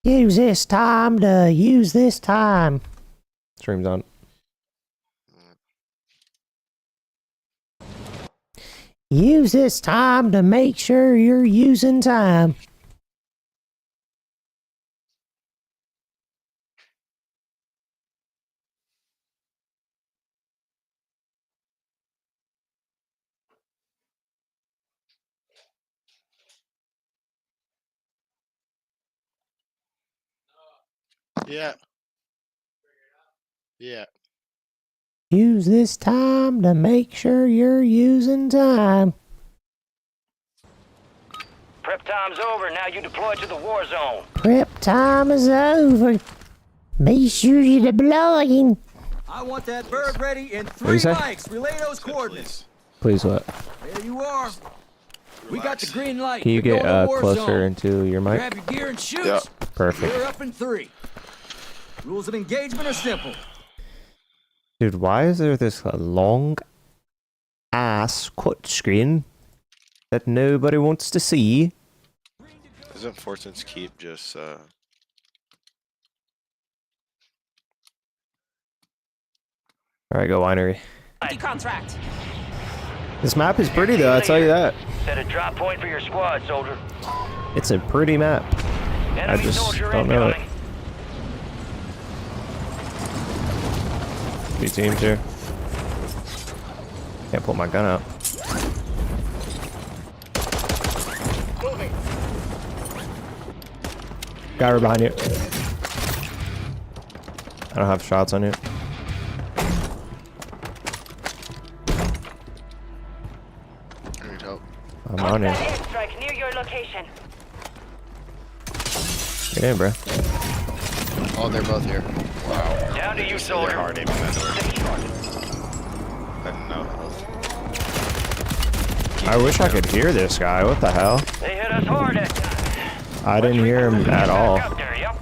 Use this time to use this time. Stream's on. Use this time to make sure you're using time. Yeah. Yeah. Use this time to make sure you're using time. Prep time's over. Now you deploy to the war zone. Prep time is over. Be sure you're deploying. I want that bird ready in What'd you 3 say? mics. Relay those coordinates. Please what? There you are. We got the green light. Can you We're get going to war closer zone. into your mic? Grab your gear and shoot. Yeah. Perfect. We're up in 3. Rules of engagement are simple. Dude, why is there this long ass cut screen that nobody wants to see? Isn't Fortune's Keep just Alright, go winery. Contract. This map is pretty though, I'll tell you that. Set a drop point for your squad, soldier. It's a pretty map. Enemy just soldier don't know it. incoming. Two teams here. Can't pull my gun out. Guy right behind you. I don't have shots on you. I need help. I'm on you. Airstrike near your location. Get in, bro. Oh, they're both here. Wow. Down to you, They're soldier. hard aiming that door. I didn't know. I wish I could hear this guy. What the hell? They hit us hard that time. I didn't hear him at all. Up there, yep.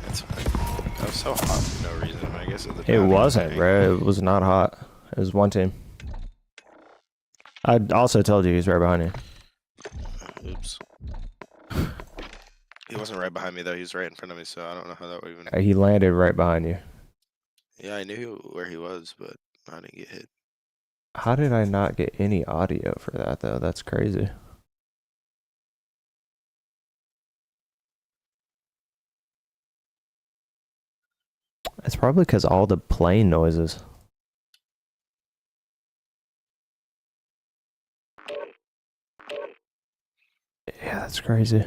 It's that was so hot for no reason. I guess it's the It timing wasn't, thing. bro. It was not hot. It was one team. I also told you he's right behind you. Oops. He wasn't right behind me though. He was right in front of me, so I don't know how that would even. He landed right behind you. Yeah, I knew where he was, but I didn't get hit. How did I not get any audio for that, though? That's crazy. It's probably because all the plane noises. Yeah, that's crazy.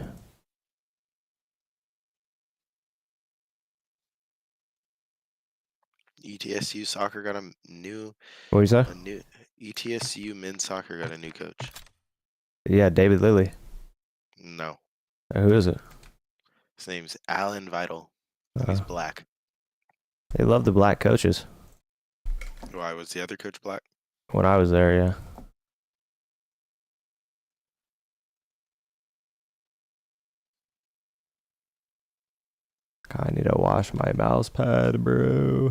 ETSU soccer got a new What you say? ETSU men's soccer got a new coach. Yeah, David Lilly. No, Who is it? his name's Alan Vital. He's black. They love the black coaches. Why was the other coach black? When I was there, yeah. God, I need to wash my mouse pad, bro.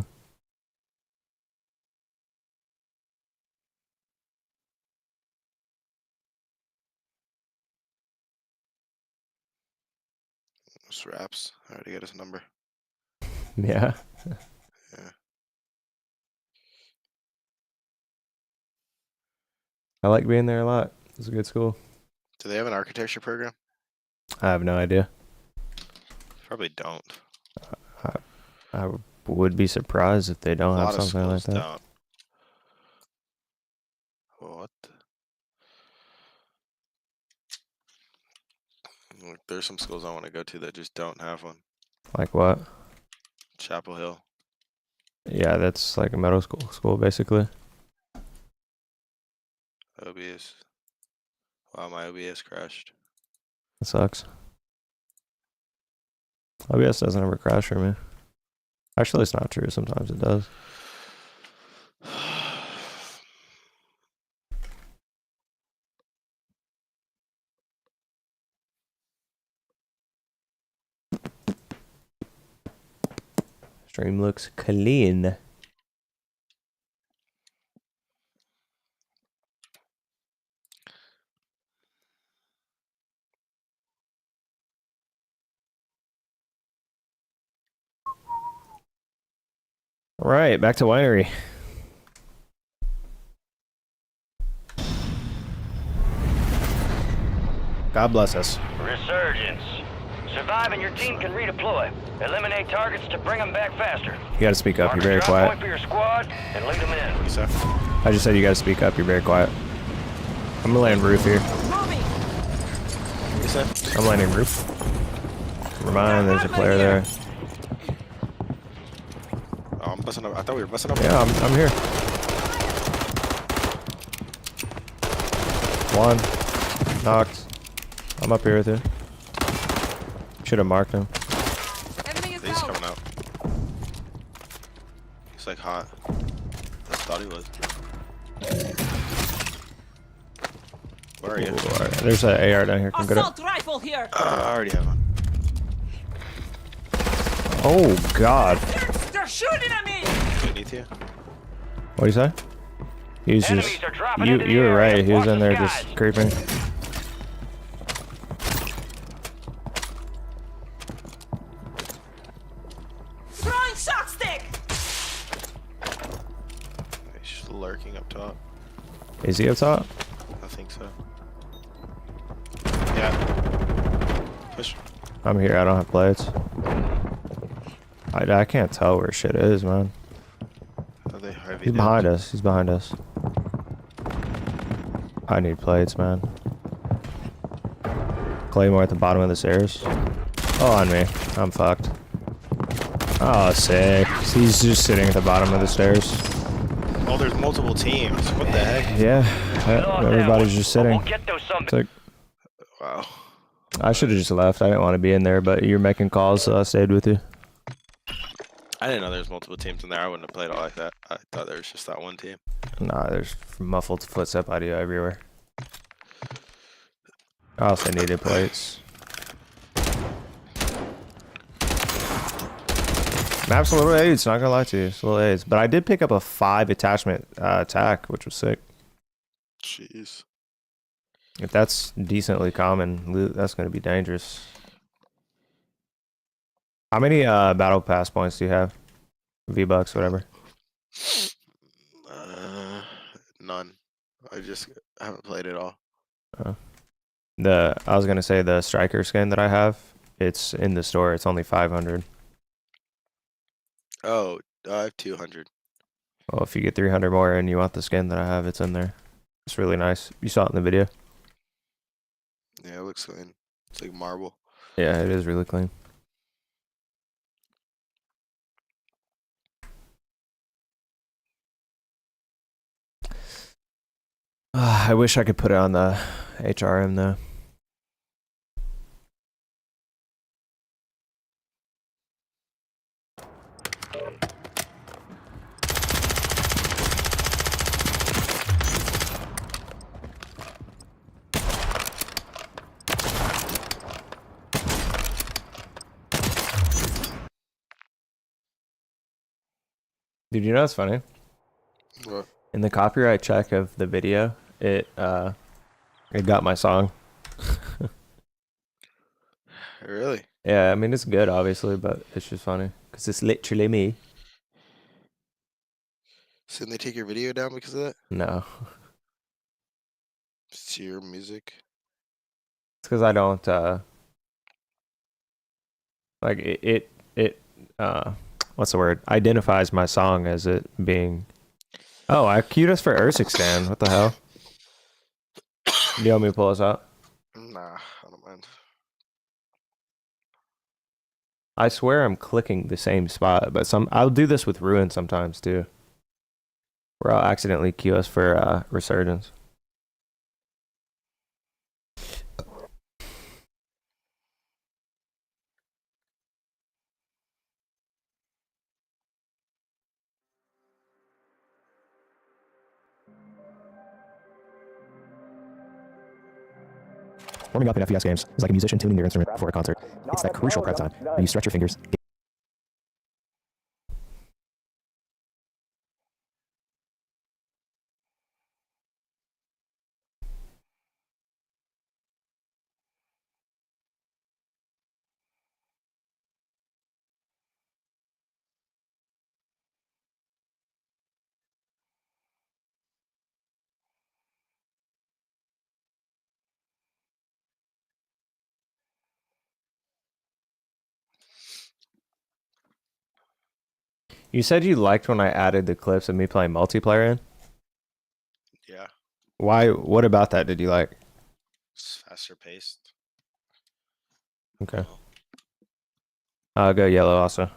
Straps. I already got his number. Yeah. Yeah. I like being there a lot. It's a good school. Do they have an architecture program? I have no idea. Probably don't. I would be surprised if they don't A have lot of something like schools that. don't. What? Look, there's some schools I want to go to that just don't have one. Like what? Chapel Hill. Yeah, that's like a middle school basically. OBS. Wow, my OBS crashed. It sucks. OBS doesn't ever crash for me. Actually, it's not true. Sometimes it does. Stream looks clean. All right, back to winery. God bless us. Resurgence. Survive and your team can redeploy. Eliminate targets to bring them back faster. You gotta speak up. Mark You're a very drop quiet. point for your squad and lead them in. So, I just said you gotta speak up. You're very quiet. I'm gonna land roof here. Moving. you said? I'm landing roof. Never mind, there's a player there. Oh, I'm busting up. I thought we were busting up. Yeah, I'm here. One. Knocked. I'm up here with you. Should have marked him. Enemy is He's down. coming out. He's like hot. I thought he was. Where are you? Ooh, alright. There's an AR down here. Come get it. Assault rifle here. I already have one. Oh God. They're shooting at me. Beneath you. What do you say? He was Enemies just. are dropping You into the were area. right. He was Watch in the there skies. just creeping. Throwing shock stick. He's lurking up top. Is he up top? I think so. Yeah. Push. I'm here. I don't have plates. I can't tell where shit is, man. Are they heavy? He's behind us. He's behind us. I need plates, man. Claymore at the bottom of the stairs. Oh, on me. I'm fucked. Oh, sick. He's just sitting at the bottom of the stairs. Oh, there's multiple teams. What the heck? Yeah, Lost that everybody's one, just but sitting. We'll get those some. It's like, Wow. I should have just left. I didn't want to be in there, but you're making calls, so I stayed with you. I didn't know there was multiple teams in there. I wouldn't have played it like that. I thought there was just that one team. Nah, there's muffled footstep audio everywhere. I also needed plates. Map's a little AIDS, not gonna lie to you. It's a little AIDS. But I did pick up a 5 attachment attack, which was sick. Jeez. If that's decently common loot, that's gonna be dangerous. How many battle pass points do you have? V-Bucks, whatever. None. I just haven't played it all. I was gonna say the striker skin that I have, it's in the store. It's only 500. Oh, I have 200. Well, if you get 300 more and you want the skin that I have, it's in there. It's really nice. You saw it in the video. Yeah, it looks clean. It's like marble. Yeah, it is really clean. I wish I could put it on the HRM though. Dude, you know what's funny? What? In the copyright check of the video, it got my song. Really? Yeah, I mean it's good obviously, but it's just funny because it's literally me. So they take your video down because of that? No, It's your music. it's because I don't like it what's the word? Identifies my song as it being. Oh, I queued us for Ursikstan. What the hell? Do you want me to pull us out? Nah, I don't mind. I swear I'm clicking the same spot, but I'll do this with Ruin sometimes too. Where I'll accidentally queue us for Resurgence. Warming up in FPS games is like a musician tuning their instrument for a concert. It's that crucial prep time where you stretch your fingers, You said you liked when I added the clips of me playing multiplayer in? Yeah, Why? What about that did you like? it's faster paced. Okay. Go yellow also.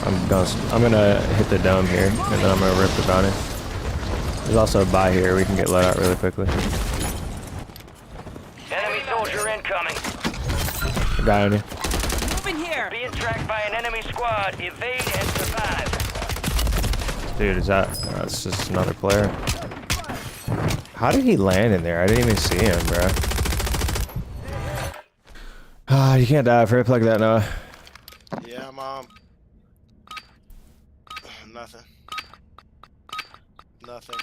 I'm gonna hit the dome here, and then I'm gonna rip the bounty. There's also a buy here. We can get let out really quickly. Enemy soldier incoming. A guy on you. Moving here. Being tracked by an enemy squad. Evade and survive. Dude, is that? That's just another player. How did he land in there? I didn't even see him, bro. Ah, you can't die for it like that, Noah. Yeah, Mom. Nothing. Nothing.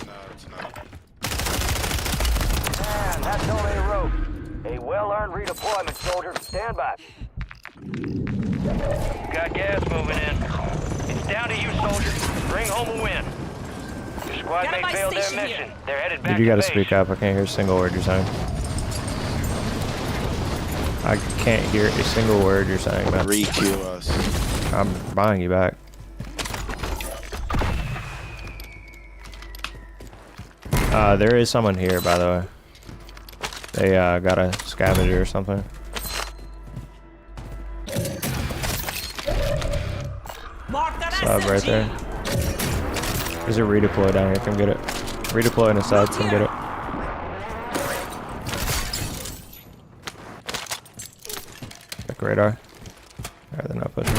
No, it's not. And that's all they wrote. A well-earned redeployment, soldier. Stand by. Got gas moving in. It's down to you, soldier. Bring home a win. Your squad Got mate my failed their station mission. here. They're headed back Dude, you gotta to speak base. up. I can't hear a single word you're saying. I can't hear a single word you're saying, man. Re-queue us. I'm buying you back. There is someone here, by the way. They got a scavenger or something. Mark that Sub right there. There's a redeploy down here. Come get it. Redeploy in a sub. Come get it. Check radar. Alright, they're not pushing.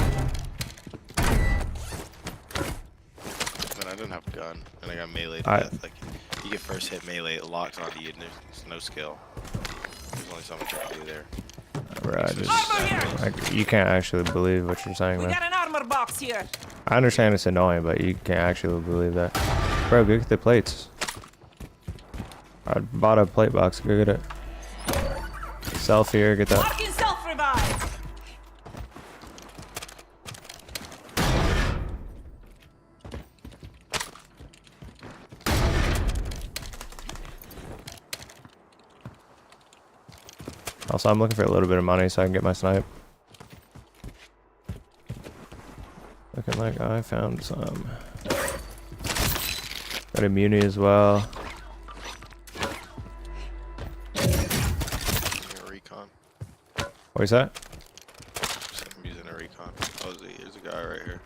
Man, I didn't have a gun, and I got melee to Alright. death. Like, you get first hit melee, it locks onto you, and there's no skill. There's only so much I can do there. Bro, Armor here. you can't actually believe what you're saying, We man. got an armor box here. I understand it's annoying, but you can't actually believe that. Bro, go get the plates. I bought a plate box. Go get it. Self here. Get that. Marking self-revive. Also, I'm looking for a little bit of money so I can get my snipe. Looking like I found some. Got immunity as well. Using a recon. What is that? I'm using a recon. Oh, there's a guy right here.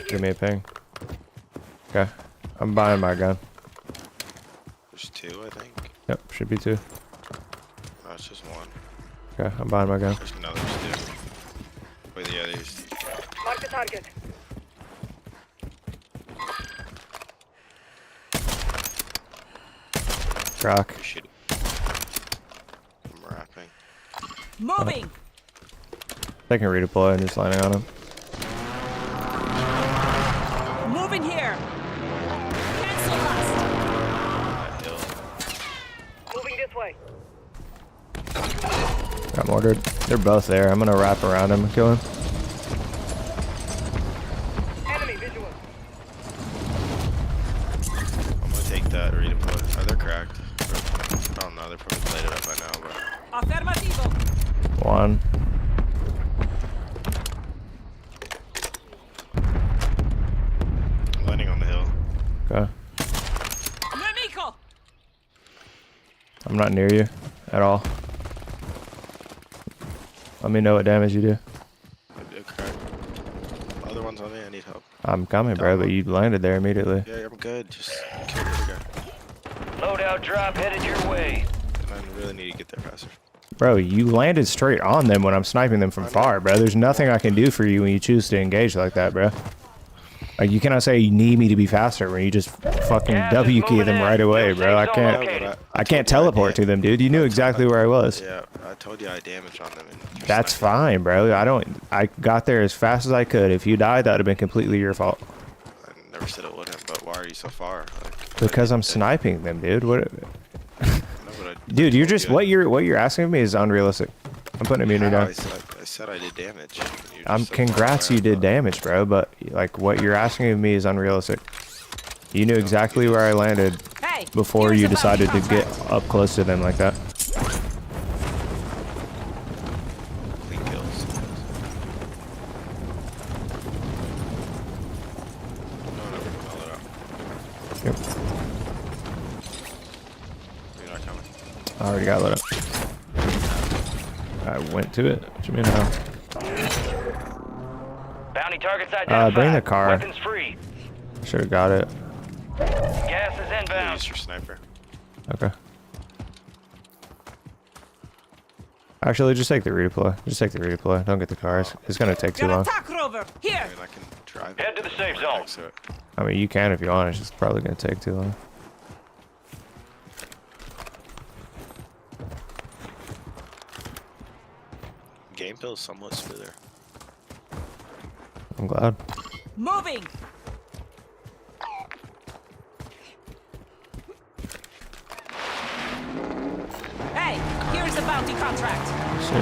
Give me a ping. Okay. I'm buying my gun. There's two, I think. Yep, should be two. No, it's just one. Okay, I'm buying my gun. There's two. Wait, yeah, there's. Mark the target. Croc. Oh, shit. I'm rapping. Moving. They can redeploy and just landing on him. Moving here. Cancel last. That hill. Moving this way. Got mortared. They're both there. I'm gonna wrap around him and kill him. Enemy visual. I'm gonna take that redeploy. Oh, they're cracked. I don't know, they're probably played it up by now, but. Affirmativo. One. I'm landing on the hill. Okay. Nemico. I'm not near you at all. Let me know what damage you do. They're cracked. Other one's on me, I need help. I'm coming, bro, but you landed there immediately. Yeah, I'm good. Just kill the other guy. Loadout drop headed your way. And I really need to get there faster. Bro, you landed straight on them when I'm sniping them from far, bro. There's nothing I can do for you when you choose to engage like that, bro. Like, you cannot say you need me to be faster when you just fucking Gas is W key moving them in. right away, Your bro. I safe zone can't. located. I can't teleport to them, dude. You knew exactly where I was. Yeah, I told you I had damage on them. And you're That's sniping. fine, bro. I got there as fast as I could. If you died, that would have been completely your fault. I never said it wouldn't, but why are you so far? Like, Because I'm sniping them, dude. What? No, but I Dude, you're told just you what you're asking of me is unrealistic. I'm putting immunity how? down. I said I did damage. and you're just I'm so far congrats away, you I did thought- damage, bro, but like what you're asking of me is unrealistic. You knew exactly where I landed Hey. before here's you a bounty decided to get contract. up close to them like that. Clean kills. I already got lit up. I went to it. What you mean how? Bounty targets identified. Bring the car. Weapons free. Should have got it. Gas is Yeah, inbound. use your sniper. Okay. Actually, just take the redeploy. Just take the redeploy. Don't get the cars. It's gonna take too Got long. attack rover. Here. I mean, I can drive. Head to the safe right zone. next to it. I mean, you can if you want. It's just probably gonna take too long. Game feels somewhat smoother. I'm glad. Moving. Hey, here's a bounty contract. Shit.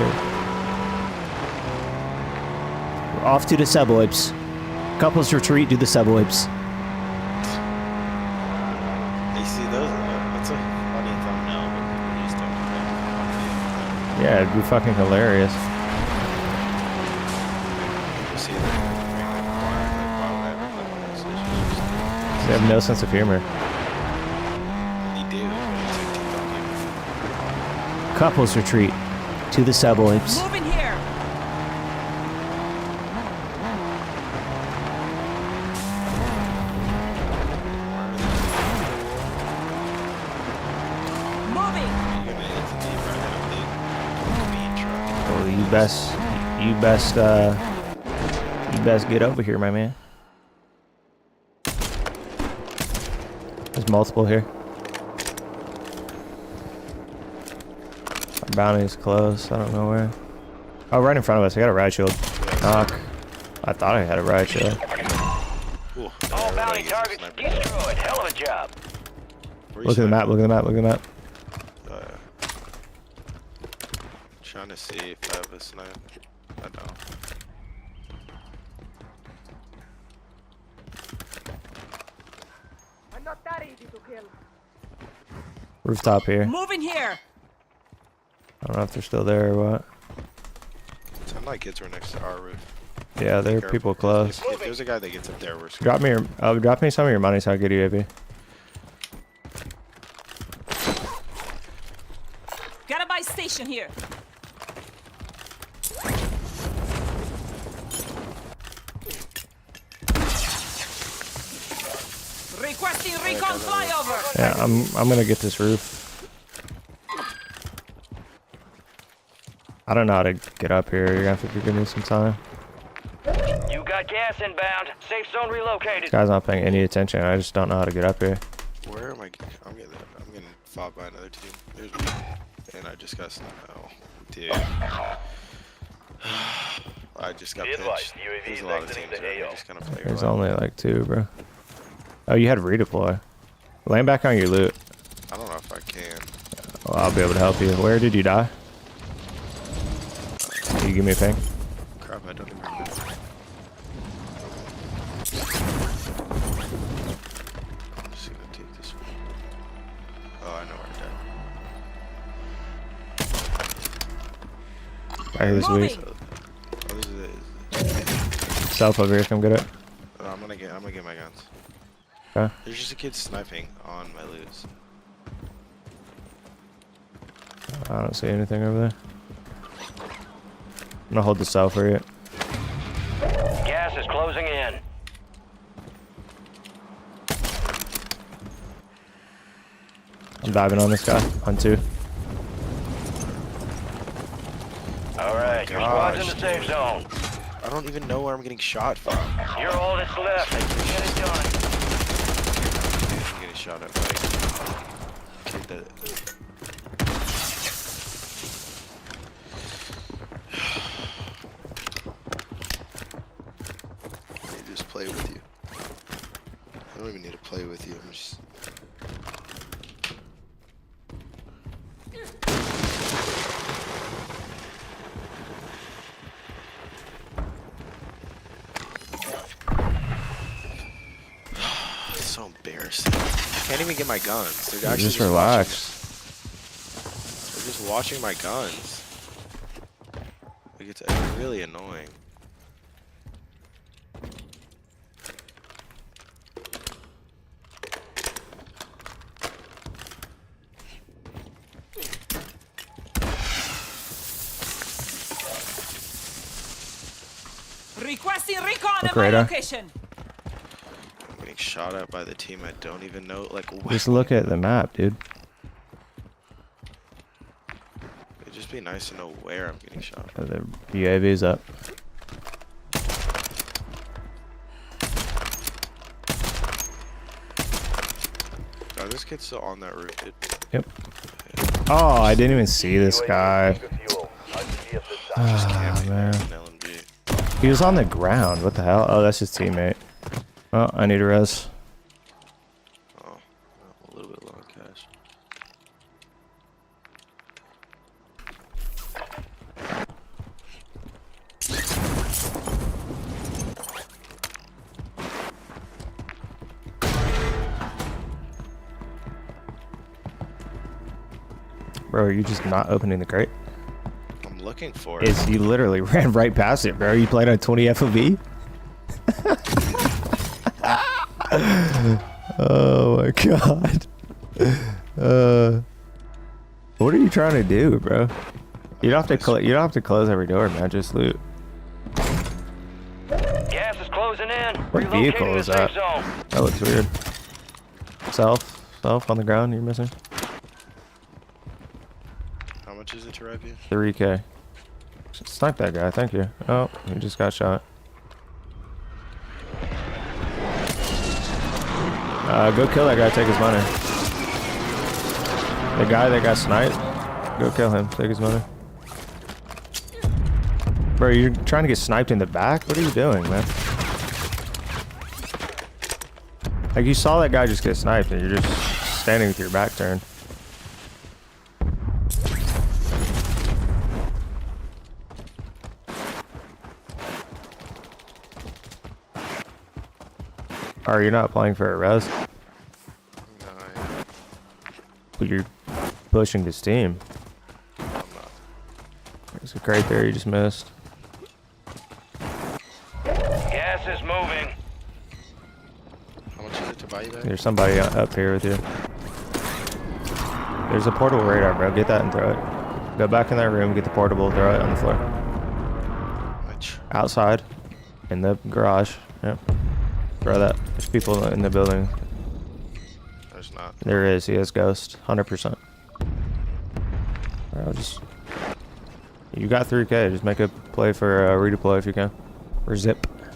We're off to the suburbs. Couples retreat to the suburbs. You see those? That's a funny thumbnail, but we just don't do that. Yeah, it'd be fucking hilarious. You see them doing like why would I ever click on this? It's just- They have no sense of humor. They do, but it's a TikTok game. Couples retreat to the suburbs. Moving here. Moving. You're gonna hit the deep right out of the mean truck. Well, you best get over here, my man. There's multiple here. Our bounty's close. I don't know where. Oh, right in front of us. I got a riot shield. Knock. I thought I had a riot shield. Ooh, All everybody bounty gets a targets sniper. destroyed. Hell of a job. Where you Look at the map. sniping? Look at the map. Look at the map. Trying to see if I have a snipe. I don't. Rooftop here. Moving here. I don't know if they're still there or what. Sound like kids were next to our roof. Yeah, there are Careful, people 'cause close. If there's a guy that gets up there, we're screwed. Drop me some of your money so I get UAV. Got a buy station here. Requesting recon flyover. Yeah, I'm gonna get this roof. I don't know how to get up here. You're gonna have to give me some time. You got gas inbound. Safe zone relocated. This guy's not paying any attention. I just don't know how to get up here. Where am I? I'm getting fought by another team. There's one. And I just got sniped. Oh, dude. I just got Be advised, pitched. UAV There's is a lot of exiting teams the around. AO. Just kind of play There's your only like 2, bro. Oh, you had redeploy. Land back on your loot. I don't know if I can. Well, I'll be able to help you. Where did you die? Can you give me a ping? Crap, I don't even remember. I'm just gonna take this one. Oh, I know where to Right here this week. Moving. Oh, this is Self over here. Come get it. I'm gonna get my guns. Okay. There's just a kid sniping on my loot. I don't see anything over there. I'm gonna hold the cell for you. Gas is closing in. I'm diving on this guy. On 2. All right, your squad's in the gosh, safe zone. I don't even know where I'm getting shot from. You're all that's left. Get it done. I'm getting shot at by a kid that. They just play with you. I don't even need to play with you. I'm just. It's so embarrassing. I can't even get my guns. They're actually Just watching- relax. They're just watching my guns. Like, it's really annoying. Requesting recon Look at my radar. location. I'm getting shot at by the team I don't even know. Like, Just look at the map, dude. it'd just be nice to know where I'm getting shot. The UAV's up. Oh, this kid's still on that roof, dude. Yep. Oh, I didn't even see this guy. Just Ah, camping man. there with an LMG. He was on the ground. What the hell? Oh, that's his teammate. Oh, I need a res. Oh, a little bit low on cash. Bro, are you just not opening the crate? I'm looking for it. You literally ran right past it, bro. You played on 20 FOV? Oh my god. What are you trying to do, bro? You don't have to close every door, man. Just loot. Gas is closing in. What vehicle Relocating is the safe that? zone. That looks weird. Self on the ground. You're missing How much is it to rev you? 3K. Snipe that guy. Thank you. Oh, he just got shot. Go kill that guy. Take his money. The guy that got sniped. Go kill him. Take his money. Bro, you're trying to get sniped in the back? What are you doing, man? Like, you saw that guy just get sniped and you're just standing with your back turned. Or you're not playing for a res, No, but you're pushing this team. I'm not. There's a crate there you just missed. Gas is moving. How much is it to buy you back? There's somebody up here with you. There's a portable radar, bro. Get that and throw it. Go back in that room, get the portable, throw it on the floor. Outside. In the garage. Yep. Throw that. There's people in the building. There's not. There is. He has ghost. 100%. Alright, I'll just... You got 3K. Just make a play for redeploy if you can. Or zip. Yeah,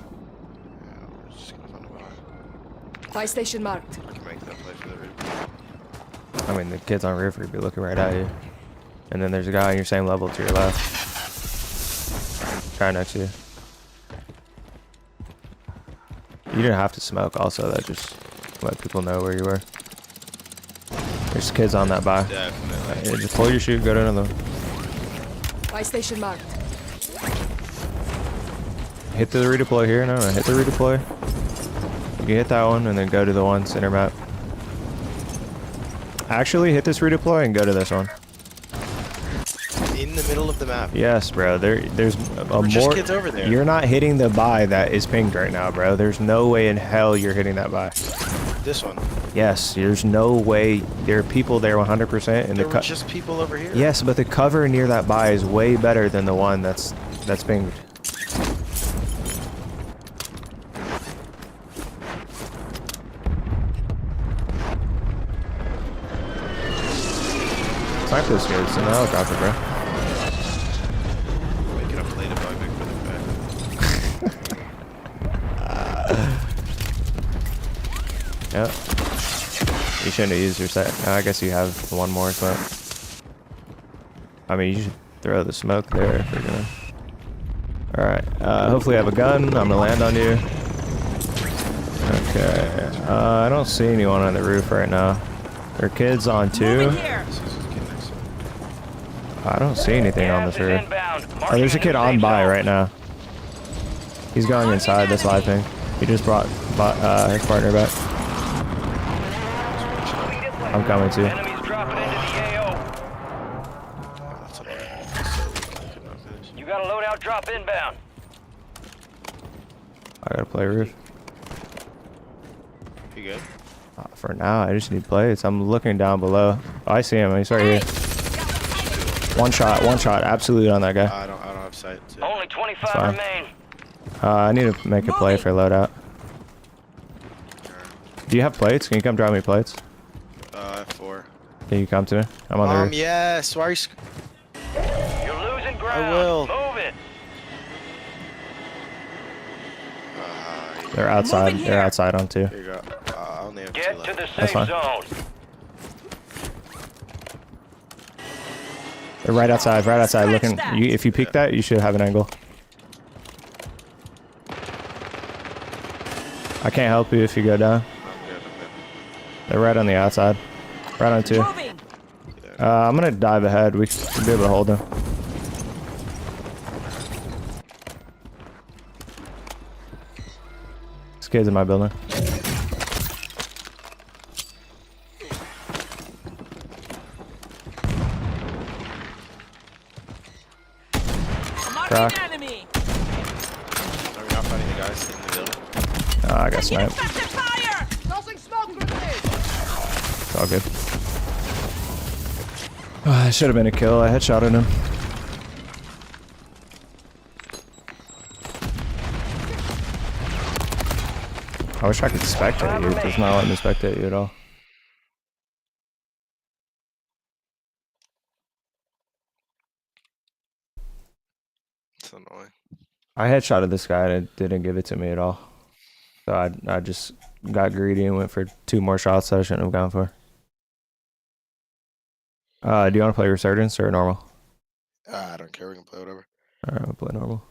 we're just gonna find a buy. Buy station marked. I can make that play for the roof. I mean, the kids on roof would be looking right at you. And then there's a guy on your same level to your left. Guy next to you. You didn't have to smoke also, that just let people know where you were. There's kids on that buy. Definitely. Yeah, just pull your chute, go to another one. Buy station marked. Hit the redeploy here. No, hit the redeploy. You can hit that one and then go to the one center map. Actually, hit this redeploy and go to this one. In the middle of the map. Yes, bro. There's a Just more. kids over there. You're not hitting the buy that is pinged right now, bro. There's no way in hell you're hitting that buy. This one. Yes, there's no way. There are people there 100%, and There the were just people over here. yes, but the cover near that buy is way better than the one that's pinged. Snipe those kids in the helicopter, bro. Making a play to buy Vic for the back. Yep. You shouldn't have used your set. I guess you have one more smoke. I mean, you should throw the smoke there if you're gonna. Alright, hopefully I have a gun. I'm gonna land on you. Okay. I don't see anyone on the roof right now. There are kids on two. Moving here. This is kid next to me. I don't see anything on Gas this is roof. inbound. Oh, there's a Marking kid new on safe by zone. right now. He's going inside this live thing. He just brought his partner back. I'm coming too. Enemies dropping into the AO. Oh, that's annoying. So weak. I could not finish. You got a loadout drop inbound. I gotta play roof. You good? For now, I just need plates. I'm looking down below. Oh, I see him. He's right here. One shot, absolutely on that guy. I don't have sight. So. Only 25 Fine. remain. I need to make a play for loadout. Do you have plates? Can you come drop me plates? 4. Can you come to me? I'm on the roof. Yes. Why are you? You're losing ground. will. Move it. They're outside. Moving They're here. outside on 2. Here you go. I only have 2 Get to left. the That's safe fine. zone. They're right outside. Right outside. Scratch Looking. that. If you peek that, you should have an angle. I can't help you if you go down. I'm good. They're right on the outside. Right on 2. Moving. I'm gonna dive ahead. We should be able to hold them. This kid's in my building. Marking Crack. enemy. Are we not fighting the guys in the building? I got Taking sniped. effective fire. It's all good. That should have been a kill. I headshotted him. I wish I could spectate you. It does not let me spectate you at all. It's annoying. I headshotted this guy and it didn't give it to me at all. So I just got greedy and went for 2 more shots that I shouldn't have gone for. Do you want to play Resurgence or normal? I don't care. We can play whatever. Alright, I'll play normal.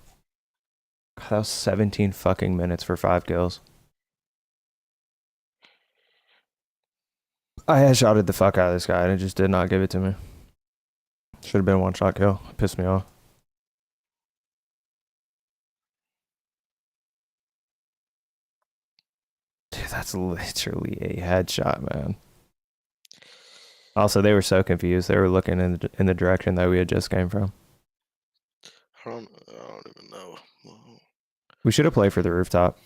God, that was 17 fucking minutes for 5 kills. I headshotted the fuck out of this guy and it just did not give it to me. Should have been a 1-shot kill. It pissed me off. Dude, that's literally a headshot, man. Also, they were so confused. They were looking in the direction that we had just came from. I don't even know. We should have played for the rooftop,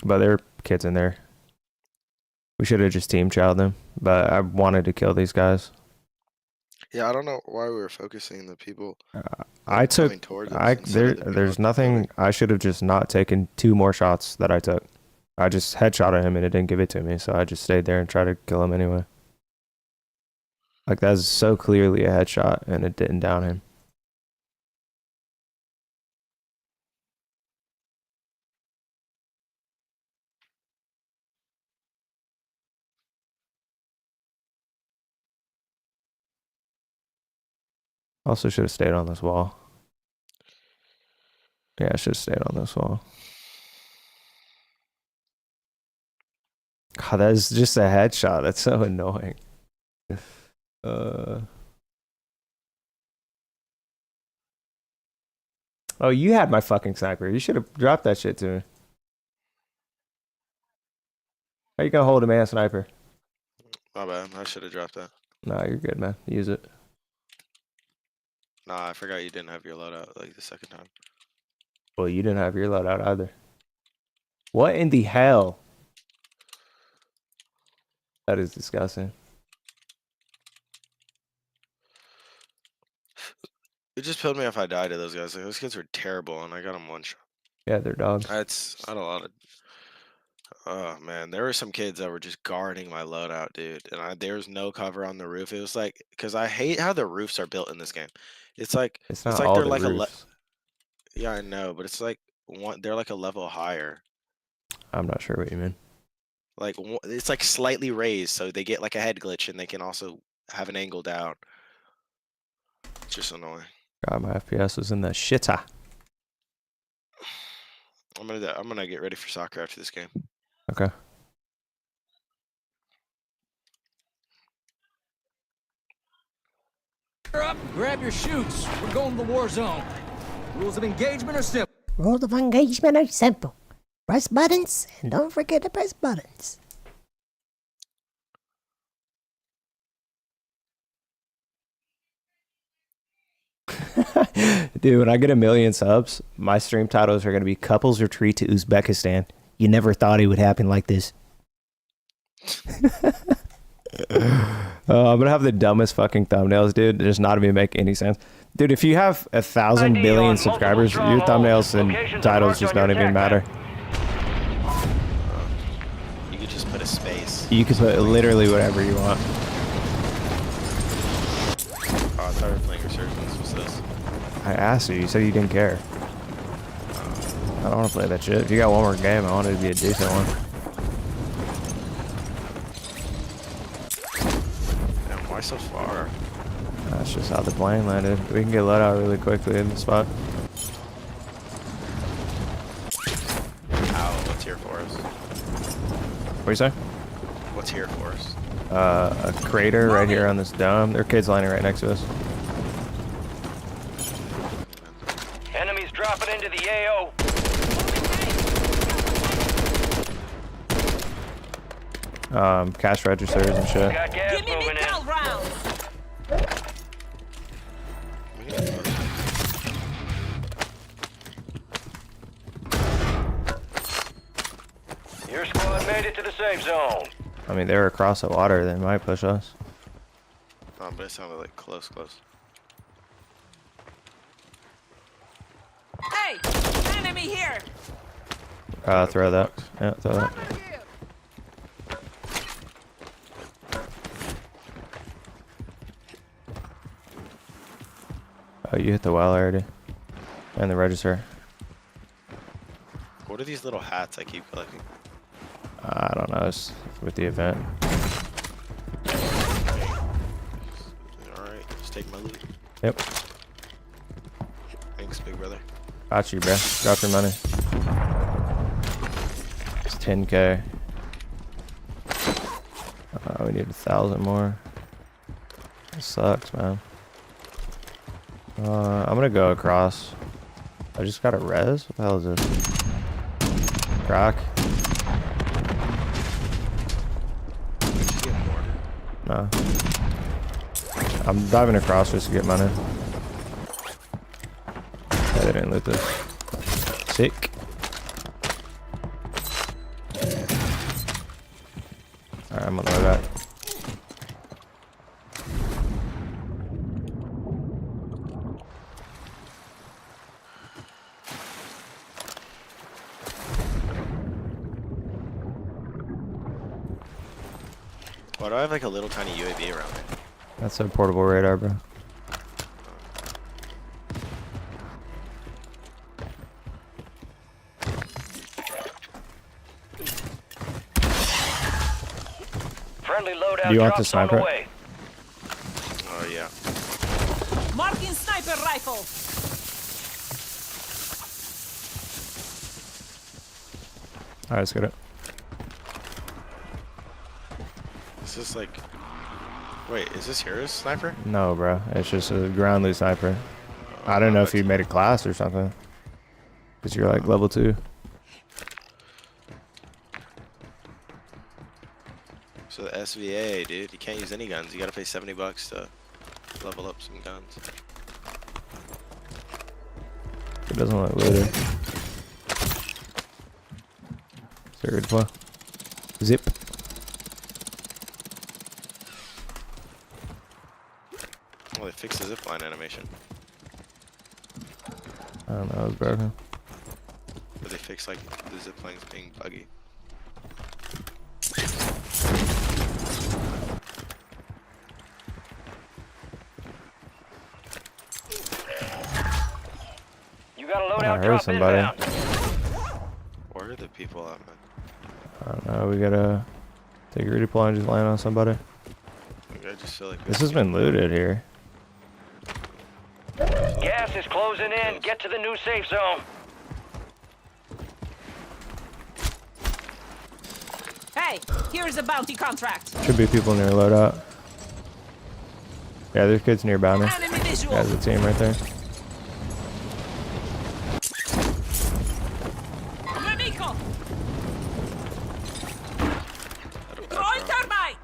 but there were kids in there. We should have just team chowed them, but I wanted to kill these guys. Yeah, I don't know why we were focusing the people. I took. coming towards us instead of the people There's in the nothing. building. I should have just not taken 2 more shots that I took. I just headshotted him and it didn't give it to me, so I just stayed there and tried to kill him anyway. Like, that's so clearly a headshot and it didn't down him. Also should have stayed on this wall. Yeah, I should have stayed on this wall. God, that is just a headshot. That's so annoying. Oh, you had my fucking sniper. You should have dropped that shit to me. How you gonna hold a man sniper? My bad. I should have dropped that. Nah, you're good, man. Use it. Nah, I forgot you didn't have your loadout like the second time. Well, you didn't have your loadout either. What in the hell? That is disgusting. It just killed me if I died to those guys. Like, those kids were terrible, and I got them 1 shot. Yeah, they're dogs. I had a lot of. Oh man, there were some kids that were just guarding my loadout, dude, and there was no cover on the roof. It was like, because I hate how the roofs are built in this game. It's like It's not it's like all they're the like roofs. yeah, I know, but it's like they're like a level higher. I'm not sure what you mean. Like it's like slightly raised, so they get like a head glitch, and they can also have an angle down. It's just annoying. God, my FPS was in the shitter. I'm gonna get ready for soccer after this game. Okay. Gear up, grab your chutes. We're going to the war zone. Rules of engagement are simple. Rules of engagement are simple. Press buttons and don't forget to press buttons. Dude, when I get 1,000,000 subs, my stream titles are going to be Couples Retreat to Uzbekistan. You never thought it would happen like this. I'm gonna have the dumbest fucking thumbnails, dude. Just not even make any sense. Dude, if you have 1,000 ID billion on subscribers, your multiple thumbnails strongholds. and Locations titles marked just on don't your even attack matter. map. You could just put a space. You can put literally whatever you want. Oh, I thought we were playing Resurgence. What's this? I asked you. You said you didn't care. I don't want to play that shit. If you got one more game, I want it to be a decent one. Damn, why so far? That's just how the plane landed. We can get let out really quickly in the spot. Ow, what's here for us? What do you say? What's here for us? A crater right here on this dome. There are kids landing right next to us. Enemies dropping into the AO. Cash registers and shit. Got gas Give me moving mid-cal in. rounds. Your squad made it to the safe zone. I mean, they're across the water. They might push us. Oh, but it sounded like close. Hey, enemy here. Throw that. Yeah, throw that. Oh, you hit the well already. And the register. What are these little hats I keep collecting? I don't know. It's with the event. Alright, just take my loot. Yep. Thanks, big brother. Got you, bro. Drop your money. It's 10K. We need 1,000 more. It sucks, man. I'm gonna go across. I just got a res? What the hell is this? Crack? No. I'm diving across just to get money. Yeah, they didn't loot this. Sick. Alright, I'm gonna load that. Why do I have like a little tiny UAV around me? That's a portable radar, bro. Friendly loadout Do you want the drops on the sniper? way. Oh yeah. Marking sniper rifle. Alright, let's get it. Is this like... Wait, is this yours, sniper? No, bro. It's just a ground loot sniper. I don't know if you made a class or something. Because you're like level 2. So the SVA, dude, you can't use any guns. You gotta pay $70 to level up some guns. It doesn't look looted. Is it ready to play? Zip. Well, they fixed the zipline animation. I don't know, it was broken. But they fixed like the ziplines being buggy. You got a I loadout heard drop somebody. inbound. Where are the people at, man? I don't know, we gotta take a redeploy and just land on somebody. Like, I just feel like This has been looted here. Gas is closing in. Get to the new safe zone. Hey, here's a bounty contract. Should be people near loadout. Yeah, there's kids near bounty. Enemy visual. Yeah, there's a team right there. Remico. I don't Throwing know. thermite.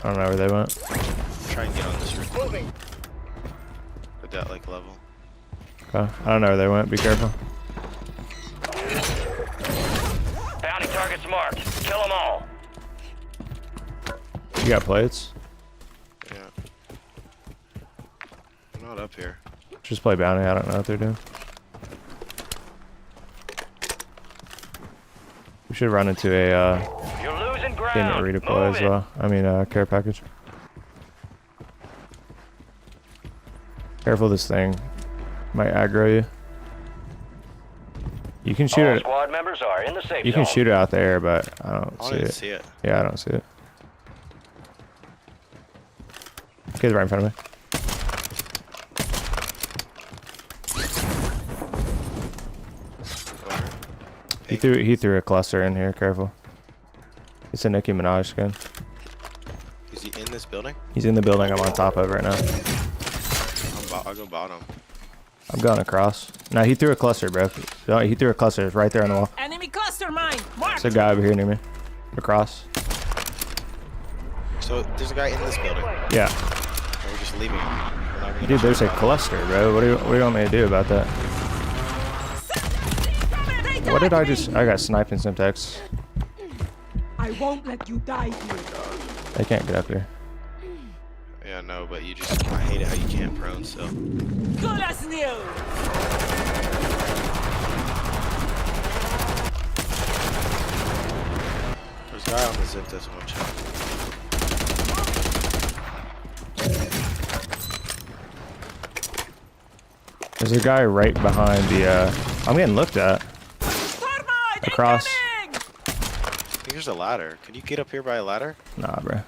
I don't know where they went. Try and get on this roof. Moving. At that like level. Okay. I don't know where they went. Be careful. Bounty targets marked. Kill them all. You got plates? Yeah. I'm not up here. Just play bounty. I don't know what they're doing. We should run into a You're losing payment ground. redeploy Move as it. well. I mean, care package. Careful, this thing might aggro you. You can shoot All it. squad members are in the safe You can zone. shoot it out there, but I don't I see don't even it. see it. Yeah, I don't see it. Kid's right in front of me. Where? He threw a cluster in here. Careful. It's a Nicki Minaj skin. Is he in this building? He's in the building I'm on top of right now. I'll go bottom. I'm going across. No, he threw a cluster, bro. No, he threw a cluster. It's right there on the wall. Enemy cluster mine. Marked. There's a guy over here near me. Across. So there's a guy in this building. Yeah. And we're just leaving him. We're not gonna Dude, there's a shoot him. cluster, bro. What do you want me to do about that? What did I just... I got sniped in Simtex. I won't let you die here. They can't get up here. Yeah, no, but you just... I hate it how you can't prone still. Good as new. There's a guy on the zip that's one shot. There's a guy right behind the... I'm getting looked at. Thermite Across. incoming! I think there's a ladder. Can you get up here by a ladder? Nah, bro.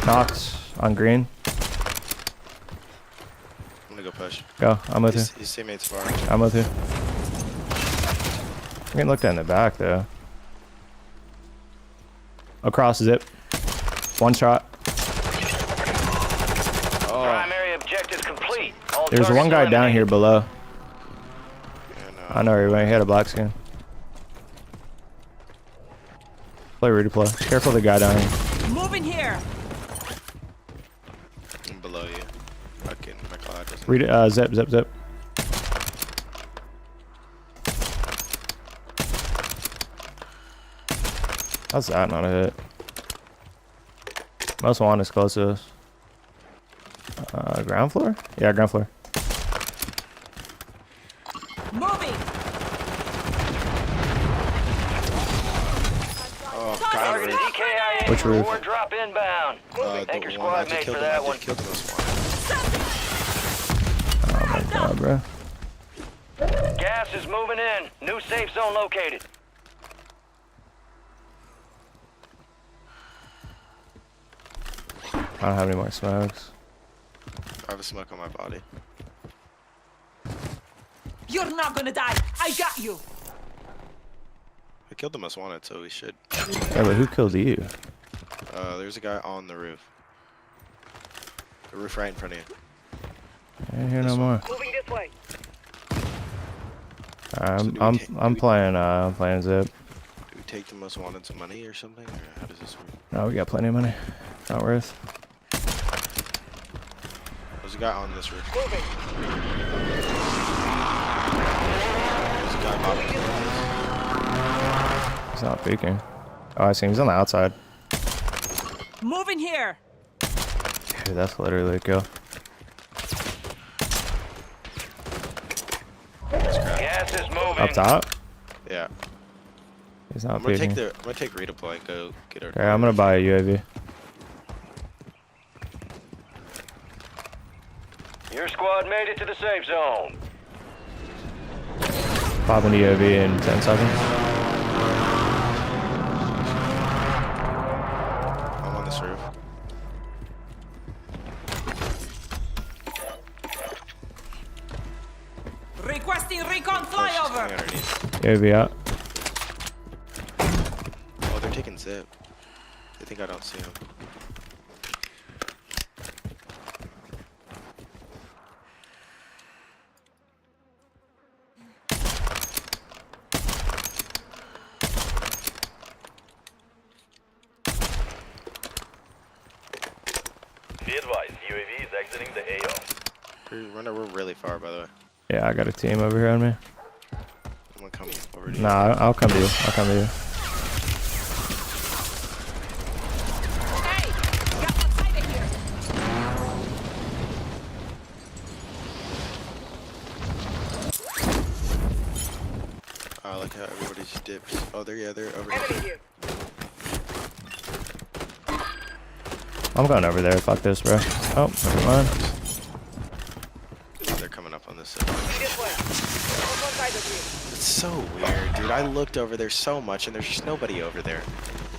Knocked on green. I'm gonna go push. Go. I'm with you. His teammate's far. I'm with you. I'm getting looked at in the back, though. Across zip. One shot. Oh, Primary objective complete. All There's one targets guy down here eliminated. below. yeah, no. I know where he went. He had a black skin. Play redeploy. Careful of the guy down here. Moving here. I'm below you. Fucking my cloud doesn't. Read it. Zip, zip, zip. How's that not a hit? Most wanted is close to us. Ground floor? Yeah, ground floor. Moving. Oh, Target God. DKIA. Which roof? Reward drop inbound. Thank your The squad one I just mate killed for him. I that just one. killed him this one. Oh my god, bro. Gas is moving in. New safe zone located. I don't have any more smokes. I have a smoke on my body. You're not gonna die. I got you. I killed the most wanted, so we should. Yeah, but who killed you? There's a guy on the roof. The roof right in front of you. I ain't hear no more. Moving this way. I'm playing zip. Do we take the most wanted some money or something? Or how does this work? No, we got plenty of money. Not worth. There's a guy on this roof. Moving. There's a guy bobbing. He's not peeking. Oh, I see him. He's on the outside. Moving here. Dude, that's literally a kill. Gas is moving. Up top? Yeah. He's not I'm gonna peeking. take redeploy and go get our. Okay, I'm gonna buy a UAV. Your squad made it to the safe zone. Pop an UAV in 10 seconds. I'm on this roof. Requesting recon Push, he's coming flyover. underneath. UAV out. Oh, they're taking zip. They think I don't see them. Be advised, UAV is exiting the AO. We're really far, by the way. Yeah, I got a team over here on me. I'm gonna come over to you. Nah, I'll come to you. I'll come to you. Hey, got one side of here. I like how everybody just dips. Oh, they're over here. Enemy here. I'm going over there. Fuck this, bro. Oh, never mind. They're coming up on this side. This way. On one side of you. It's so weird, dude. I looked over there so much, and there's just nobody over there.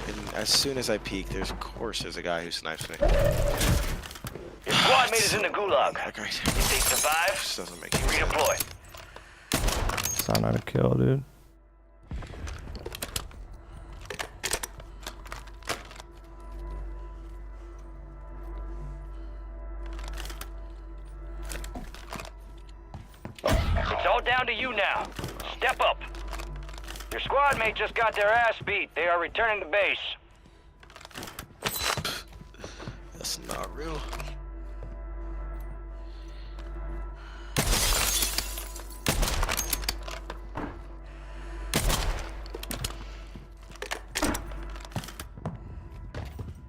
And as soon as I peek, of course, there's a guy who snipes me. Your squad mate is in the gulag. That guy If they survive, just doesn't make any sense. redeploy. It's not a kill, dude. It's all down to you now. Step up. Your squad mate just got their ass beat. They are returning to base. That's not real.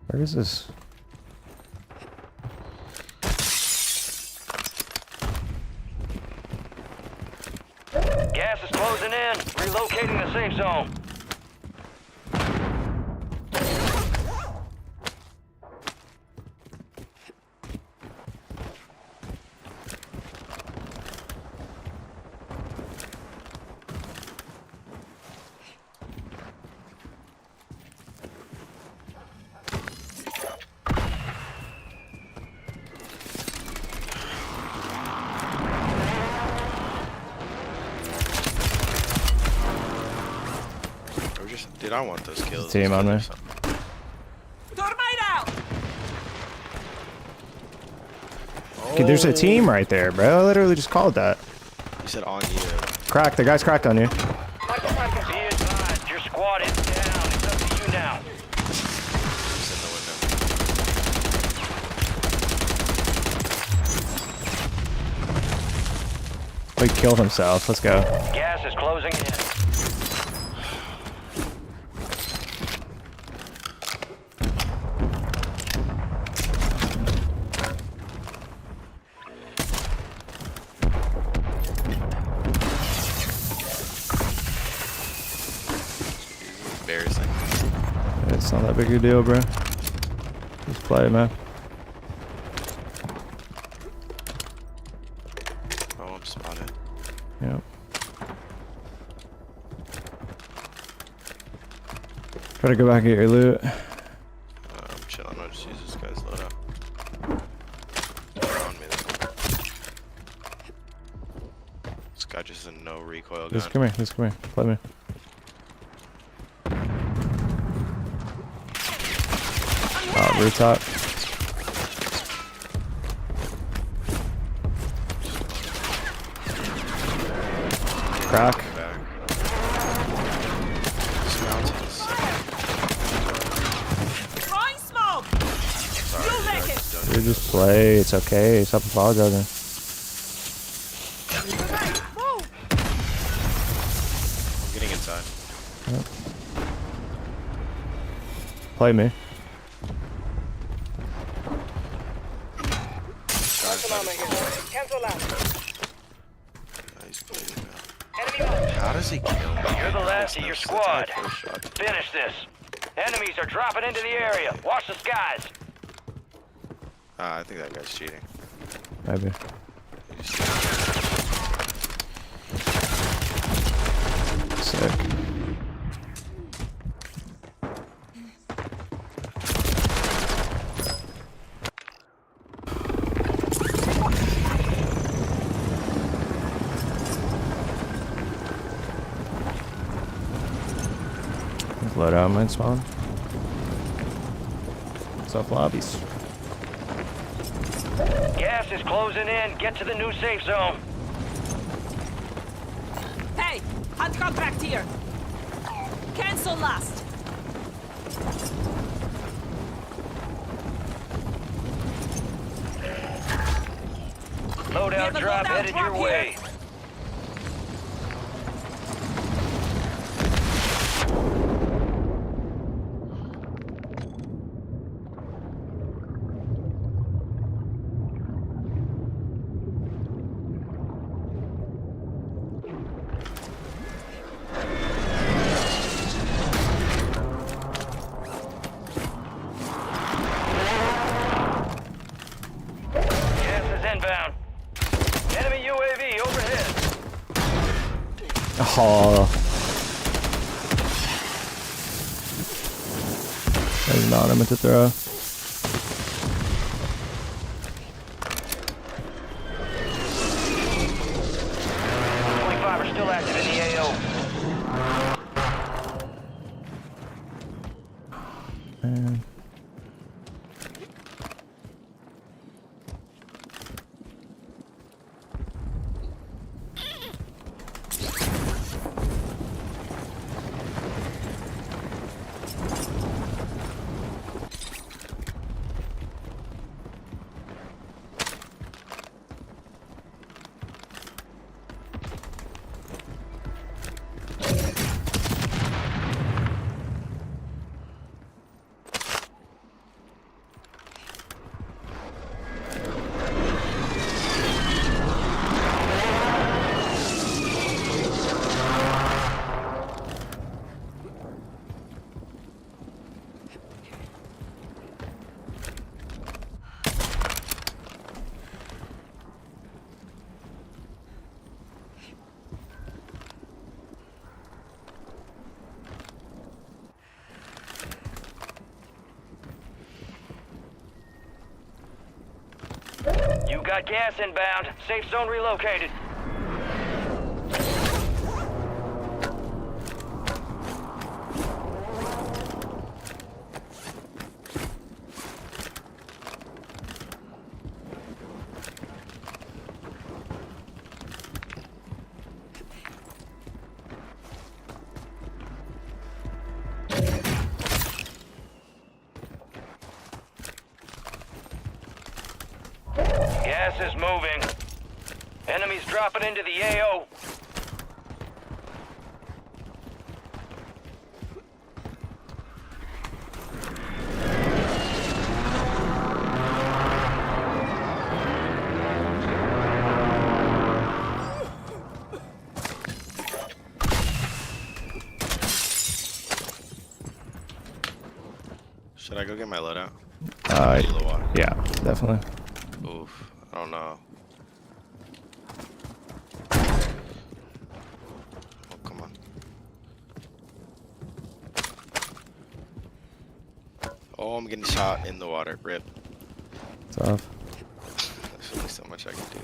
Where is this? Gas is closing in. Relocating the safe zone. Dude, I want those kills. Team on me. Termite out. Okay, there's a team right there, bro. I literally just called that. You said on you. Crack. The guy's cracked on you. Be advised, your squad is down. It's up to you now. He's in the window. He killed himself. Let's go. Gas is closing in. Embarrassing. It's not that big a deal, bro. Just play it, man. Oh, I'm spotted. Yep. Try to go back and get your loot. I'm chilling. I'll just use this guy's loadout. They're on me though. This guy just has a no recoil gun. Just come here. Just come here. Play me. Rooftop. Crack. Back. This mountain's Throwing smoke. sorry. You make it. You just play. It's okay. Stop apologizing. Move. I'm getting inside. Play me. Cancel out. Nice play now. Enemy marked. How does he kill me? You're the last of your That's my squad. first shot. Finish this. Enemies are dropping into the area. Watch the skies. I think that guy's cheating. Maybe. Sick. Loadout might spawn. What's up, lobbies? Gas is closing in. Get to the new safe zone. Hey, hunt contract here. Cancel last. Loadout We have a drop loadout headed drop your here. way. Oh. That was not I meant to throw. 25 are still active in the AO. Man. You got gas inbound. Safe zone relocated. Gas is moving. Enemies dropping into the AO. Should I go get my loadout? Uh, Into the water. yeah, definitely. Oof. I don't know. Oh, come on. Oh, I'm getting shot in the water. Rip. It's off. There's only so much I can do.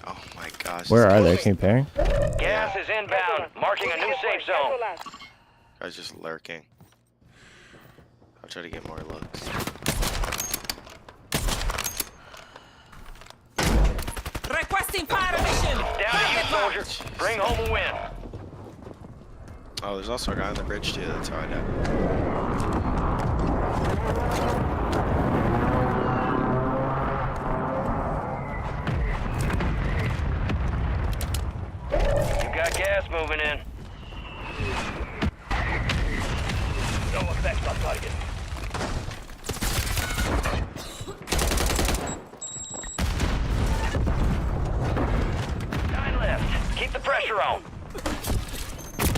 Oh my gosh. Where this are they? guy's- Can you ping? Gas is inbound. Marking a new safe zone. Cancel last. Guy's just lurking. I'll try to get more looks. Requesting fire mission. Down to you, soldier. Bring home a win. Oh, there's also a guy on the bridge too. That's how I died. You got gas moving in. No effect on target. Nine left. Keep the pressure on.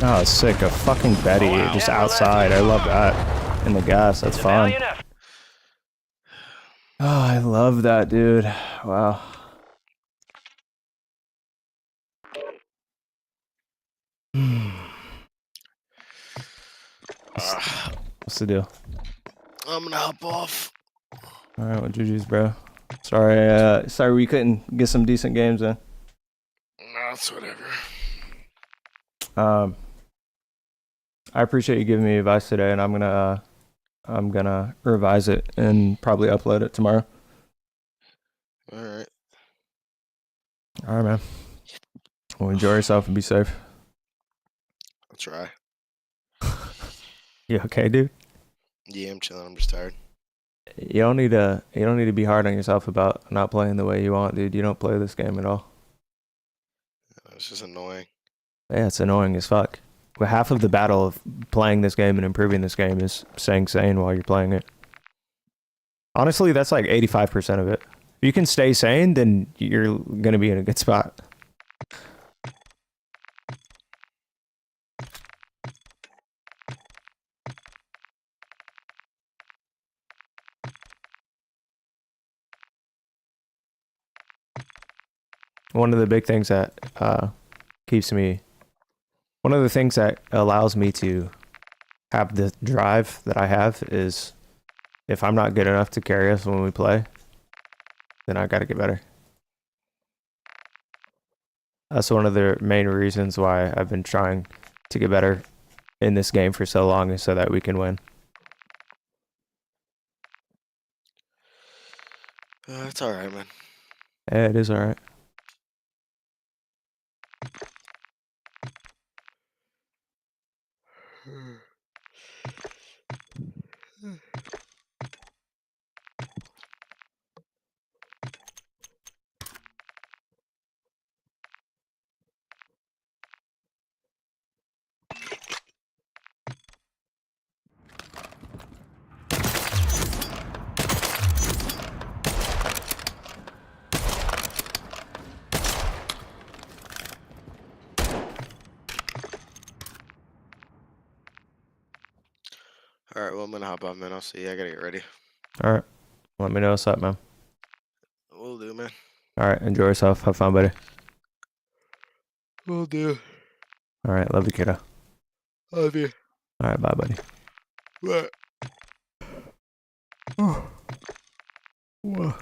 Oh, sick. A fucking Betty Oh, wow. just outside. I love that. In the gas. That's fun. Valiant effort. Oh, I love that, dude. Wow. Ah, What's the deal? I'm gonna hop off. All right, well, GG's, bro. Sorry we couldn't get some decent games in. Nah, it's whatever. I appreciate you giving me advice today, and I'm gonna revise it and probably upload it tomorrow. All right. All right, man. Well, enjoy yourself and be safe. I'll try. You okay, dude? Yeah, I'm chilling. I'm just tired. You don't need to be hard on yourself about not playing the way you want, dude. You don't play this game at all. It's just annoying. Yeah, it's annoying as fuck. But half of the battle of playing this game and improving this game is staying sane while you're playing it. Honestly, that's like 85% of it. If you can stay sane, then you're gonna be in a good spot. One of the big things that keeps me. One of the things that allows me to have the drive that I have is if I'm not good enough to carry us when we play, then I got to get better. That's one of the main reasons why I've been trying to get better in this game for so long, is so that we can win. It's all right, man. Yeah, it is all right. All right, well, I'm gonna hop on, man. I'll see you. I gotta get ready. All right. Let me know what's up, man. Will do, man. All right. Enjoy yourself. Have fun, buddy. Will do. All right. Love you, kiddo. Love you. All right. Bye, buddy. Bye. Whoa.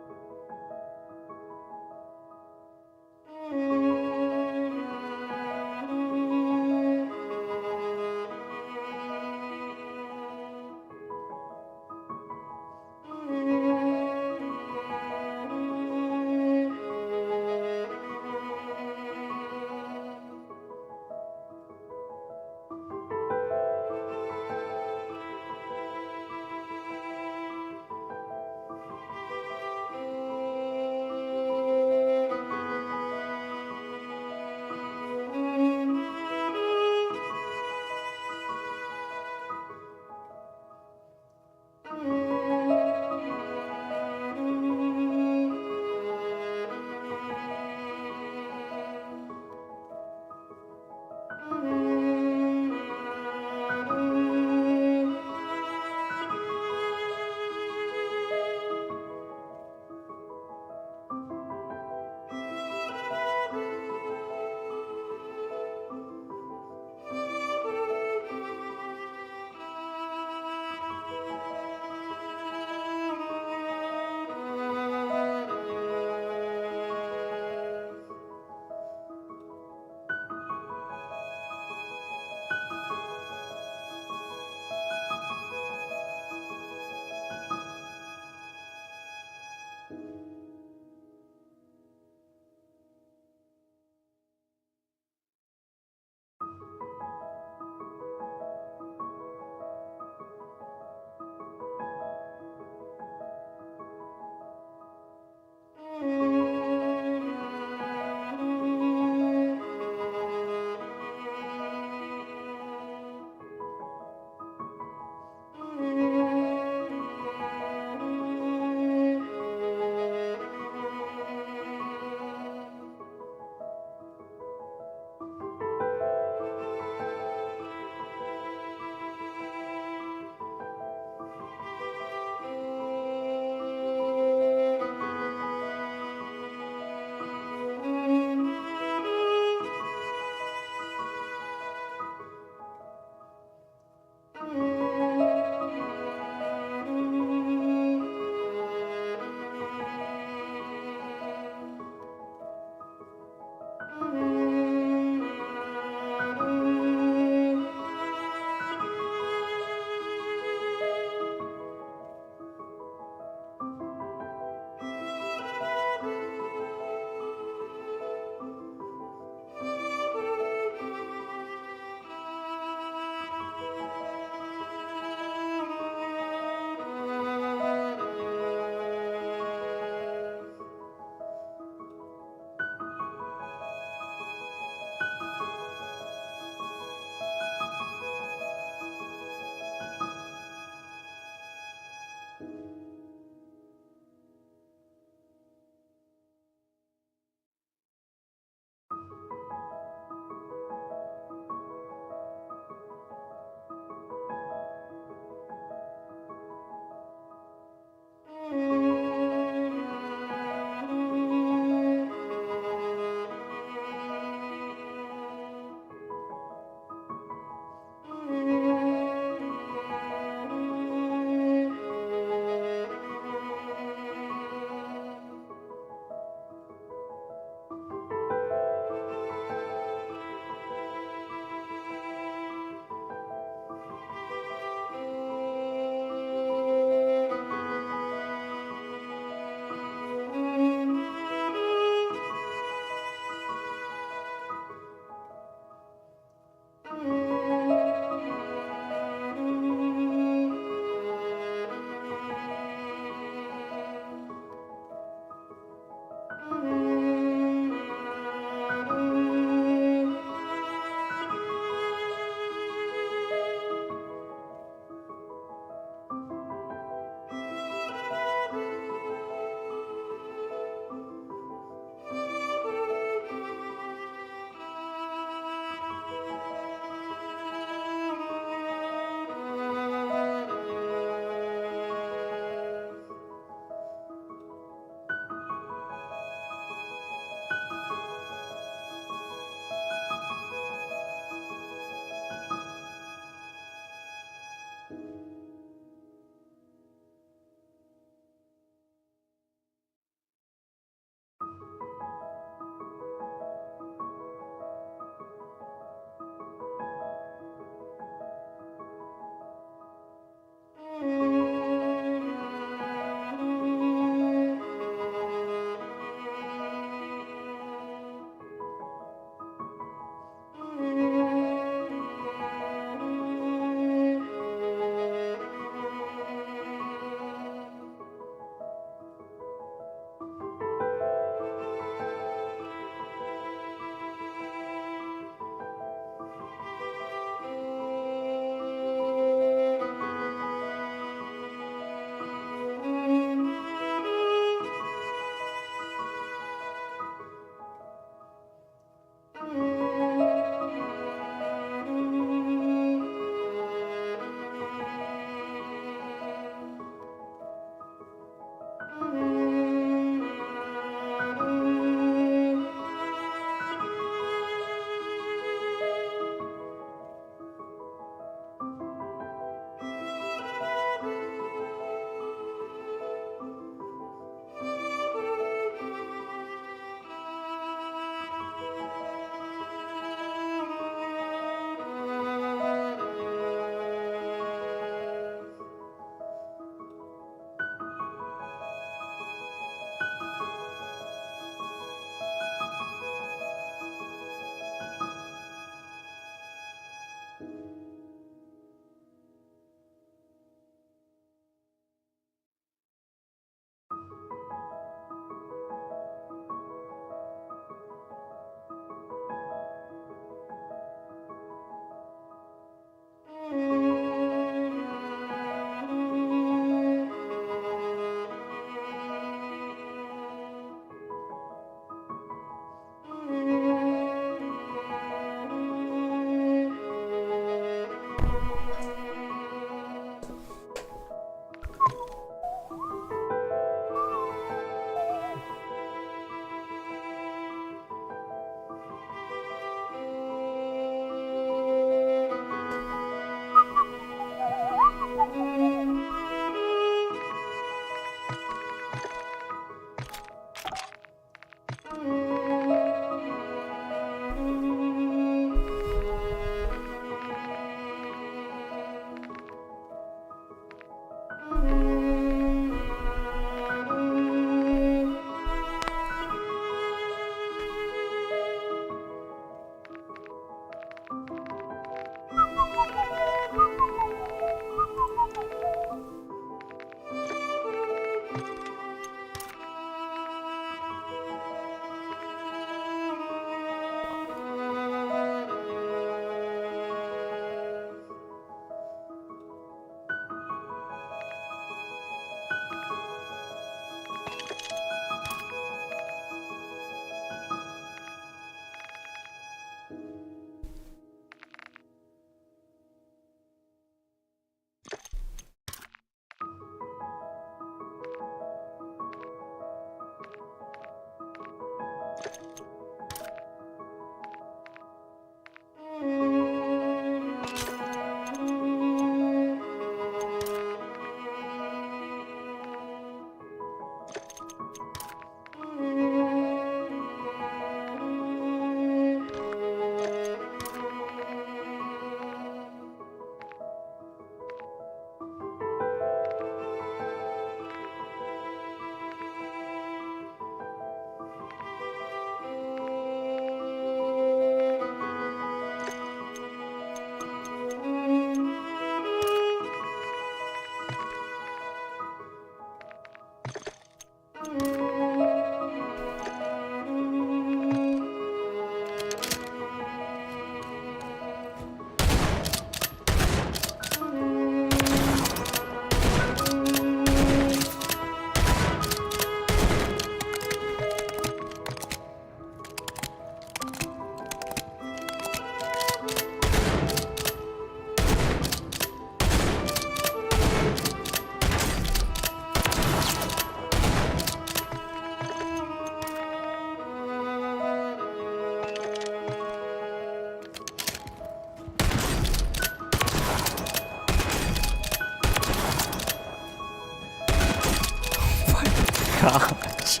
gosh.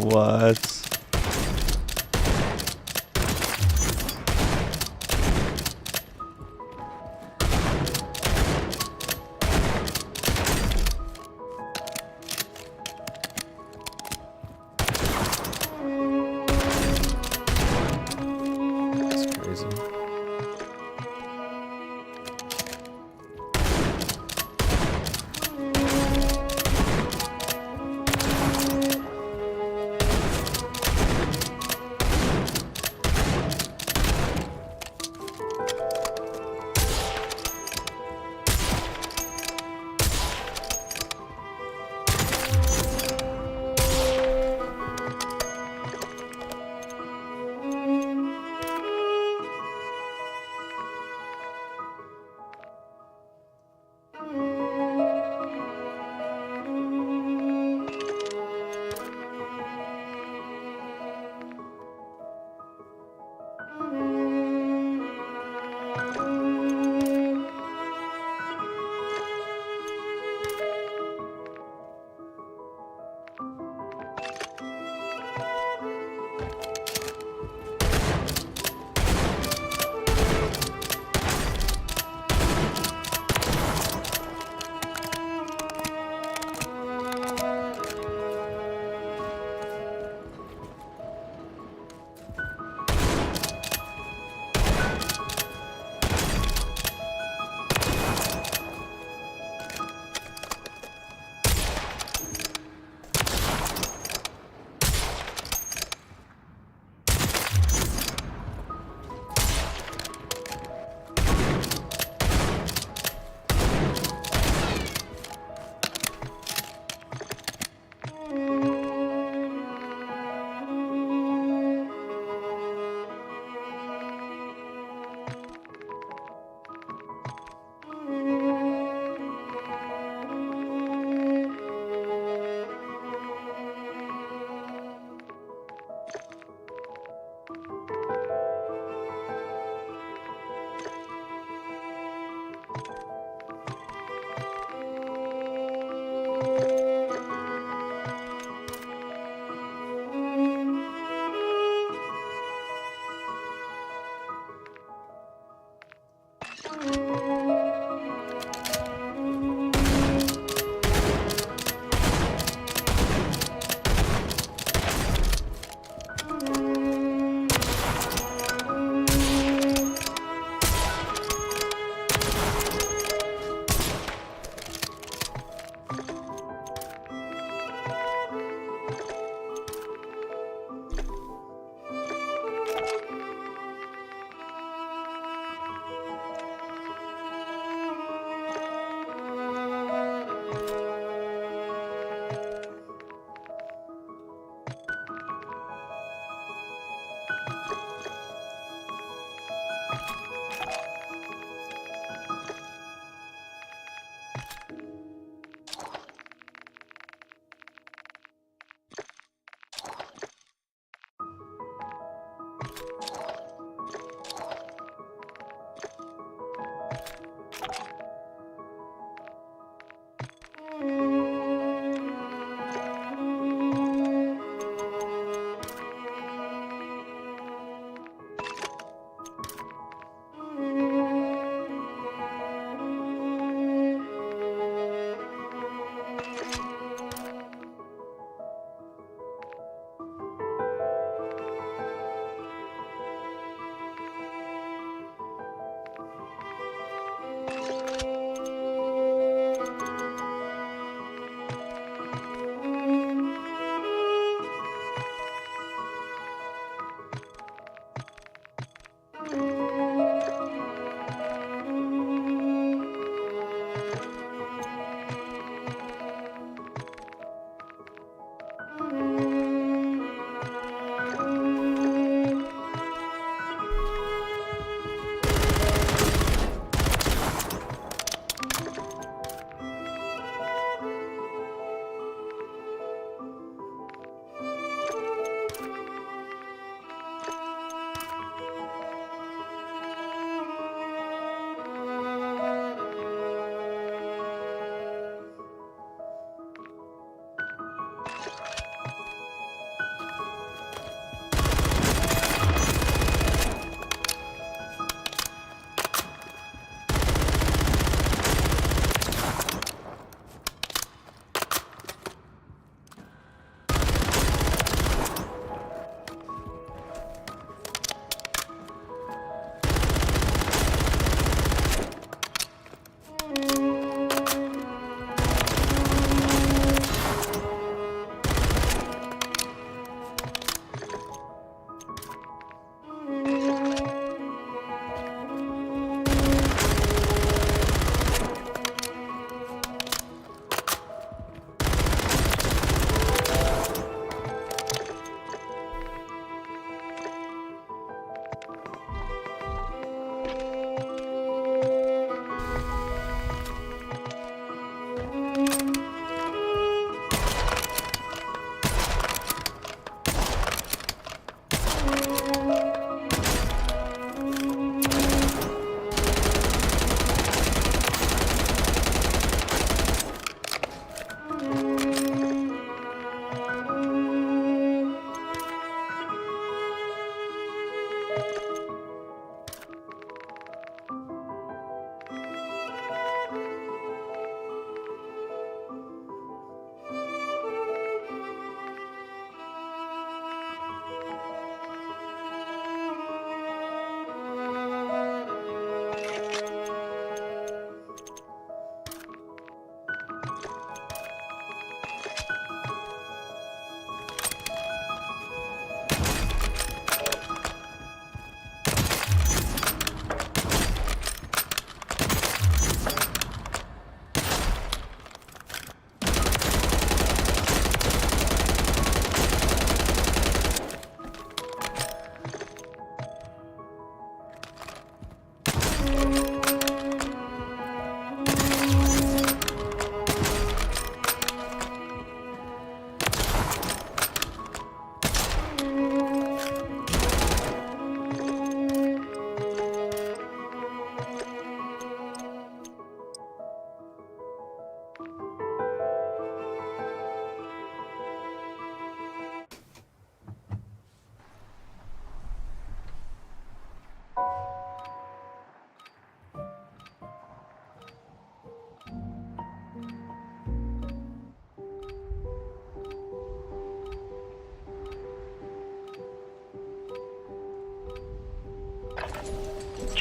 What? That's crazy.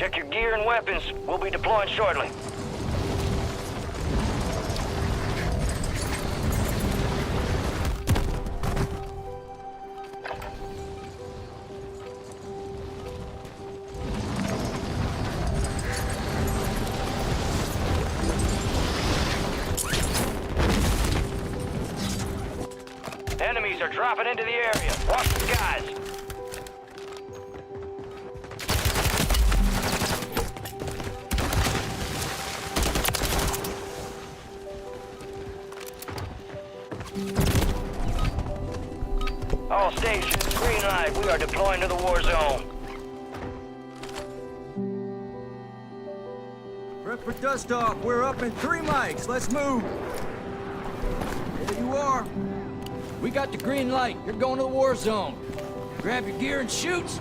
Check your gear and weapons. We'll be deploying shortly. Enemies are dropping into the area. Watch the skies. All stations, green light. We are deploying to the war zone. Prep for dust off. We're up in 3 mics. Let's move. There you are. We got the green light. You're going to the war zone. Grab your gear and shoot.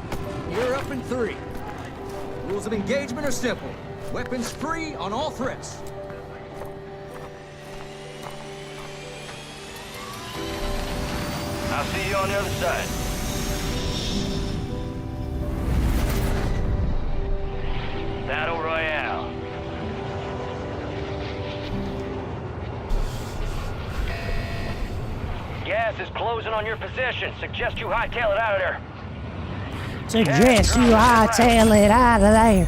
You're up in 3. Rules of engagement are simple. Weapons free on all threats. I'll see you on the other side. Battle Royale. Gas is closing on your position. Suggest you hightail it out of there. Suggest you hightail it out of there.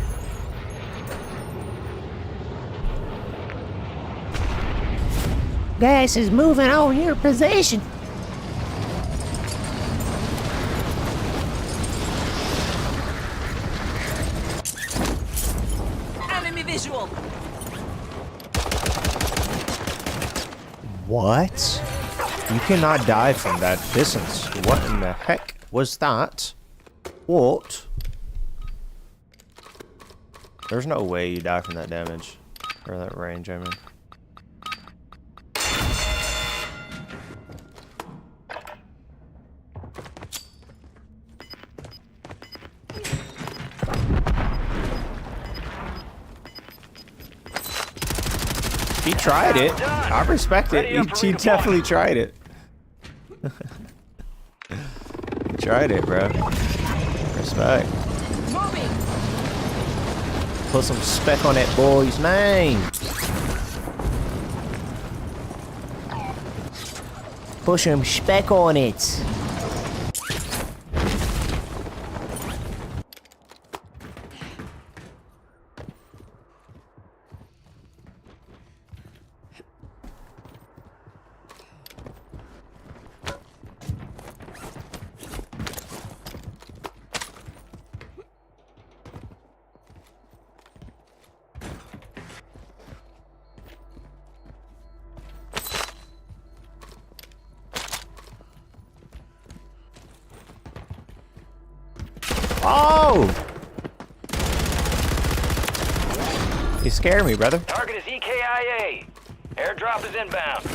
Gas is moving on your position. Enemy visual. What? You cannot die from that distance. What in the heck was that? What? There's no way you die from that damage. Or that range, I mean. He tried it. I respect it. He definitely tried it. He tried it, bro. Respect. Moving. Put some spec on that boy's name. Put some spec on it. Oh! You scare me, brother. Target is EKIA. Airdrop is inbound.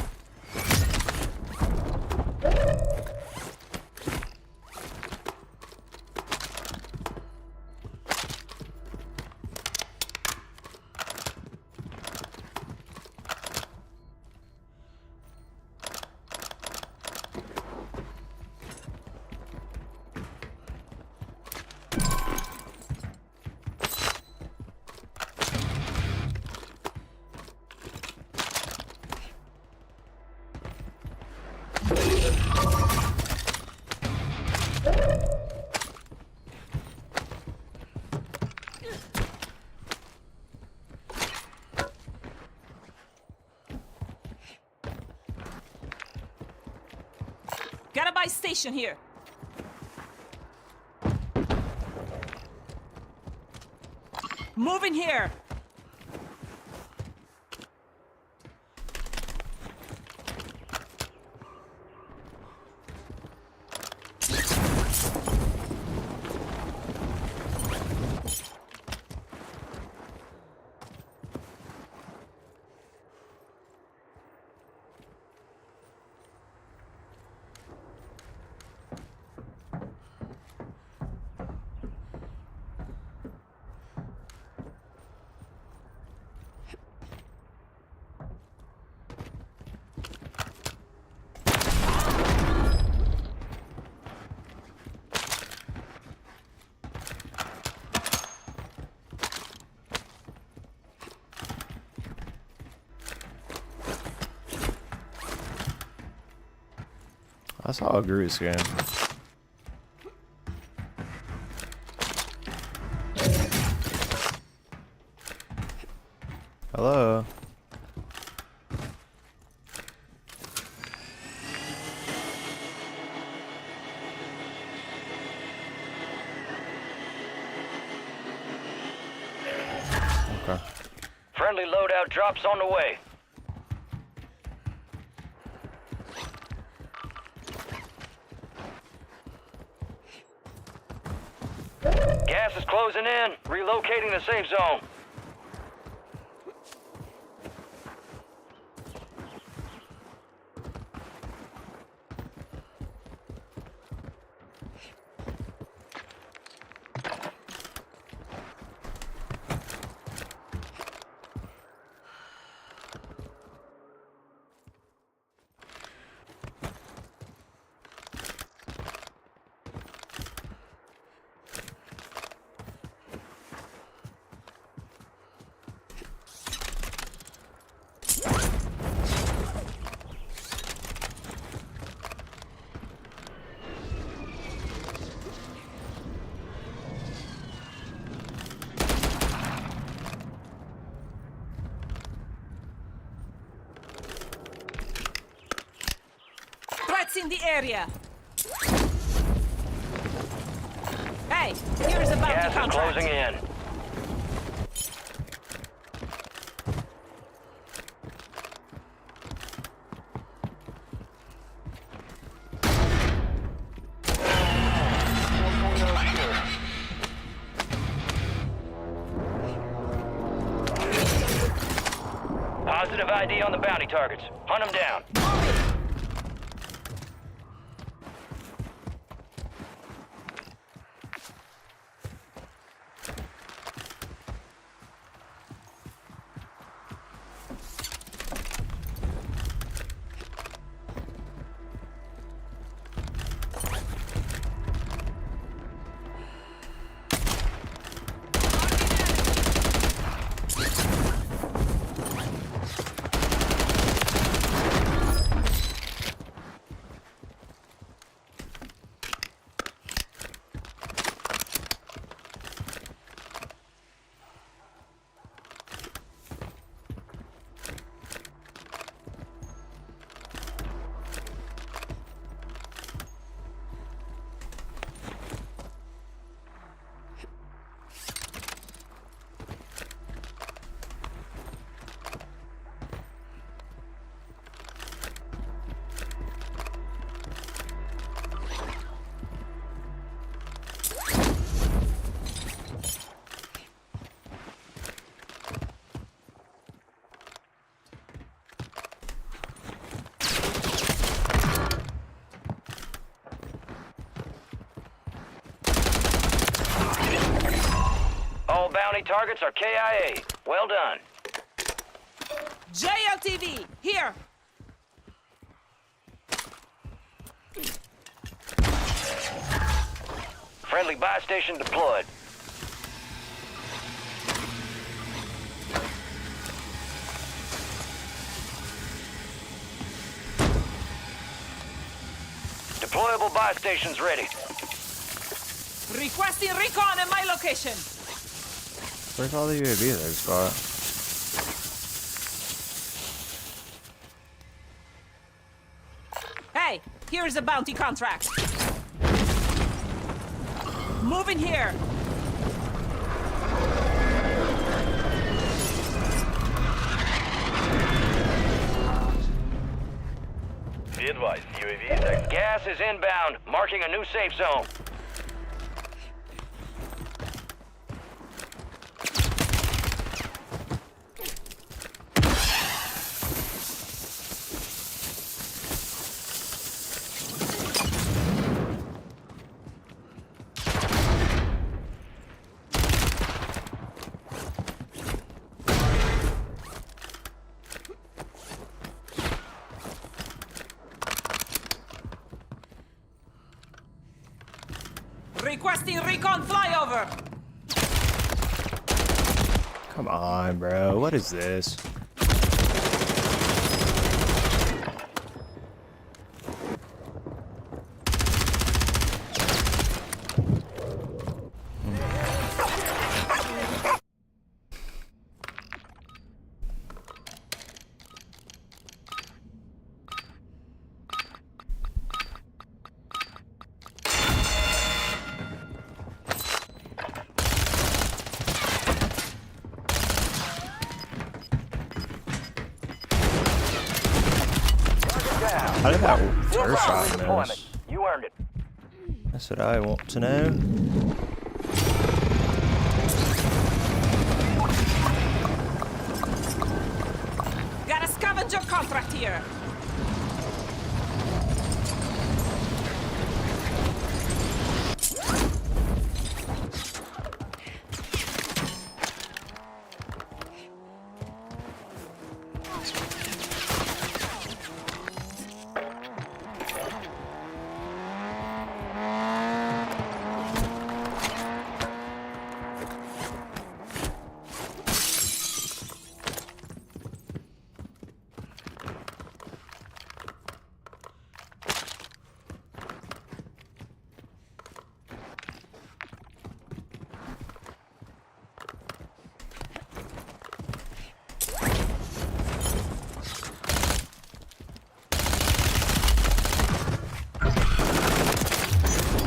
Got a buy station here. Moving here. I saw a Groot scan. Hello. Okay. Friendly loadout drops on the way. Gas is closing in. Relocating the safe zone. Threats in the area. Hey, here's a bounty Gas is contract. closing in. Positive ID on the bounty targets. Hunt them down. All bounty targets are KIA. Well done. JLTV, here. Friendly buy station deployed. Deployable buy stations ready. Requesting recon at my location. Where's all the UAVs I just got? Hey, here's a bounty contract. Moving here. Be advised, UAV is active. Gas is inbound, marking a new safe zone. Requesting recon flyover. Come on, bro. What is this? How did that You're first properly shot deployment. miss? You earned it. That's what I want to know. Got a scavenger contract here.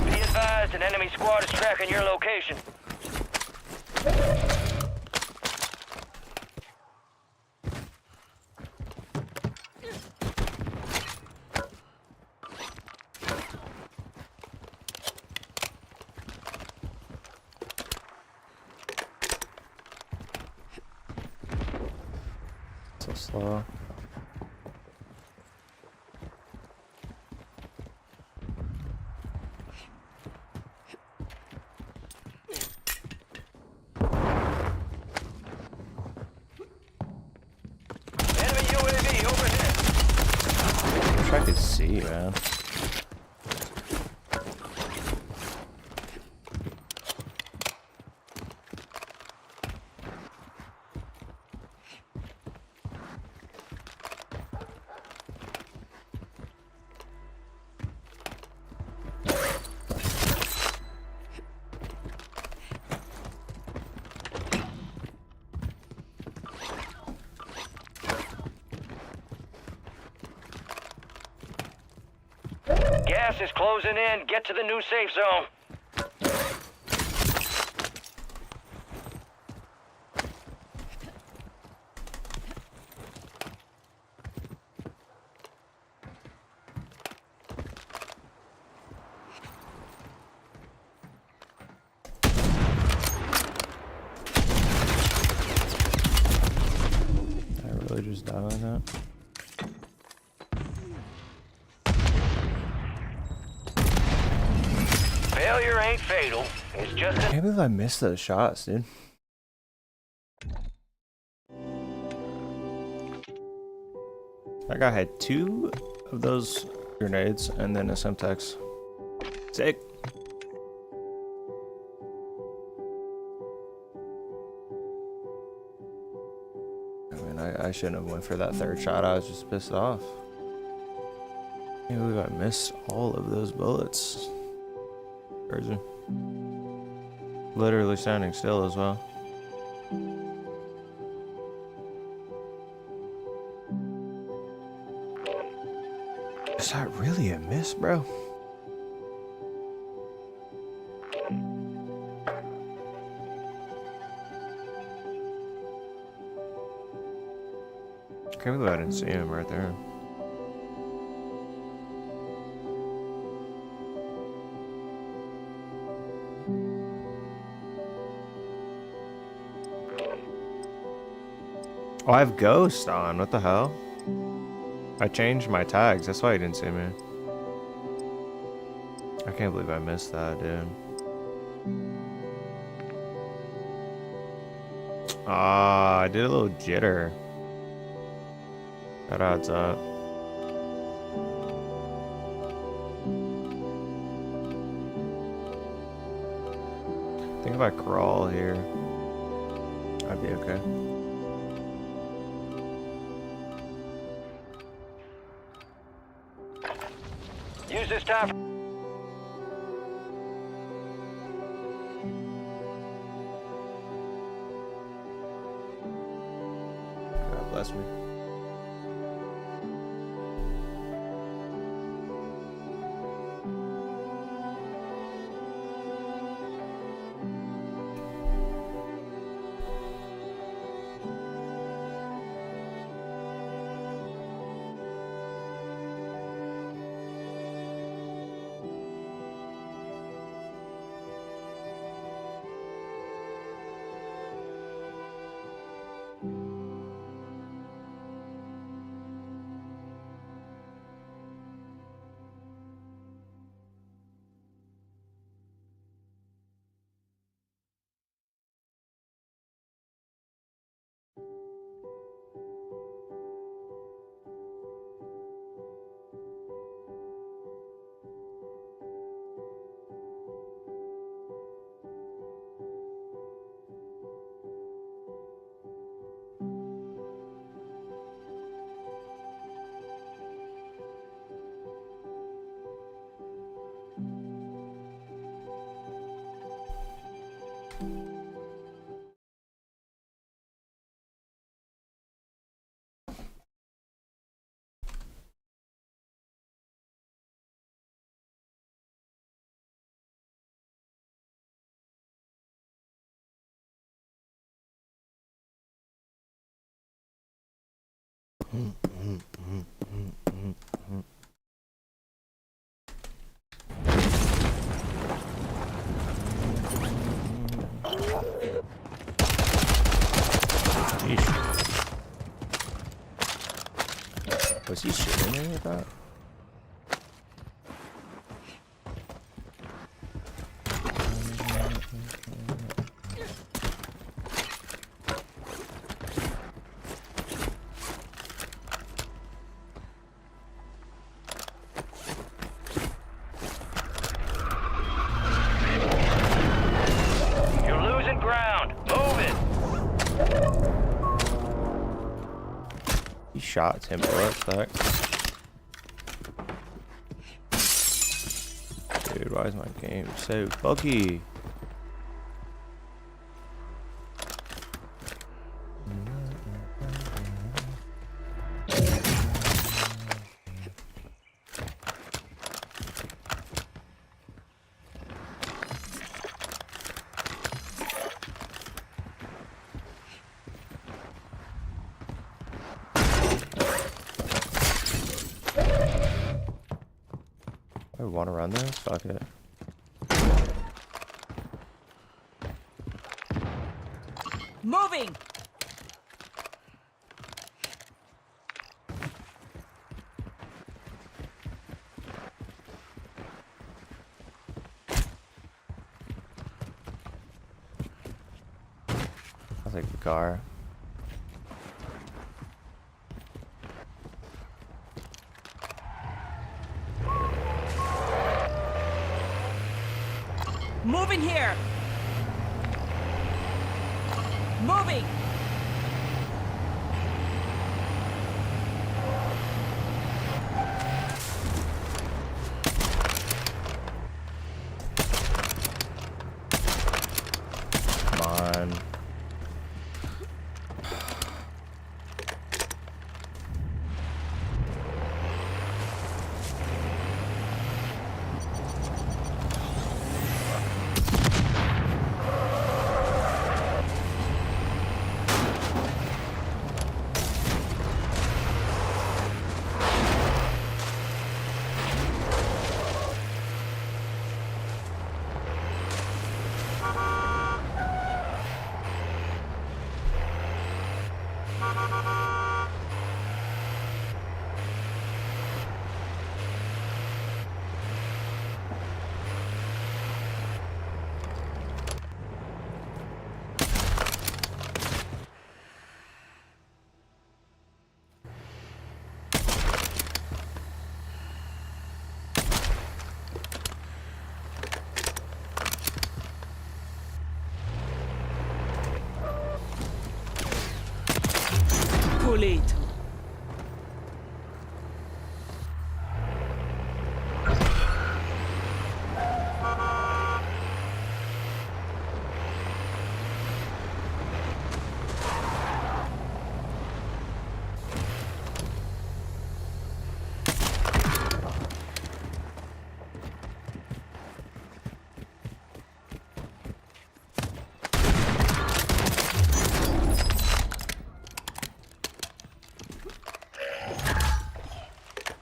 Be advised, an enemy squad is tracking your location. So slow. Enemy UAV overhead. I wish I could see, man. Gas is closing in. Get to the new safe zone. I really just died like that. Failure ain't fatal. It's just I can't believe I missed those shots, dude. That guy had 2 of those grenades and then a Semtex. Sick. I mean, I shouldn't have went for that 3rd shot. I was just pissed off. I can't believe I missed all of those bullets. Crazy. Literally standing still as well. Is that really a miss, bro? I can't believe I didn't see him right there. Oh, I have Ghost on. What the hell? I changed my tags. That's why you didn't see me. I can't believe I missed that, dude. Ah, I did a little jitter. That adds up. I think if I crawl here, I'd be okay. use this time. God bless me. Was he shooting me with that? You're losing ground. Move it. He shot him bullets back. Dude, why is my game so buggy? I want to run this? Fuck it. Moving! I'll take the car. Moving here! Moving! Come on. Pulito.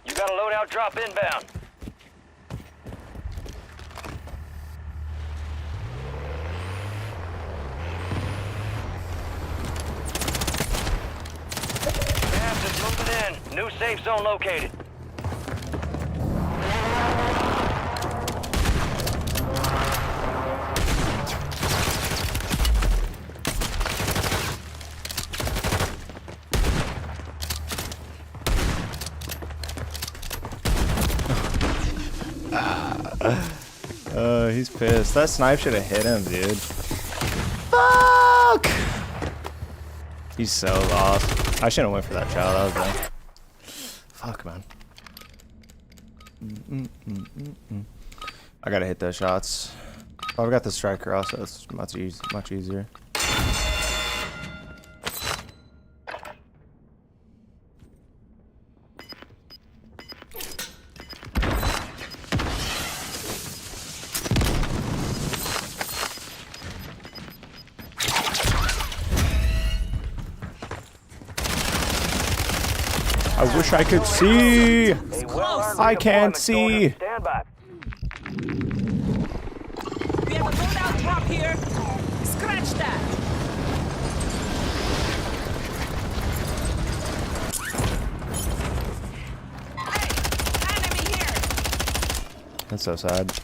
You got a loadout drop inbound. Gas is moving in. New safe zone located. He's pissed. That snipe should have hit him, dude. Fuck! He's so lost. I shouldn't have went for that shot. That was bad. Fuck, man. I gotta hit those shots. Oh, I've got the striker also. It's much easier. I wish I could see. A well-earned I can't redeployment's see. going up. Stand by. We have a loadout drop here. Scratch that. Hey, enemy here. That's so sad. Benito.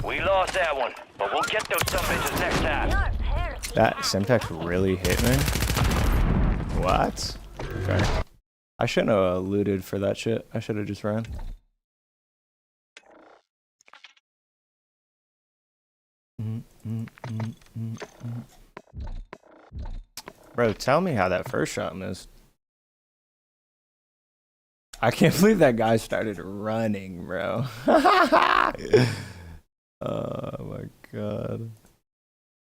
We lost that one, but we'll get those some bitches next time. That Semtex really hit me. What? Okay. I shouldn't have looted for that shit. I should have just ran. Bro, tell me how that first shot missed. I can't believe that guy started running, bro. Oh my god.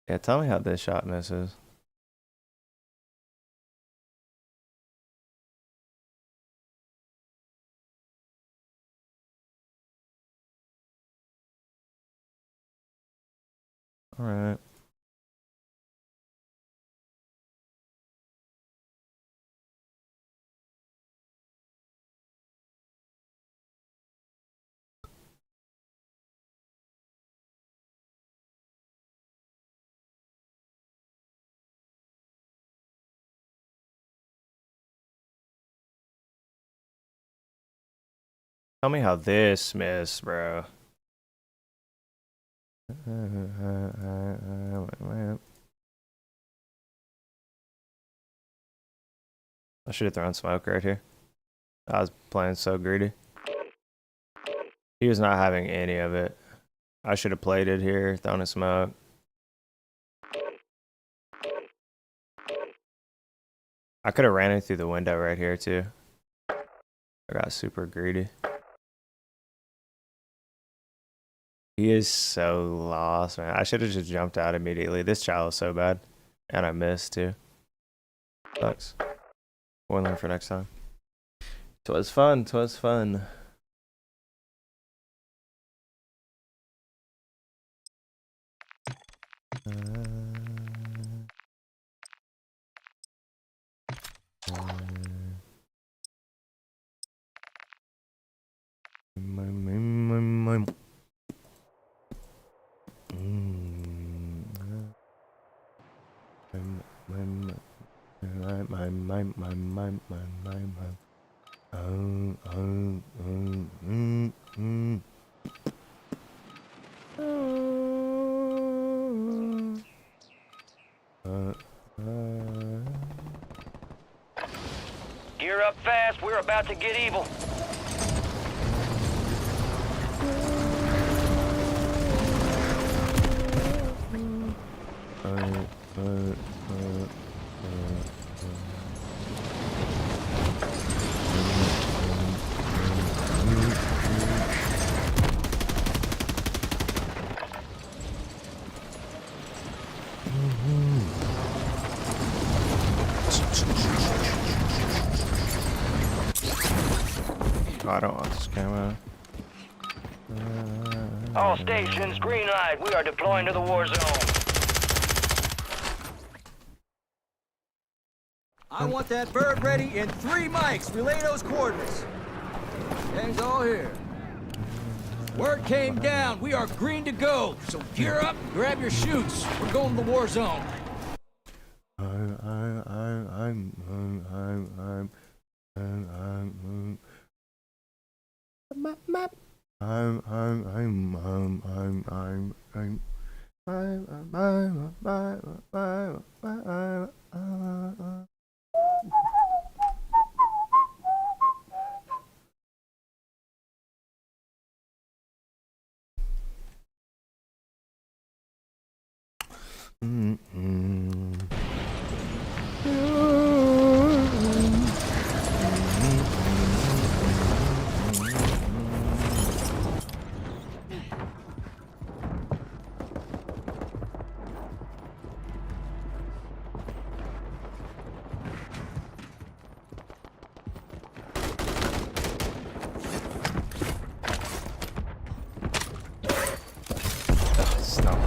Yeah, tell me how this shot misses. All right. Tell me how this missed, bro. I should have thrown smoke right here. I was playing so greedy. He was not having any of it. I should have played it here, thrown a smoke. I could have ran it through the window right here too. I got super greedy. He is so lost, man. I should have just jumped out immediately. This child is so bad. And I missed too. Sucks. We'll learn for next time. 'Twas fun. 'Twas fun. Gear up fast. We're about to get evil. Oh, I don't want this camera. All stations, green light. We are deploying to the war zone. I want that bird ready in 3 mics. Relay those coordinates. Gang's all here. Word came down. We are green to go. So gear up, grab your chutes. We're going to the war zone.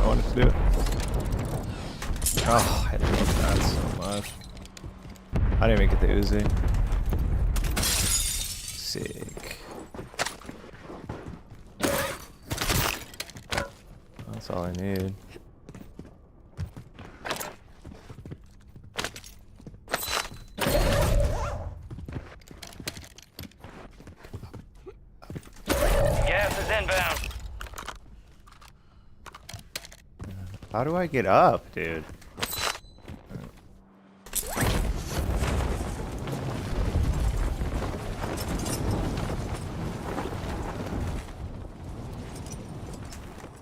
I wanted to do it. Oh, I love that so much. I didn't even get the Uzi. Sick. That's all I need. Gas is inbound. How do I get up, dude?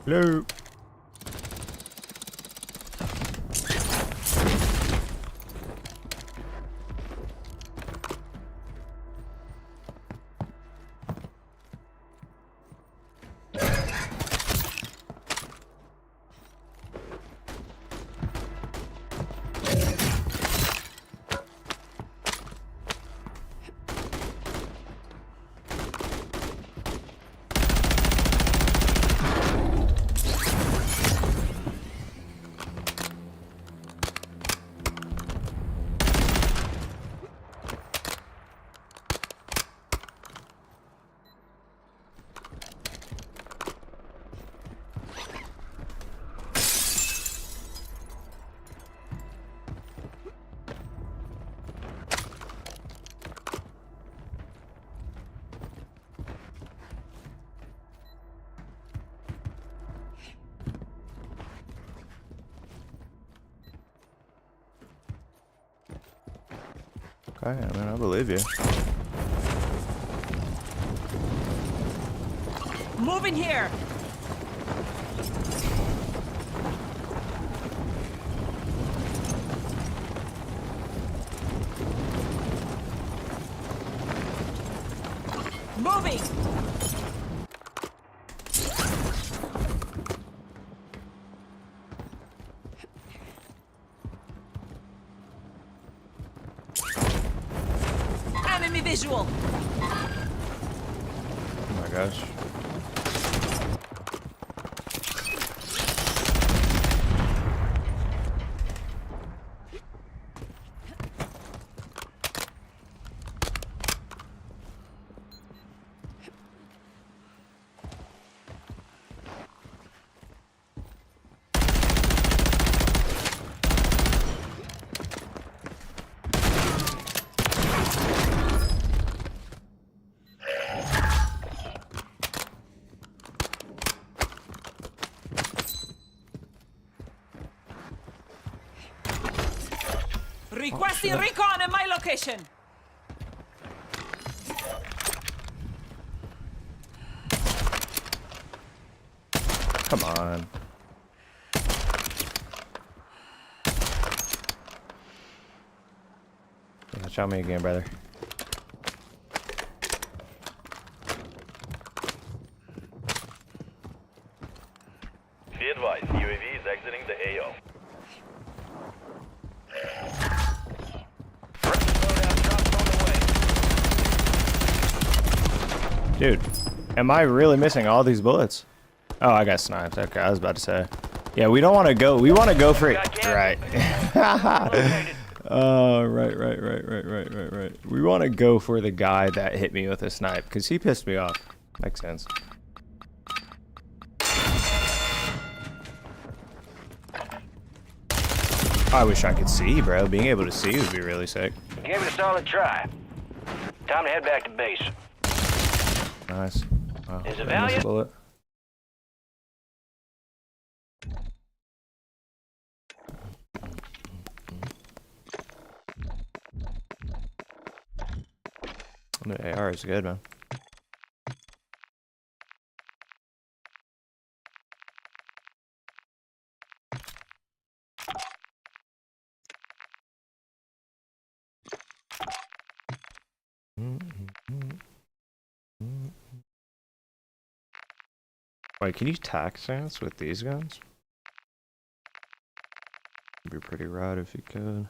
Hello. Okay, I mean, I believe you. Moving here. Moving. Enemy visual. Oh my gosh. Requesting recon in my location. Come on. Yeah, show me again, brother. Be advised, UAV is exiting the AO. Dude, am I really missing all these bullets? Oh, I got sniped. Okay, I was about to say. Yeah, we don't want to go. We want to go for it. Right. Oh, right. We want to go for the guy that hit me with a snipe because he pissed me off. Makes sense. I wish I could see, bro. Being able to see would be really sick. Give it a solid try. Time to head back to base. Nice. Wow, Is it I missed a valiant? bullet. The AR is good, man. Wait, can you tac stance with these guns? It'd be pretty rad if you could.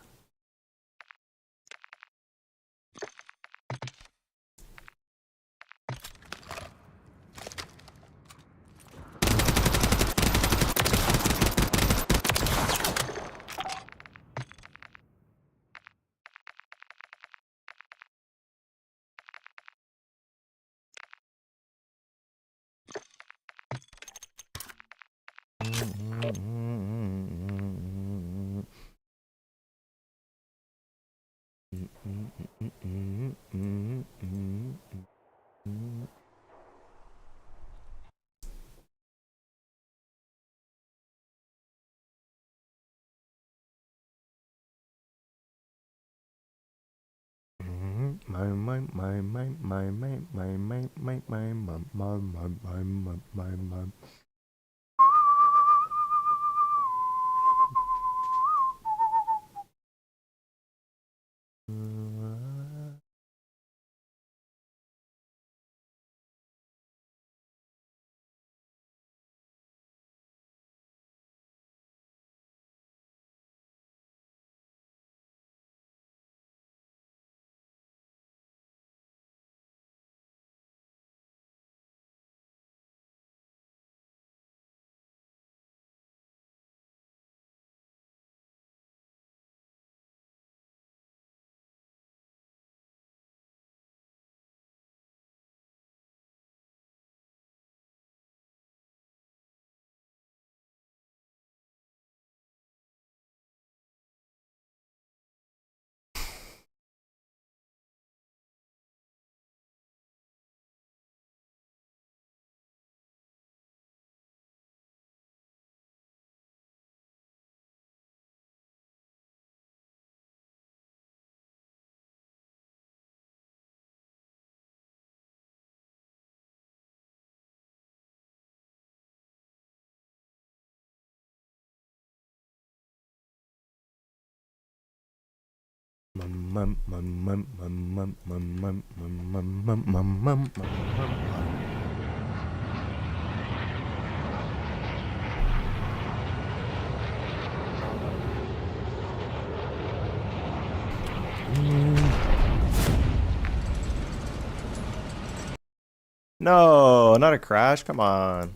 No, not a crash. Come on.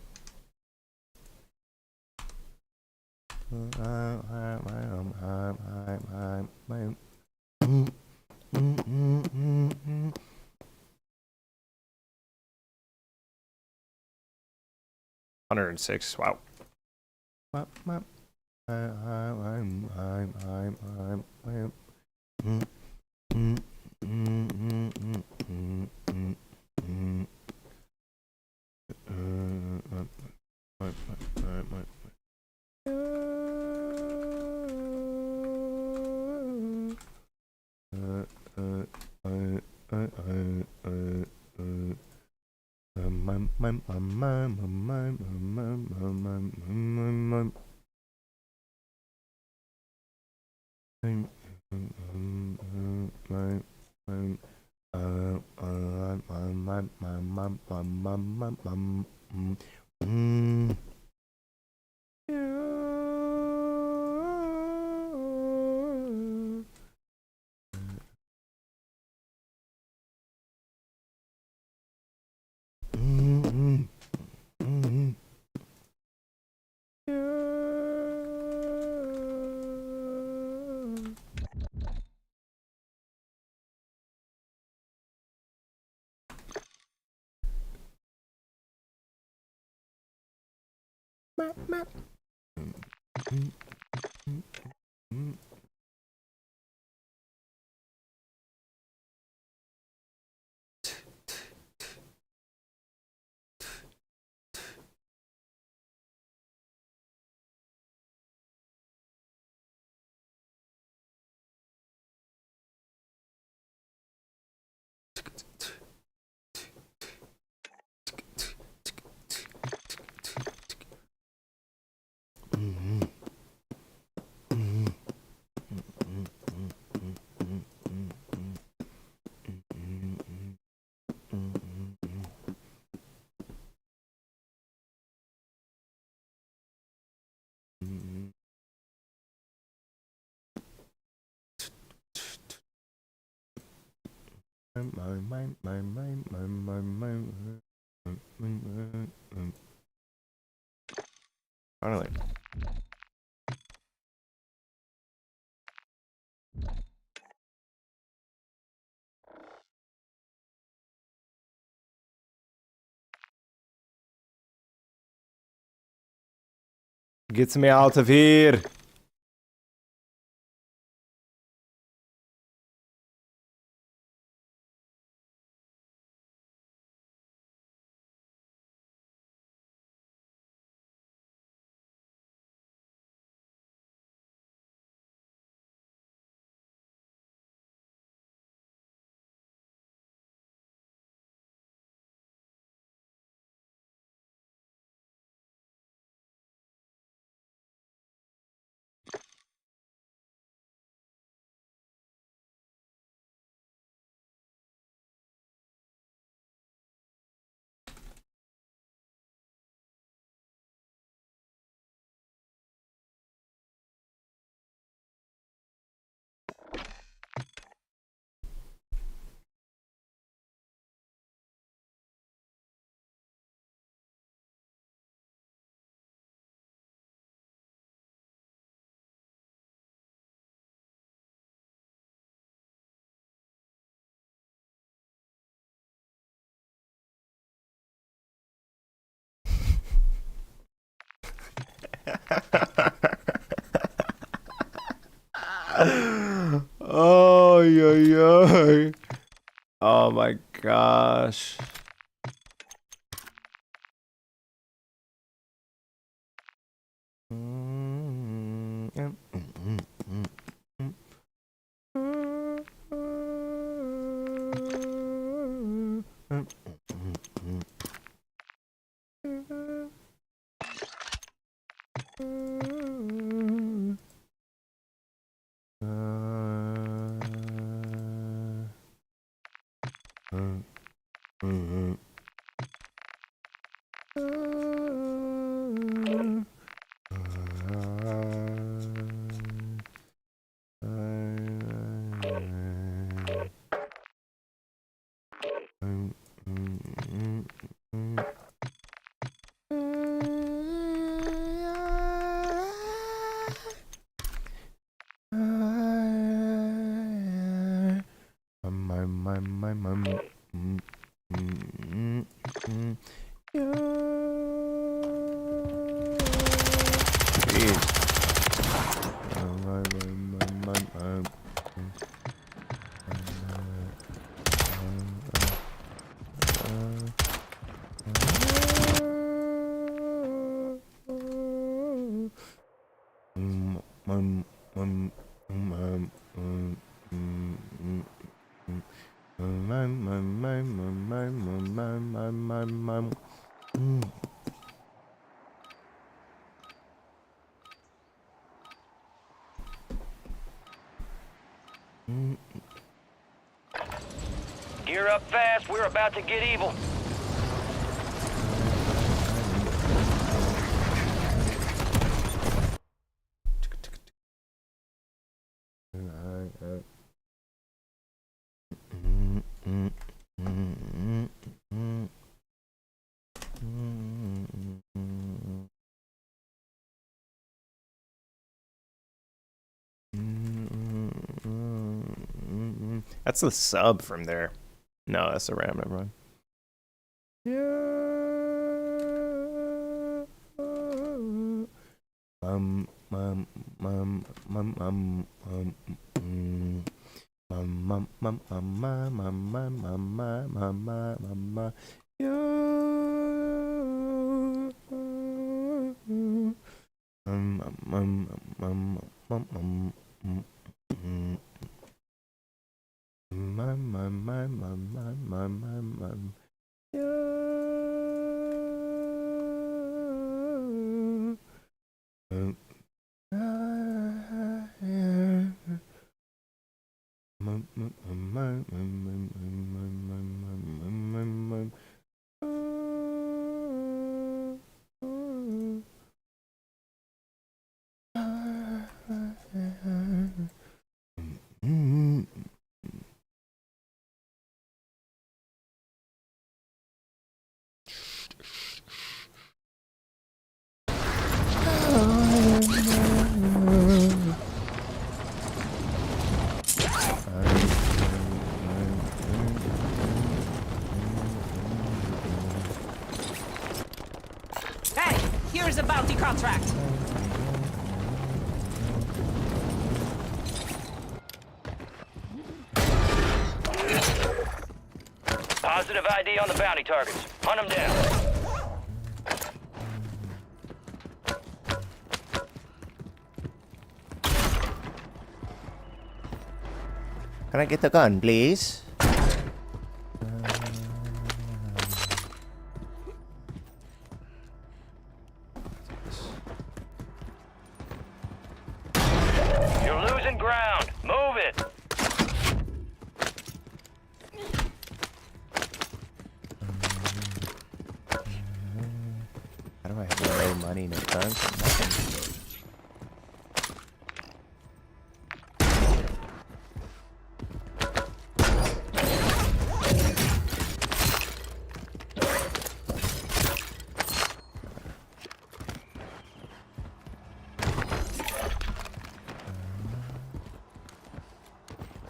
$106. Wow. Finally. Gets me out of here. Oh, yeah. Oh my gosh. Gear up fast. We're about to get evil. That's the sub from there. No, that's the RAM, never mind. Hey, here's a bounty contract. Positive ID on the bounty targets. Hunt them down. Can I get the gun, please? You're losing ground. Move it. How do I have no money, no guns, nothing?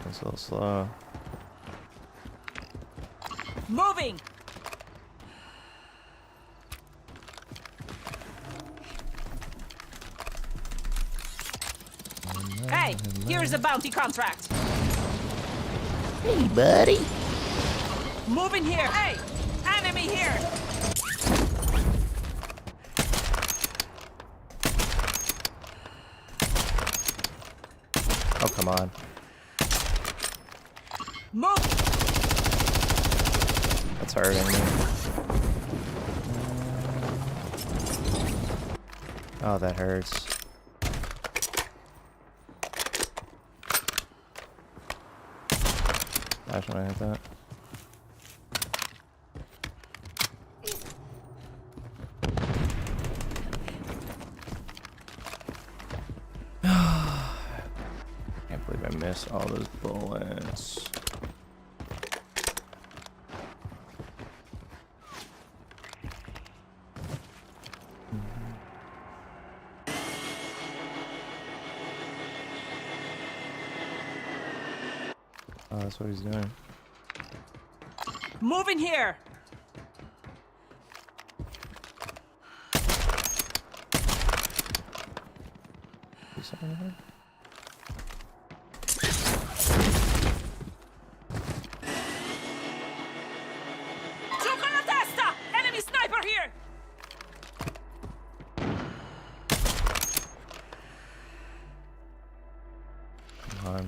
It's a little slow. Moving! Hey, here's a bounty contract. Hey, buddy. Moving here. Hey, enemy here. Oh, come on. Move. That's hurting me. Oh, that hurts. Gosh, when I hit that. Can't believe I missed all those bullets. Oh, that's what he's doing. Moving here. Is something here? Chuka la testa! Enemy sniper here! Come on.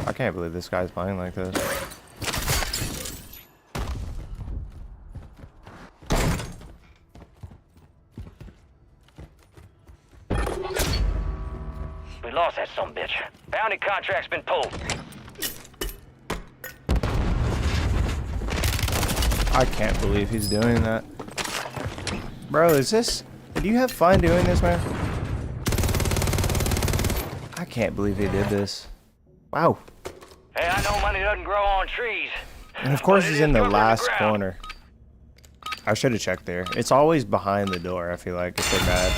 I can't believe this guy's playing like this. We lost that sumbitch. Bounty contract's been pulled. I can't believe he's doing that. Bro, is this... Did you have fun doing this, man? I can't believe he did this. Wow. Hey, I know money doesn't grow on trees. And of course but it he's is in the covering last ground. corner. I should have checked there. It's always behind the door, I feel like, if they're bad.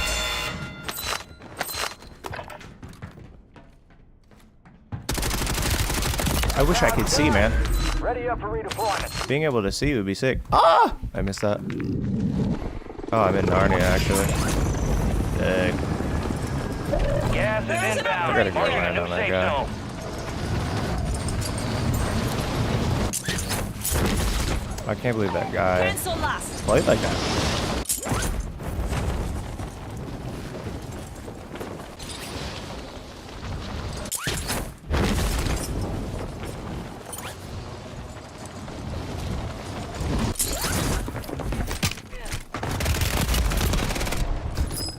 I wish I could see, man. Ready up for redeployment. Being able to see would be sick. Ah! I missed that. Oh, I'm in Narnia, actually. Dang. Gas is inbound. I gotta go Marking a land new on that safe guy. zone. I can't believe that guy Cancel last. played like that.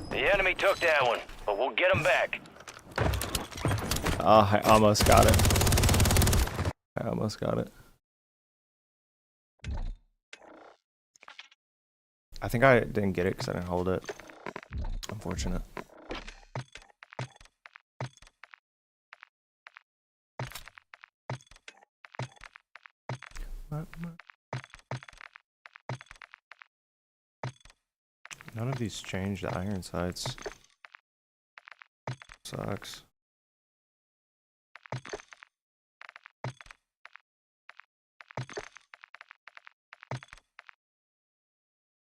The enemy took that one, but we'll get him back. Oh, I almost got it. I almost got it. I think I didn't get it because I didn't hold it. Unfortunate. None of these changed the iron sights. Sucks.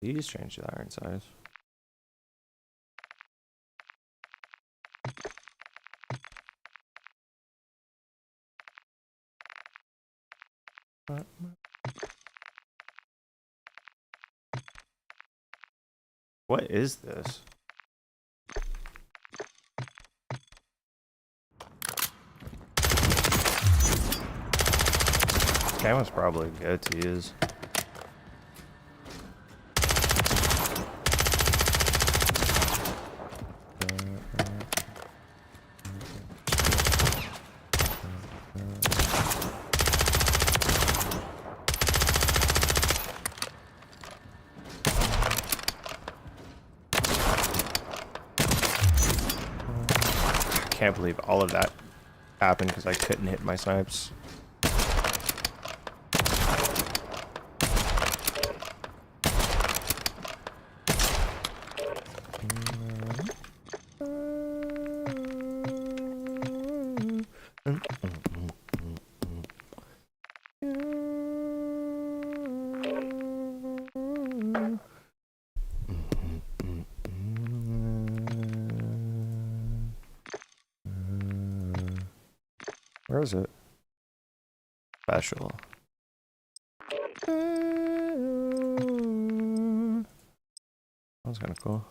These changed the iron sights. What is this? Camera's probably good to use. I can't believe all of that happened because I couldn't hit my snipes. Where is it? Special. That was kind of cool.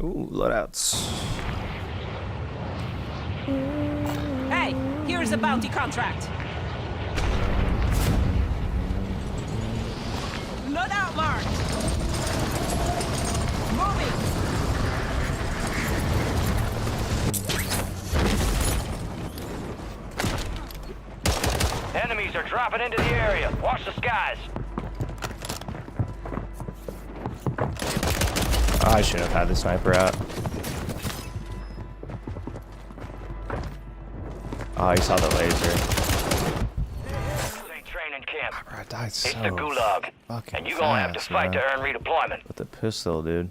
Ooh, loadouts. Hey, here's a bounty contract. Loadout marked. Moving. Enemies are dropping into the area. Watch the skies. Oh, I should have had the sniper out. Oh, he saw the laser. Ain't training camp. Bro, I died so It's the gulag. fucking And you gonna have to fast, fight man. to earn redeployment. With the pistol, dude.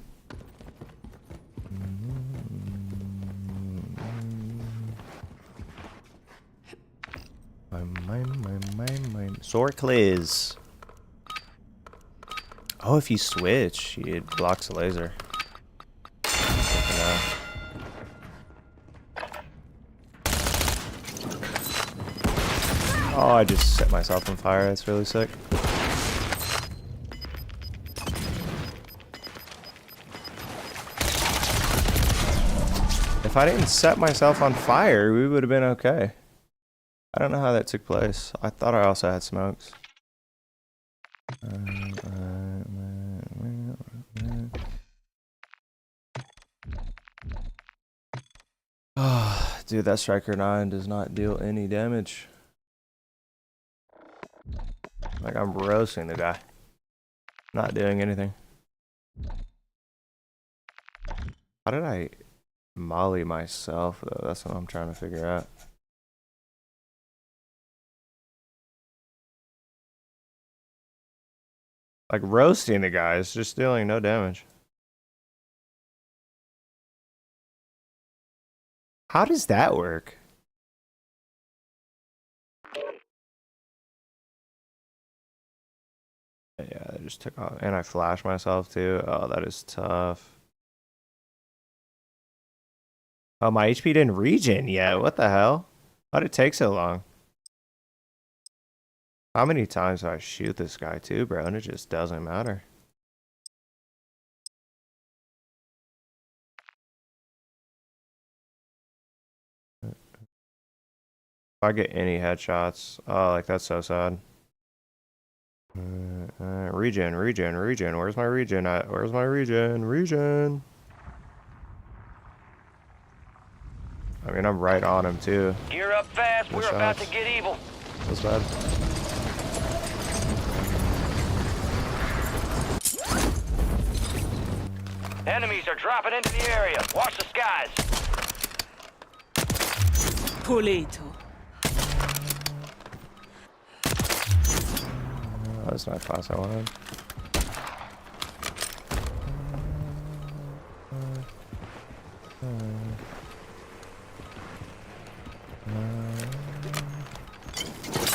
Mine. Sorcliz. Oh, if you switch, it blocks the laser. No. Oh, I just set myself on fire. That's really sick. If I didn't set myself on fire, we would have been okay. I don't know how that took place. I thought I also had smokes. Oh, dude, that Striker 9 does not deal any damage. Like I'm roasting the guy. Not doing anything. How did I molly myself though? That's what I'm trying to figure out. Like roasting the guy is just dealing no damage. How does that work? Yeah, I just took off. And I flashed myself too. Oh, that is tough. Oh, my HP didn't regen yet. What the hell? Why'd it take so long? How many times do I shoot this guy too, bro? And it just doesn't matter. If I get any headshots, oh, like that's so sad. Regen. Where's my regen at? Where's my regen? Regen. I mean, I'm right on him too. Gear up fast. No We're about to shots. get evil. That's bad. Enemies are dropping into the area. Watch the skies. Pulito. Oh, that's not class I wanted.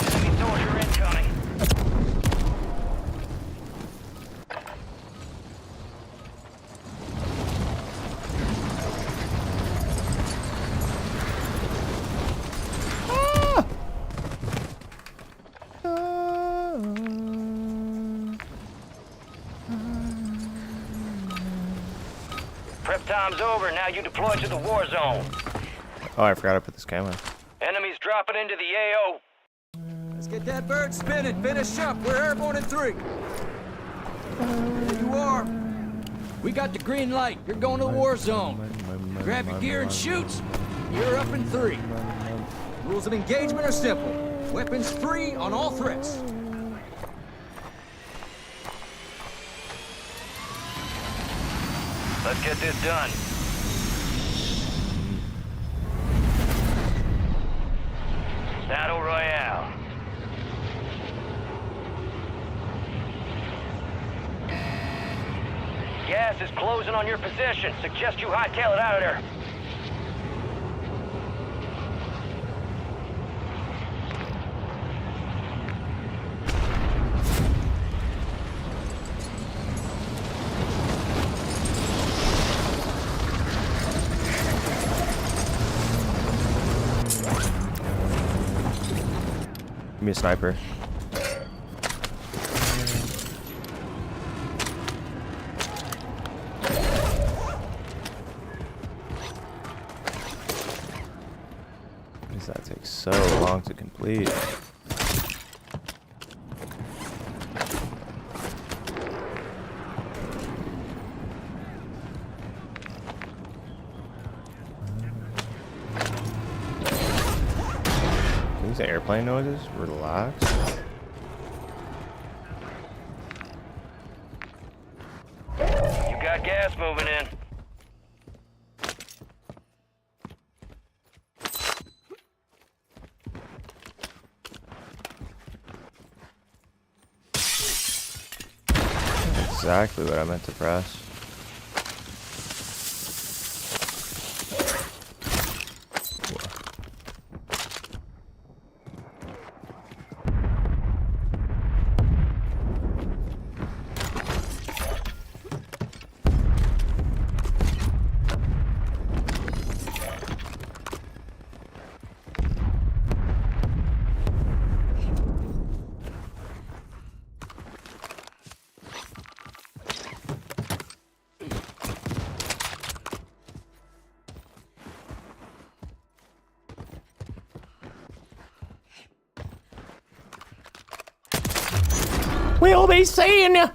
Enemy soldier incoming. Prep time's over. Now you deploy to the war zone. Oh, I forgot to put this camera. Enemies dropping into the AO. Let's get that bird spinning. Finish up. We're airborne in 3. There you are. We got the green light. You're going to the war zone. Grab your gear and shoot. You're up in 3. Rules of engagement are simple. Weapons free on all threats. Let's get this done. Battle Royale. Gas is closing on your position. Suggest you hightail it out of there. Give me a sniper. Why does that take so long to complete? These airplane noises? Relax. You got gas moving in. Exactly what I meant to press. We'll be seeing you.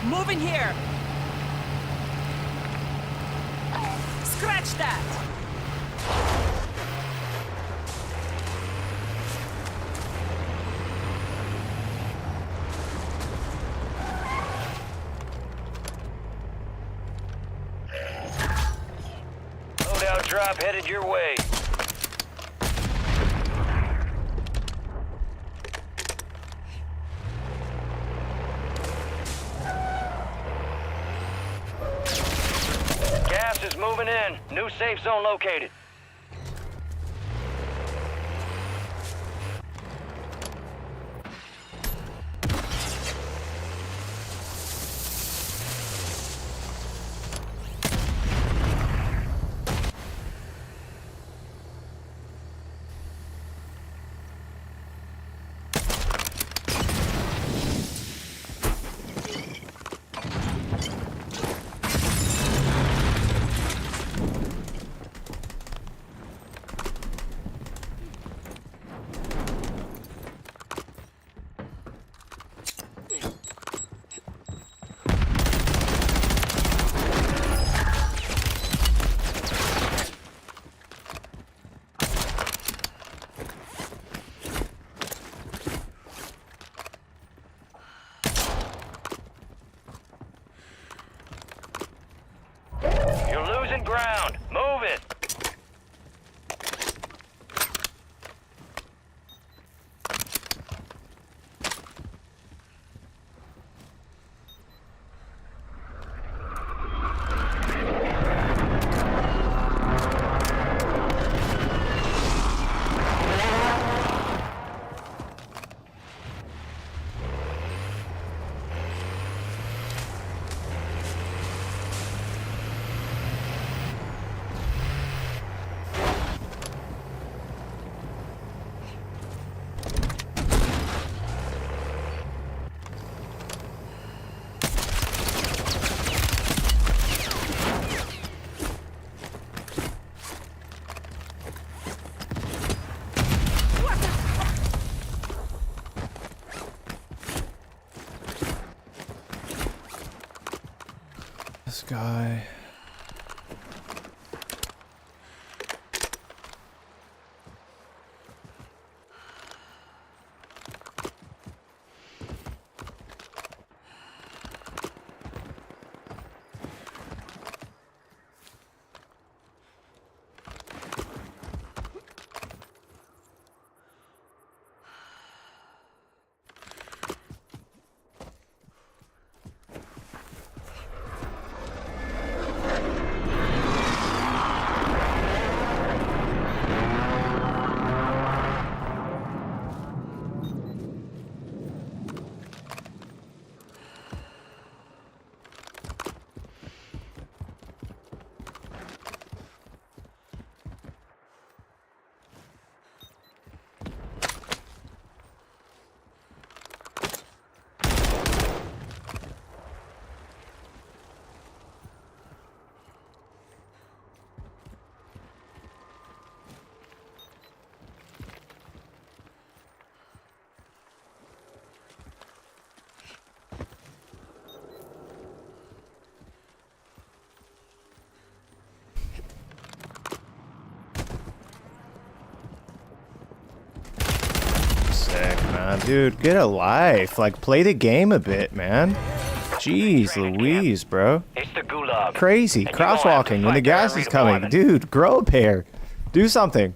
Moving here. Scratch that. Loadout drop headed your way. Gas is moving in. New safe zone located. You're losing ground. Move it. This guy. Sick, man. Dude, get a life. Like, play the game a bit, man. Jeez Louise, bro. It's the gulag. Crazy. And you won't have to Crosswalking when the fight there gas in is coming. redeployment. Dude, grow a pair. Do something.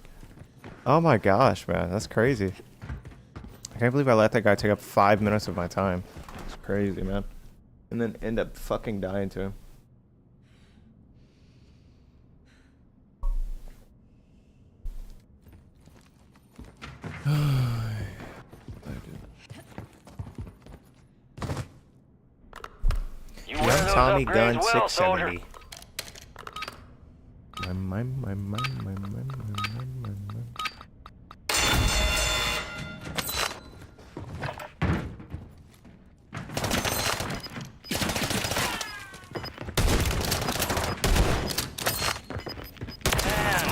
Oh my gosh, man. That's crazy. I can't believe I let that guy take up 5 minutes of my time. It's crazy, man. And then end up fucking dying to him. You Young wear those Tommy upgrades Gun well, soldier. 670. And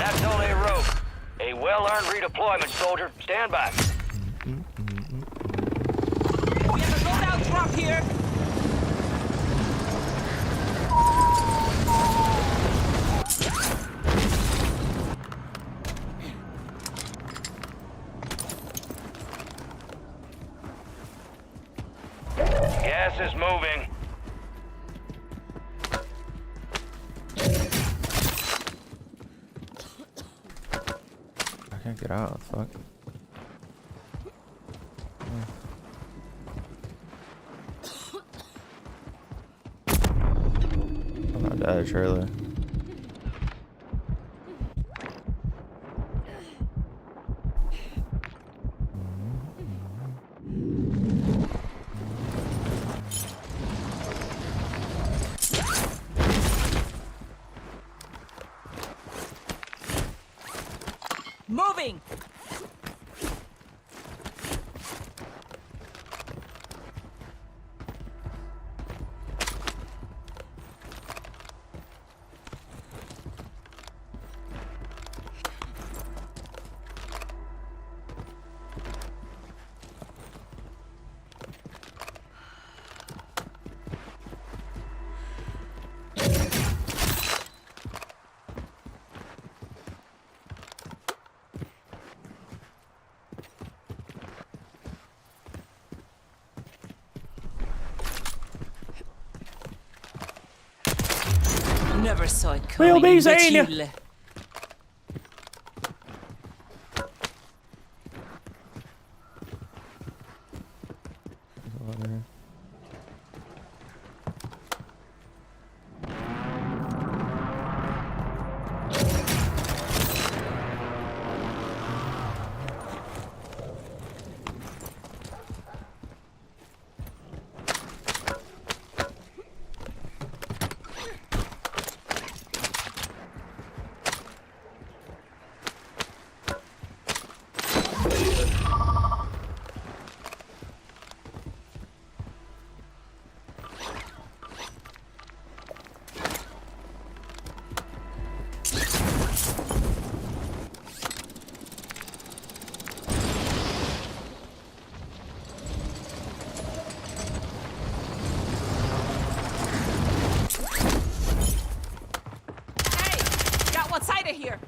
that's all they wrote. A well-earned redeployment, soldier. Stand by. We have a loadout drop here. Gas is moving. I can't get out. Fuck. I'm not dead, surely. Moving! Never saw it coming. We'll be but seeing you. you'll- Hey! Got one side of here!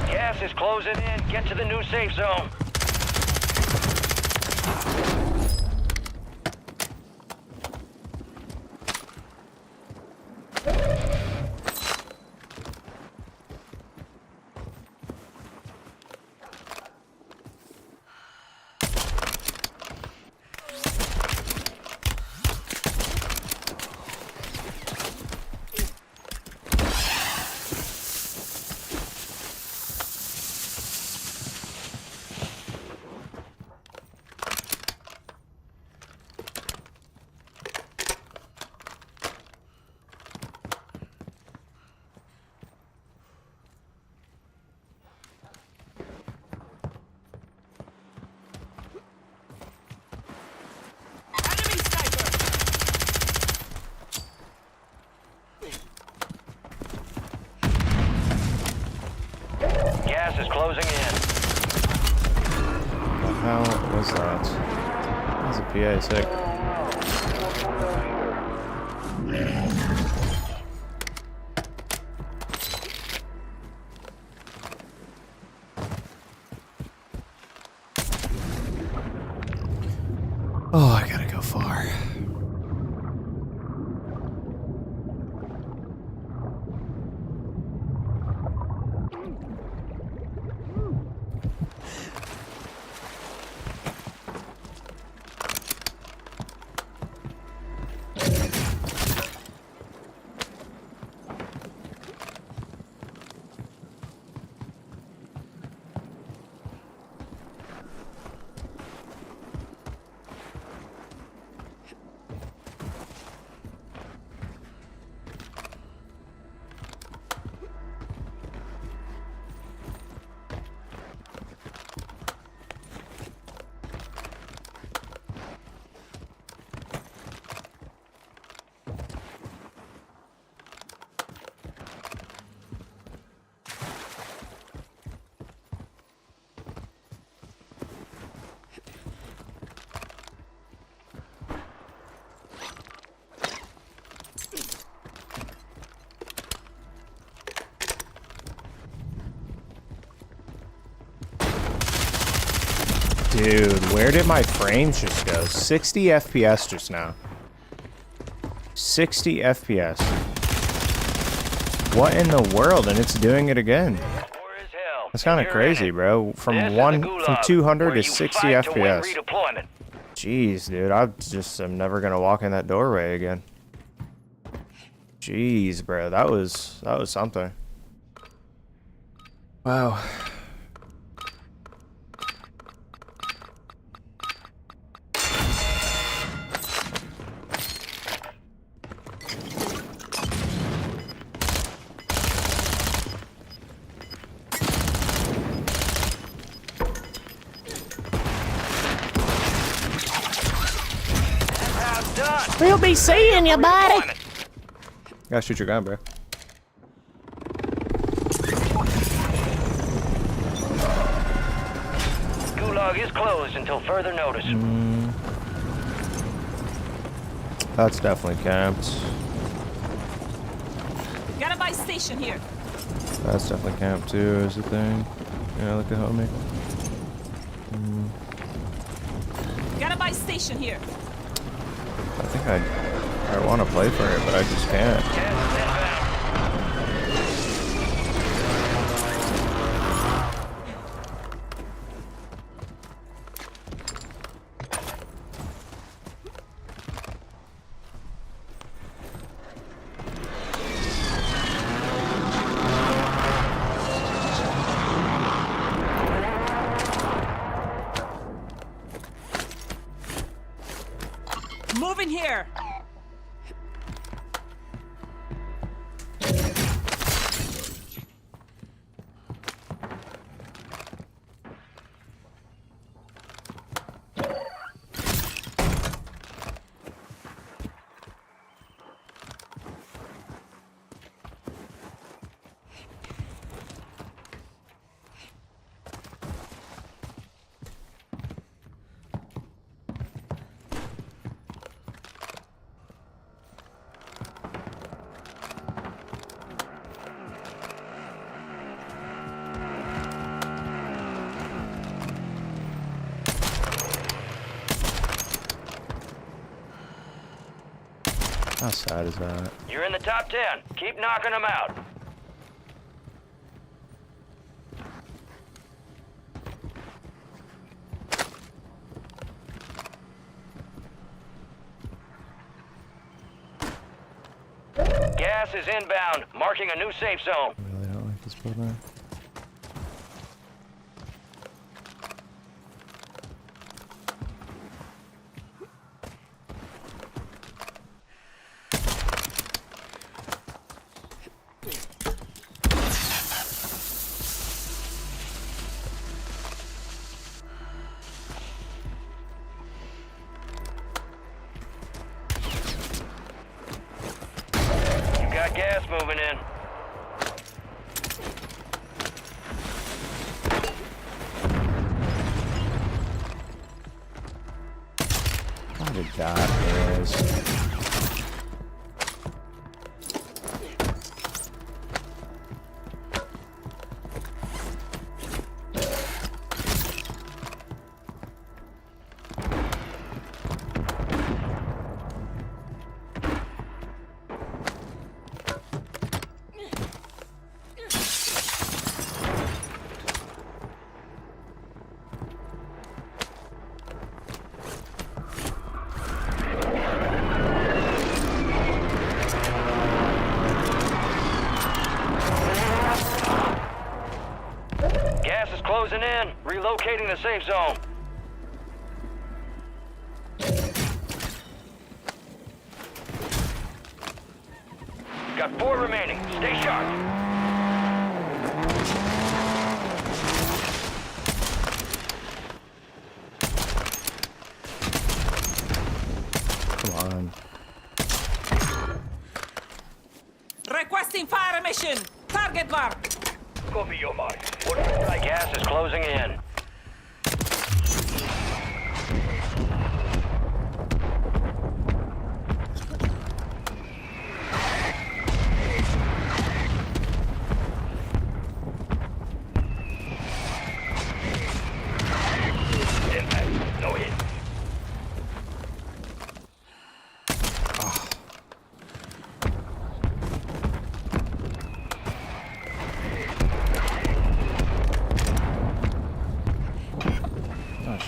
Gas is closing in. Get to the new safe zone. Enemy sniper! Gas is closing in. What the hell was that? That was a PA, sick. Oh, I gotta go far. Dude, where did my frames just go? 60 FPS just now. 60 FPS. What in the world? And it's doing it again. War is hell. That's kind of You're crazy, in it. bro. This From is the 200 where to you 60 fight to win FPS. redeployment. Jeez, dude, I'm never gonna walk in that doorway again. Jeez, bro, that was something. Wow. How's done? We'll be seeing you, buddy. Redeployment. Gotta shoot your gun, bro. Gulag is closed until further notice. That's definitely camped. Got a buy station here. That's definitely camped too, is the thing. Yeah, look at homie. Got a buy station here. I think I want to play for it, but I just can't. Gas is inbound. Moving here. How sad is that? You're in the top 10. Keep knocking them out. Gas is inbound, marking a new safe zone. I really don't like this building. You got gas moving in. What a god is. Gas is closing in, relocating the safe zone. Got 4 remaining. Stay sharp. Come on. Requesting fire mission. Target mark. Copy your mark. Gas is closing in.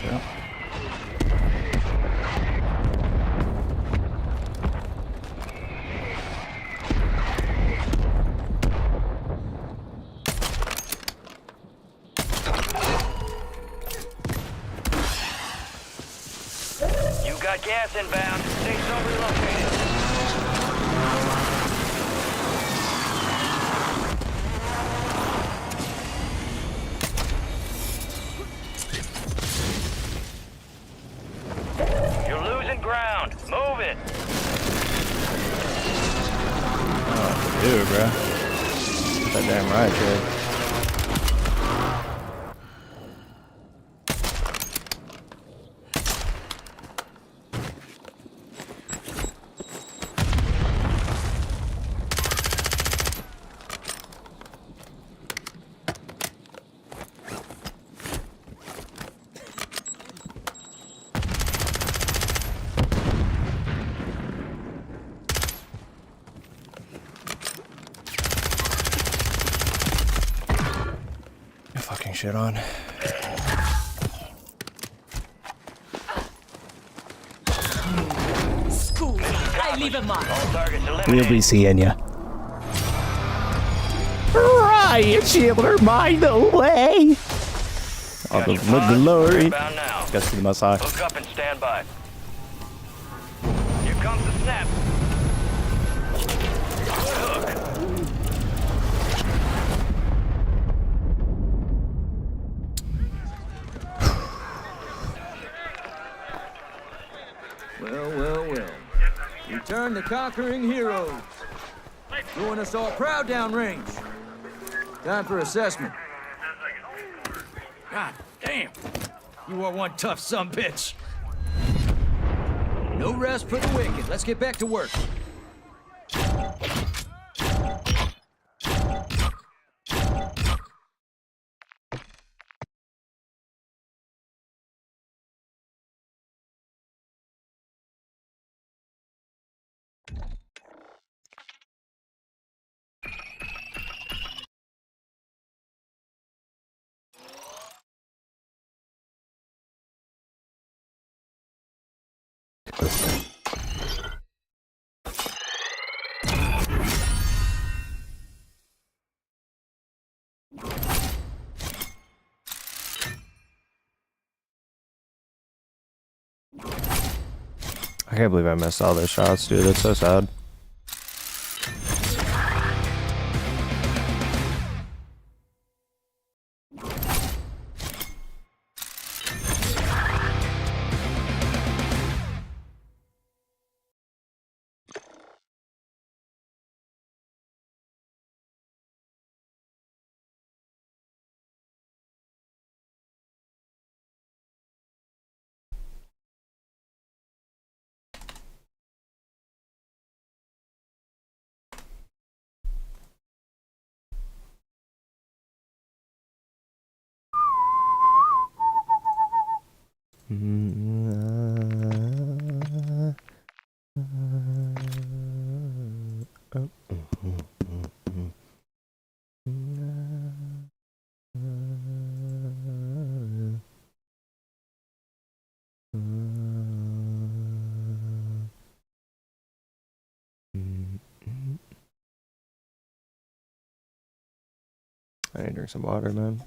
shit. You got gas inbound. Safe zone relocated. You're losing ground. Move it. Oh, dude, bro. That damn right, kid. Fucking shit on. School. I leave him on. All targets We'll eliminated. be seeing ya. Riot shielder, by the way. All the Got your glory. Inbound now. Guess to the most high. Hook up and stand by. Here comes the snap. Good hook. Well, well, well. Return the conquering heroes. Doing us all proud downrange. Time for assessment. God damn. You are one tough sumbitch. No rest for the wicked. Let's get back to work. I can't believe I missed all those shots, dude. That's so sad. I need to drink some water, man.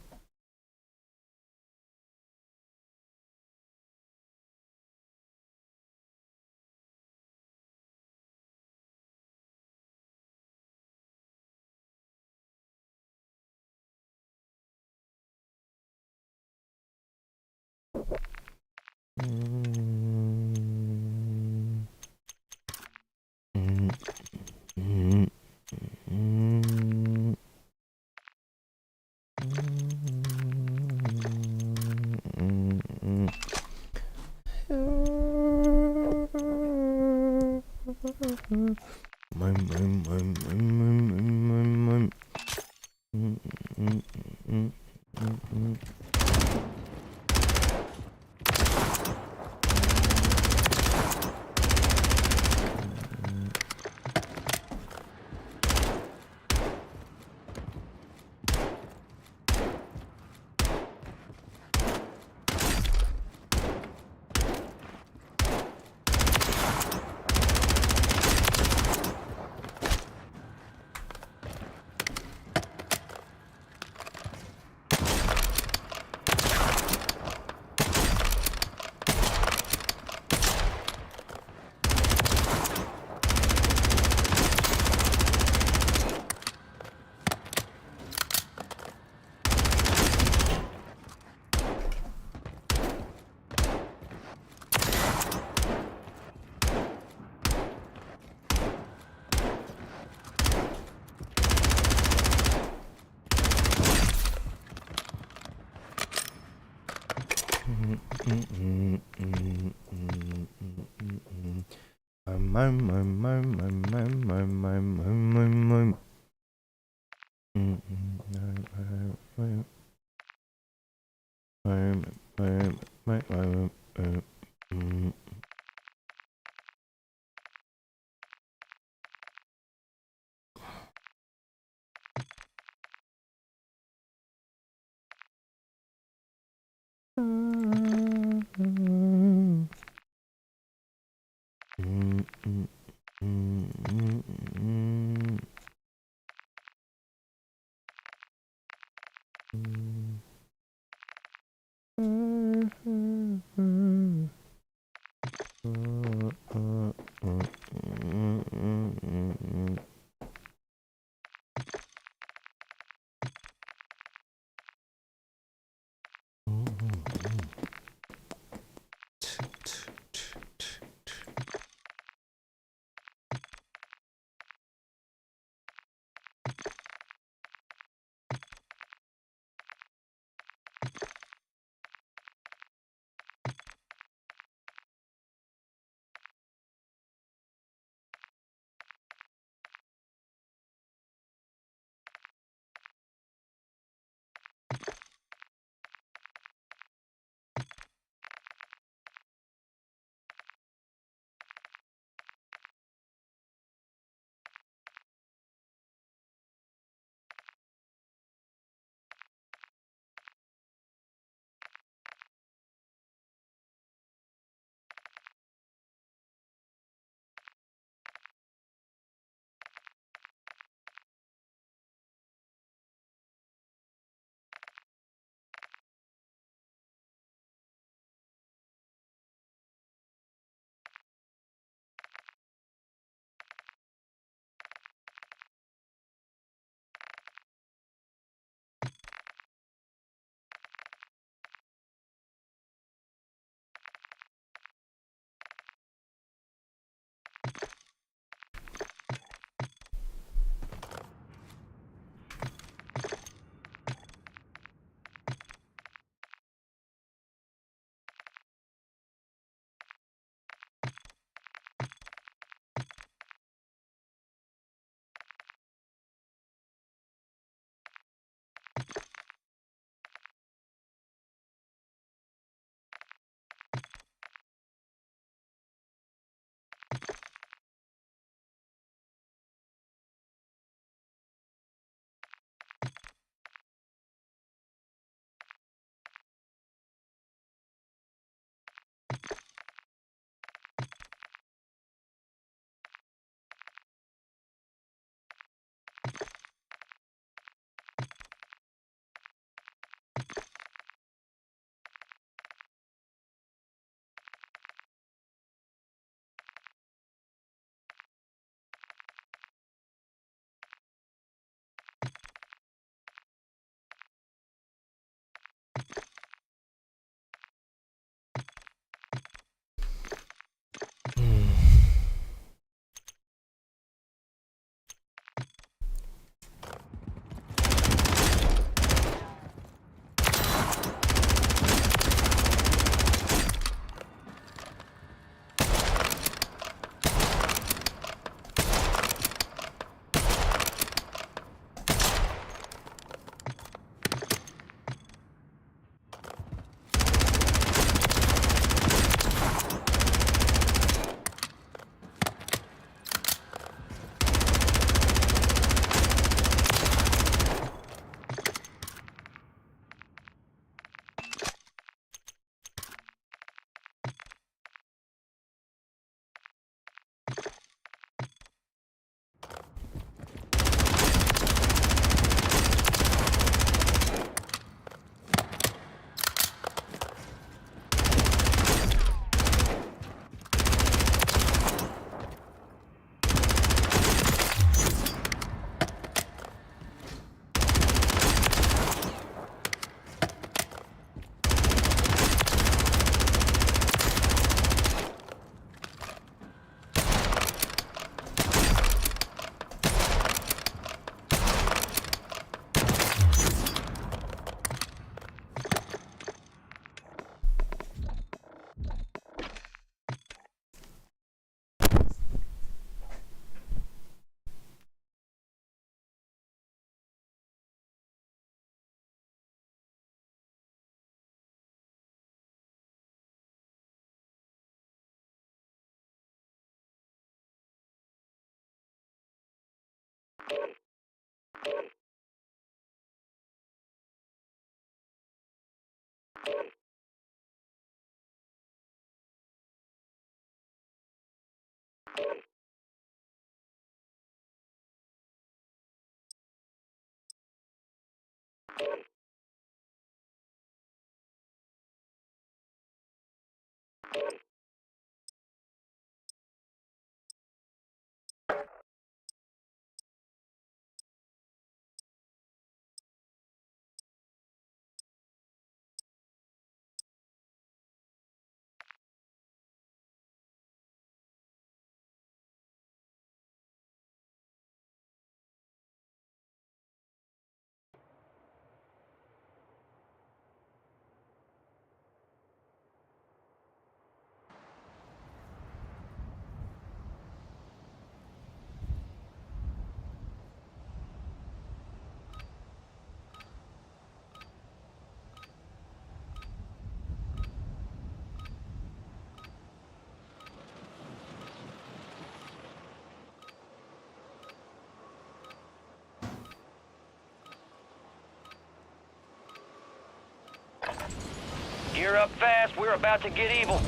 Gear up fast, we're about to get evil.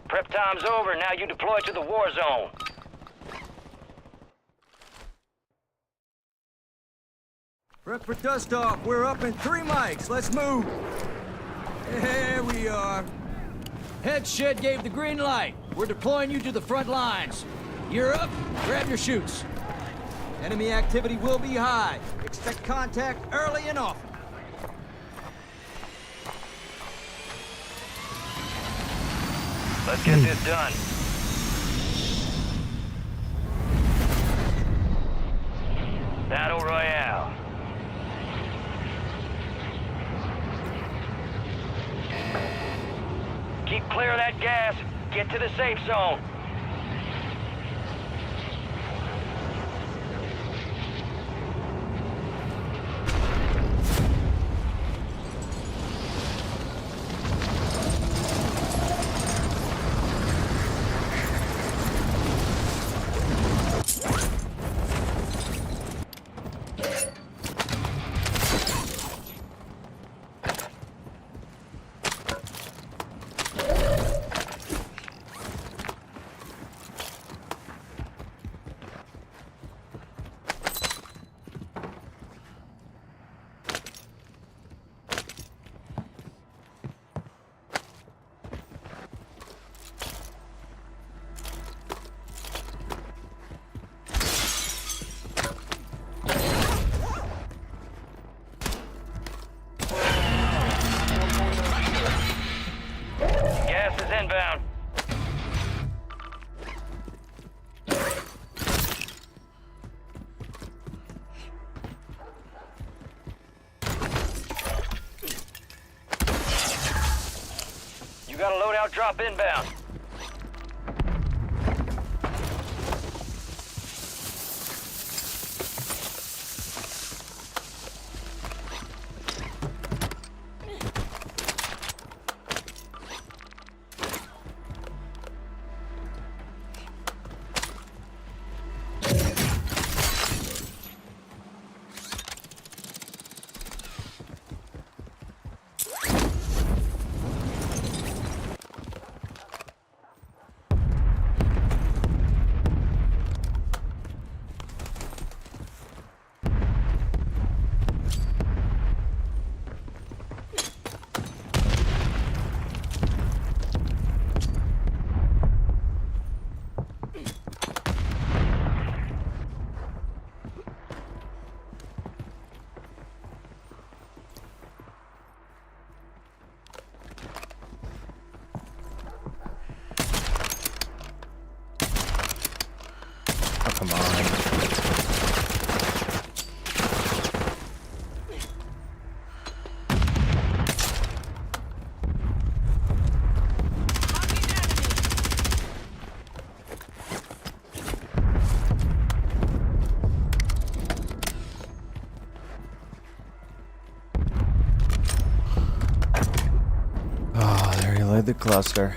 Prep time's over, now you deploy to the war zone. Prep for dust off. We're up in 3 mics. Let's move. Here we are. Head shed gave the green light. We're deploying you to the front lines. You're up. Grab your chutes. Enemy activity will be high. Expect contact early and often. Let's get this done. Battle Royale. Keep clear of that gas. Get to the safe zone. Gas is inbound. You got a loadout drop inbound. Inside the cluster.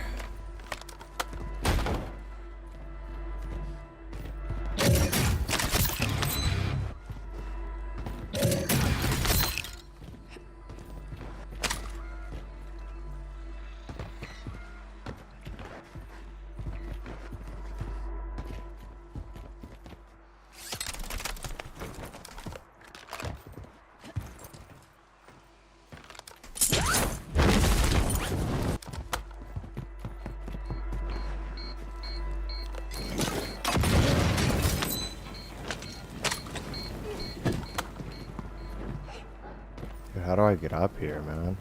Dude, how do I get up here, man?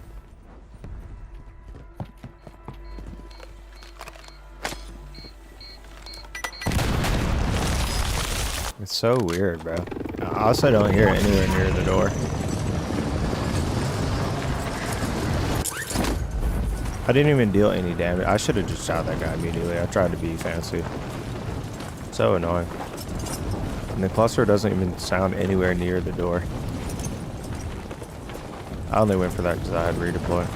It's so weird, bro. I also don't hear it anywhere near the door. I didn't even deal any damage. I should have just shot that guy immediately. I tried to be fancy. So annoying. And the cluster doesn't even sound anywhere near the door. I only went for that because I had redeploy.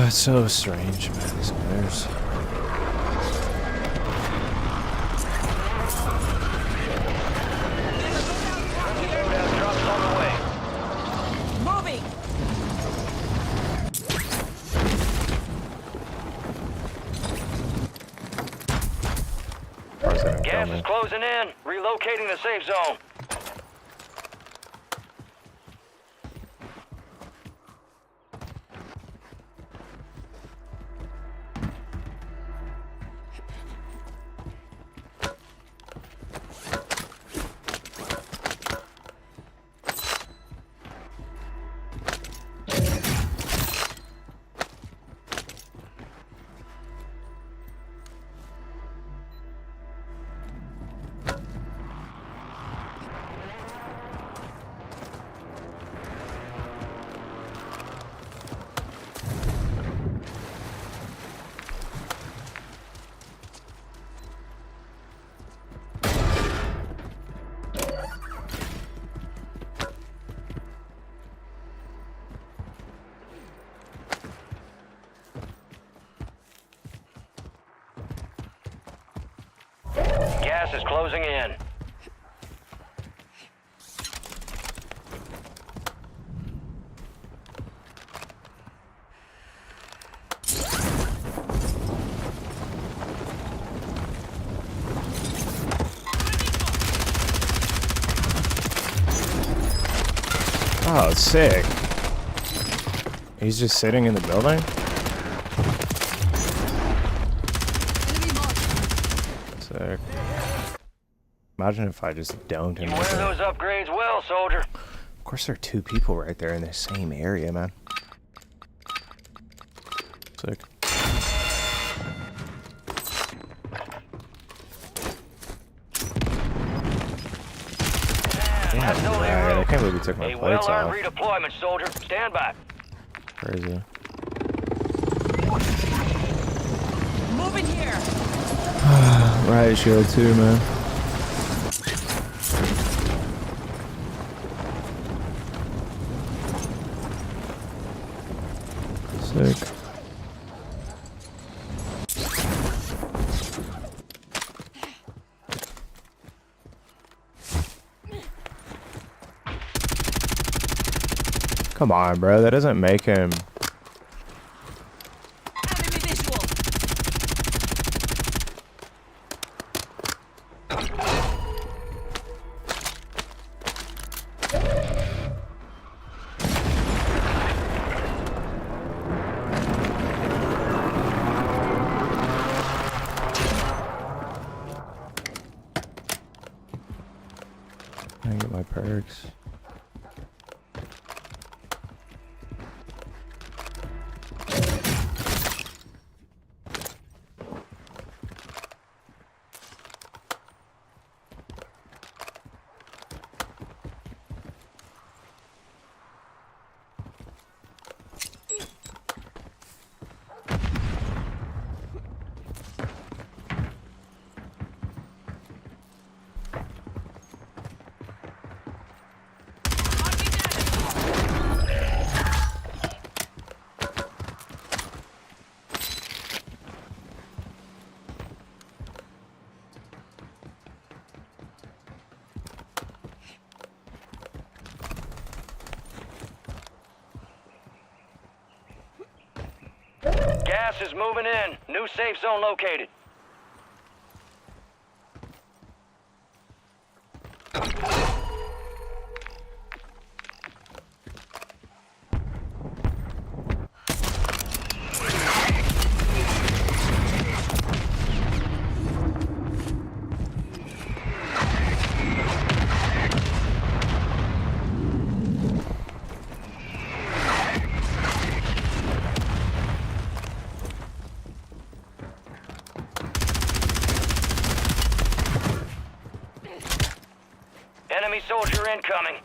It's so strange, man. These players. Drops on the way. Moving! Gas is closing in. Relocating the safe zone. Gas is closing in. Oh, sick. He's just sitting in the building? Sick. Imagine if I just domed him. You wear those upgrades well, soldier. Of course, there are two people right there in the same area, man. Sick. That's no I can't believe he took my A plates well-earned off. redeployment, soldier. Stand by. Crazy. Moving here! Riot shield too, man. Sick. Come on, bro. That doesn't make him. Enemy visual! I get my perks. Gas is moving in. New safe zone located. Enemy soldier incoming.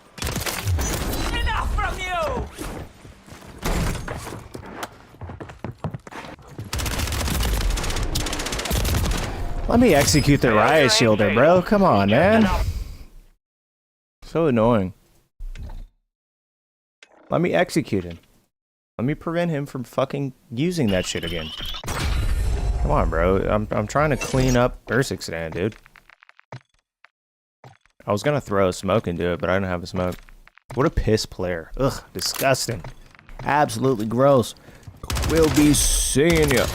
Enough from you! Let me execute the riot shielder, bro. Come on, man. So annoying. Let me execute him. Let me prevent him from fucking using that shit again. Come on, bro. I'm trying to clean up Ursikstan, dude. I was gonna throw a smoke into it, but I didn't have a smoke. What a piss player. Ugh, disgusting. Absolutely gross. We'll be seeing ya.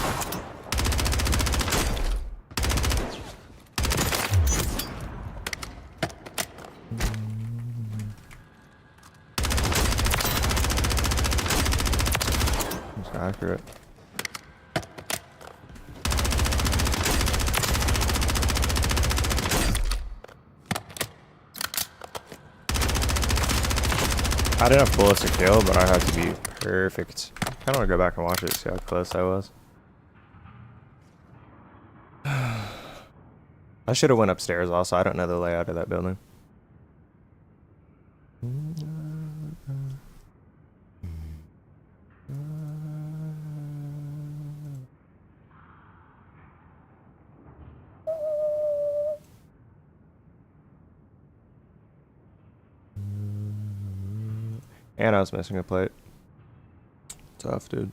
That's accurate. I didn't have bullets to kill, but I had to be perfect. I kind of want to go back and watch it, see how close I was. I should have went upstairs also. I don't know the layout of that building. And I was missing a plate. Tough, dude.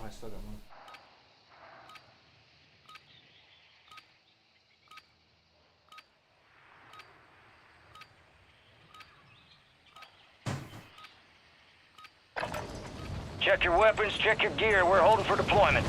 I still got one. Check your weapons, check your gear. We're holding for deployment.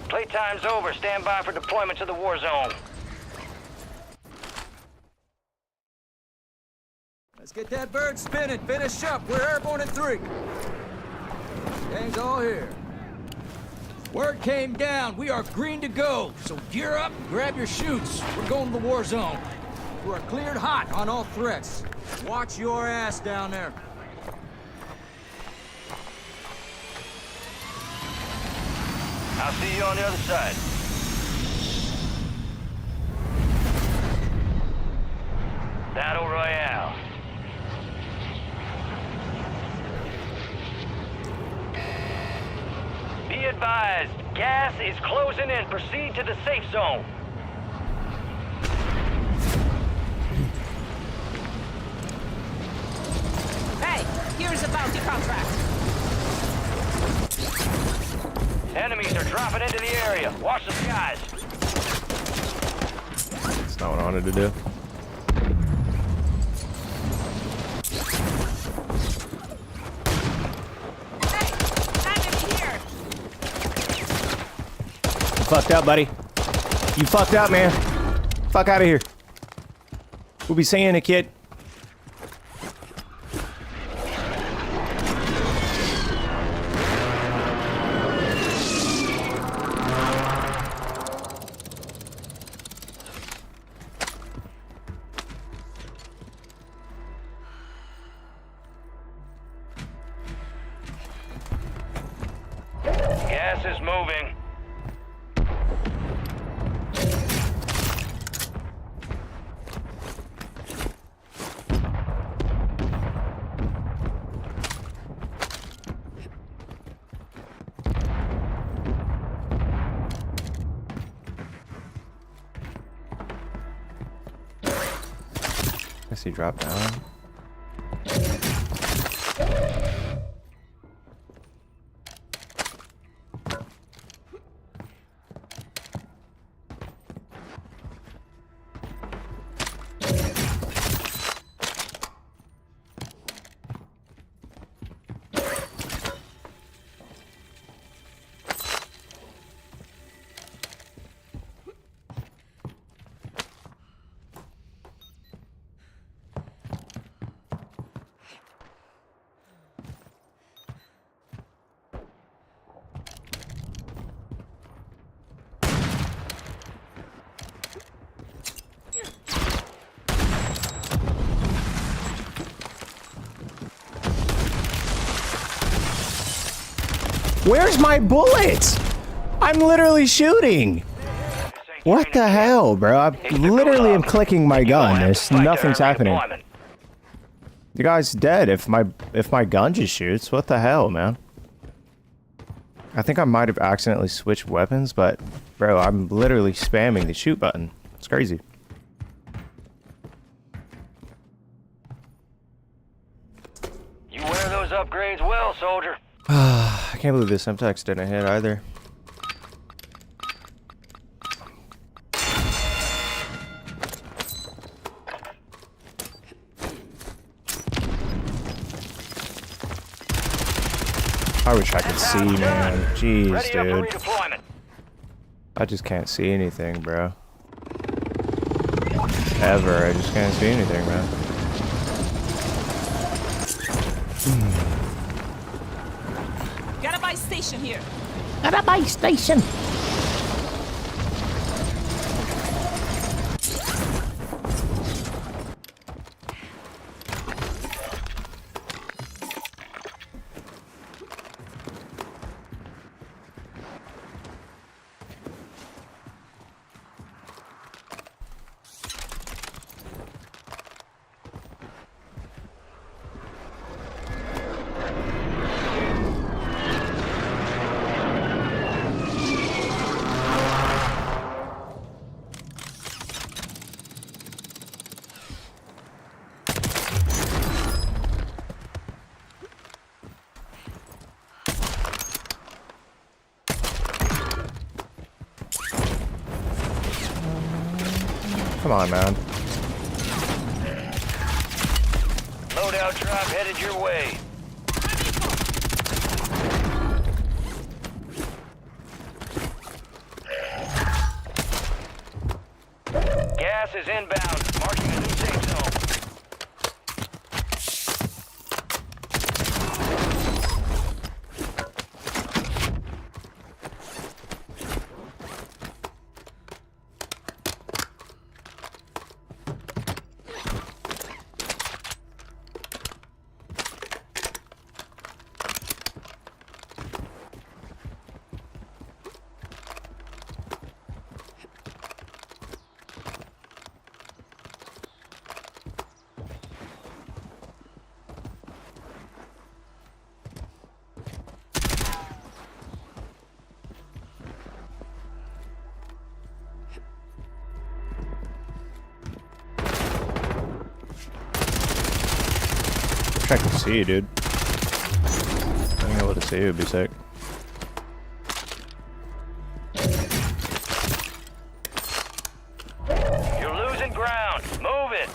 Playtime's over. Stand by for deployment to the war zone. Let's get that bird spinning. Finish up. We're airborne in 3. Gang's all here. Word came down. We are green to go. So gear up and grab your chutes. We're going to the war zone. We're cleared hot on all threats. Watch your ass down there. I'll see you on the other side. Gas is closing in. Proceed to the safe zone. Hey, here's a bounty contract. Enemies are dropping into the area. Watch the skies. That's not what I wanted to do. Hey, enemy here. You fucked up, buddy. You fucked up, man. Fuck out of here. We'll be seeing it, kid. Gas is moving. Guess he dropped down. Where's my bullets? I'm literally shooting. What the hell, bro? I literally am clicking my gun. There's nothing's happening. The guy's dead if my gun just shoots. What the hell, man? I think I might have accidentally switched weapons, but bro, I'm literally spamming the shoot button. It's crazy. You wear those upgrades well, soldier. I can't believe this Semtex didn't hit either. I wish I could see, man. Jeez, Ready up for dude. redeployment. I just can't see anything, bro. Ever. I just can't see anything, man. Got a buy station here. At a base station. Come on, man. Loadout drop headed your way. Gas is inbound, marking a new safe zone. wish I could see you, dude. Being able to see you would be sick. You're losing ground. Move it.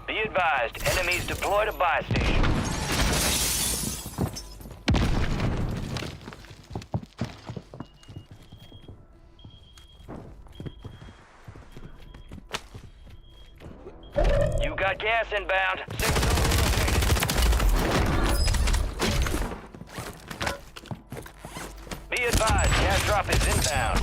Be advised, enemies deployed a buy station. You got gas inbound. Safe zone located. Be advised, gas drop is inbound.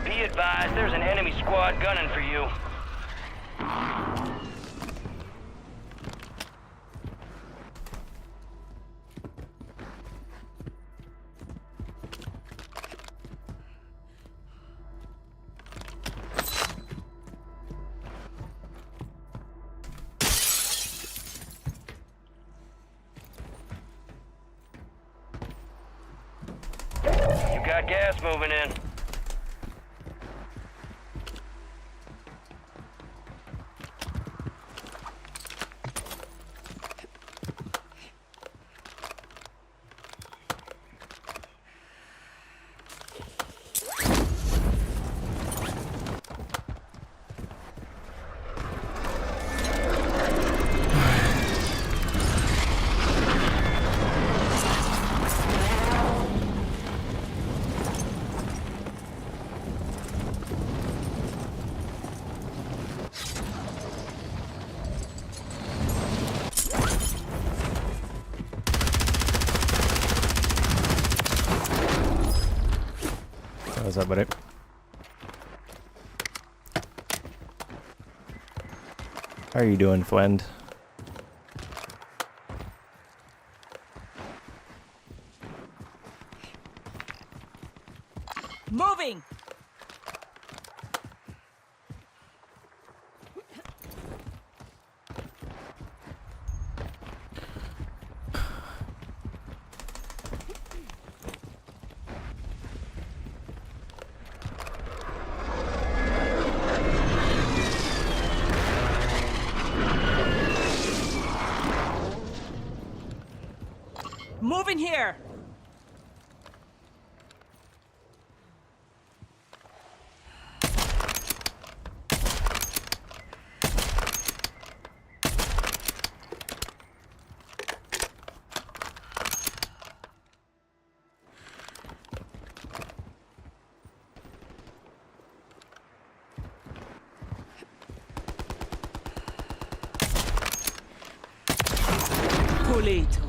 Be advised, there's an enemy squad gunning for you. You got gas moving in. What's up, buddy? How are you doing, friend? Moving! moving here! Pulito.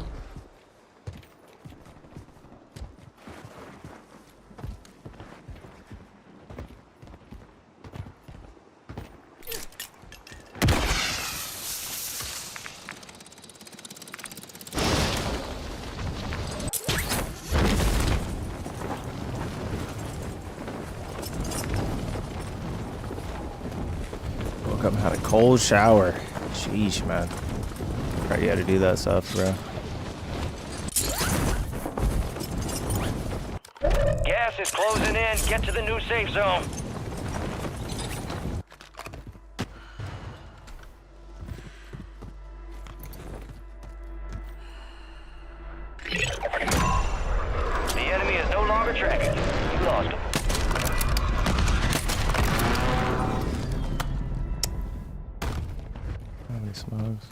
Woke up and had a cold shower. Sheesh, man. Probably had to do that stuff, bro. Gas is closing in. Get to the new safe zone. The enemy is no longer tracking you. You lost him. How many smokes?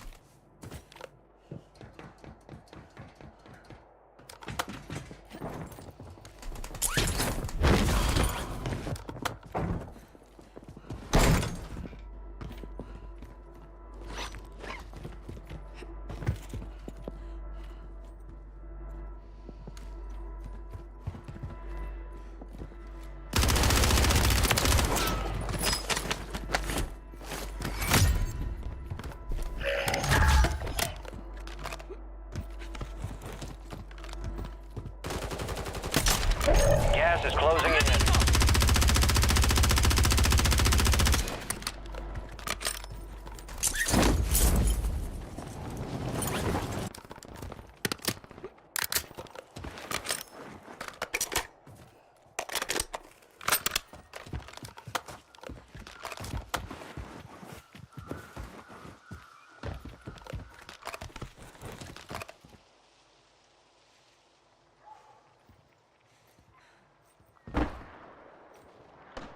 Gas is closing in.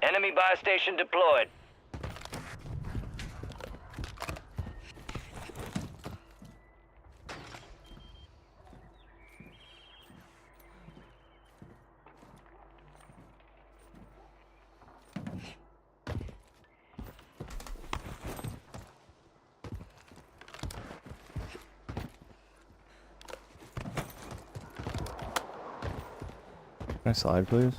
Enemy buy station deployed. Can I slide, please?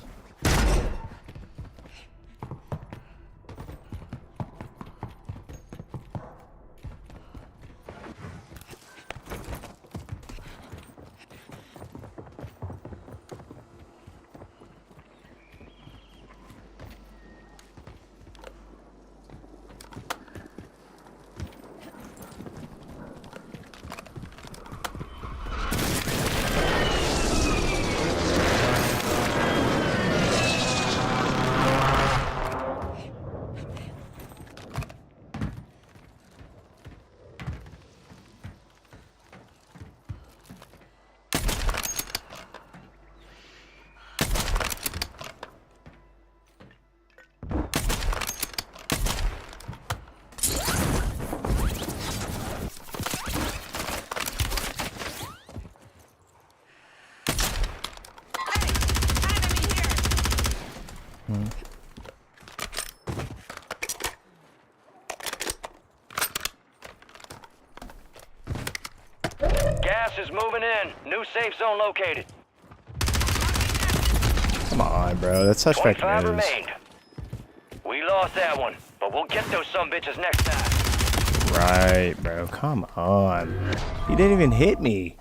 Gas is moving in. New safe zone located. Come on, bro. That's such fake 25 news. remained. We lost that one, but we'll get those sumbitches next time. Right, bro. Come on. He didn't even hit me.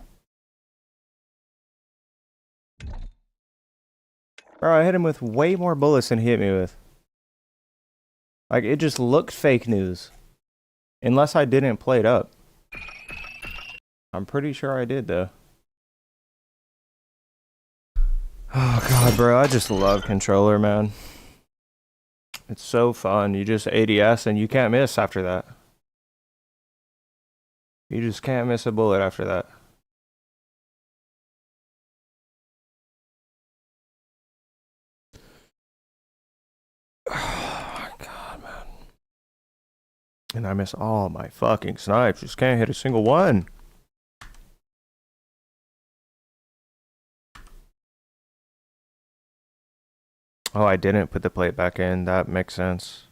Bro, I hit him with way more bullets than he hit me with. Like, it just looked fake news. Unless I didn't play it up. I'm pretty sure I did, though. Oh, God, bro. I just love controller, man. It's so fun. You just ADS and you can't miss after that. You just can't miss a bullet after that. And I miss all my fucking snipes. Just can't hit a single one. Oh, I didn't put the plate back in. That makes sense.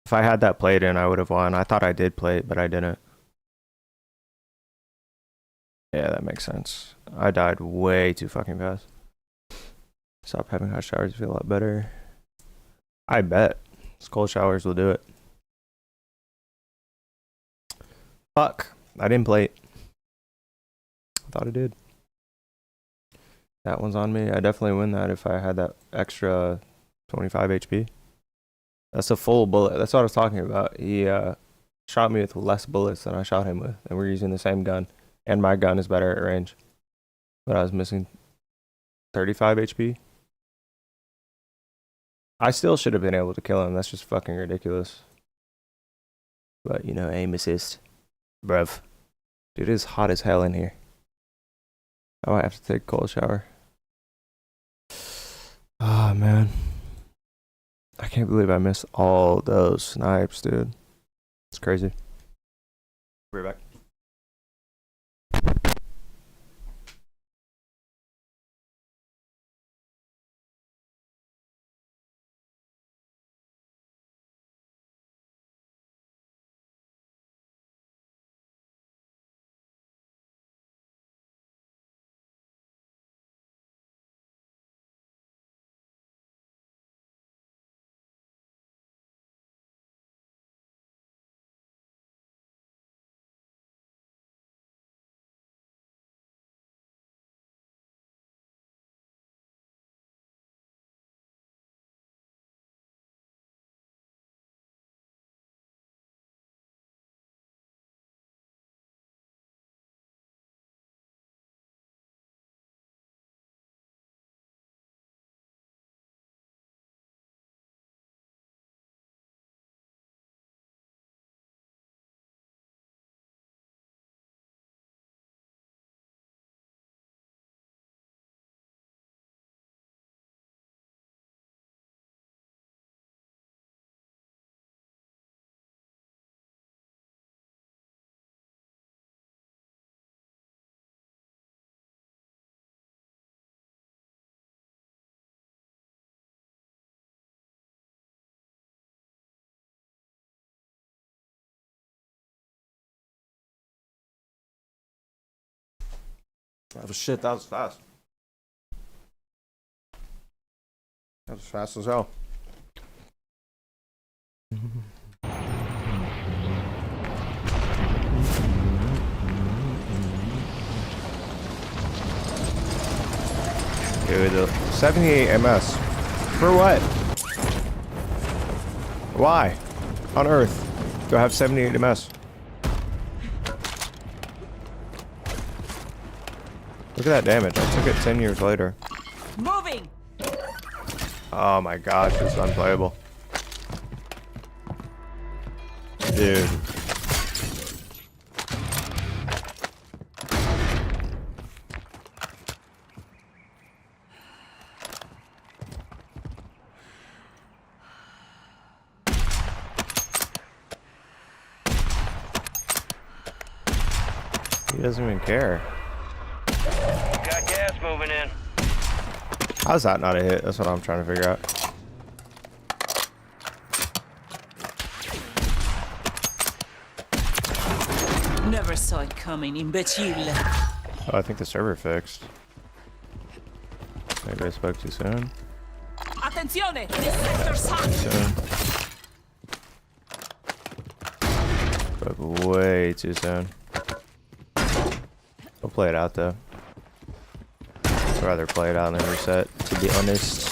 If I had that plate in, I would have won. I thought I did plate, but I didn't. Yeah, that makes sense. I died way too fucking fast. Stop having hot showers, feel a lot better. I bet. These cold showers will do it. Fuck. I didn't plate. I thought I did. That one's on me. I definitely win that if I had that extra 25 HP. That's a full bullet. That's what I was talking about. He shot me with less bullets than I shot him with. And we're using the same gun. And my gun is better at range. But I was missing 35 HP. I still should have been able to kill him. That's just fucking ridiculous. But, you know, aim assist. Bruv. Dude, it is hot as hell in here. I might have to take a cold shower. Ah, man. I can't believe I missed all those snipes, dude. It's crazy. We're back. Oh shit, that was fast. That was fast as hell. Dude, 78 MS. For what? Why? On Earth do I have 78 MS? Look at that damage. I took it 10 years later. Moving. Oh my gosh, it's unplayable. Dude. He doesn't even care. Got gas moving in. How's that not a hit? That's what I'm trying to figure out. Never saw it coming, imbecile. Oh, I think the server fixed. Maybe I spoke too soon. Attenzione! This sector's hot! Soon. Spoke way too soon. We'll play it out though. I'd rather play it out than reset, to be honest.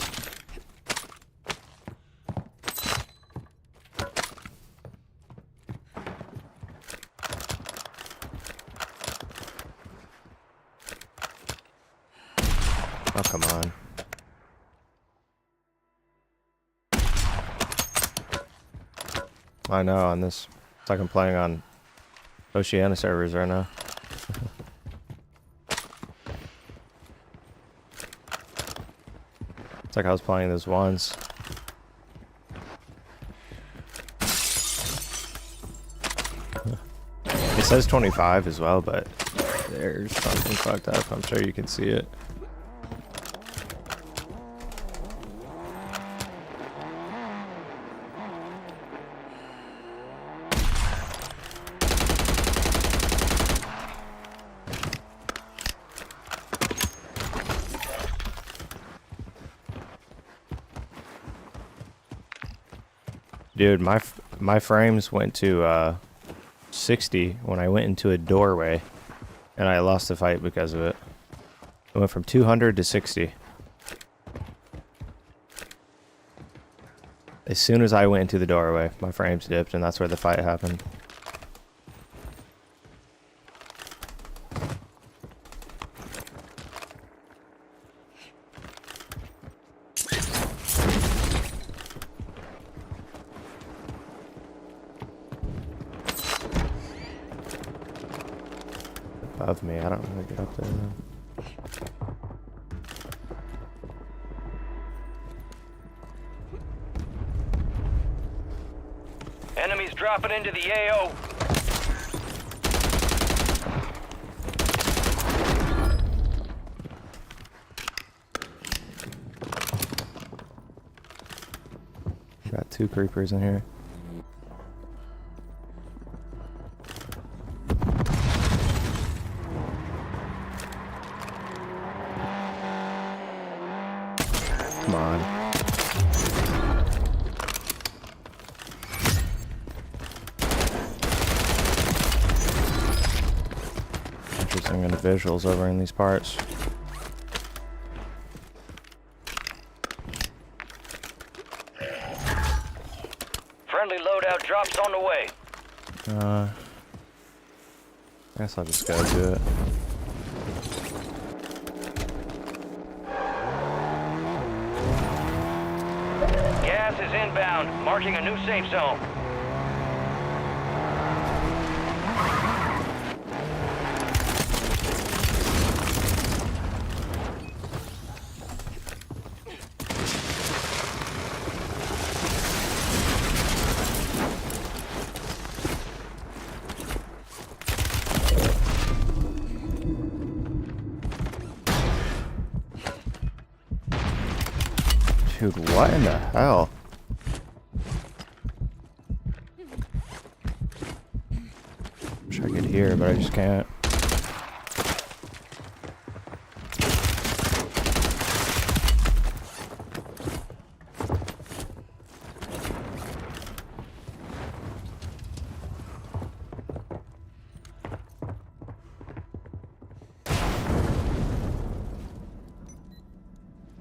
Oh, come on. I know, on this, it's like I'm playing on Oceania servers right now. It's like I was playing this once. says 25 as well, but there's something fucked up. I'm sure you can see it. Dude, my frames went to 60 when I went into a doorway, and I lost the fight because of it. It went from 200 to 60. As soon as I went into the doorway, my frames dipped, and that's where the fight happened. Above me, I don't know how to get up there though. Enemies dropping into the AO. Got 2 creepers in here. Come on. Interesting individuals over in these parts. Friendly loadout drops on the way. I guess I'll just go do it. Gas is inbound, marking a new safe zone. Dude, what in the hell? Wish I could hear, but I just can't.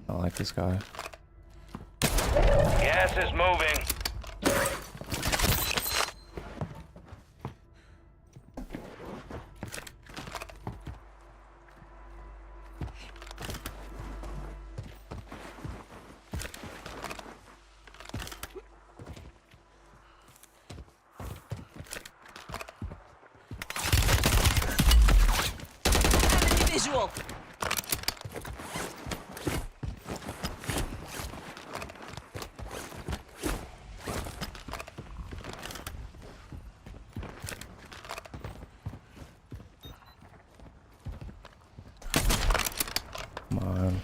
I don't like this guy. Gas is moving. Enemy visual. Come on.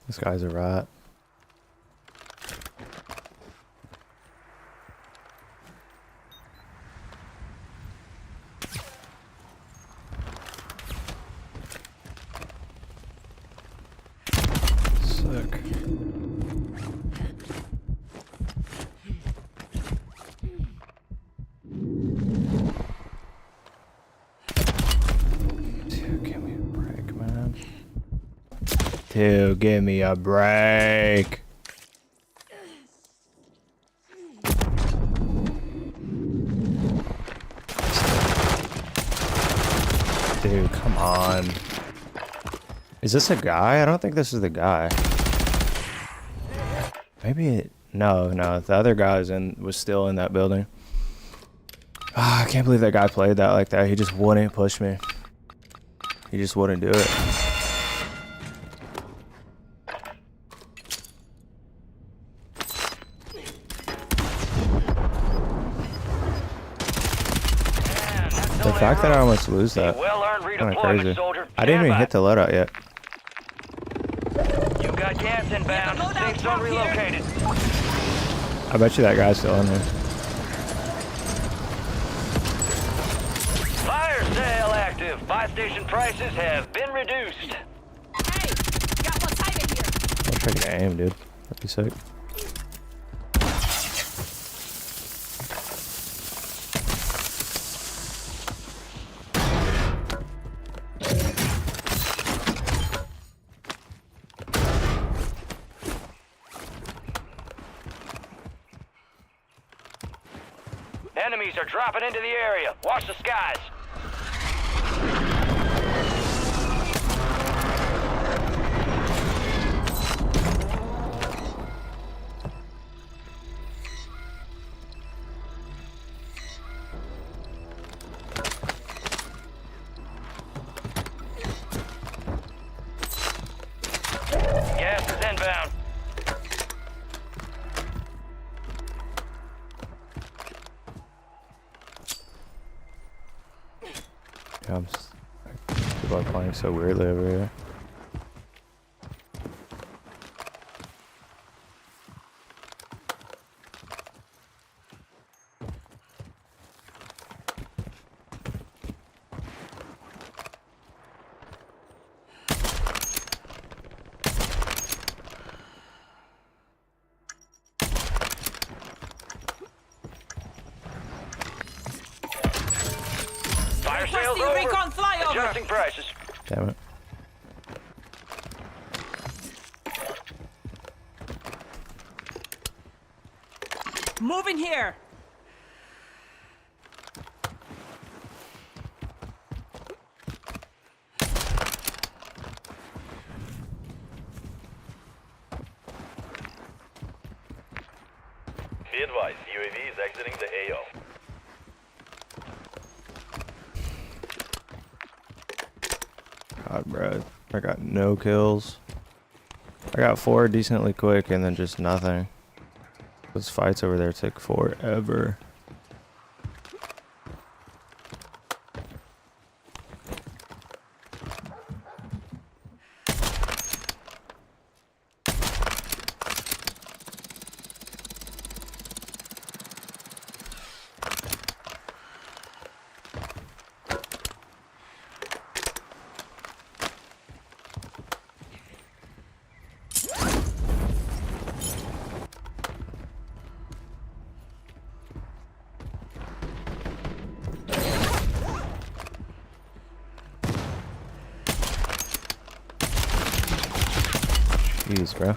This guy's a rat. Sick. Dude, give me a break. Dude, come on. Is this a guy? I don't think this is the guy. Maybe it... No, the other guy was still in that building. Ah, I can't believe that guy played that like that. He just wouldn't push me. He just wouldn't do it. The fact that I almost lose that, Well-earned kind of redeployment, crazy. soldier. I didn't even Stand hit the loadout yet. by. You got gas inbound. Yeah, the loadout Safe zone drop here. relocated. I bet you that guy's still in here. Fire sale active. Buy station prices have been reduced. Hey, got one sighted here. I wish I could aim, dude. That'd be sick. Enemies are dropping into the area. Watch the skies. Gas is inbound. Yeah, people are playing so weirdly over here. Fire sales Requesting over. recon flyover. Adjusting prices. Damn it. Moving here. Be advised, UAV is exiting the AO. God, bro. I got no kills. I got 4 decently quick and then just nothing. Those fights over there take forever. Jeez, bro.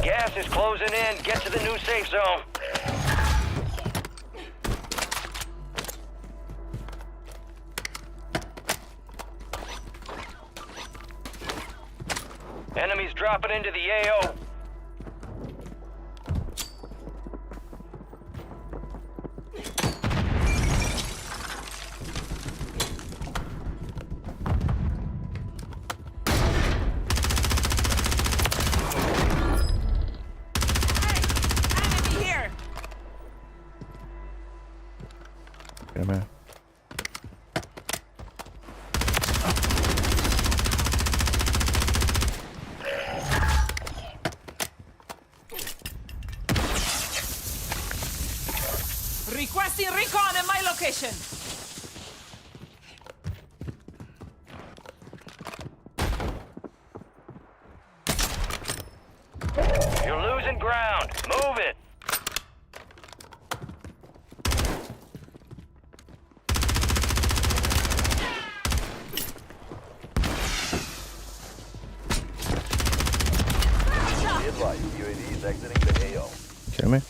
Gas is closing in. Get to the new safe zone. Enemies dropping into the AO. Enemy here. Get him out. Requesting recon in my location. You're losing ground. Move it. Be advised, UAV is exiting the AO. Kidding me?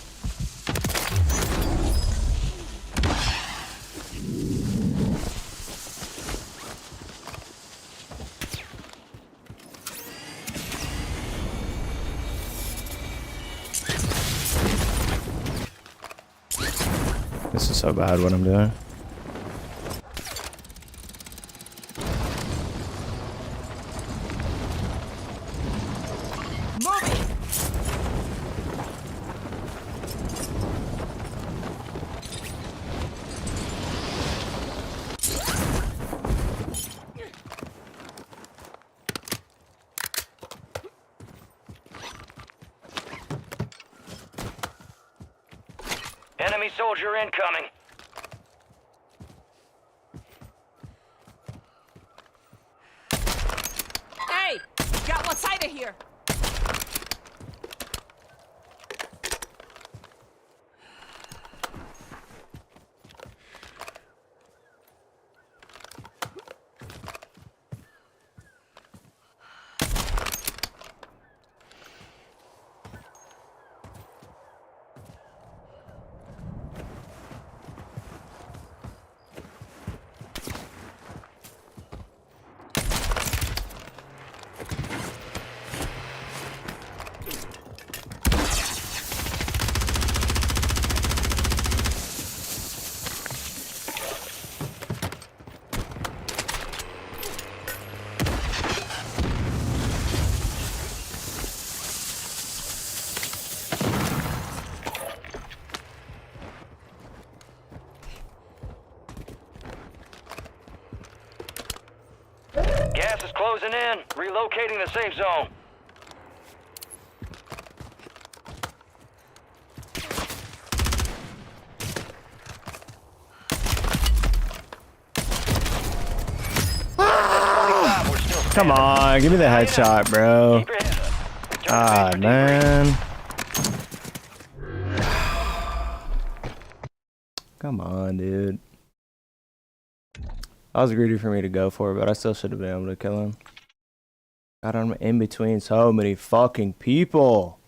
This is so bad what I'm doing. Moving. Enemy soldier incoming. Hey, got one side of here. Gas is closing in. Relocating the safe zone. We're still Come on, give me the headshot, bro. Keep your head up. Return to Ah, base for debrief. man. Come on, dude. That was greedy for me to go for, but I still should have been able to kill him. God, I'm in between so many fucking people.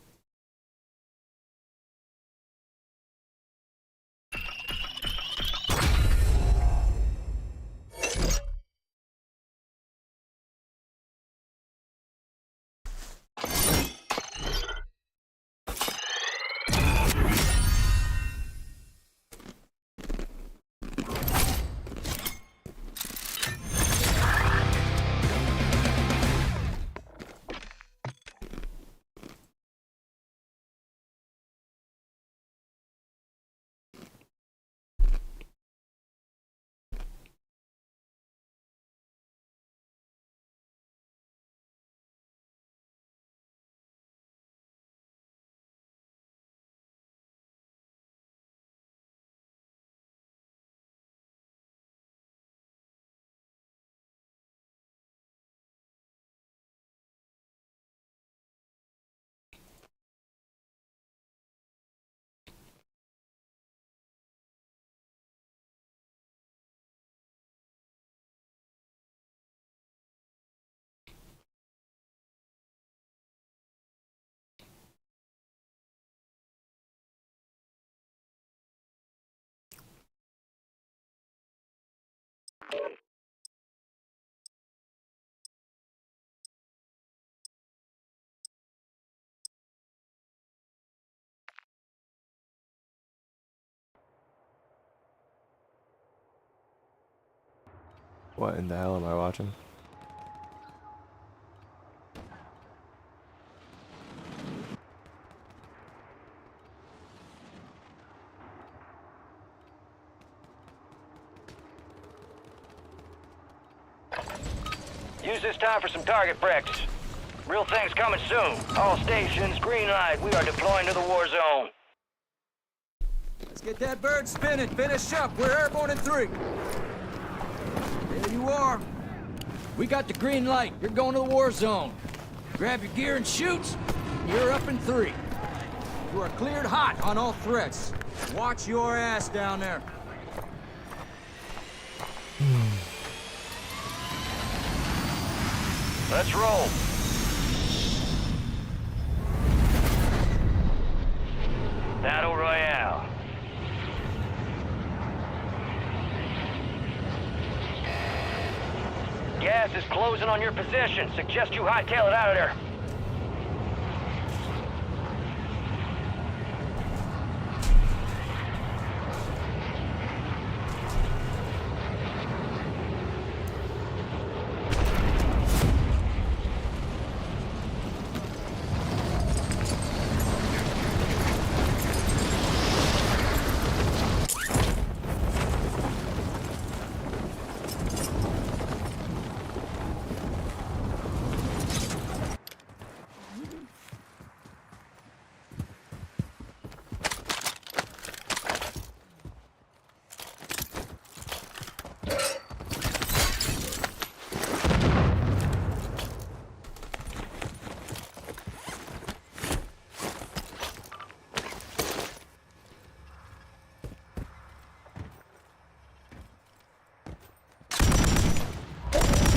What in the hell am I watching? Use this time for some target practice. Real things coming soon. All stations, green light. We are deploying to the war zone. Get that bird spinning. Finish up. We're airborne in 3. There you are. We got the green light. You're going to the war zone. Grab your gear and shoot. You're up in 3. You are cleared hot on all threats. Watch your ass down there. Let's roll. Battle Royale. Gas is closing on your position. Suggest you hightail it out of there.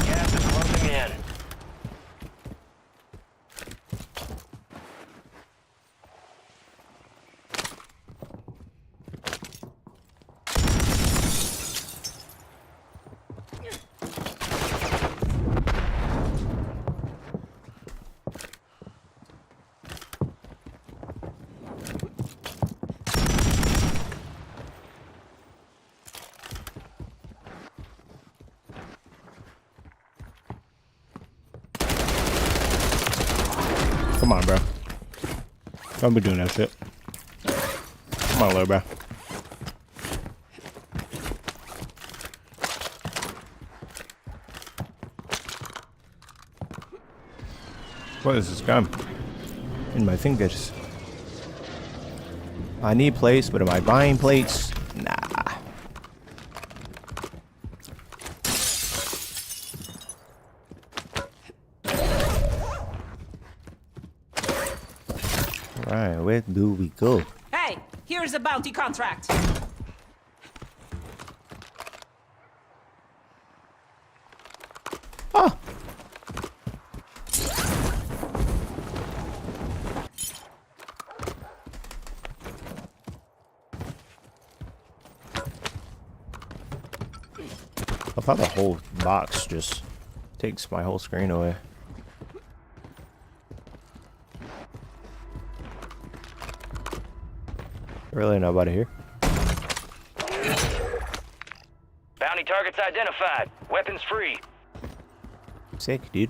Gas is closing in. Come on, bro. Don't be doing that shit. Come on, little bro. What is this gun? In my fingers. I need plates, but am I buying plates? Nah. Alright, where do we go? Hey, here's a bounty contract. Oh! I thought the whole box just takes my whole screen away. Really nobody here. Bounty targets identified. Weapons free. Sick, dude.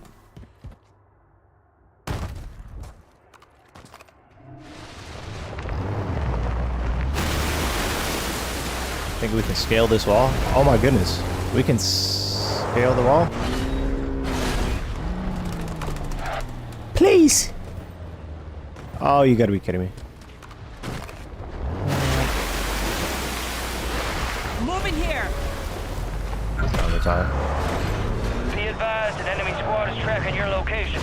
Think we can scale this wall? Oh my goodness. We can scale the wall? Please! Oh, you gotta be kidding me. Moving here. All the time. Be advised, an enemy squad is tracking your location.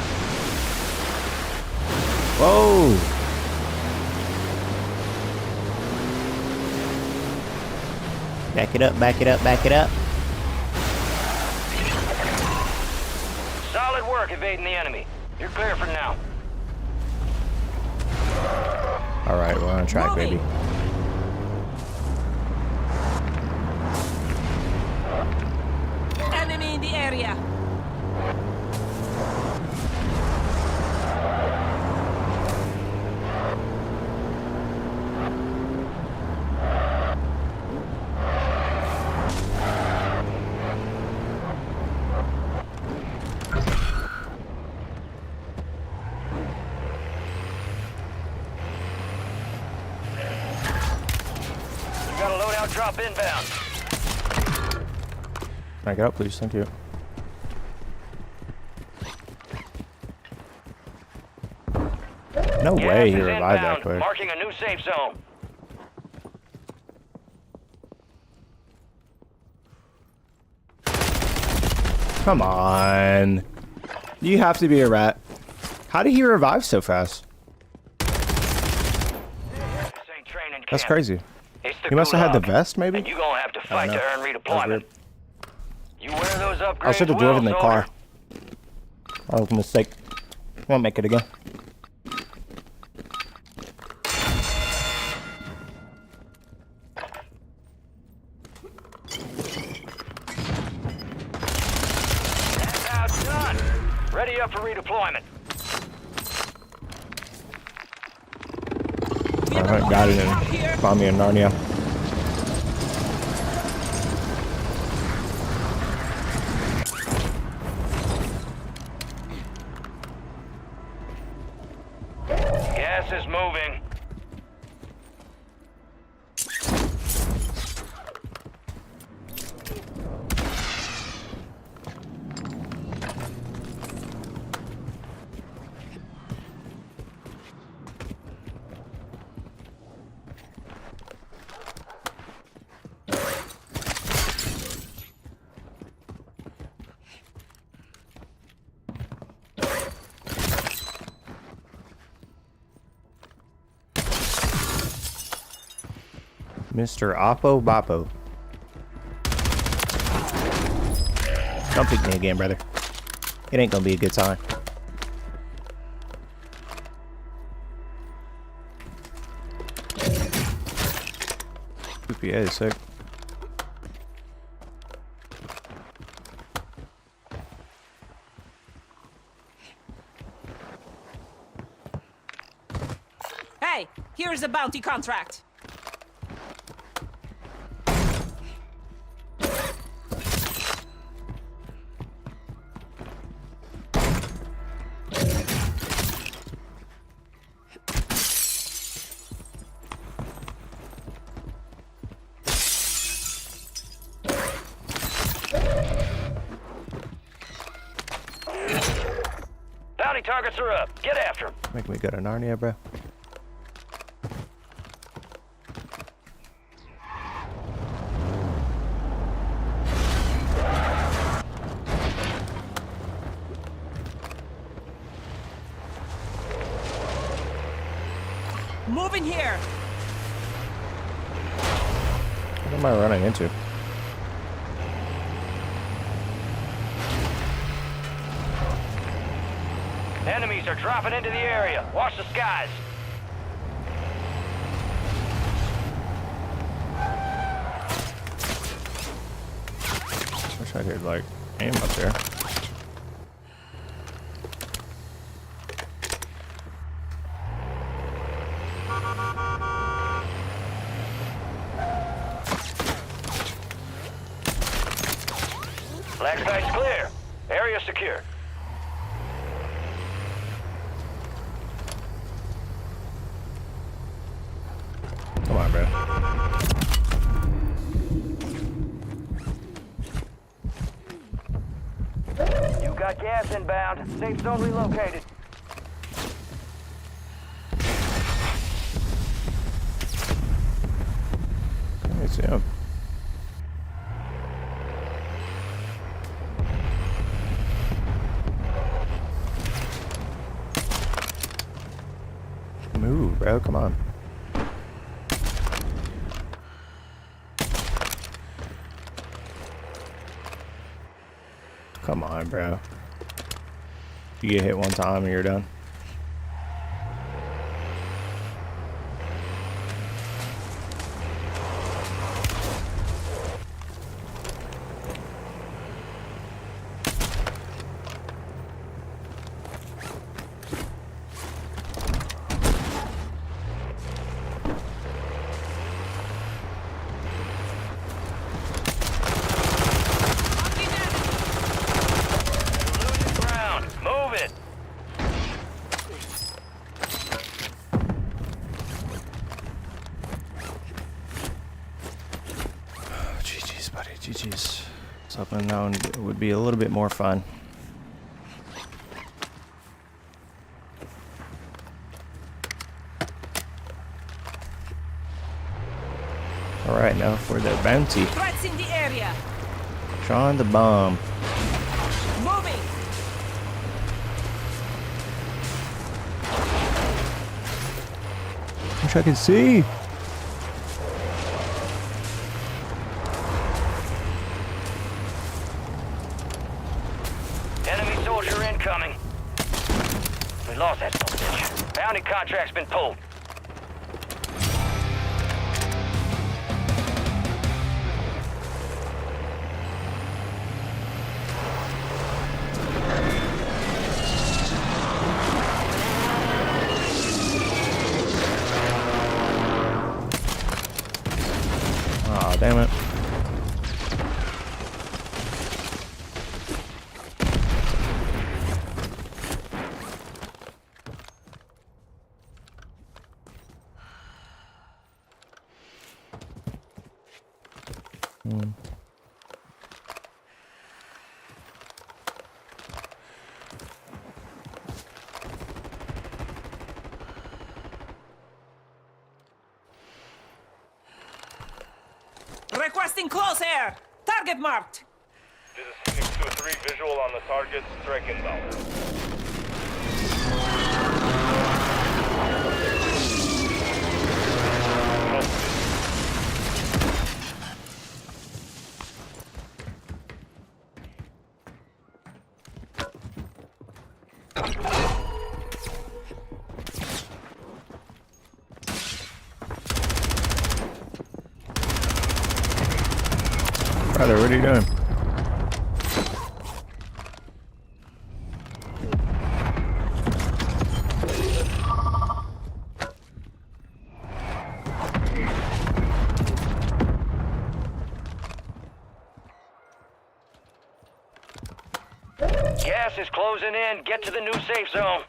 Whoa! Back it up, back it up, back it up. Solid work evading the enemy. You're clear for now. Alright, we're on track, baby. Enemy in the area. You got a loadout drop inbound. Back it up, please. Thank you. No way Gas he is revived that inbound, quick. marking a new safe zone. Come on. You have to be a rat. How did he revive so fast? This ain't training That's camp. crazy. It's the He must have had the gulag, vest, maybe? and you gonna have to fight know. to earn That was redeployment. weird. You wear those upgrades I should have well, driven the soldier. car. That was a mistake. Won't make it again. That's how it's done. Ready up for redeployment. Alright, got it in. Found me in Narnia. Gas is moving. Mr. Oppo Boppo. Don't pick me again, brother. It ain't gonna be a good time. PPA is sick. Hey, here's a bounty contract. Bounty targets are up. Get after them. Make me go to Narnia, bro. Move in here. What am I running into? Enemies are dropping into the area. Watch the skies. Wish I could, like, aim up there. Black site's clear. Area secure. Come on, bro. You got gas inbound. Safe zone relocated. I see him. Move, bro. Come on. Come on, bro. You get hit one time and you're done. Losing ground. Move it. Oh, GG's, buddy. GG's. I was hoping that one would be a little bit more fun. Alright, now for the bounty. Threats in the area. Sean the bomb. Moving! Wish I could see. Enemy soldier incoming. We lost that son of a bitch. Bounty contract's been pulled. Aw, damn it. Requesting close air! Target marked! This is 623 visual on the target. Strike inbound. Brother, what are you doing? Gas is closing in. Get to the new safe zone.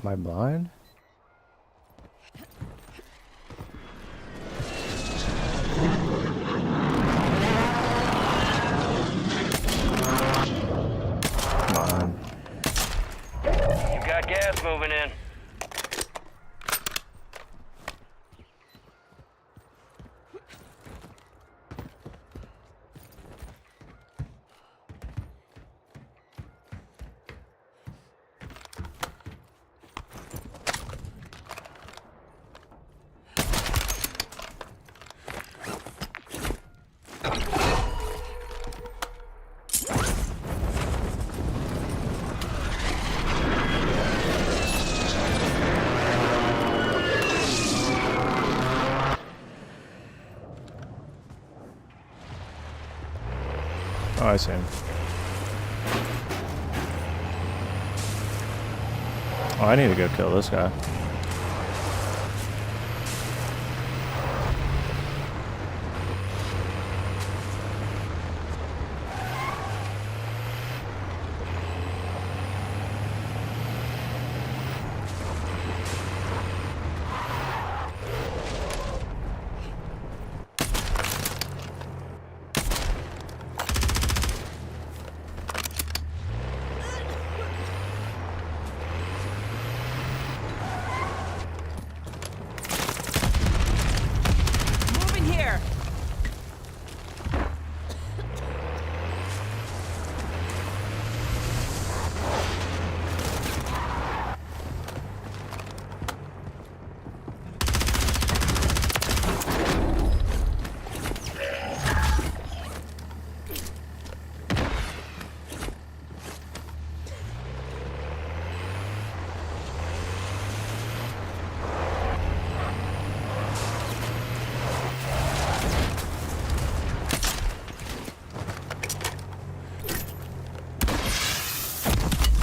Am I blind? Come on. You got gas moving in. Oh, I see him. Oh, I need to go kill this guy.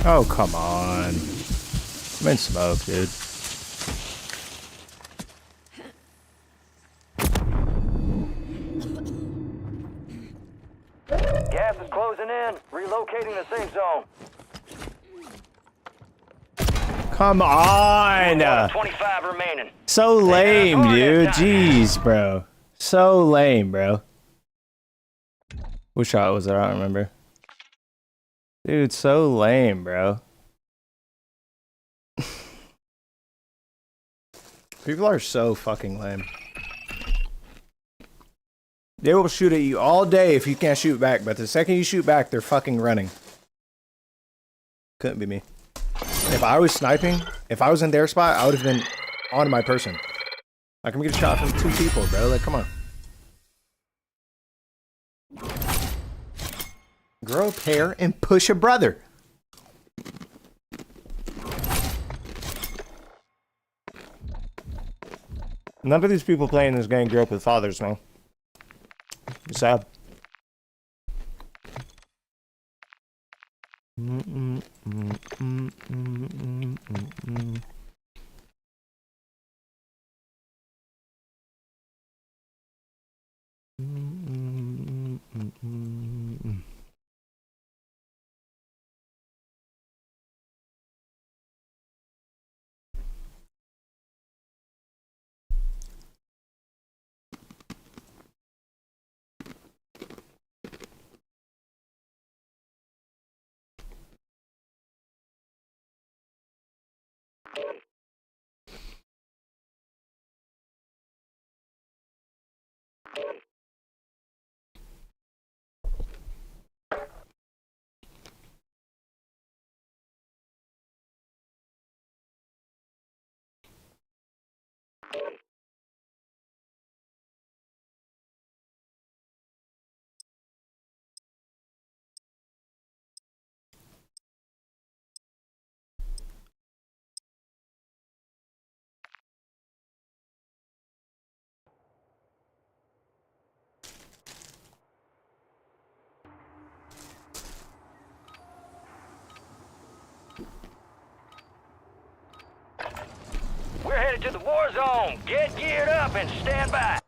Oh, come on. I'm in smoke, dude. Gas is closing in. Relocating the safe zone. Come on! 25 remaining. So lame, hard dude. that time. Jeez, bro. So lame, bro. What shot was it? I don't remember. Dude, so lame, bro. People are so fucking lame. They will shoot at you all day if you can't shoot back, but the second you shoot back, they're fucking running. Couldn't be me. If I was sniping, if I was in their spot, I would have been on my person. I can get a shot from 2 people, bro. Like, come on. Grow a pair and push a brother. None of these people playing this game grew up with fathers, man. It's sad. We're headed to the war zone. Get geared up and stand by.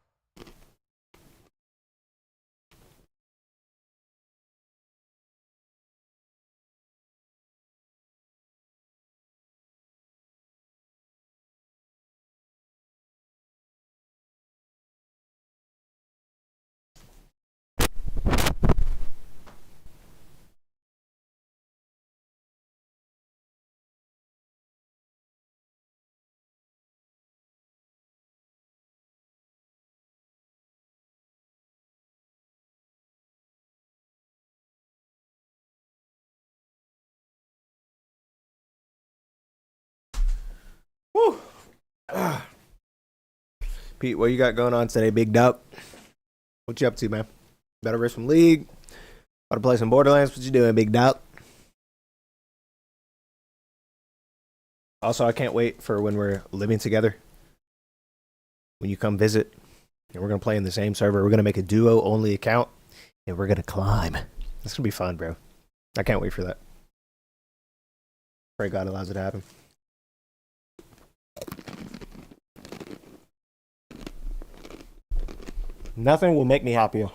Woo. Pete, what you got going on today, big dog? What you up to, man? Better race some league? Want to play some Borderlands? What you doing, big dog? Also, I can't wait for when we're living together. When you come visit, and we're gonna play in the same server. We're gonna make a duo-only account, and we're gonna climb. This gonna be fun, bro. I can't wait for that. Pray God allows it to happen. Nothing will make me happier.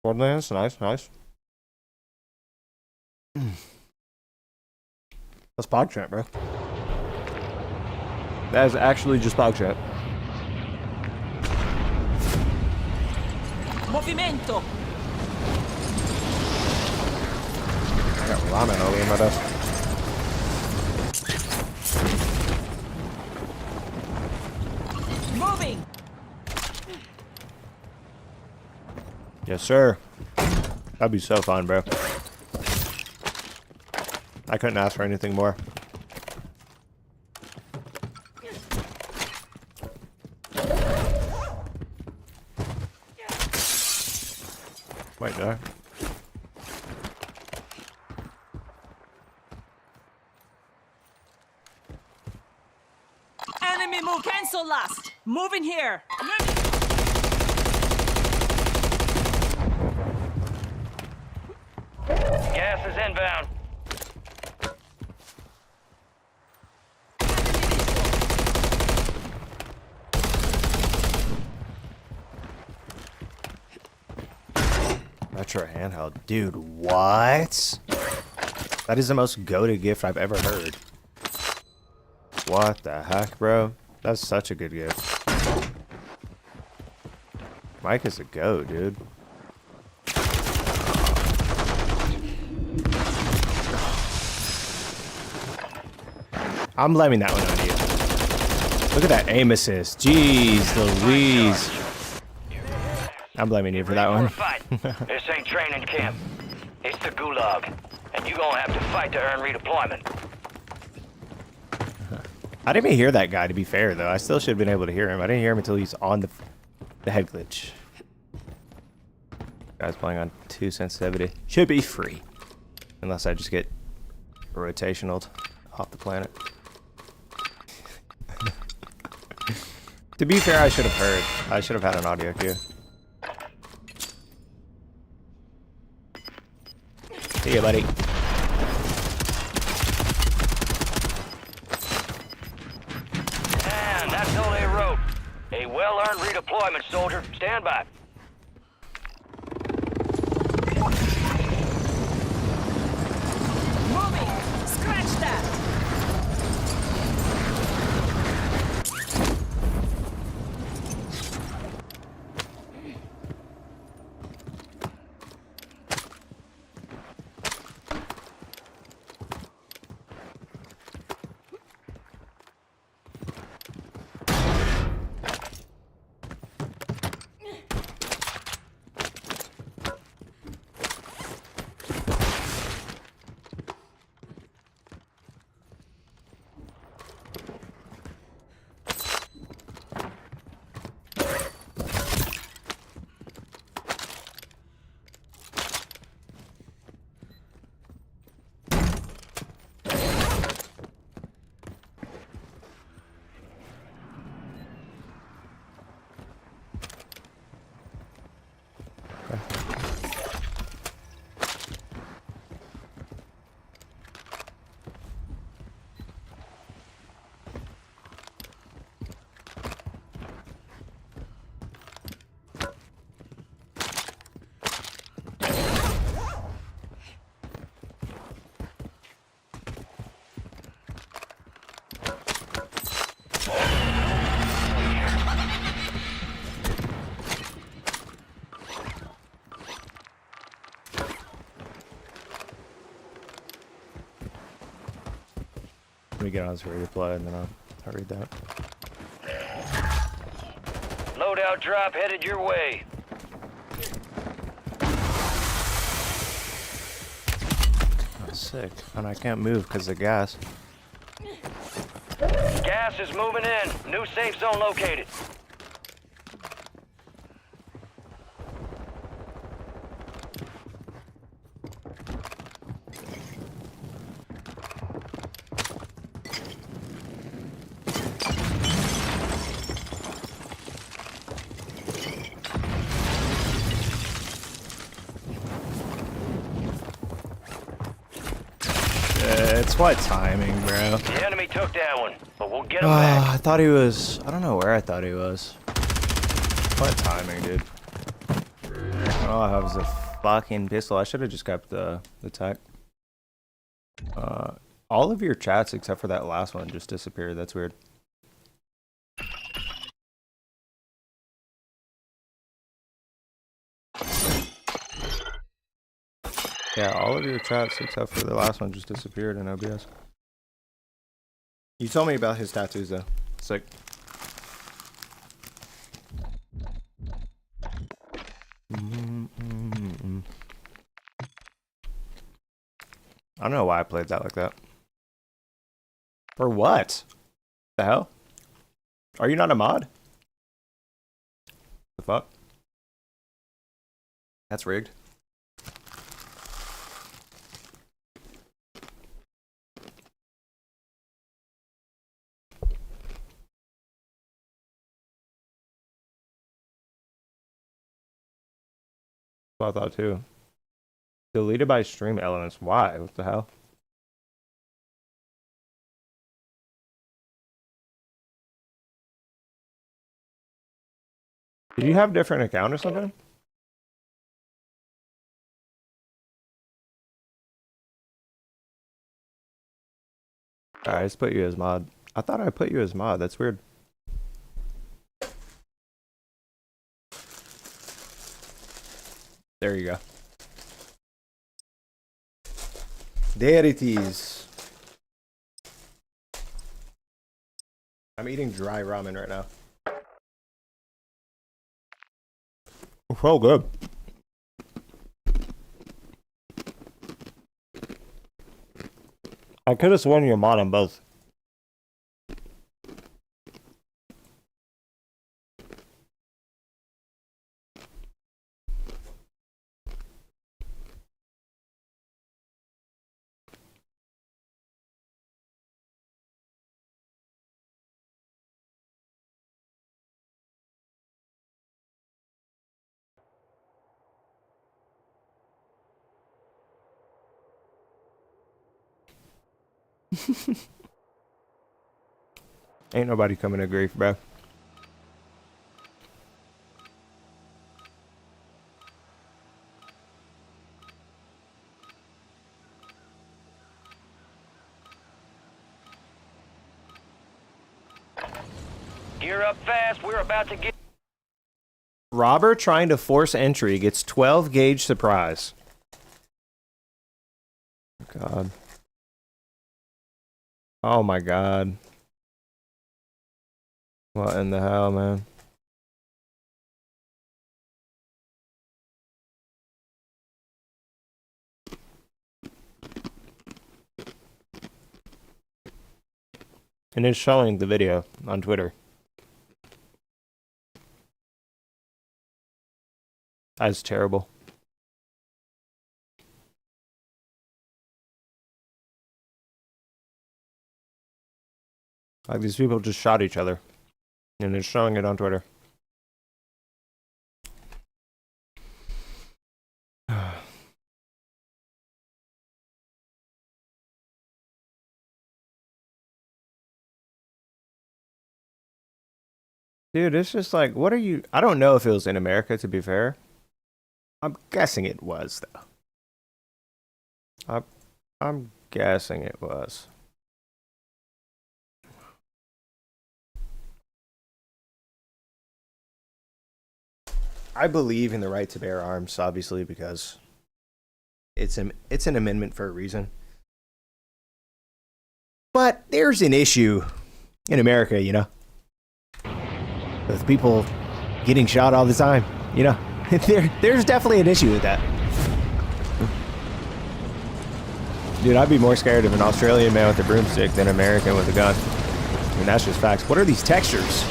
Borderlands, nice, nice. That's PogChat, bro. That is actually just PogChat. Movimento! I got ramen all over my desk. Moving! Yes, sir. That'd be so fun, bro. I couldn't ask for anything more. Wait, there. Enemy move! Cancel last! Moving here. Gas is inbound. Retro handheld. Dude, what? That is the most goated gift I've ever heard. What the heck, bro? That's such a good gift. Mike is a goat, dude. I'm blaming that one on you. Look at that aim assist. Jeez Louise. I'm blaming you for that one. This ain't training camp. It's the gulag. And you gonna have to fight to earn redeployment. I didn't even hear that guy, to be fair, though. I still should have been able to hear him. I didn't hear him until he's on the head glitch. Guy's playing on 2 sensitivity. Should be free. Unless I just get rotational off the planet. To be fair, I should have heard. I should have had an audio cue. See ya, buddy. And that's all they wrote. A well-earned redeployment, soldier. Stand by. Moving. Scratch that. Let me get on this replay and then I'll read that. Loadout drop headed your way. Oh, sick. And I can't move because of gas. Gas is moving in. New safe zone located. It's what timing, bro. The enemy took that one, but we'll get him back. I thought he was. I don't know where I thought he was. What timing, dude? All I have is a fucking pistol. I should have just kept the tech. All of your chats except for that last one just disappeared. That's weird. Yeah, all of your chats except for the last one just disappeared in OBS. You told me about his tattoos though. Sick. I don't know why I played that like that. For what? The hell? Are you not a mod? The fuck? That's rigged. what I thought too. Deleted by stream elements. Why? What the hell? Did you have a different account or something? Alright, let's put you as mod. I thought I put you as mod. That's weird. There you go. There it is. I'm eating dry ramen right now. Oh, good. I could have sworn you're mod on both. Ain't nobody coming to grief, bro. Gear up fast. We're about to get. Robber trying to force entry gets 12 gauge surprise. God. Oh my god. What in the hell, man? And it's showing the video on Twitter. That's terrible. Like, these people just shot each other. And it's showing it on Twitter. Dude, it's just like, what are you... I don't know if it was in America, to be fair. I'm guessing it was, though. I'm guessing it was. I believe in the right to bear arms, obviously, because it's an amendment for a reason. But there's an issue in America, you know, with people getting shot all the time. You know, there's definitely an issue with that. Dude, I'd be more scared of an Australian man with a broomstick than an American with a gun. I mean, that's just facts. What are these textures?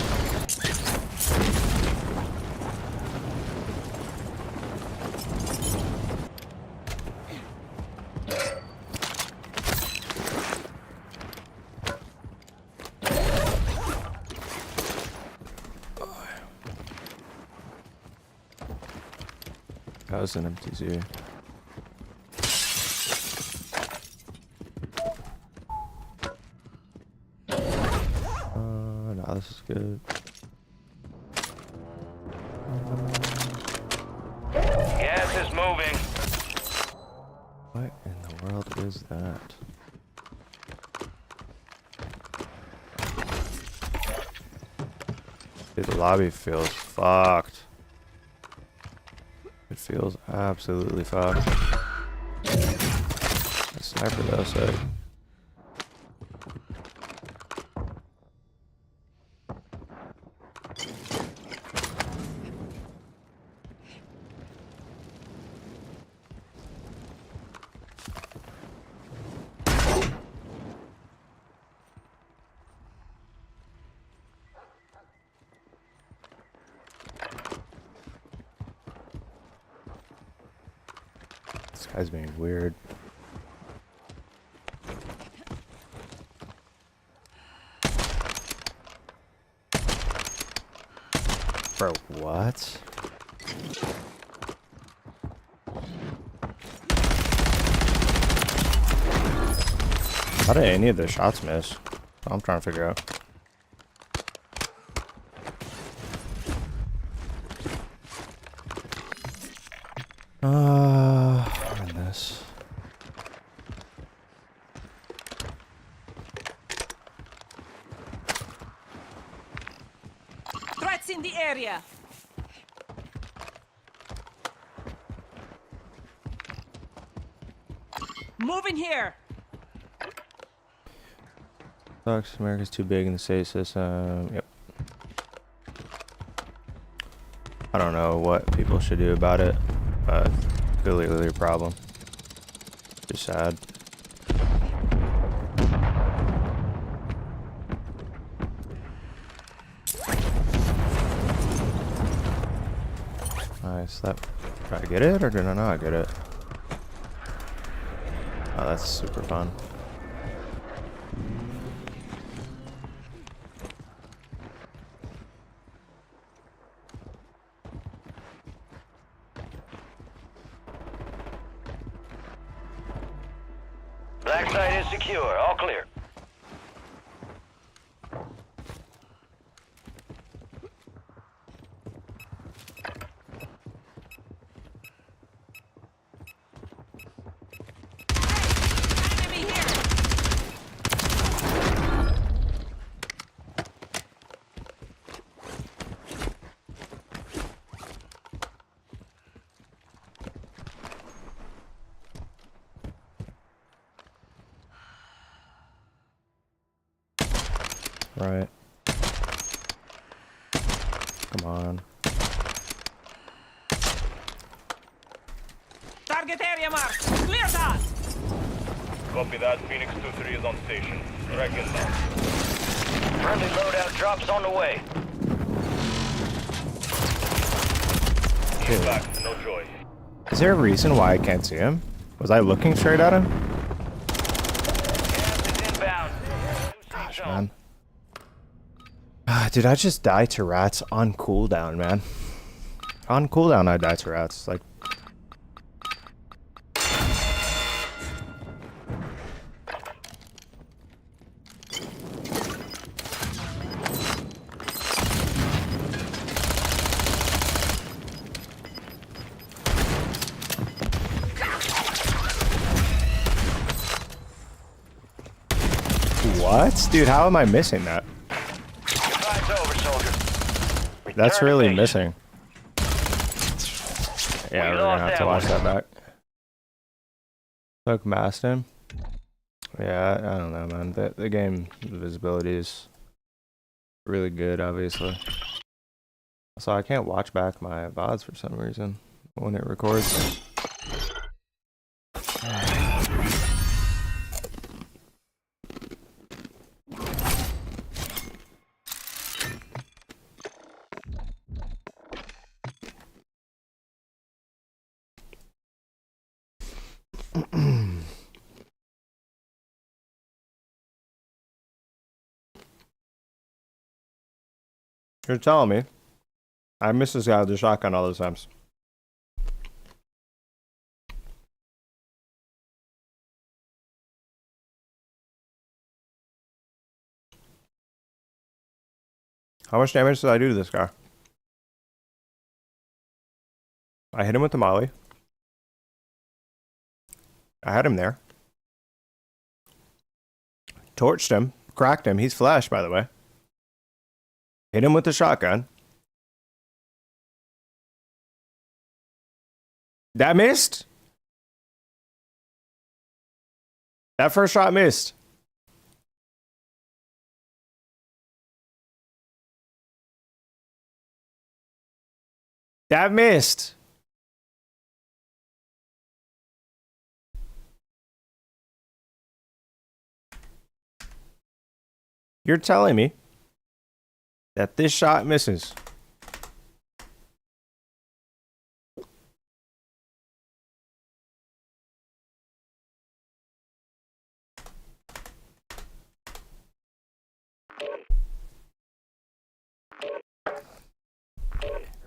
That was an MTZ. No, this is good. Gas is moving. What in the world is that? Dude, the lobby feels fucked. It feels absolutely fucked. A sniper though, so. This guy's being weird. Bro, what? How did any of the shots miss? I'm trying to figure out. This. Threats in the area. Moving here. Sucks. America's too big in the state system. Yep. I don't know what people should do about it, but clearly a problem. Just sad. Nice. Did I get it or did I not get it? Oh, that's super fun. Black site is secure. All clear. Enemy here. Right. Come on. Target area marked. Clear that. Copy that. Phoenix 2-3 is on station. Track inbound. Friendly loadout drops on the way. He's back. No joy. Is there a reason why I can't see him? Was I looking straight at him? Gas is inbound. Gosh, man. Did I just die to rats on cooldown, man? On cooldown, I die to rats. Like, what? Dude, how am I missing that? Fight's over, soldier. That's Return to really base. missing. Yeah, We we're gonna lost have to that watch one. that back. Look, masked him. Yeah, I don't know, man. The game visibility is really good, obviously. So I can't watch back my VODs for some reason when it records. You're telling me I missed this guy with the shotgun all those times. How much damage did I do to this guy? I hit him with the molly. I had him there. Torched him. Cracked him. He's flash, by the way. Hit him with the shotgun. That missed? That first shot missed. That missed. You're telling me that this shot misses.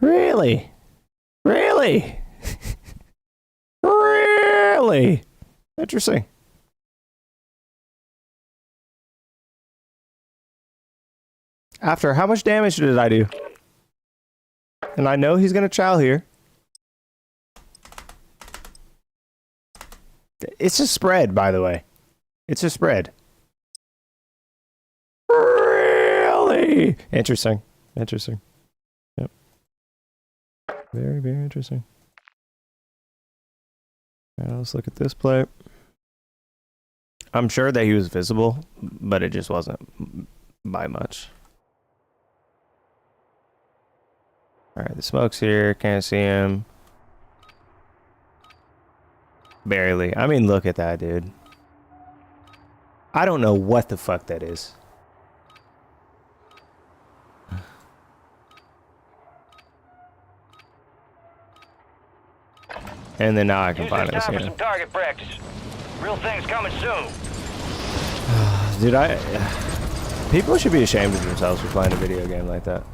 Really? Really? Really? Interesting. After how much damage did I do? And I know he's gonna chow here. It's a spread, by the way. It's a spread. Really? Interesting. Interesting. Yep. Very, very interesting. Now let's look at this play. I'm sure that he was visible, but it just wasn't by much. Alright, the smoke's here. Can't see him. Barely. I mean, look at that, dude. I don't know what the fuck that is. And then now I can Use this finally time see for him. some target practice. Real things coming soon. Dude, people should be ashamed of themselves for playing a video game like that.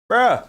Bruh!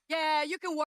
Yeah, you can work.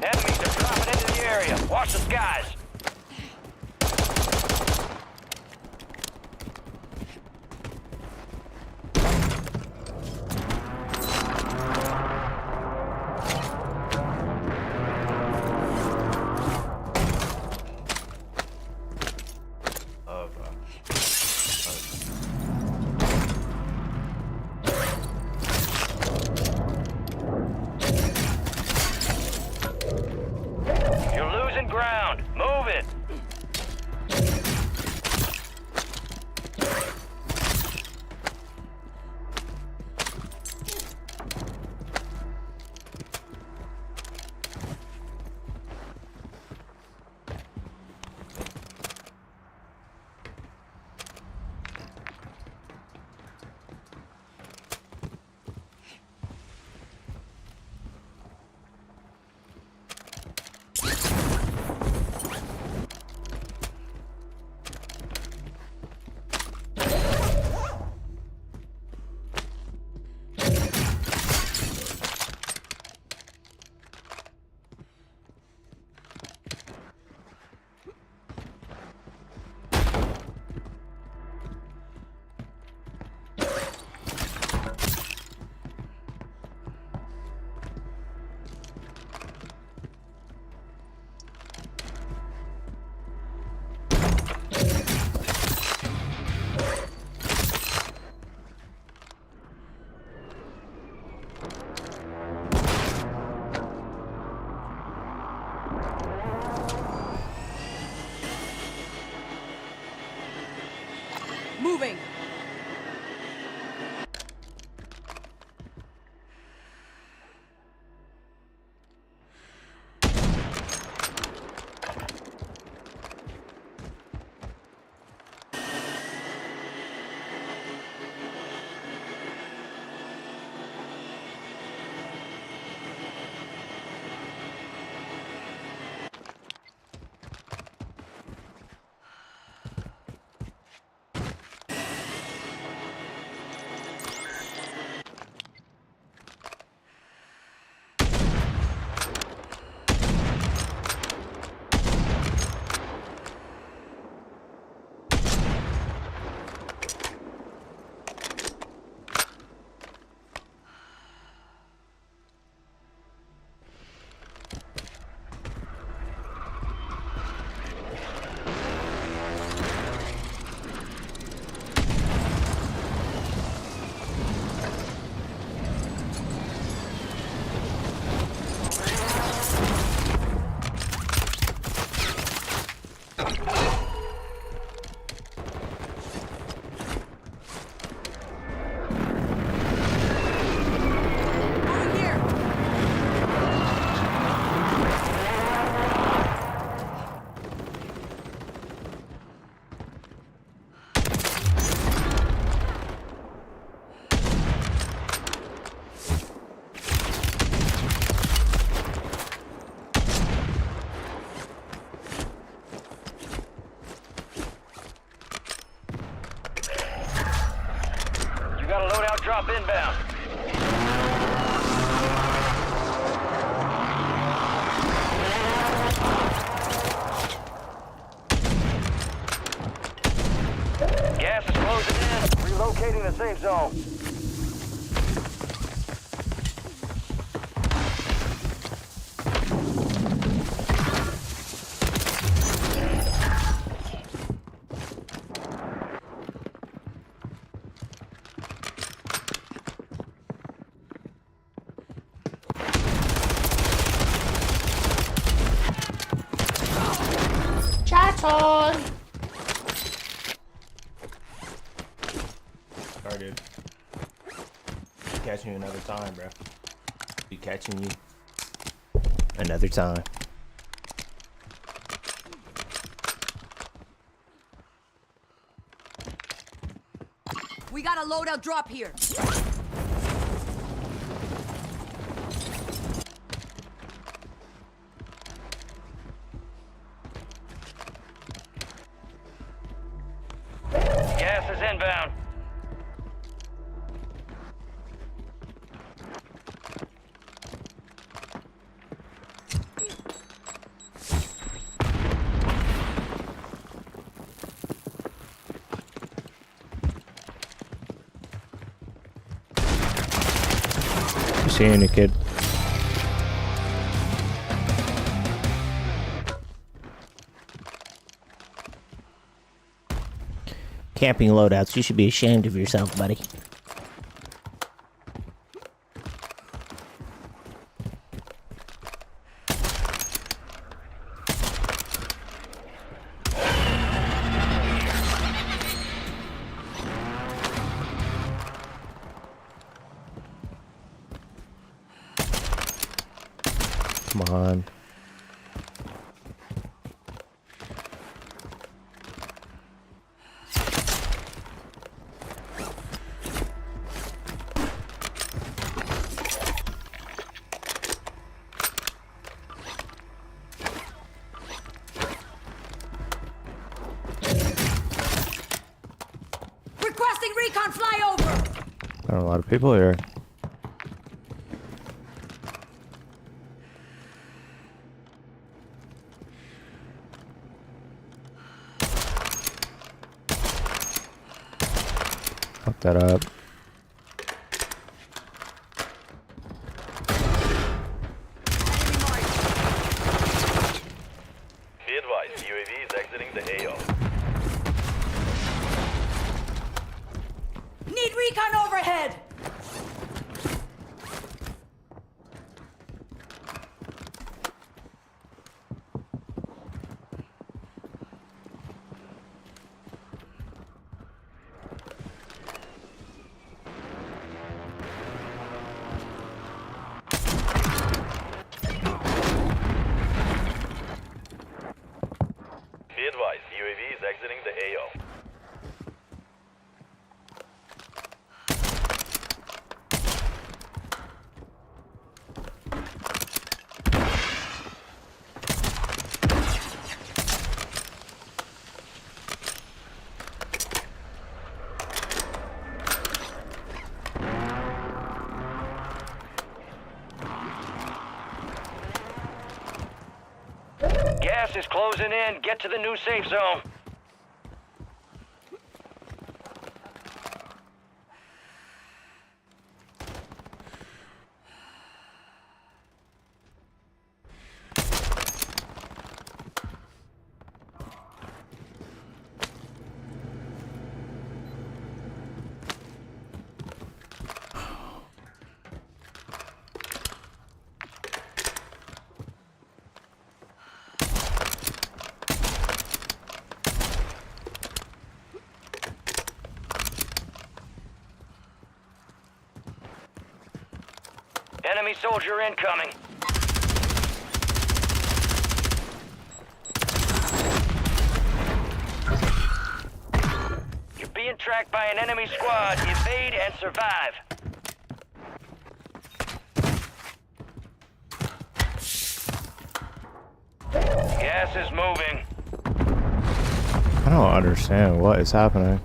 Enemies are dropping into the area. Watch the skies. You're losing ground. Move got a loadout drop inbound. Gas is closing in. Relocating the safe zone. Shots on! Sorry, dude. Catching you another time, bro. Be catching you another time. We got a loadout drop here. Gas is inbound. Seeing a kid. Camping loadouts, you should be ashamed of yourself, buddy. Come on. Requesting recon flyover. There are a lot of people here. Fuck that up. Be advised, UAV is exiting the AO. Need recon overhead. Be advised, UAV is exiting the AO. Gas is closing in. Get to the new safe zone. Enemy soldier incoming. You're being tracked by an enemy squad. Evade and survive. Gas is moving. I don't understand what is happening.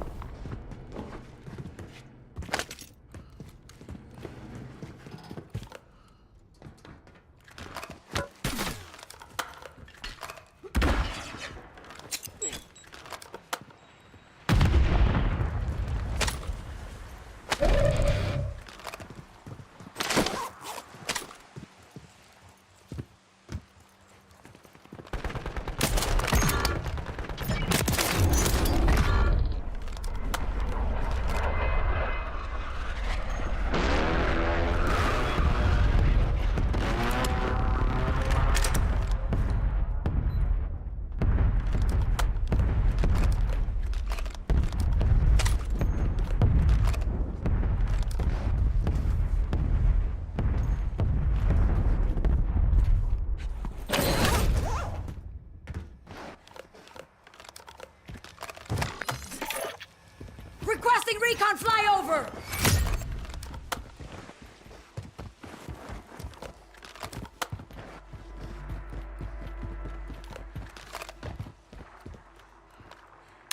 over!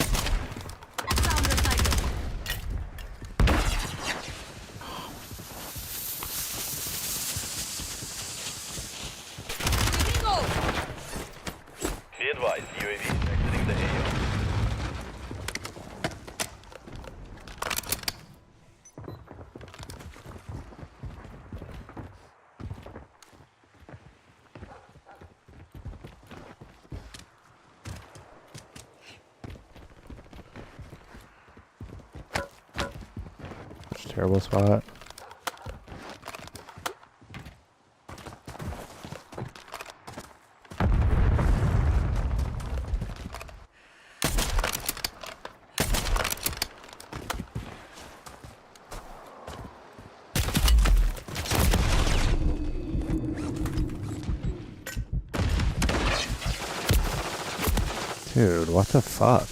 Found their cycle. Bingo! Be advised, UAV exiting the AO. Terrible spot. Dude, what the fuck?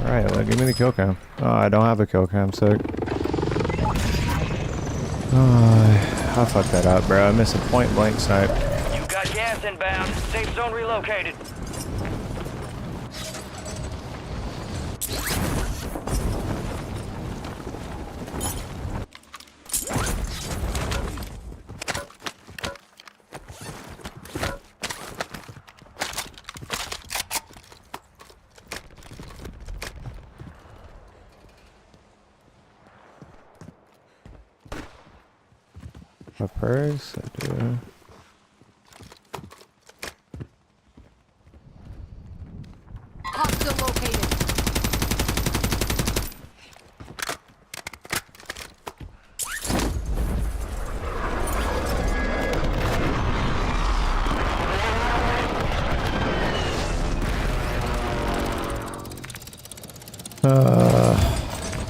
Alright, well, give me the kill cam. Oh, I don't have a kill cam, sick. Oh, I fucked that up, bro. I missed a point blank snipe. You got gas inbound. Safe zone relocated. A purse? I do. Hostile located.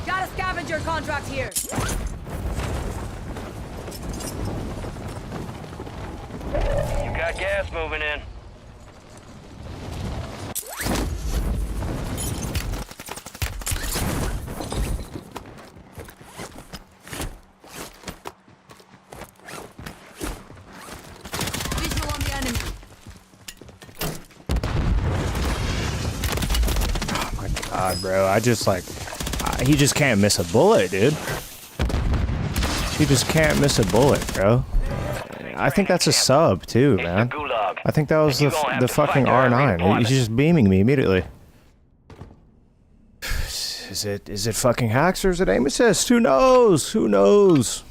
Got a scavenger contract here. You got gas moving in. Visual on the enemy. Oh my god, bro. I just like... he just can't miss a bullet, dude. He just can't miss a bullet, bro. I think that's a sub, too, It's the man. gulag. I think that was the, You gonna have the to fight fucking their R9. redeployment. He's just beaming me immediately. Is it fucking hacks or is it aim assist? Who knows? Who knows?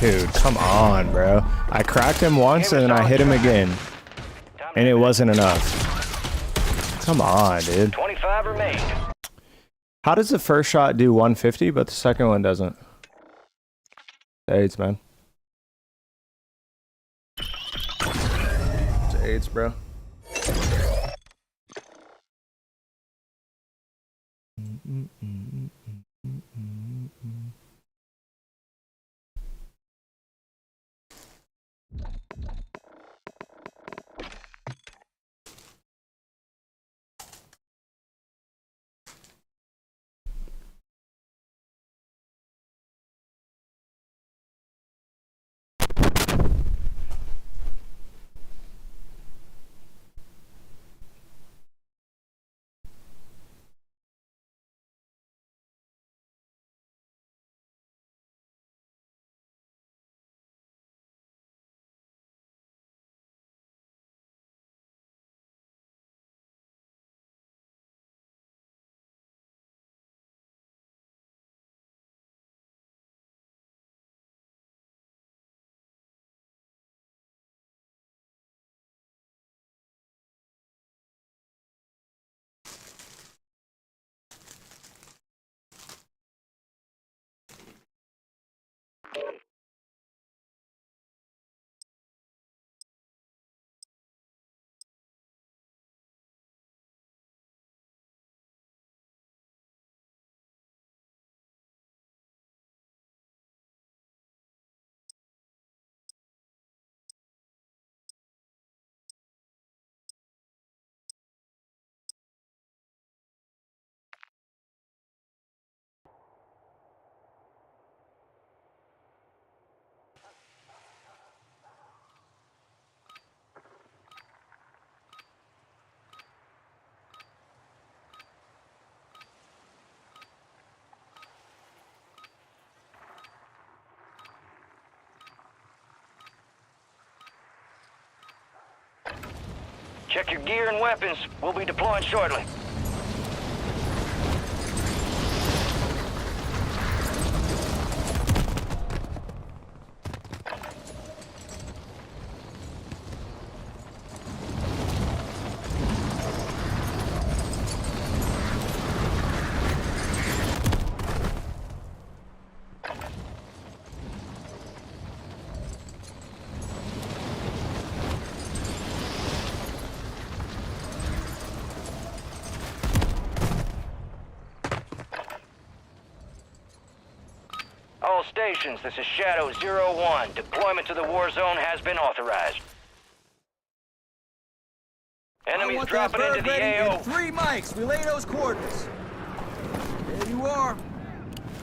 Dude, come on, bro. I cracked him once and then I hit him again. And it wasn't enough. Come on, dude. 25 remain. How does the first shot do 150, but the second one doesn't? AIDS, man. It's AIDS, bro. Check your gear and weapons. We'll be deploying shortly. All stations, this is Shadow 01. Deployment to the war zone has been authorized. I Enemies want dropping that into bird the ready AO. in 3 mics. Relay those coordinates. There you are.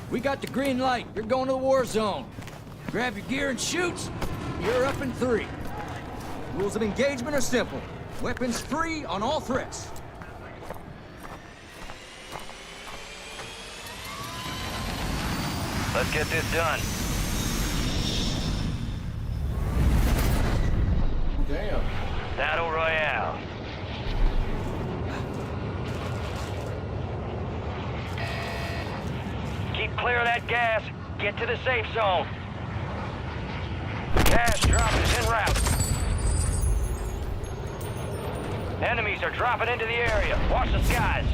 We got the green light. You're going to the war zone. Grab your gear and shoot. You're up in 3. Rules of engagement are simple. Weapons free on all threats. Let's get this done. Damn. Battle Royale. Keep clear of that gas. Get to the safe zone. Gas drop is en route. Enemies are dropping into the area. Watch the skies.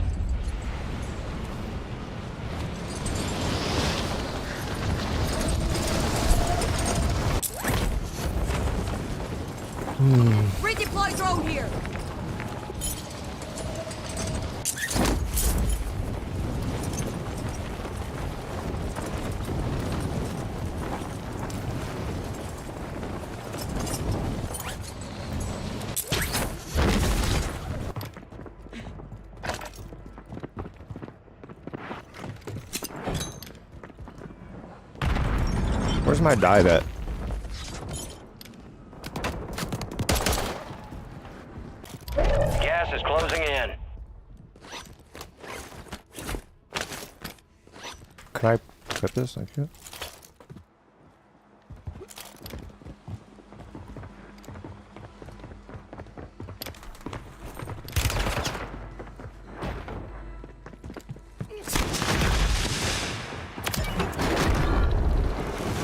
Redeploy drone here. Where's my dive at? Gas is closing in. Can I put this like that?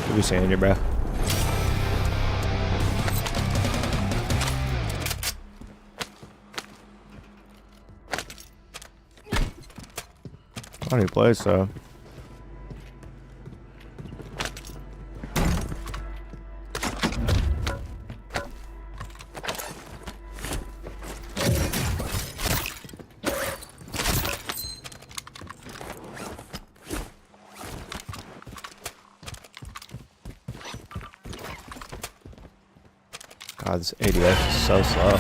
What are you saying here, bro? Funny place, though. God, this ADS is so slow.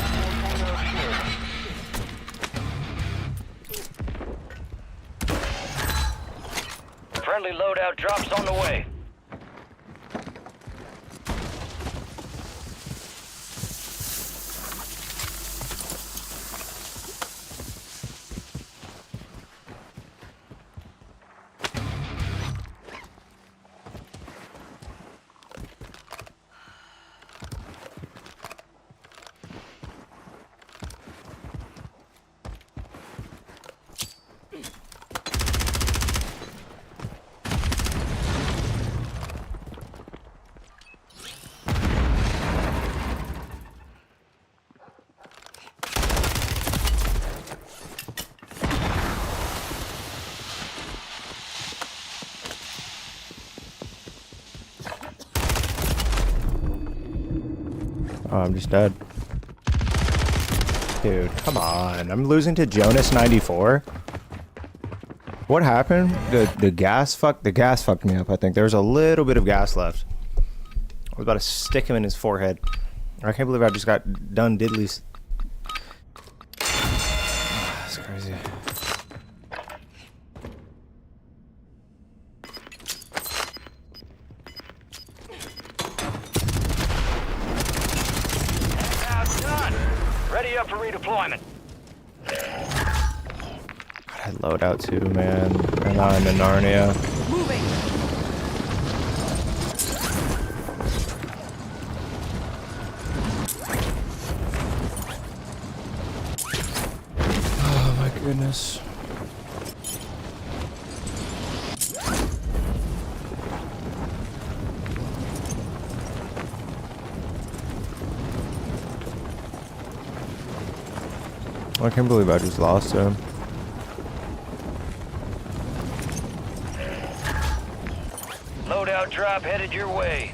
Friendly loadout drops on the way. Oh, I'm just dead. Dude, come on. I'm losing to Jonas 94. What happened? The gas fucked me up, I think. There was a little bit of gas left. I was about to stick him in his forehead. I can't believe I just got done diddly. That's crazy. Outdone. Ready up for redeployment. God, I load out too, man. I'm not into Narnia. Moving. goodness. I can't believe I just lost him. Loadout drop headed your way.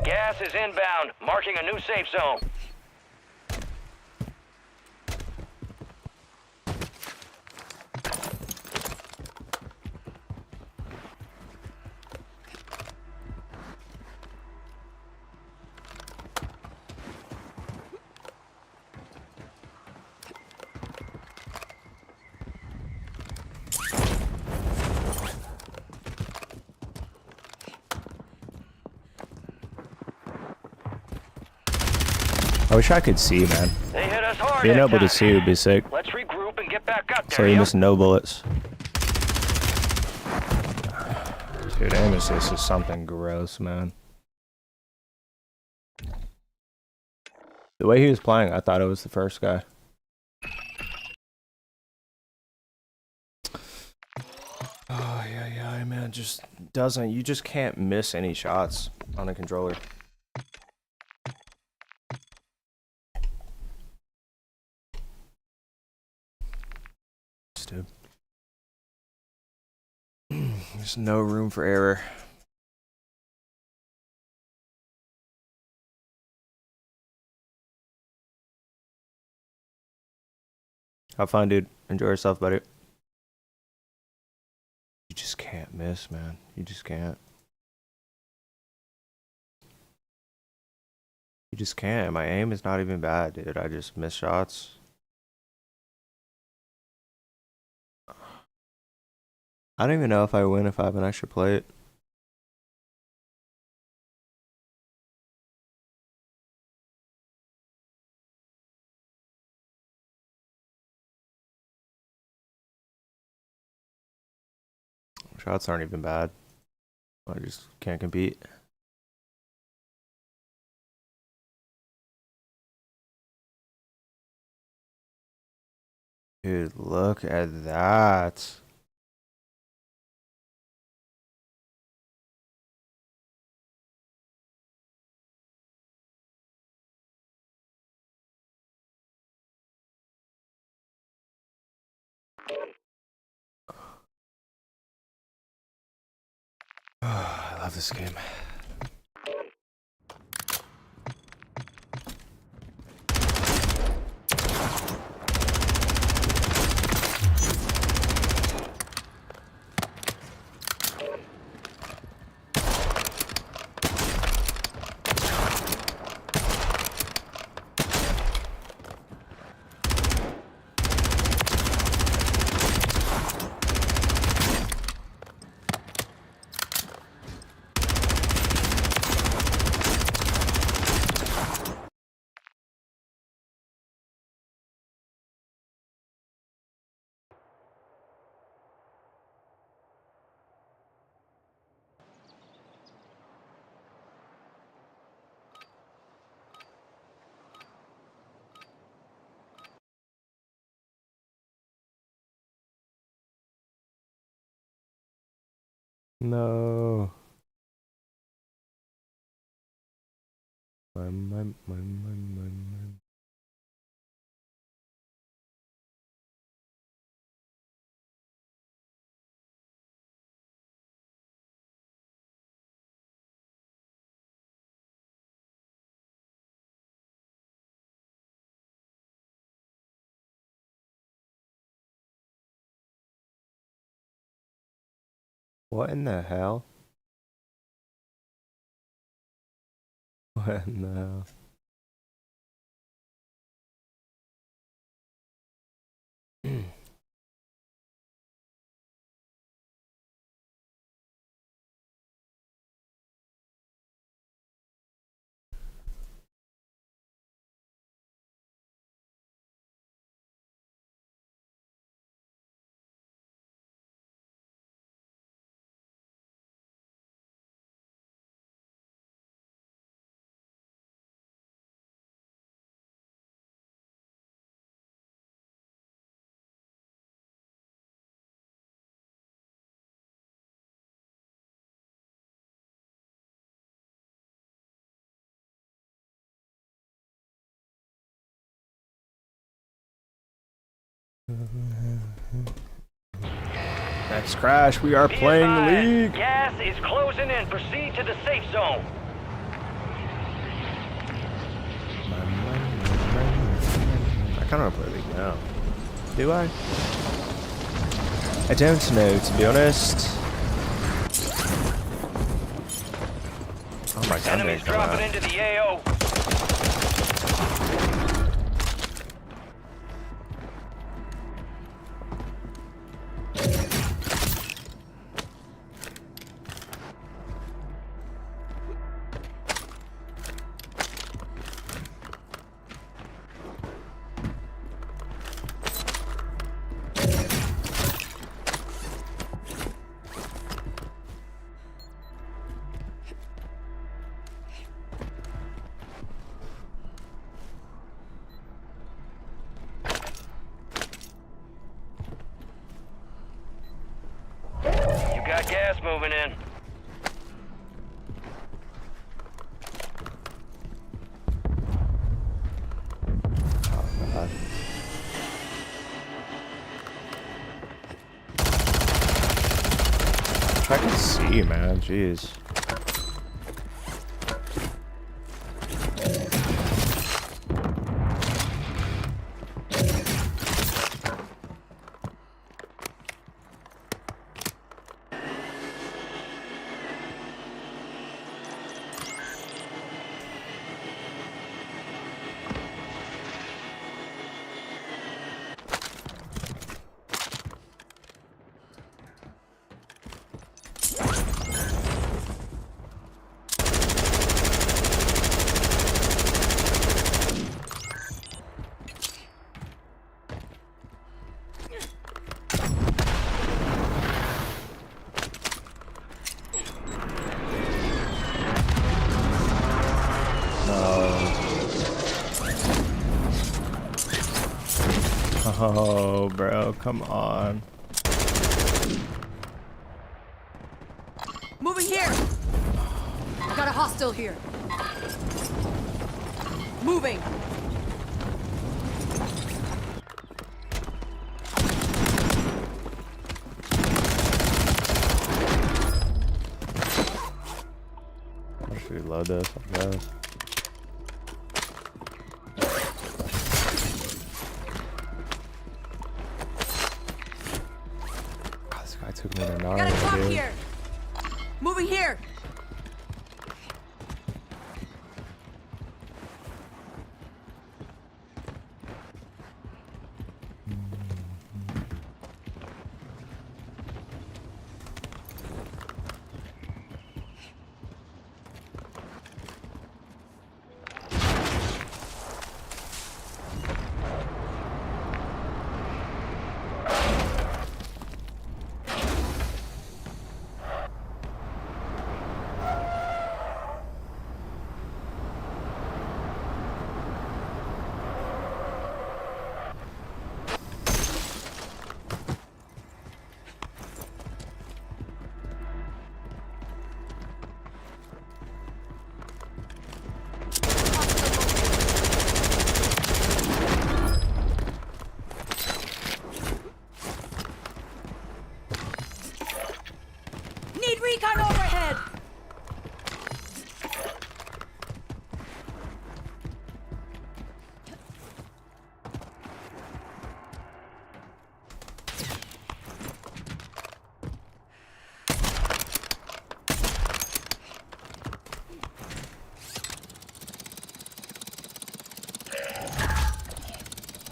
Gas is inbound, marking a new safe zone. I wish I could see, man. They hit us hard. Being that able to time. see would be sick. Let's regroup and get back up So there. you young. miss no bullets. Dude, aim assist is something gross, man. The way he was playing, I thought it was the first guy. Oh, yeah, man. Just doesn't. You just can't miss any shots on a controller. Dude. There's no room for error. Have fun, dude. Enjoy yourself, buddy. You just can't miss, man. You just can't. You just can't. My aim is not even bad, dude. I just miss shots. I don't even know if I win if I have an extra plate. Shots aren't even bad. I just can't compete. Dude, look at that. I love this game. No. My. What in the hell? What in the hell? Next crash, we are Be playing advised, League. Gas is closing in. Proceed to the safe zone. I kind of want to play League now. Do I? I don't know, to be honest. Oh my god, Enemies dropping into the AO. You got gas moving in. I can see, man. Jeez. Oh, bro, come on. Moving here. I got a hostile here. Moving. Should we load this, I guess? God, this guy took me to Got a truck dude. here. Moving here. Need recon overhead.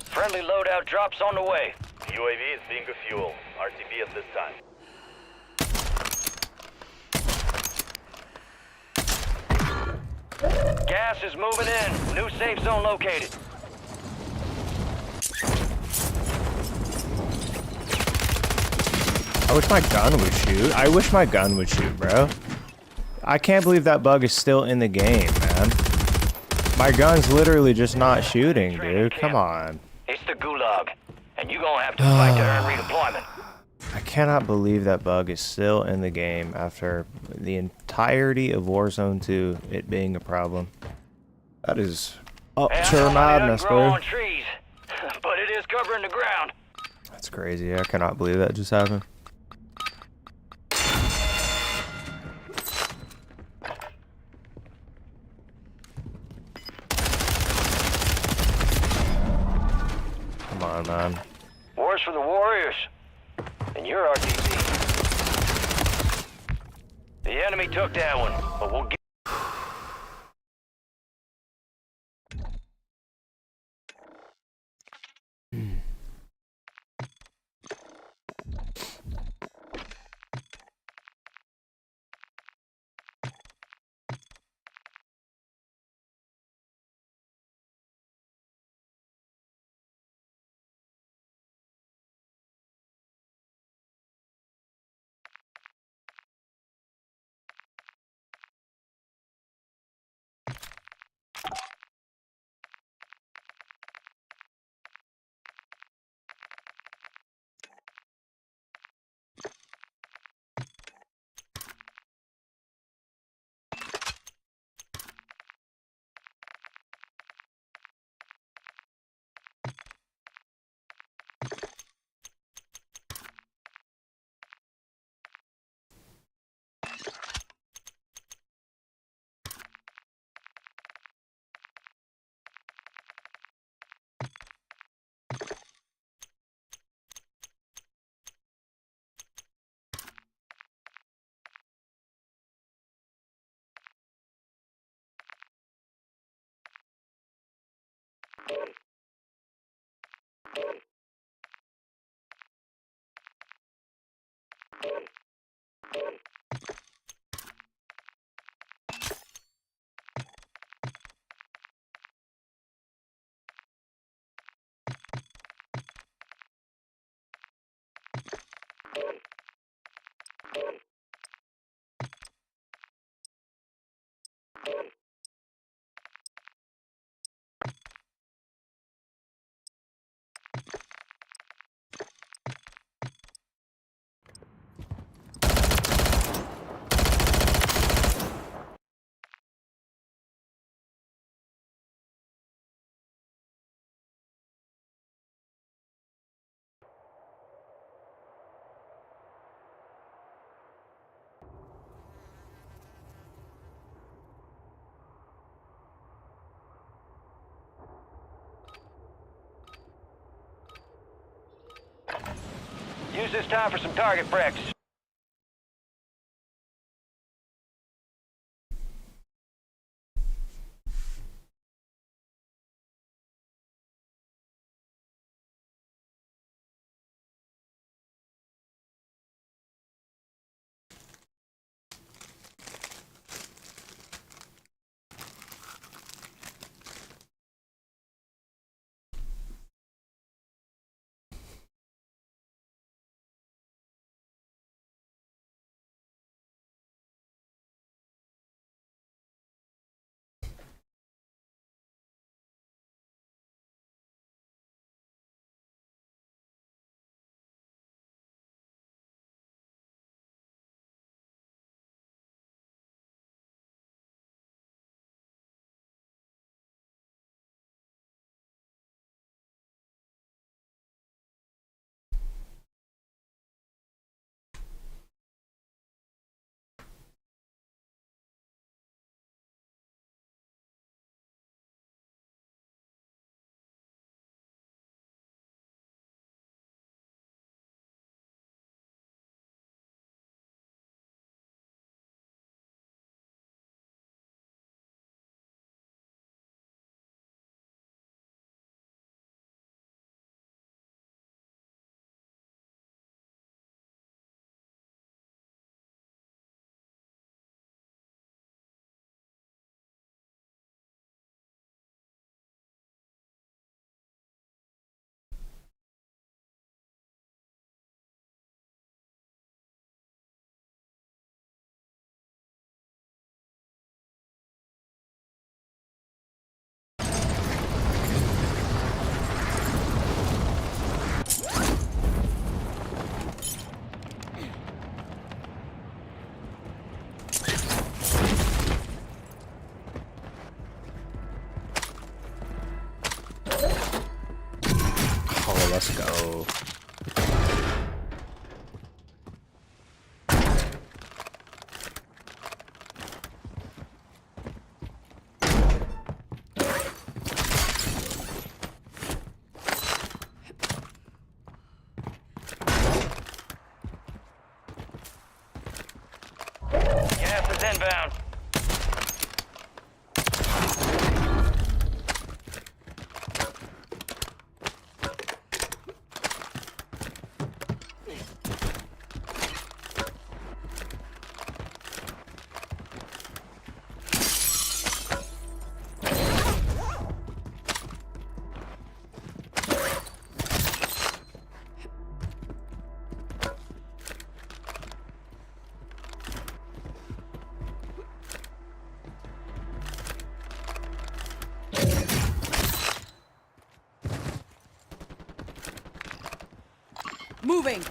Friendly loadout drops on the way. UAV is being a fuel. RTB at this time. Gas is moving in. New safe zone located. I wish my gun would shoot. I wish my gun would shoot, bro. I can't believe that bug is still in the game, man. My gun's literally just not shooting, dude. Come on. It's the gulag, and you gonna have to fight to earn redeployment. I cannot believe that bug is still in the game after the entirety of Warzone 2 it being a problem. That is Hey, I know utter money madness, doesn't grow bro. on trees, but it is covering the ground. crazy. I cannot believe that just happened. Come on, man. War's for the Warriors. And you're our DP. The enemy took that one, but we'll get... Use this time for some target practice. Oh, let's go. Gas is inbound. Moving.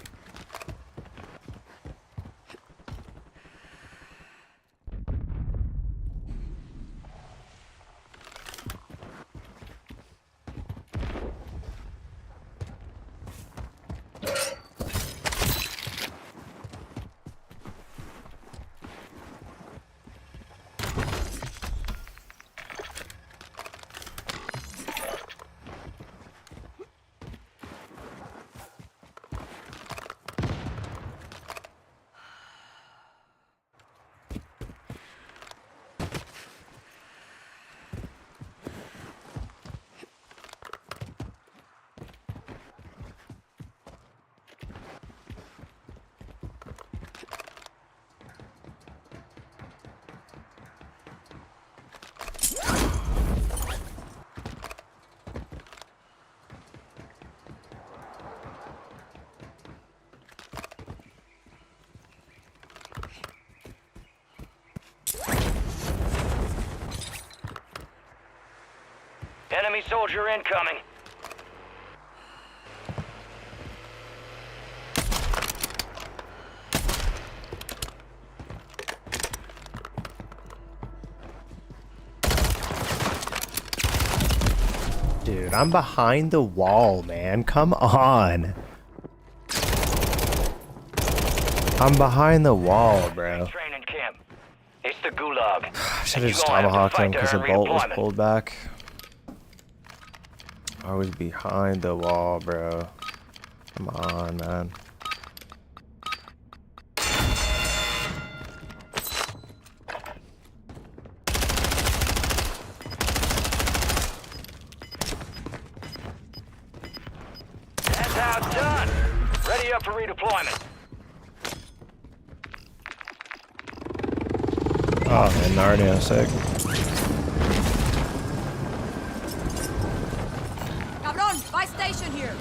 Enemy soldier incoming. Dude, I'm behind the wall, man. Come on. I'm behind the wall, bro. Training camp. It's the gulag. Should have just tomahawked him because the bolt was pulled back. I was behind the wall, bro. Come on, man. That's how it's done. Ready up for redeployment. Oh, man, Narnia, sick. Cabron, buy station here.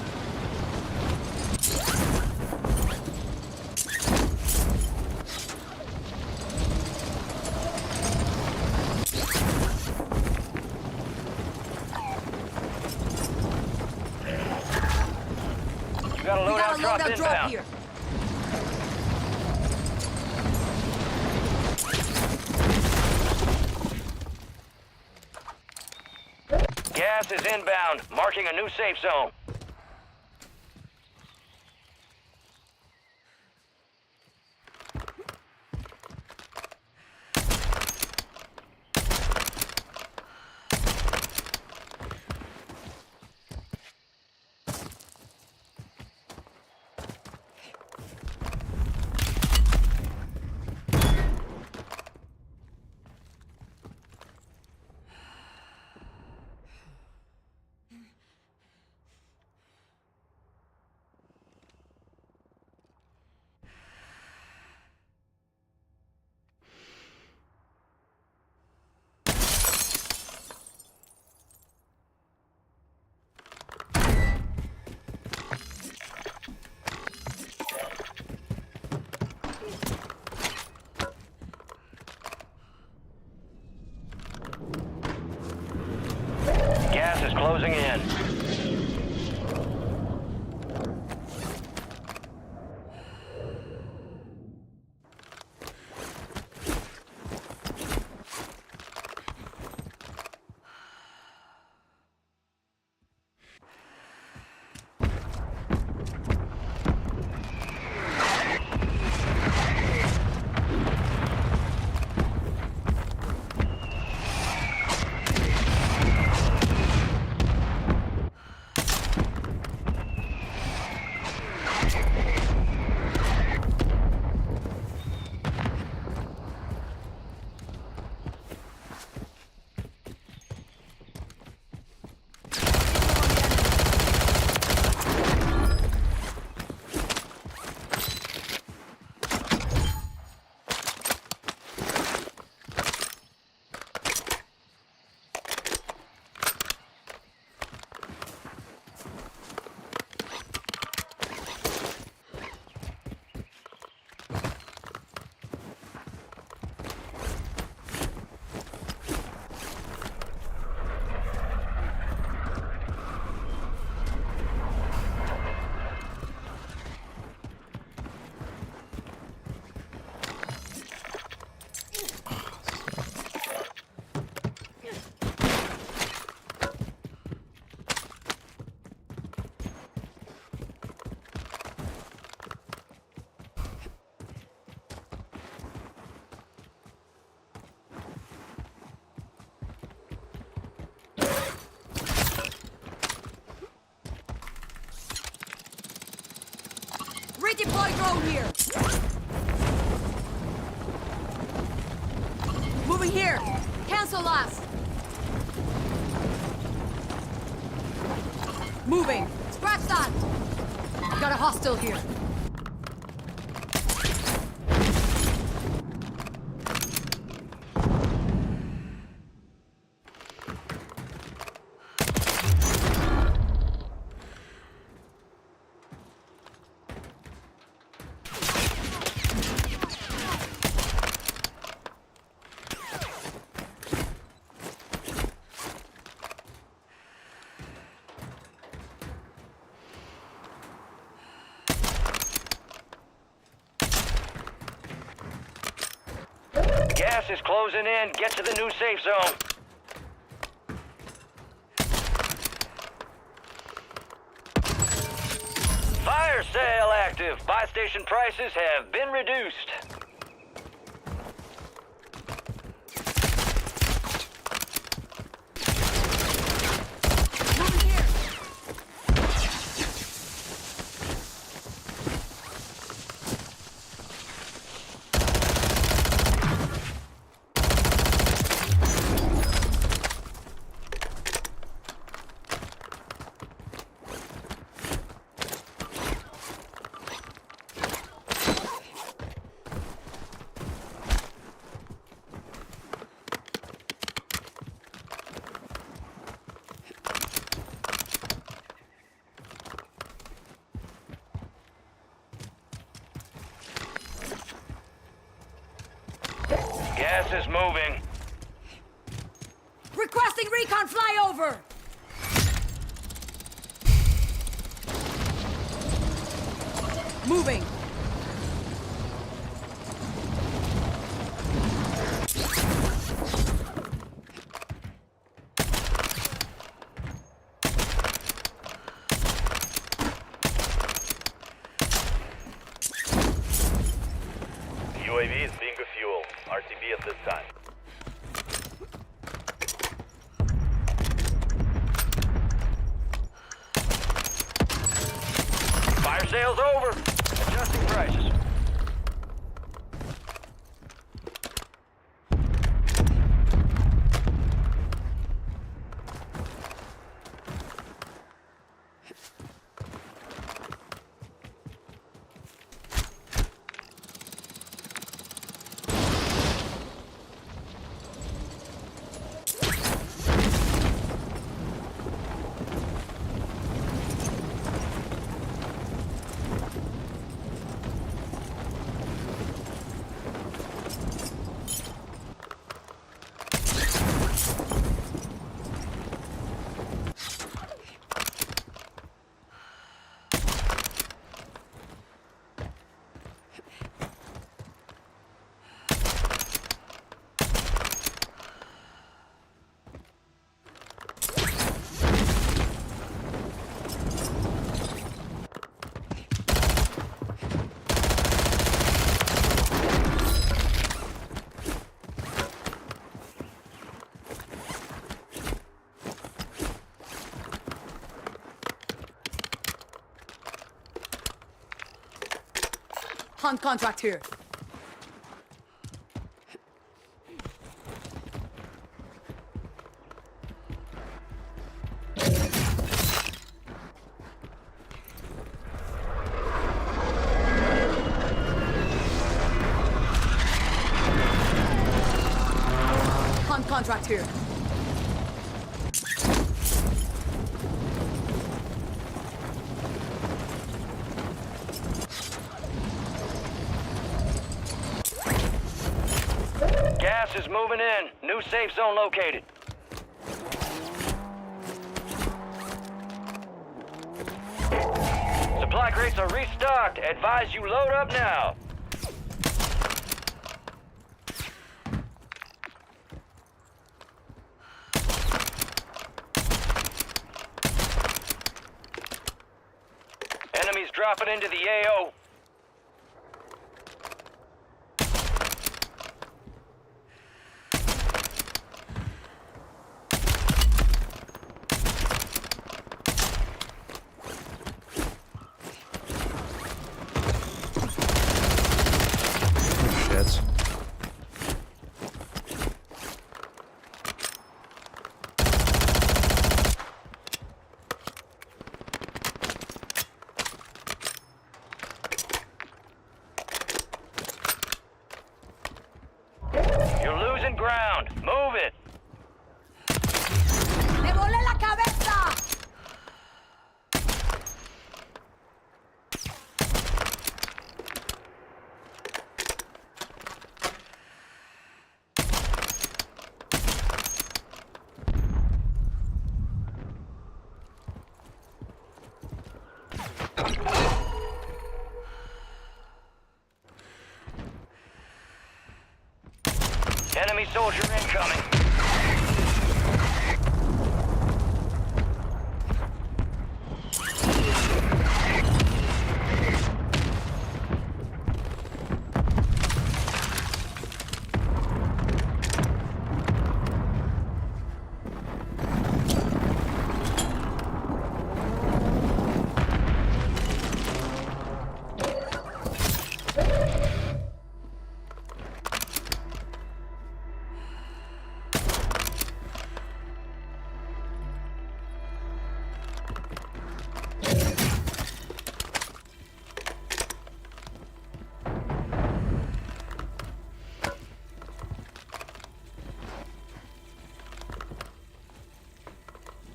You got a We got loadout a drop loadout drop inbound. here. Gas is inbound, marking a new safe zone. Gas is closing in. alone here. Moving here. Cancel last. Moving. Scratch that. Got a hostile here. Gas is closing in. Get to the new safe zone. Fire sale active. Buy station prices have been reduced. Moving here. Gas is moving. Requesting recon flyover. Moving. UAV is being refueled. RTB at this time. Fire sale's over. Adjusting prices. Hunt contract here. Hunt contract here. Gas is moving in. New safe zone located. Supply crates are restocked. Advise you load up now. Enemies dropping into the AO. losing ground. Move it. ¡Le volé la cabeza! Enemy soldier incoming.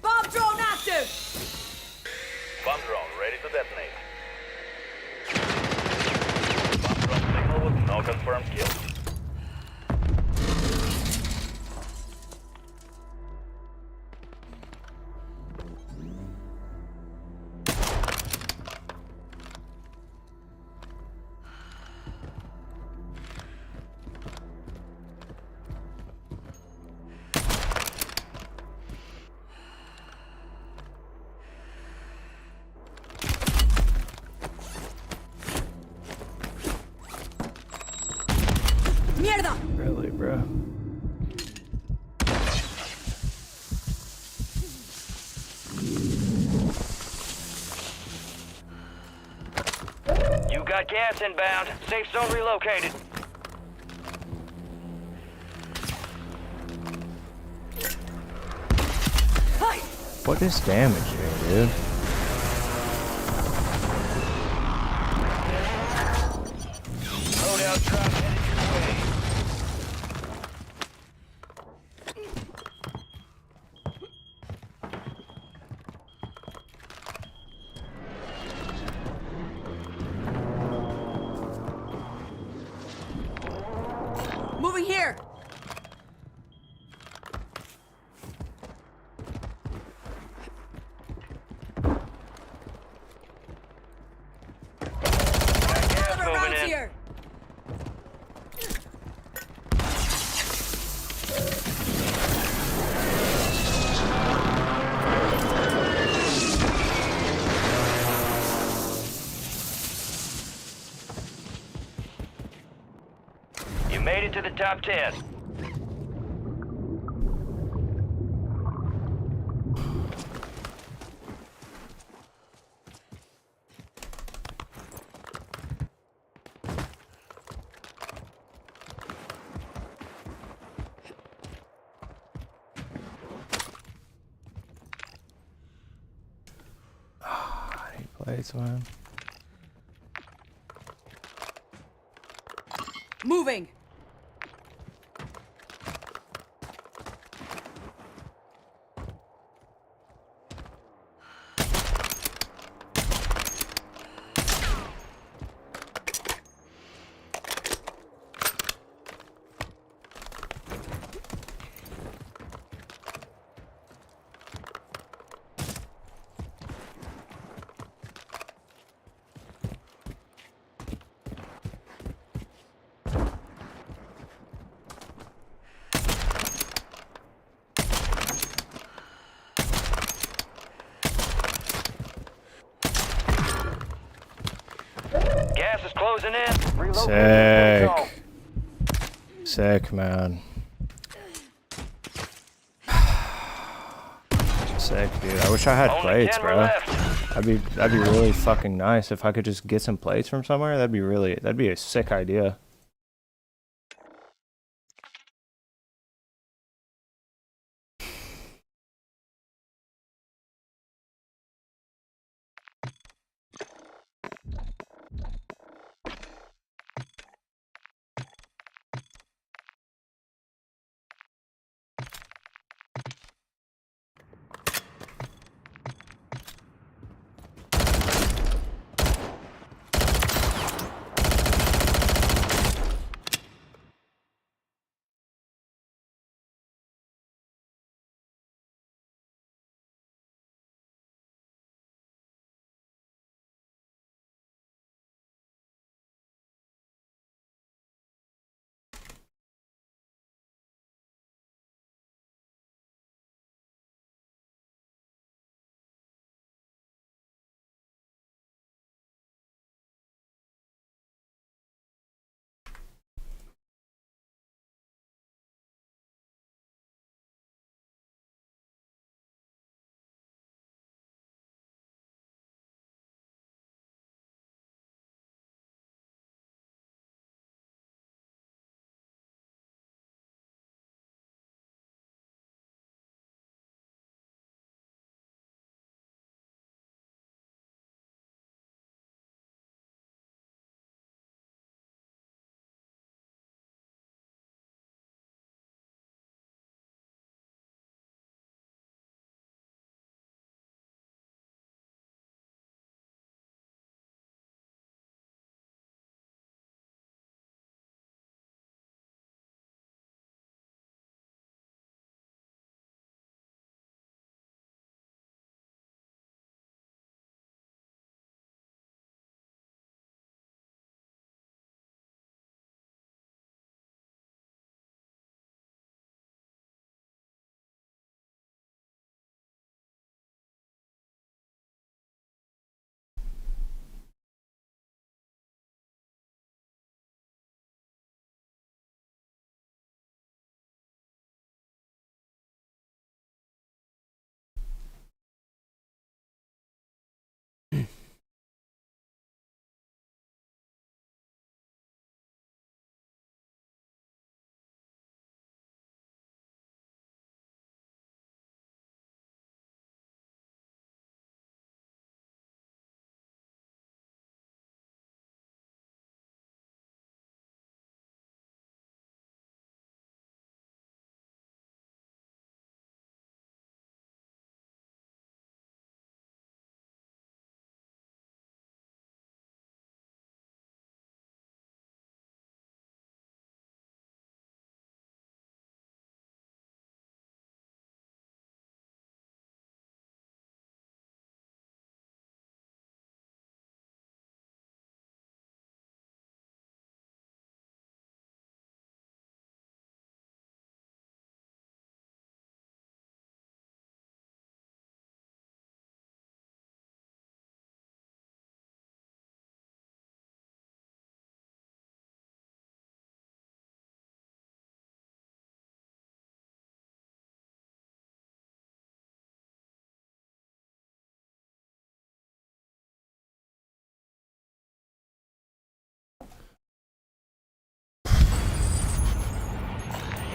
Bomb drone active! Bomb drone ready to detonate. Bomb drone signal with no confirmed kill. ¡Mierda! Really, bro? You got gas inbound. Safe zone relocated. What is damage here, dude? Loadout drop headed your way. Moving here! Got gas Other moving rounds in. here! You made it to the top 10. He plays, man. Moving! Gas is closing in. Relocating the safe zone. Sick, man. Sick, dude. I wish I had Only plates, 10 were bro. left. That'd be really fucking nice if I could just get some plates from somewhere. That'd be a sick idea.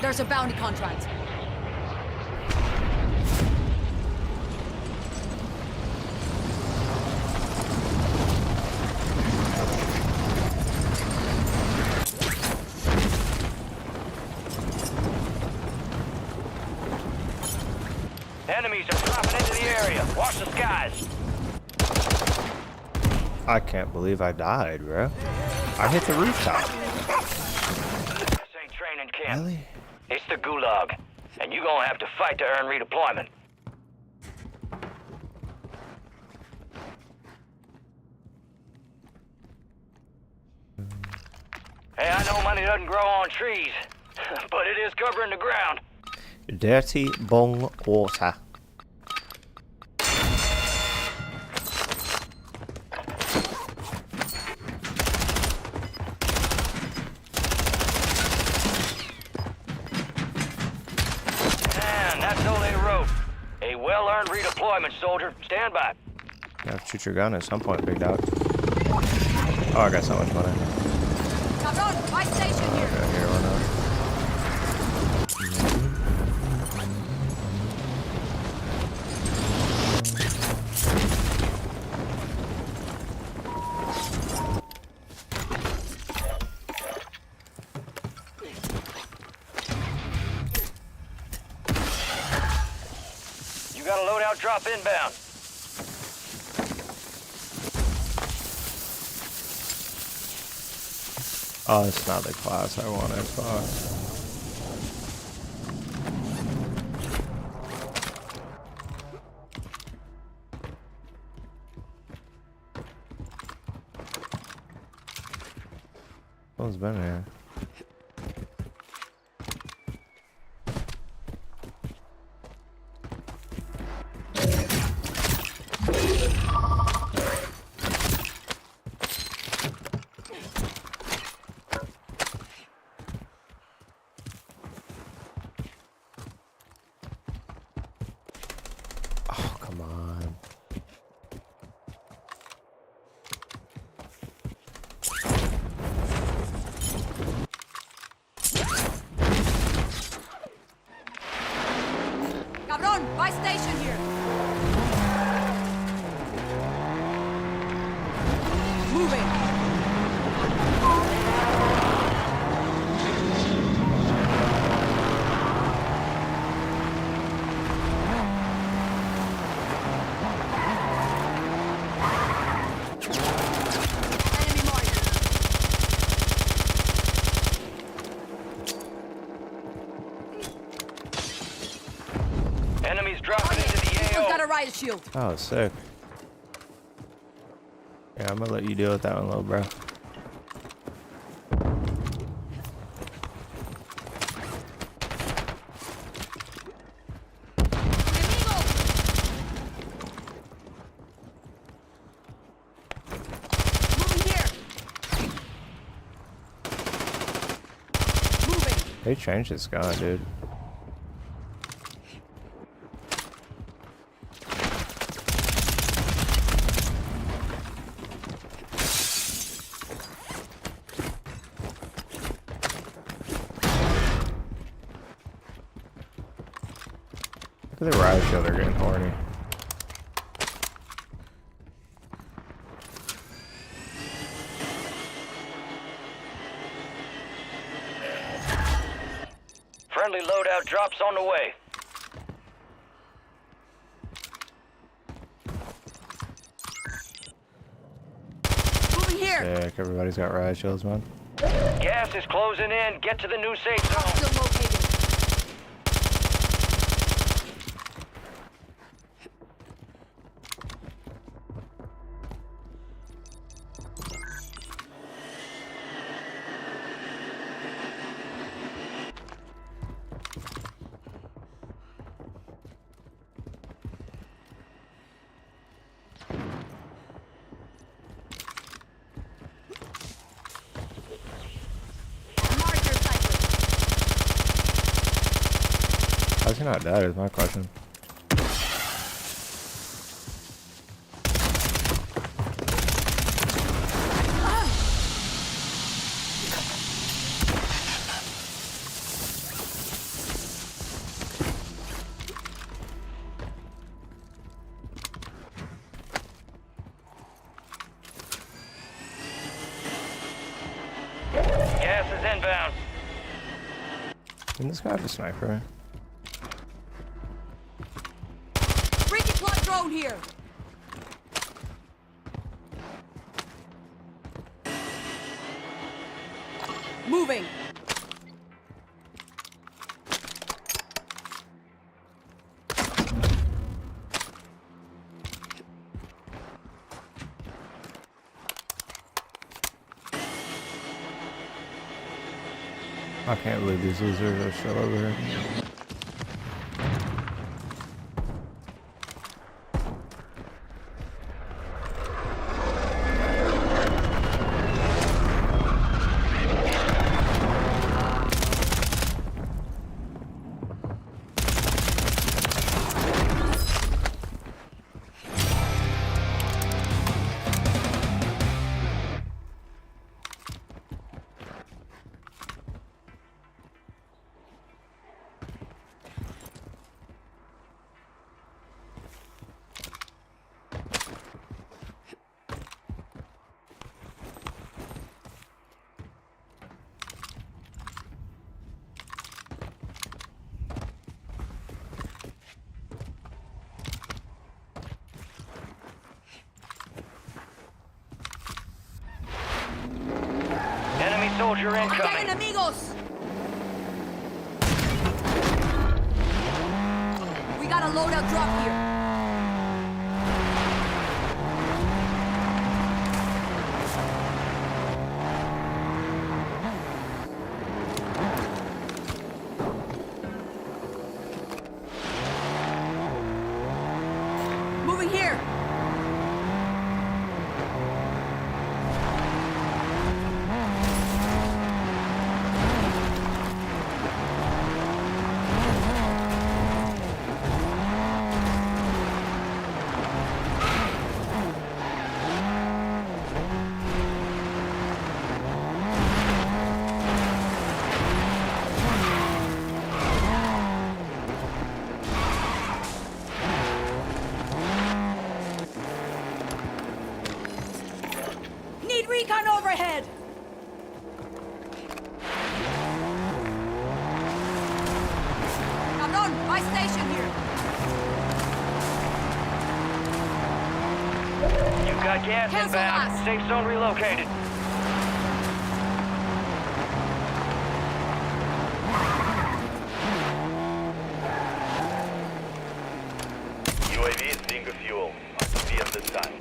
There's a bounty contract. Enemies are dropping into the area. Watch the skies. I can't believe I died, bro. I hit the rooftop. This ain't training camp. Really? It's the gulag. And you gonna have to fight to earn redeployment. Hey, I know money doesn't grow on trees, but it is covering the ground. Dirty bong water. And that's all they wrote. A well-earned redeployment, soldier. Stand by. You have to shoot your gun at some point, big dog. Oh, I got so much money. Cabron, my station here. Okay, here, why not? You got a loadout drop inbound. Oh, it's not the class I wanted. Fuck. Someone's been here. Oh, come on. Cabron, my station here. Moving. Enemy marked. Enemies dropping into the This one's got a AO. riot shield. Oh, sick. Yeah, I'm gonna let you deal with that one, little bro. Moving here. Moving. They changed this gun, dude. Look at the riot shield, they're getting horny. Friendly loadout drops on the way. Moving here. Sick, everybody's got riot shields, man. Gas is closing in. Get to the new safe zone. Hostile located. Mark your cyclist. How's he not dead is my question. And this guy have a sniper. Freaky plug drone here. Moving. I can't believe these losers are still over here. Enemy soldier Atacan incoming. amigos. We got a loadout drop here. Moving here. Need recon overhead. Cabron, my station here. You've got gas Cancel inbound. us. Safe zone relocated. UAV is being fuel. Be at this time.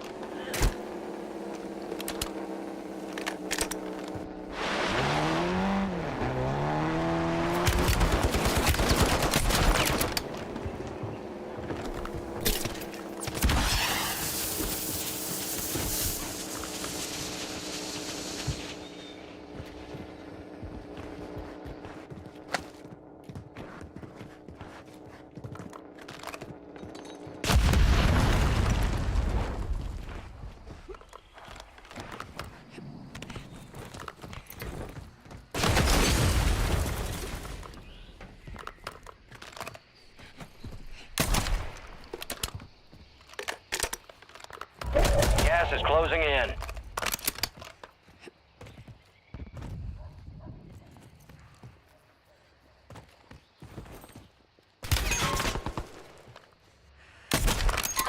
Gas is closing in.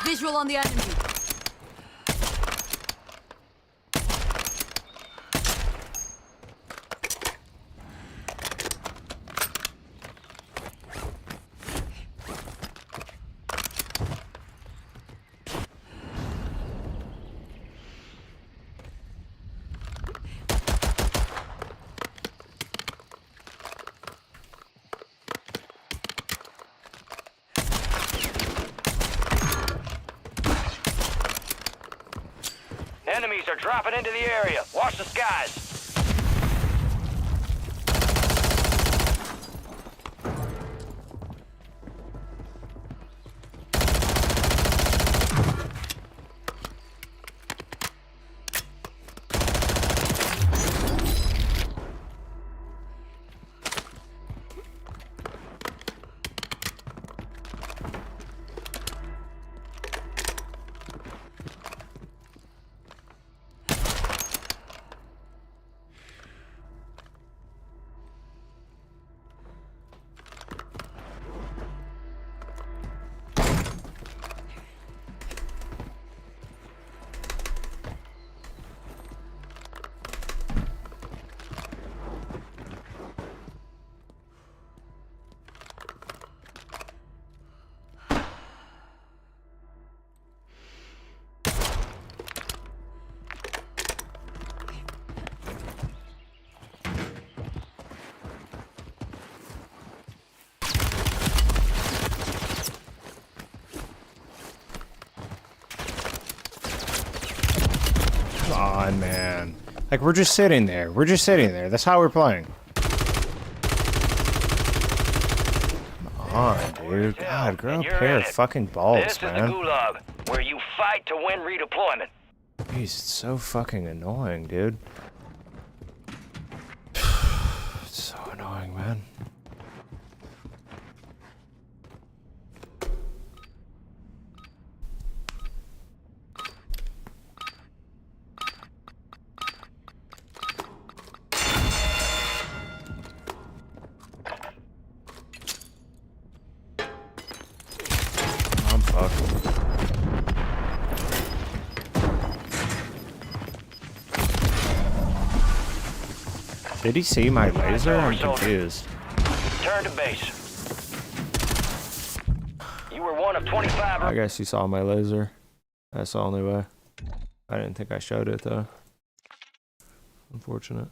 Visual on the enemy. Enemies are dropping into the area. Watch the skies. on, man. Like, we're just sitting there. We're just sitting there. That's how we're playing. Come on, dude. God, grow a pair of fucking balls, This is the man. Gulag, where you fight to win redeployment. Jeez, it's so fucking annoying, dude. It's so annoying, man. I'm fucked. Did he see my laser? I'm confused. Turn to base. You were one of 25. I guess he saw my laser. That's the only way. I didn't think I showed it though. Unfortunate.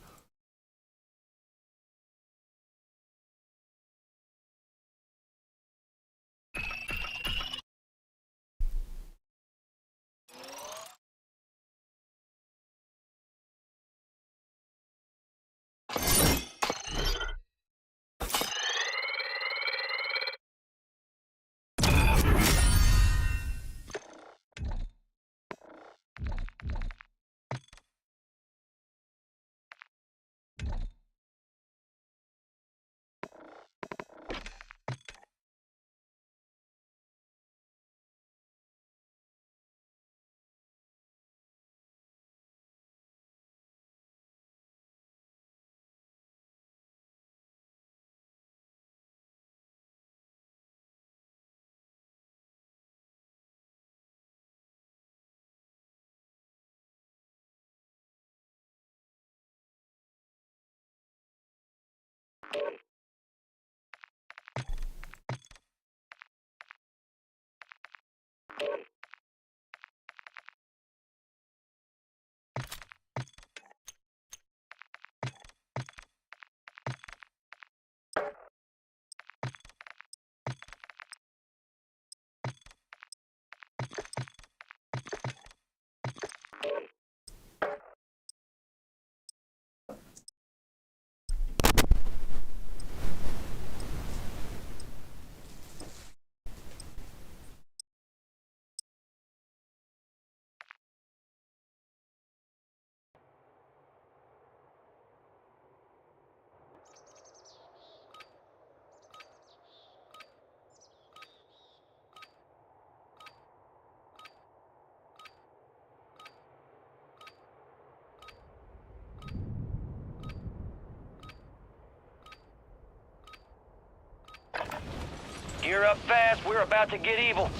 Gear up fast, we're about to get evil.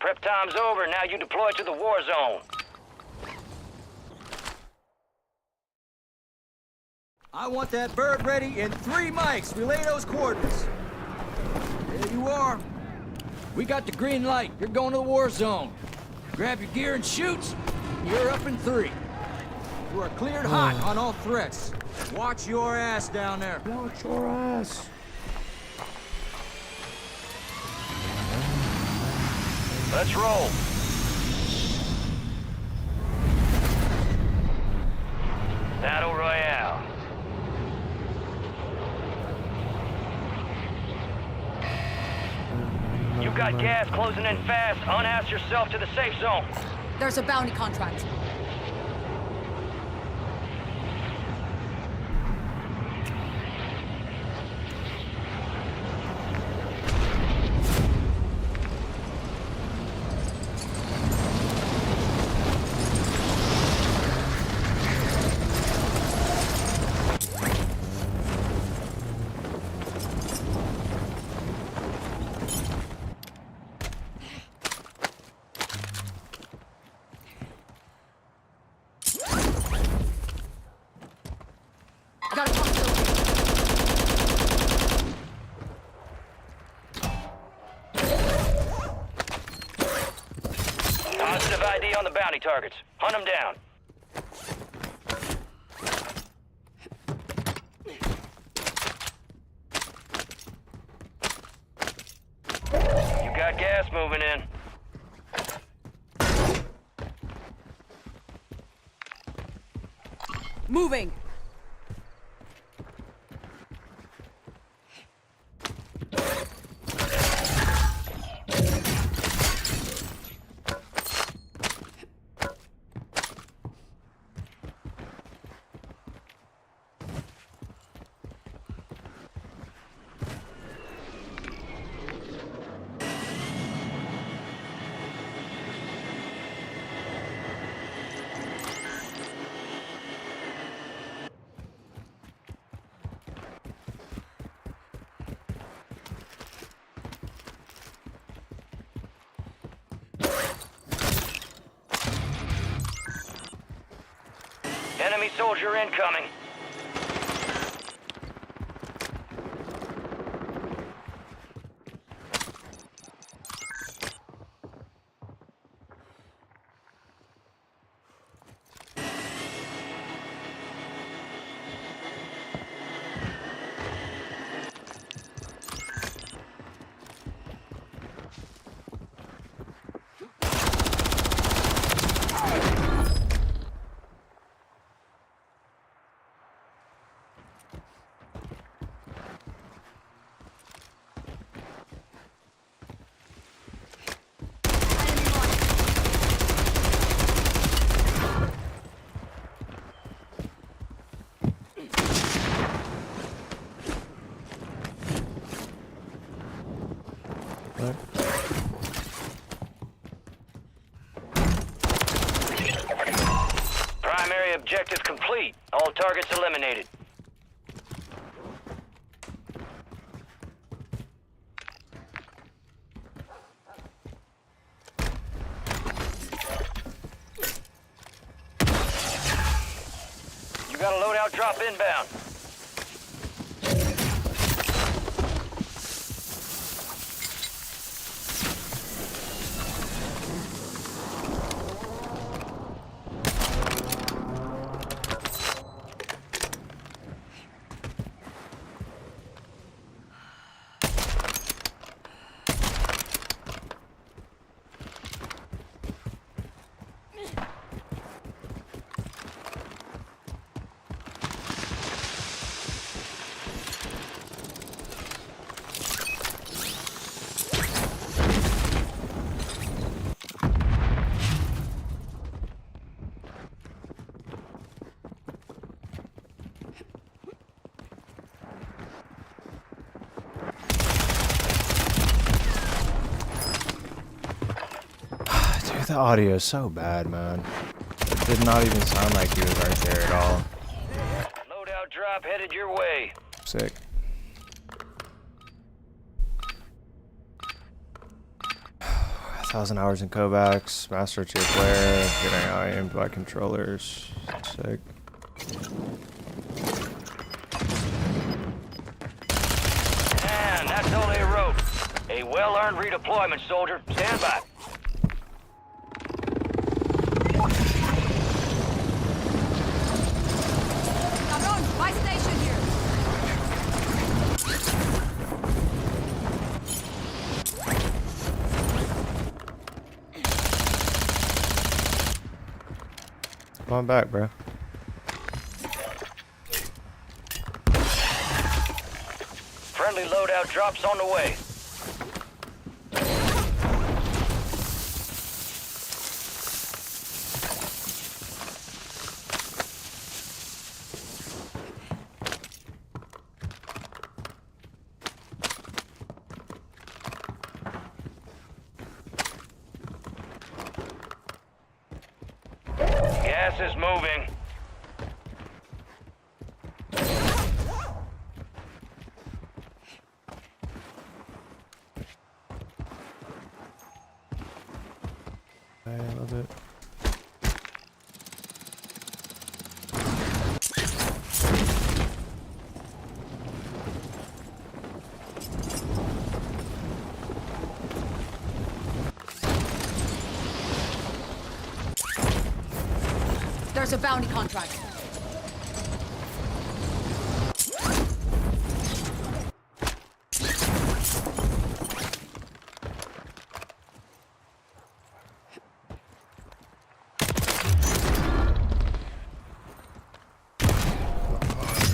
Prep time's over, now you deploy to the war zone. I want that bird ready in 3 mics. Relay those coordinates. There you are. We got the green light. You're going to the war zone. Grab your gear and shoot. You're up in 3. You are cleared hot on all threats. Watch your ass down there. Watch your ass. Let's roll. Battle Royale. You got gas closing in fast. Unass yourself to the safe zone. There's a bounty contract. bounty targets. Hunt them down. You got gas moving in. Moving. Enemy soldier incoming. Primary objective complete. All targets eliminated. You got a loadout drop inbound. The audio is so bad, man. It did not even sound like he was right there at all. Loadout drop headed your way. Sick. $1,000 hours in Kovacs, master tier player, getting out aimed by controllers. Sick. And that's all they wrote. A well-earned redeployment, soldier. Stand by. Cabron, my station here. Come on back, bro. Friendly loadout drops on the way. Gas is moving. I love it. There's a bounty contract.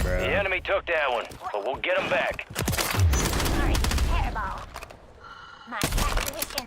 The enemy took that one, but we'll get them back. Sorry, terrible. My acquisition.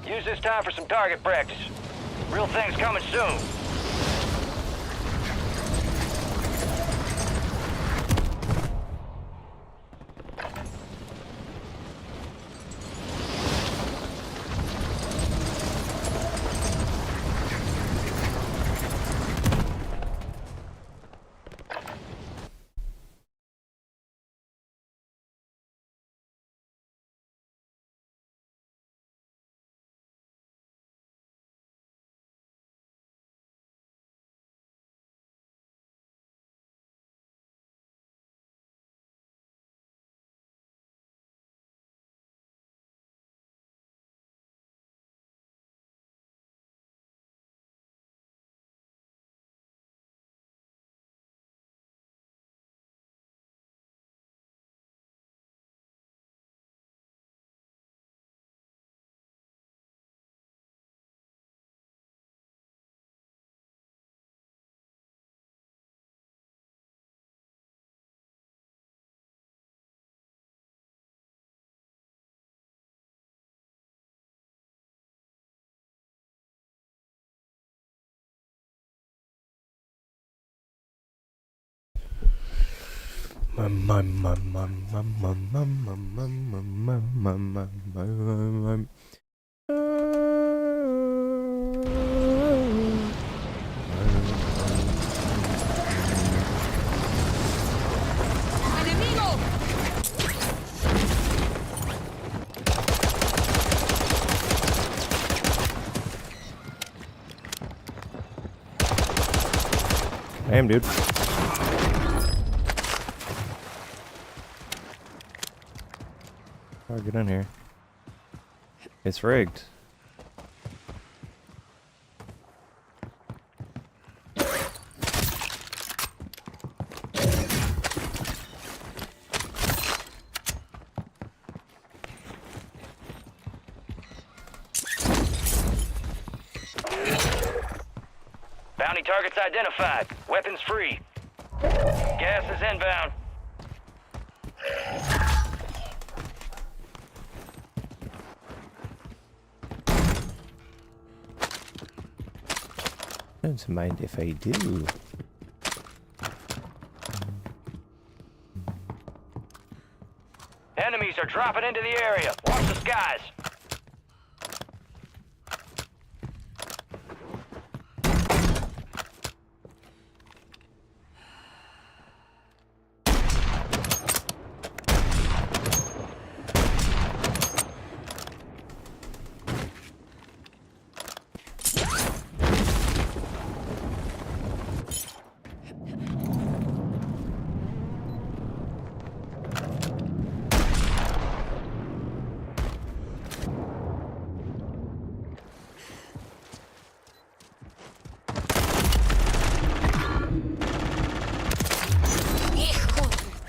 Use this time for some target practice. Real thing's coming soon. ¡Enemigo! Damn, dude. Oh, get in here. It's rigged. Bounty targets identified. Weapons free. Gas is inbound. Don't mind if I do. Enemies are dropping into the area. Watch the skies.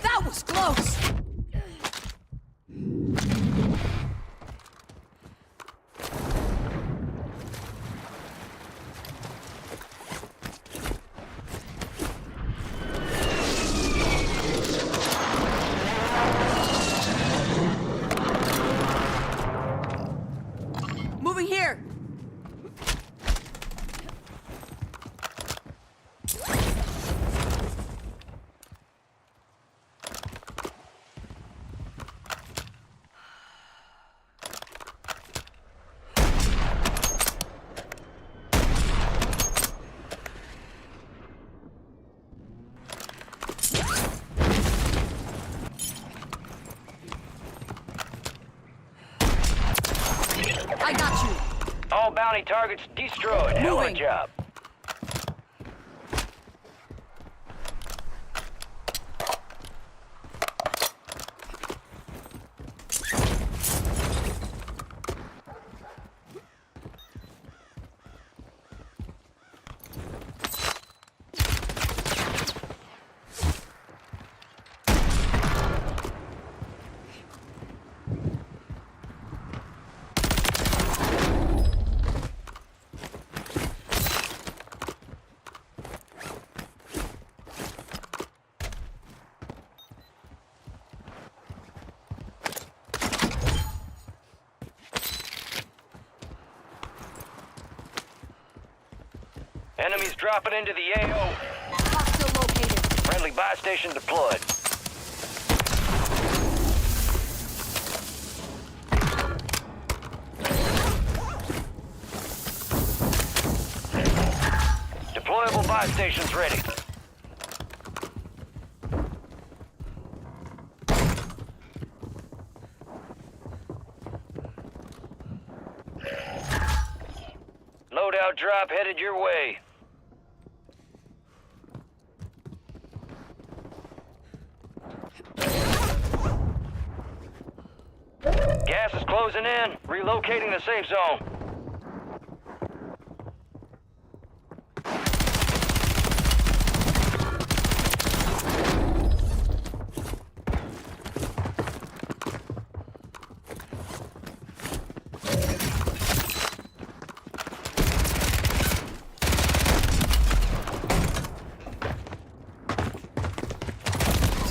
That was close! Moving here! I got you! All bounty targets destroyed. Hell of a Moving. job. Enemies dropping into the AO. Hostile located. Friendly buy station deployed. Deployable buy stations ready. Loadout drop headed your way. Gas is closing in. Relocating the safe zone.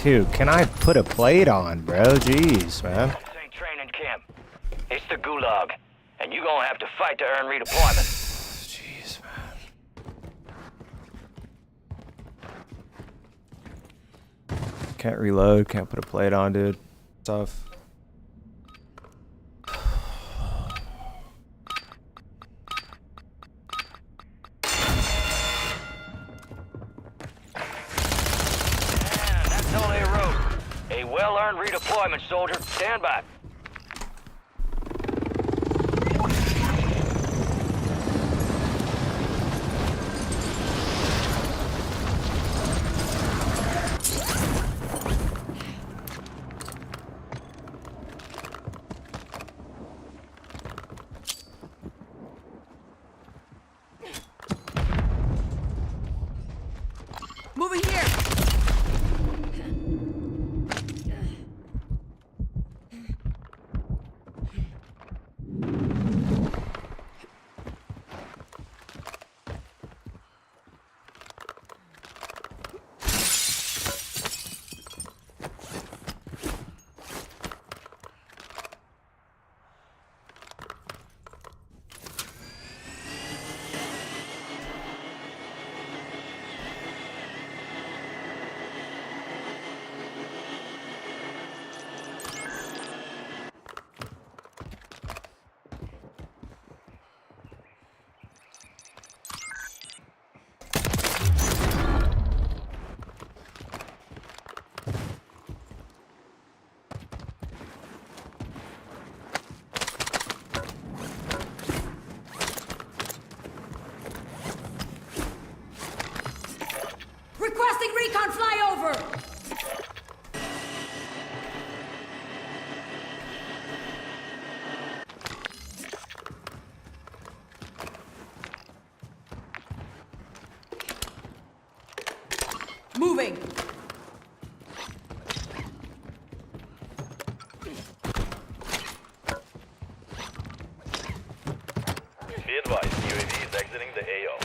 Dude, can I put a plate on, bro? Jeez, man. This ain't training camp. It's the gulag. And you gonna have to fight to earn redeployment. Jeez, man. Can't reload, can't put a plate on, dude. Tough. And that's all they wrote. A well-earned redeployment, soldier. Stand by. Moving here! Recon flyover! Moving! Be advised, UAV is exiting the AO.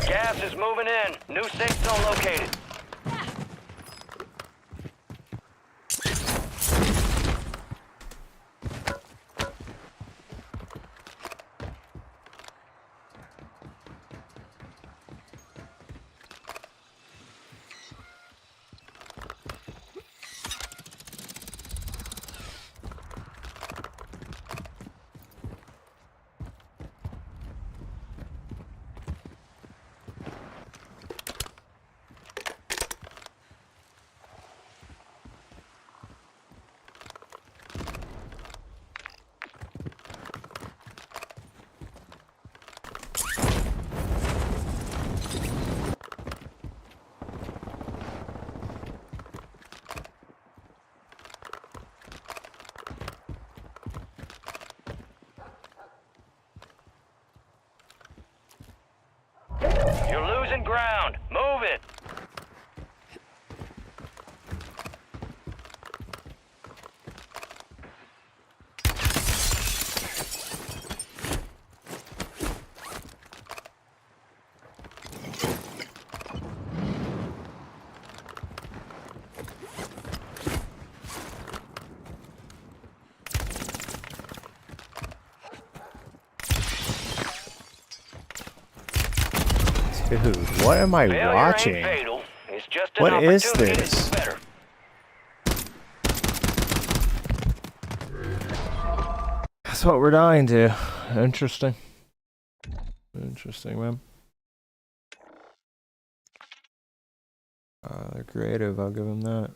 Gas is moving in. New safe zone located. You're losing ground. Move it. Dude, what am I Failure watching? ain't fatal. It's just an What is opportunity to this? do better. That's what we're dying to. Interesting. Interesting, man. They're creative, I'll give them that.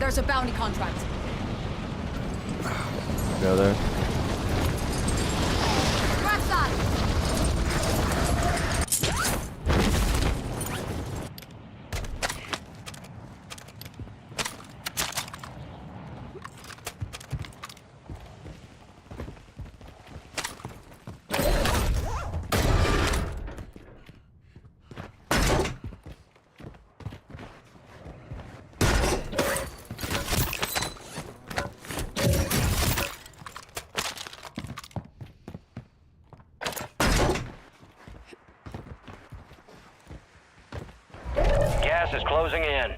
There's a bounty contract. Go there. Crack that! Gas is closing in.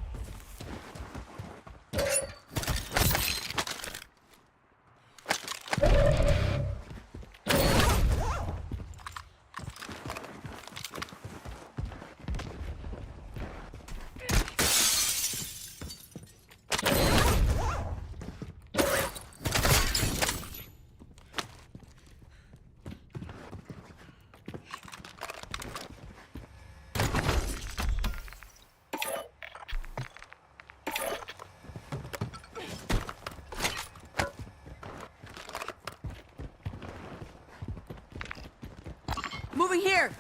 Moving here!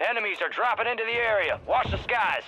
Enemies are dropping into the area. Watch the skies.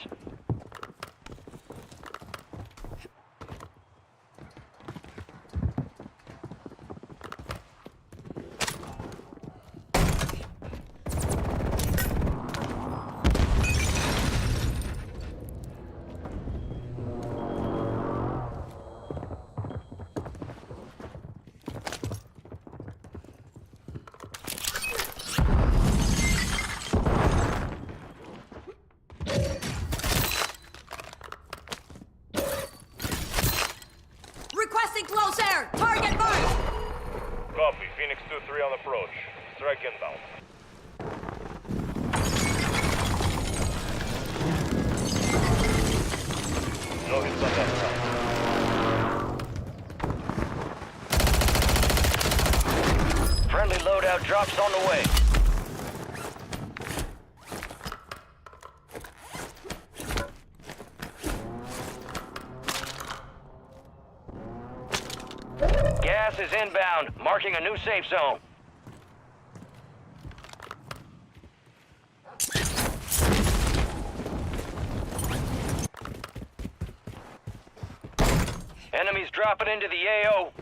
Requesting close air! Target marked! Copy. Phoenix 2-3 on approach. Strike inbound. No hits on that side. Friendly loadout drops on the way. Gas is inbound, marking a new safe zone. Enemies dropping into the AO.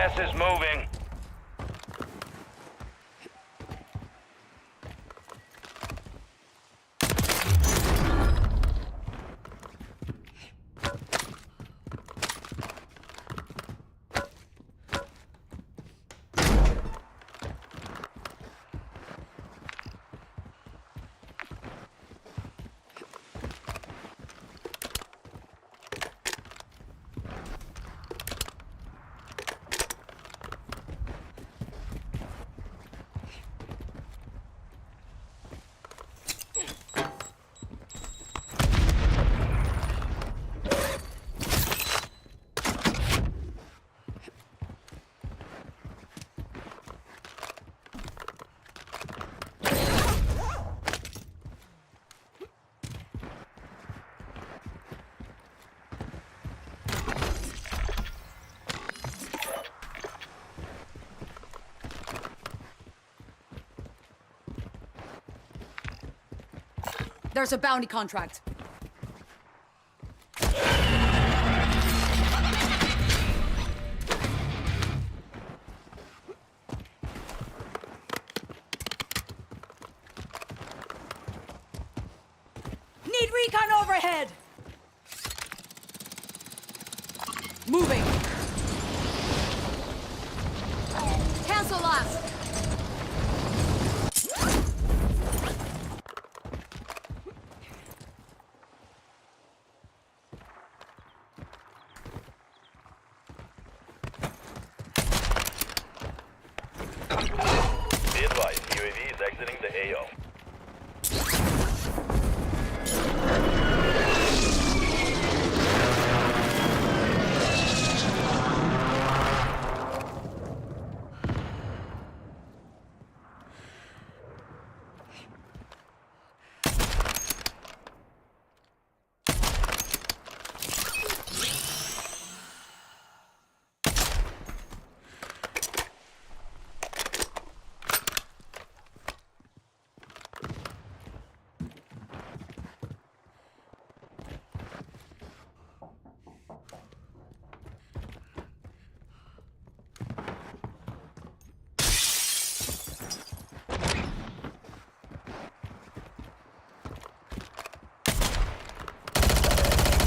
Gas is moving. There's a bounty contract. Need recon overhead. Moving. Cancel last. Be advised, UAV is exiting the AO.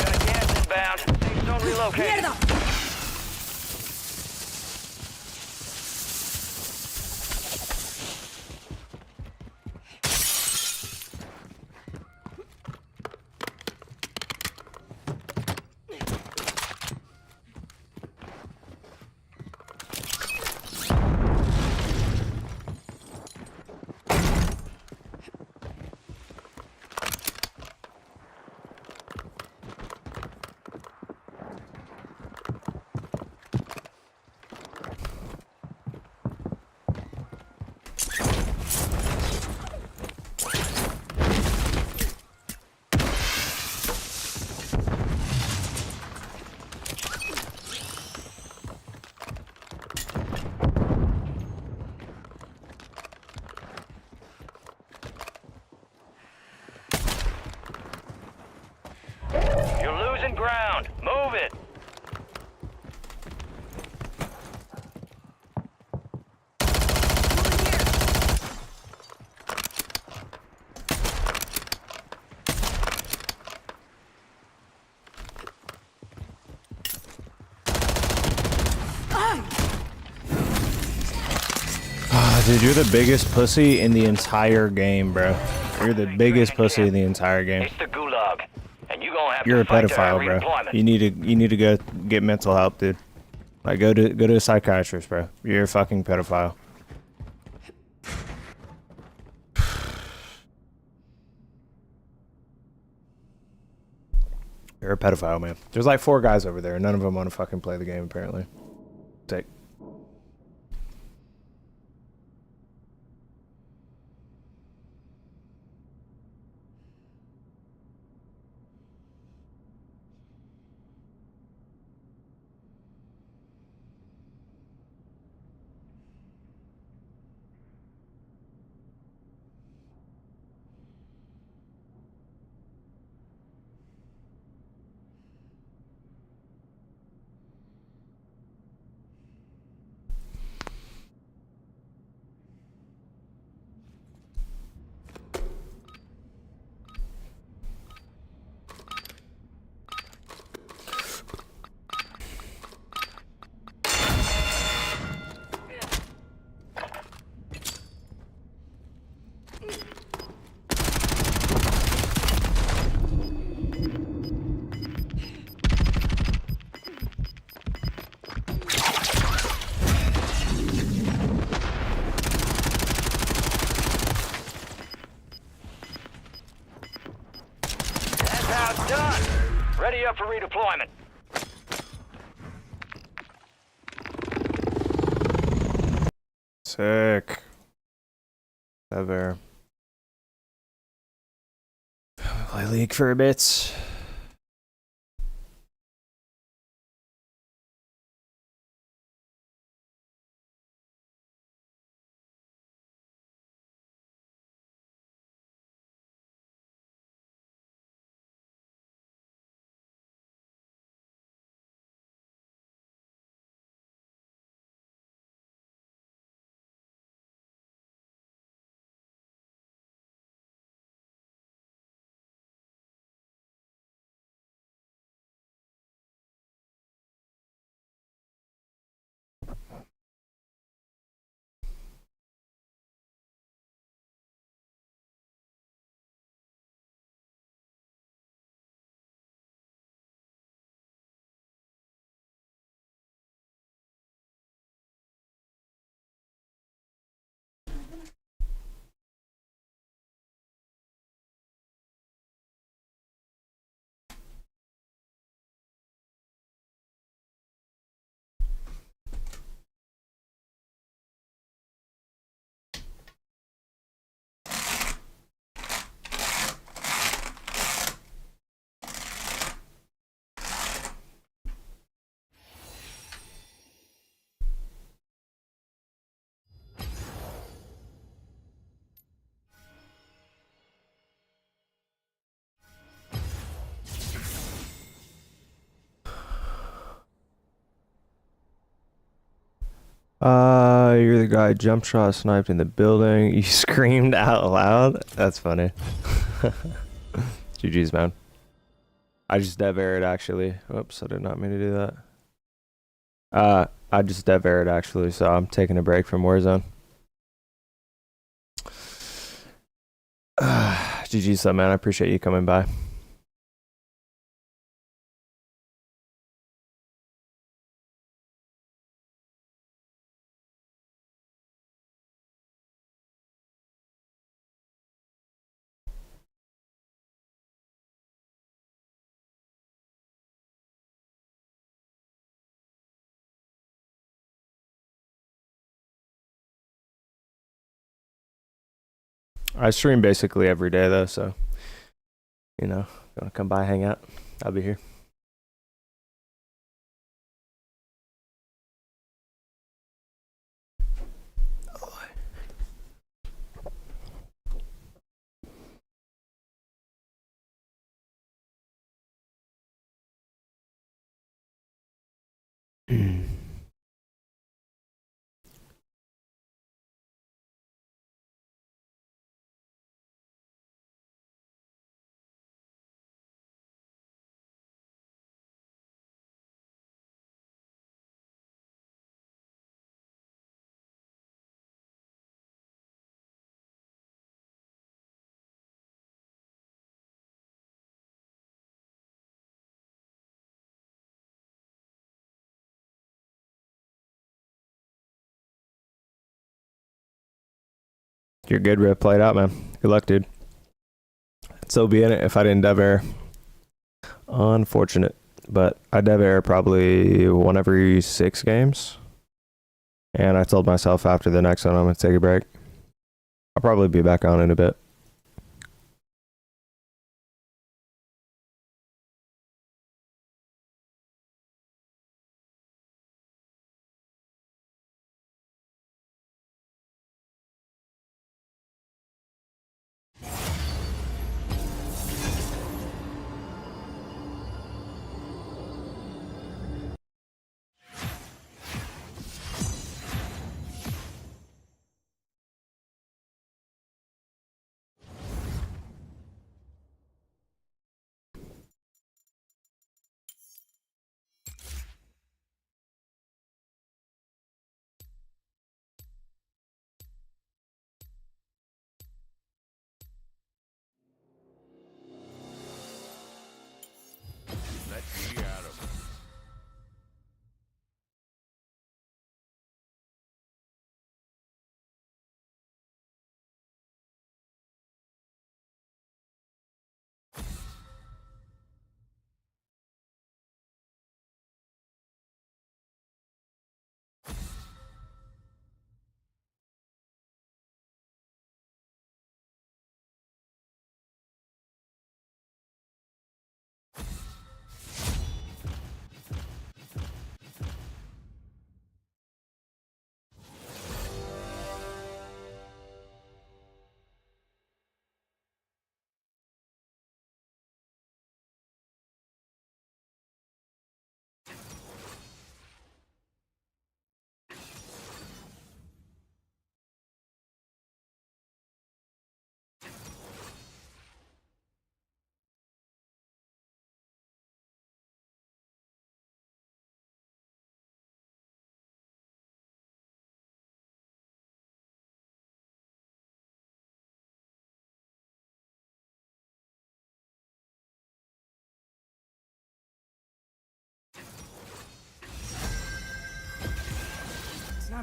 Got gas inbound. Safe zone relocated. Mierda. You're losing ground. Move it. Dude, you're the biggest pussy in the entire game, bro. You're the biggest pussy in the entire game. It's the gulag, and you gonna have You're a to fight pedophile, to bro. redeployment. You need to go get mental help, dude. Like go to a psychiatrist, bro. You're a fucking pedophile. You're a pedophile, man. There's like 4 guys over there. None of them want to fucking play the game, apparently. Take. up for redeployment. Sick. Ever. Play League for a bit. You're the guy jump shot sniped in the building. You screamed out loud. That's funny. GG's, man. I just dev aired actually. Oops, I did not mean to do that. I just dev aired actually, so I'm taking a break from Warzone. GG's, though, man. I appreciate you coming by. I stream basically every day though, so you know, if you want to come by, hang out, I'll be here. You're good, Rip. Play it out, man. Good luck, dude. So be in it if I didn't dev air. Unfortunate. But I dev air probably one every 6 games. And I told myself after the next one I'm going to take a break. I'll probably be back on in a bit.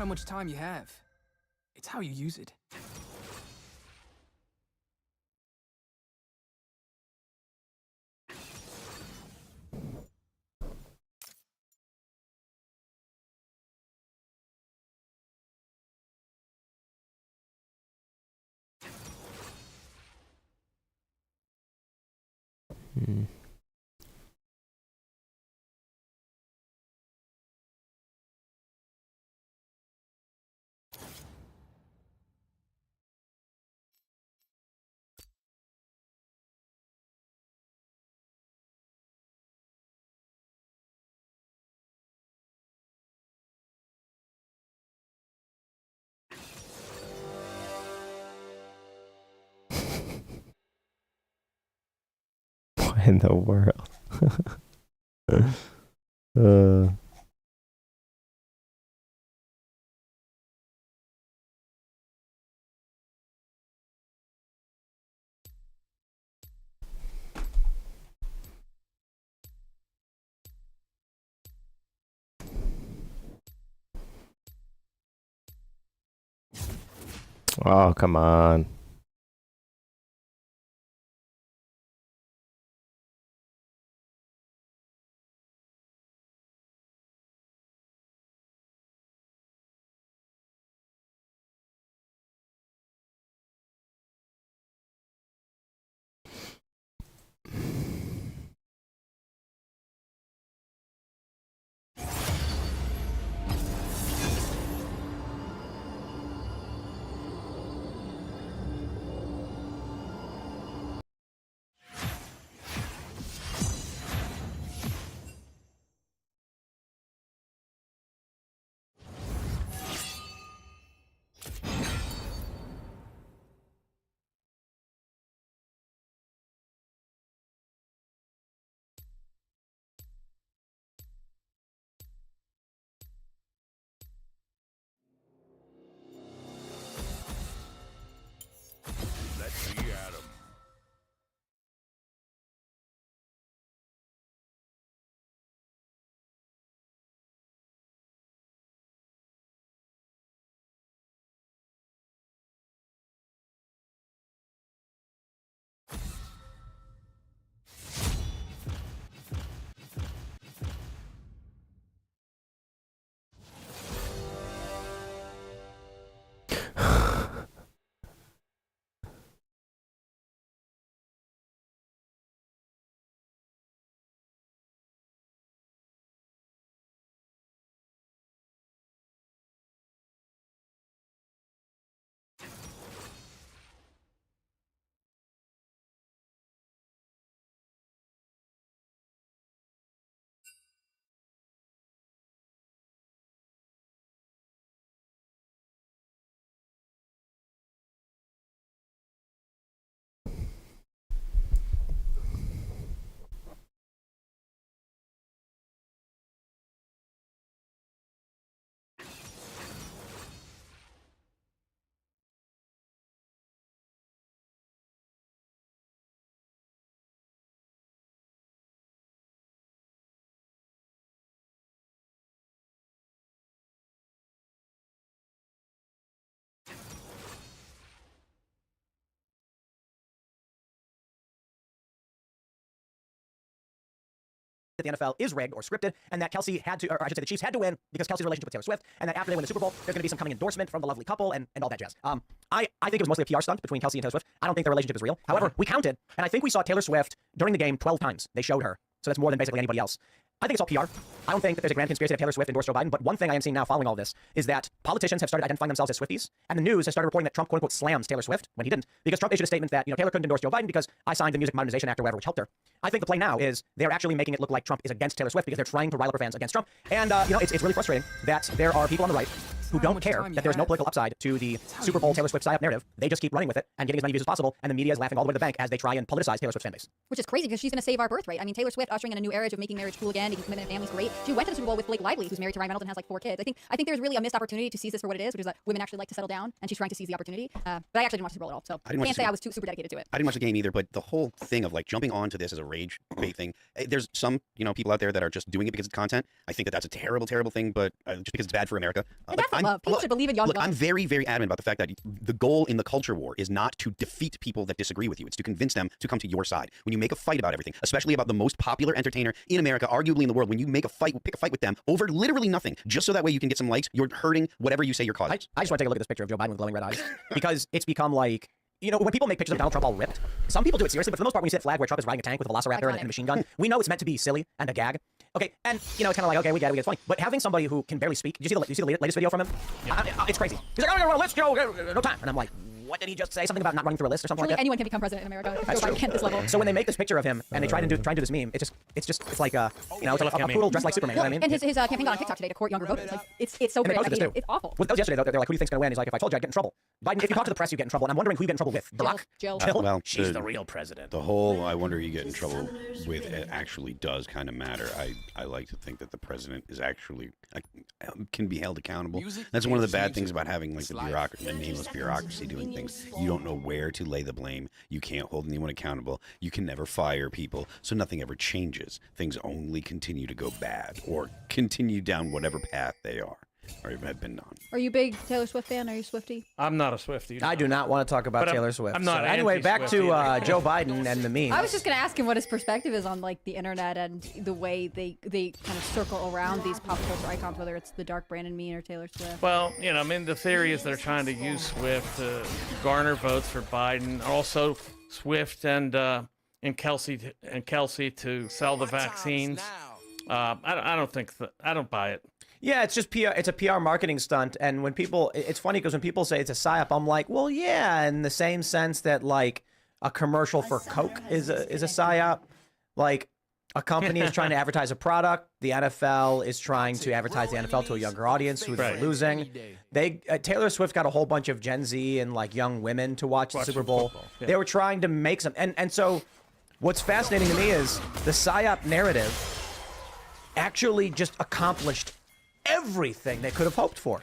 how much time you have. It's how you use it. Hmm. What in the world? uh. Oh, come on. Let's see Adam. that the NFL is rigged or scripted, and that Kelsey had to, or I should say the Chiefs had to win because Kelsey's relationship with Taylor Swift, and that after they win the Super Bowl, there's going to be some coming endorsement from the lovely couple and all that jazz. I think it was mostly a PR stunt between Kelsey and Taylor Swift. I don't think their relationship is real. However, we counted, and I think we saw Taylor Swift during the game 12 times. They showed her. So that's more than basically anybody else. I think it's all PR. I don't think that there's a grand conspiracy that Taylor Swift endorsed Joe Biden, but one thing I am seeing now following all this is that politicians have started identifying themselves as Swifties, and the news has started reporting that Trump, quote-unquote, slams Taylor Swift when he didn't, because Trump issued a statement that, Taylor couldn't endorse Joe Biden because I signed the Music Modernization Act or whatever, which helped her. I think the play now is they're actually making it look like Trump is against Taylor Swift because they're trying to rile up her fans against Trump. And, it's really frustrating that there are people on the right who don't care that there's no political upside to the Super Bowl Taylor Swift psyop narrative. They just keep running with it and getting as many views as possible, and the media is laughing all the way to the bank as they try and politicize Taylor Swift's fan base. Which is crazy because she's going to save our birth rate. I mean, Taylor Swift ushering in a new era of making marriage cool again, making commitment and families great. She went to the Super Bowl with Blake Lively, who's married to Ryan Reynolds and has like 4 kids. I think there's really a missed opportunity to seize this for what it is, which is that women actually like to settle down, and she's trying to seize the opportunity. But I actually didn't watch the Super Bowl at all, so I can't say I was super dedicated to it. I didn't watch the game either, but the whole thing of like jumping onto this as a rage bait thing, there's some people out there that are just doing it because it's content. I think that that's a terrible thing, but just because it's bad for America. It's bad for love. People should believe in young Look, guns. I'm very, very adamant about the fact that the goal in the culture war is not to defeat people that disagree with you. It's to convince them to come to your side. When you make a fight about everything, especially about the most popular entertainer in America, arguably in the world, when you make a fight, pick a fight with them over literally nothing, just so that way you can get some likes, you're hurting whatever you say your cause is. I just want to take a look at this picture of Joe Biden with glowing red eyes because it's become like, you know, when people make pictures of Donald Trump all ripped, some people do it seriously, but for the most part, when you see that flag where Trump is riding a tank with a velociraptor and a machine gun, we know it's meant to be silly and a gag. Okay, and you know, it's kind of like, okay, we get it, it's funny. But having somebody who can barely speak, you see the latest video from him? It's crazy. He's like, oh, let's go, no time. And I'm like, what did he just say? Something about not running through a list or something like that? Anyone can become president in America if That's Joe Biden true. can at this level. So when they make this picture of him and they try to do this meme, it's like a poodle dressed like Superman. You know what I mean? And his campaign got on TikTok today to court younger voters. Like, it's so And they great. posted this too. It's awful. Well, that was yesterday though. They're like, who do you think's gonna win? He's like, if I told you, I'd get in trouble. Biden, if you talk to the press, you get in trouble. And I'm wondering who you get in trouble with. Barack? Jill. Well, She's the real president. The whole I wonder who you get in trouble with it actually does kind of matter. I like to think that the president is actually can be held accountable. That's one of the bad things about having like the bureaucracy, the nameless bureaucracy doing things. You don't know where to lay the blame. You can't hold anyone accountable. You can never fire people, so nothing ever changes. Things only continue to go bad or continue down whatever path they are or have been on. Are you a big Taylor Swift fan? Are you a Swiftie? I'm not a Swiftie. I do not want to talk about But Taylor Swift. I'm not So anyway, back to anti-Swift Joe Biden and the meme. I was just gonna ask him what his perspective is on like the internet and the way they kind of circle around these pop culture icons, whether it's the dark Brandon meme or Taylor Swift. Well, you know, I mean, the theory is they're trying to use Swift to garner votes for Biden. Also, Swift and Kelsey to sell the vaccines. I don't think I don't buy it. Yeah, it's just PR. It's a PR marketing stunt. And when people, it's funny because when people say it's a psyop, I'm like, well, yeah, in the same sense that like a commercial for Coke is a psyop. Like a company is trying to advertise a product. The NFL is trying to advertise the NFL to a younger audience who's losing. Taylor Swift got a whole bunch of Gen Z and like young women to watch the Super Bowl. Yeah. They were trying to make some, and so what's fascinating to me is the psyop narrative actually just accomplished everything they could have hoped for.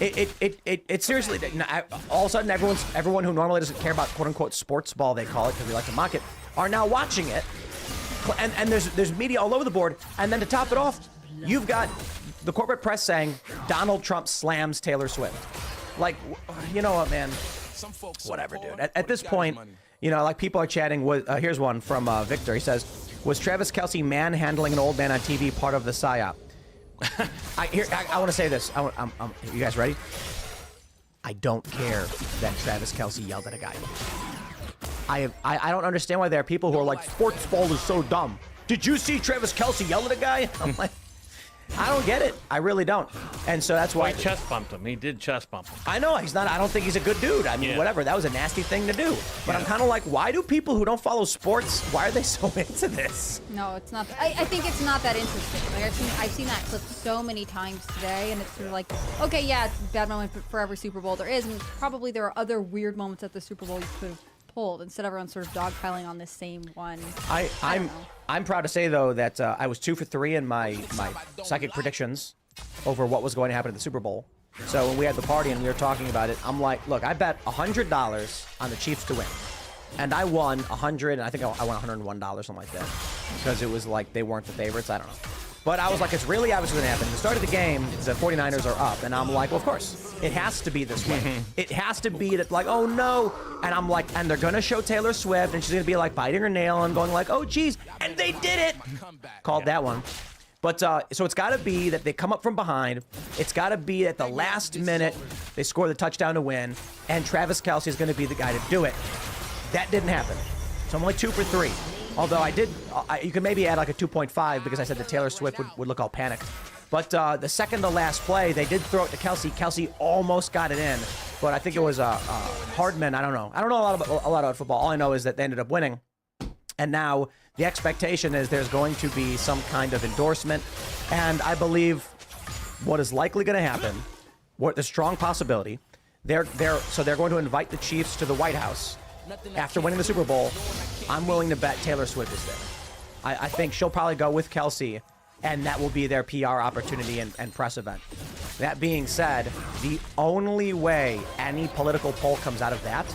It seriously, all of a sudden everyone who normally doesn't care about quote unquote sports ball, they call it because we like to mock it, are now watching it. And there's media all over the board. And then to top it off, you've got the corporate press saying Donald Trump slams Taylor Swift. Like, you know what, man? Whatever, dude. At this point, you know, like people are chatting. Here's one from Victor. He says, was Travis Kelce manhandling an old man on TV part of the psyop? I want to say this. You guys ready? I don't care that Travis Kelce yelled at a guy. I don't understand why there are people who are like, sports ball is so dumb. Did you see Travis Kelce yell at a guy? I'm like, I don't get it. I really don't. And so that's why he chest bumped him. He did chest bump him. I know he's not. I don't think he's a good dude. I mean, whatever. That was a nasty thing to do. But I'm kind of like, why do people who don't follow sports? Why are they so into this? No, it's not. I think it's not that interesting. Like I've seen that clip so many times today, and it's sort of like, okay, yeah, it's a bad moment for every Super Bowl there is, and probably there are other weird moments at the Super Bowl you could have pulled. Instead, everyone's sort of dogpiling on this same one. I'm proud to say though that I was 2 for 3 in my psychic predictions over what was going to happen at the Super Bowl. So when we had the party and we were talking about it, I'm like, look, I bet $100 on the Chiefs to win. And I won 100, and I think I won $101, something like that. Because it was like they weren't the favorites, I don't know. But I was like, it's really obviously going to happen. At the start of the game, the 49ers are up. And I'm like, well, of course, it has to be this way. It has to be that, like, oh, no. And I'm like, and they're going to show Taylor Swift, and she's going to be, like, biting her nail and going like, oh, geez. And they did it. Called that one. But so it's got to be that they come up from behind. It's got to be at the last minute they score the touchdown to win, and Travis Kelce is going to be the guy to do it. That didn't happen. So I'm only 2 for 3. Although I did, you could maybe add like a 2.5 because I said that Taylor Swift would look all panicked. But the second to last play, they did throw it to Kelce. Kelce almost got it in, but I think it was Hardman. I don't know. I don't know a lot about football. All I know is that they ended up winning. And now the expectation is there's going to be some kind of endorsement. And I believe what is likely going to happen, what the strong possibility, they're going to invite the Chiefs to the White House after winning the Super Bowl. I'm willing to bet Taylor Swift is there. I think she'll probably go with Kelce, and that will be their PR opportunity and press event. That being said, the only way any political poll comes out of that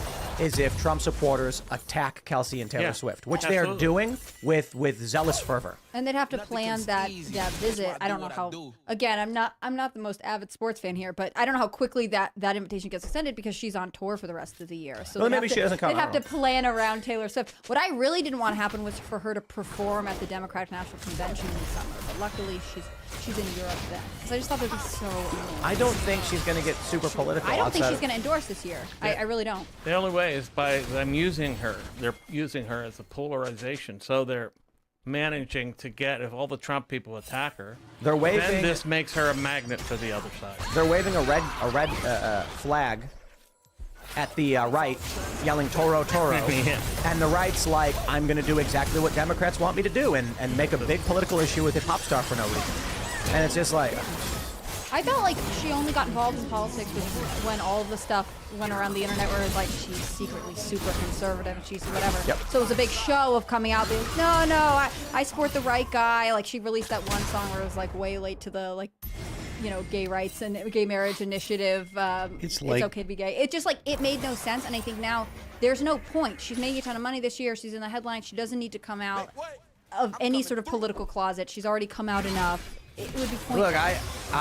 is if Trump supporters attack Kelsey and Taylor Yeah, Swift, which they are absolutely. doing with zealous fervor. And they'd have to plan that visit. I don't know how. Again, I'm not the most avid sports fan here, but I don't know how quickly that invitation gets extended because she's on tour for the rest of the year. So Well, they'd maybe have to- she doesn't come, They'd I have don't to plan around Taylor Swift. What I really didn't want to happen was for her to perform at the Democratic National Convention in the summer. But luckily, she's in Europe then. So I just thought that would be so annoying. I don't think she's going to get super political. I don't think outside she's of- going to endorse this year. I really don't. The only way is by them using her. They're using her as a polarization. So they're managing to get, if all the Trump people attack her, They're waving. then this makes her a magnet for the other side. They're waving a red flag at the right, yelling Toro Toro. Yeah. And the right's like, I'm going to do exactly what Democrats want me to do and make a big political issue with a pop star for no reason. And it's just like, I felt like she only got involved in politics when all of the stuff went around the internet where it was like she's secretly super conservative and she's whatever. Yep. So it was a big show of coming out being, no, I support the right guy. Like she released that one song where it was like way late to the gay rights and gay marriage initiative. It's okay to be gay. It just it made no sense. And I think now there's no point. She's making a ton of money this year. She's in the headlines. She doesn't need to come out of any sort of political closet. She's already come out enough. It would be pointless. look,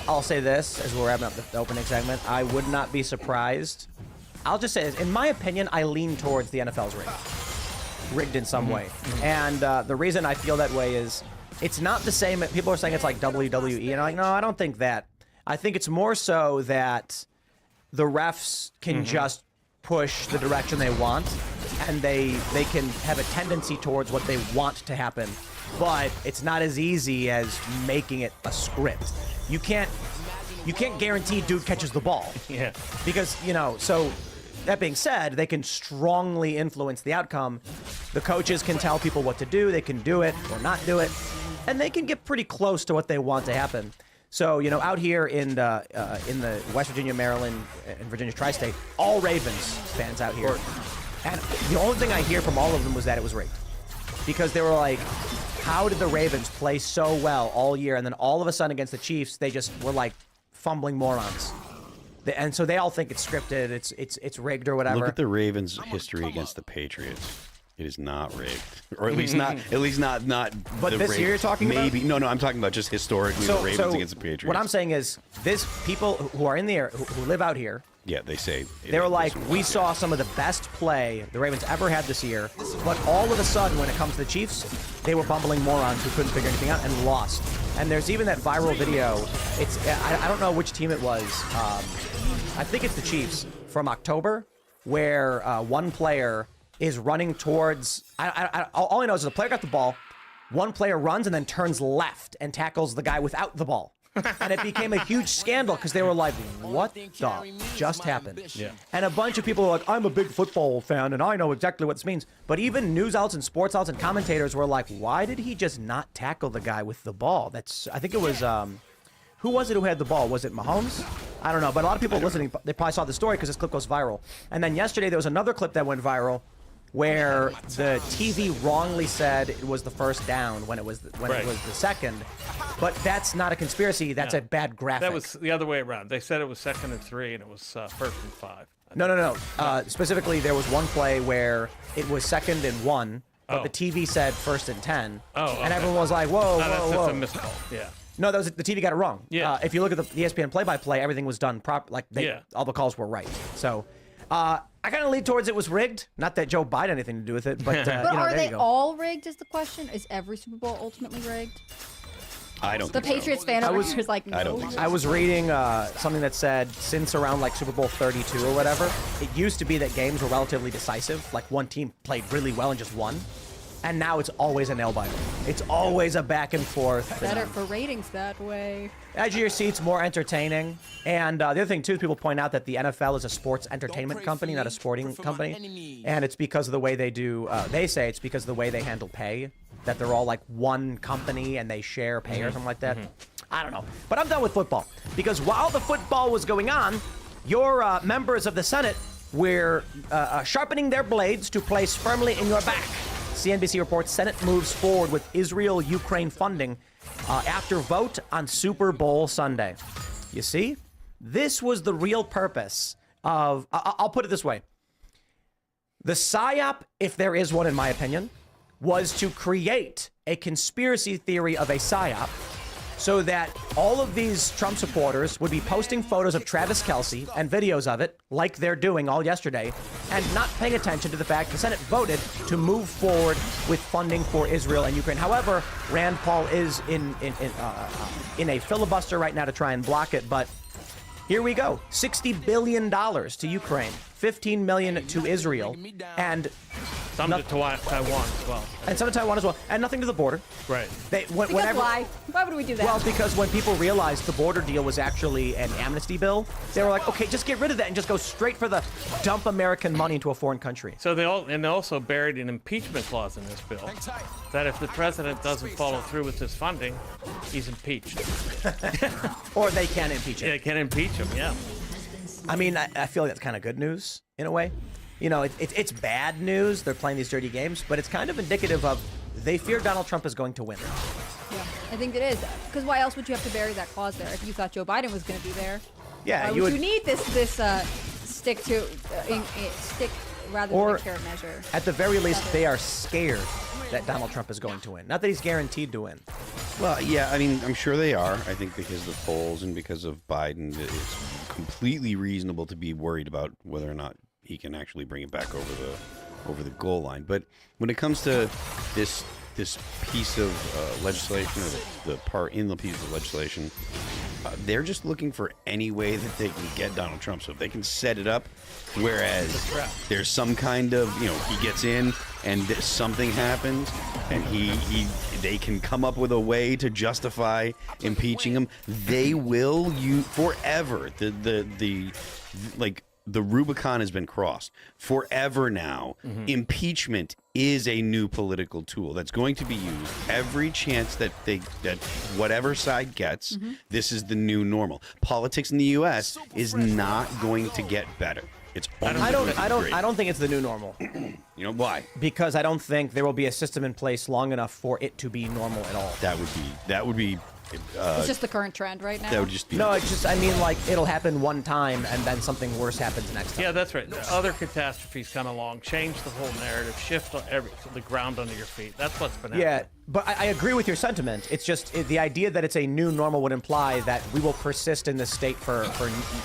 I'll say this as we're wrapping up the opening segment. I would not be surprised. I'll just say this. In my opinion, I lean towards the NFL's rigged in some way. And the reason I feel that way is it's not the same. People are saying it's like WWE, and I'm like, no, I don't think that. I think it's more so that the refs can just push the direction they want, and they can have a tendency towards what they want to happen. But it's not as easy as making it a script. You can't guarantee dude catches the ball. Yeah. Because, so that being said, they can strongly influence the outcome. The coaches can tell people what to do. They can do it or not do it. And they can get pretty close to what they want to happen. So, out here in the West Virginia, Maryland, and Virginia tri-state, all Ravens fans out here. And the only thing I hear from all of them was that it was rigged. Because they were like, how did the Ravens play so well all year, and then all of a sudden against the Chiefs, they just were like fumbling morons? And so they all think it's scripted, it's rigged or whatever. Look at the Ravens' history against the Patriots. It is not rigged, or at least not. But the this year you're talking about? maybe no. I'm talking about just historically the Ravens against the Patriots. What I'm saying is, this people who are in the air, who live out here. Yeah, they say They were like, we saw some of the best play the Ravens ever had this year, but all of a sudden, when it comes to the Chiefs, they were bumbling morons who couldn't figure anything out and lost. And there's even that viral video. I don't know which team it was. I think it's the Chiefs from October, where one player is running towards. All I know is the player got the ball. One player runs and then turns left and tackles the guy without the ball. And it became a huge scandal because they were like, what the just happened? Yeah. And a bunch of people were like, I'm a big football fan and I know exactly what this means. But even news outlets and sports outlets and commentators were like, why did he just not tackle the guy with the ball? I think it was, who was it who had the ball? Was it Mahomes? I don't know. But a lot of people listening, they probably saw the story because this clip goes viral. And then yesterday there was another clip that went viral where the TV wrongly said it was the first down when it was it was the second. But that's not a conspiracy. That's a bad graphic. That was the other way around. They said it was 2nd and 3, and it was 1st and 5. No. Specifically, there was one play where it was 2nd and 1, but the TV said 1st and 10. Oh, okay. And everyone was like, whoa, That's whoa, just whoa. a miscall. Yeah. No, that was the TV got it wrong. Yeah. If you look at the ESPN play-by-play, everything was done proper. All the calls were right. So, I kind of lead towards it was rigged. Not that Joe Biden had anything to do with it, but But are there they you go. all rigged? Is the question? Is every Super Bowl ultimately rigged? I don't. The think Patriots so. fan over here is like, no. I don't think so. I was reading something that said since around like Super Bowl 32 or whatever, it used to be that games were relatively decisive. Like one team played really well and just won. And now it's always a nail biter. It's always a back and forth. Better for ratings that way. Edge of your seat's more entertaining. And the other thing, too, is people point out that the NFL is a sports entertainment company, not a sporting company. And it's because of the way they do, they say it's because of the way they handle pay, that they're all like one company and they share pay or something like that. I don't know. But I'm done with football. Because while the football was going on, your members of the Senate were sharpening their blades to place firmly in your back. CNBC reports Senate moves forward with Israel-Ukraine funding after vote on Super Bowl Sunday. You see, this was the real purpose of, I'll put it this way. The PSYOP, if there is one in my opinion, was to create a conspiracy theory of a PSYOP so that all of these Trump supporters would be posting photos of Travis Kelce and videos of it, like they're doing all yesterday, and not paying attention to the fact the Senate voted to move forward with funding for Israel and Ukraine. However, Rand Paul is in a filibuster right now to try and block it, but here we go. $60 billion to Ukraine, $15 million to Israel, and some to Taiwan as well. And some to Taiwan as well, and nothing to the border. Right. Why? Why would we do that? Well, because when people realized the border deal was actually an amnesty bill, they were like, okay, just get rid of that and just go straight for the dump American money into a foreign country. So they also buried an impeachment clause in this bill that if the president doesn't follow through with this funding, he's impeached. Or they can impeach him. Yeah, they can impeach him, yeah. I mean, I feel like that's kind of good news in a way. You know, it's bad news. They're playing these dirty games, but it's kind of indicative of they fear Donald Trump is going to win. Yeah, I think it is. Because why else would you have to bury that clause there if you thought Joe Biden was going to be there? Yeah, you would need this stick rather than a carrot measure. At the very least, they are scared that Donald Trump is going to win. Not that he's guaranteed to win. Well, yeah, I mean, I'm sure they are. I think because of the polls and because of Biden, it's completely reasonable to be worried about whether or not he can actually bring it back over the goal line. But when it comes to this piece of legislation, or the part in the piece of legislation, they're just looking for any way that they can get Donald Trump. So if they can set it up, whereas there's some kind of, he gets in and something happens, and they can come up with a way to justify impeaching him. They will forever. The Rubicon has been crossed forever now. Mm-hmm. Impeachment is a new political tool that's going to be used every chance that whatever side gets. Mm-hmm. This is the new normal. Politics in the U.S. is not going to get better. It's I don't think it's the new normal. You know why? Because I don't think there will be a system in place long enough for it to be normal at all. That would be. It's just the current trend right now. That would just be. No, I mean, like, it'll happen one time and then something worse happens next time. Yeah, that's right. Other catastrophes come along, change the whole narrative, shift the ground under your feet. That's what's been happening. Yeah, but I agree with your sentiment. It's just the idea that it's a new normal would imply that we will persist in this state for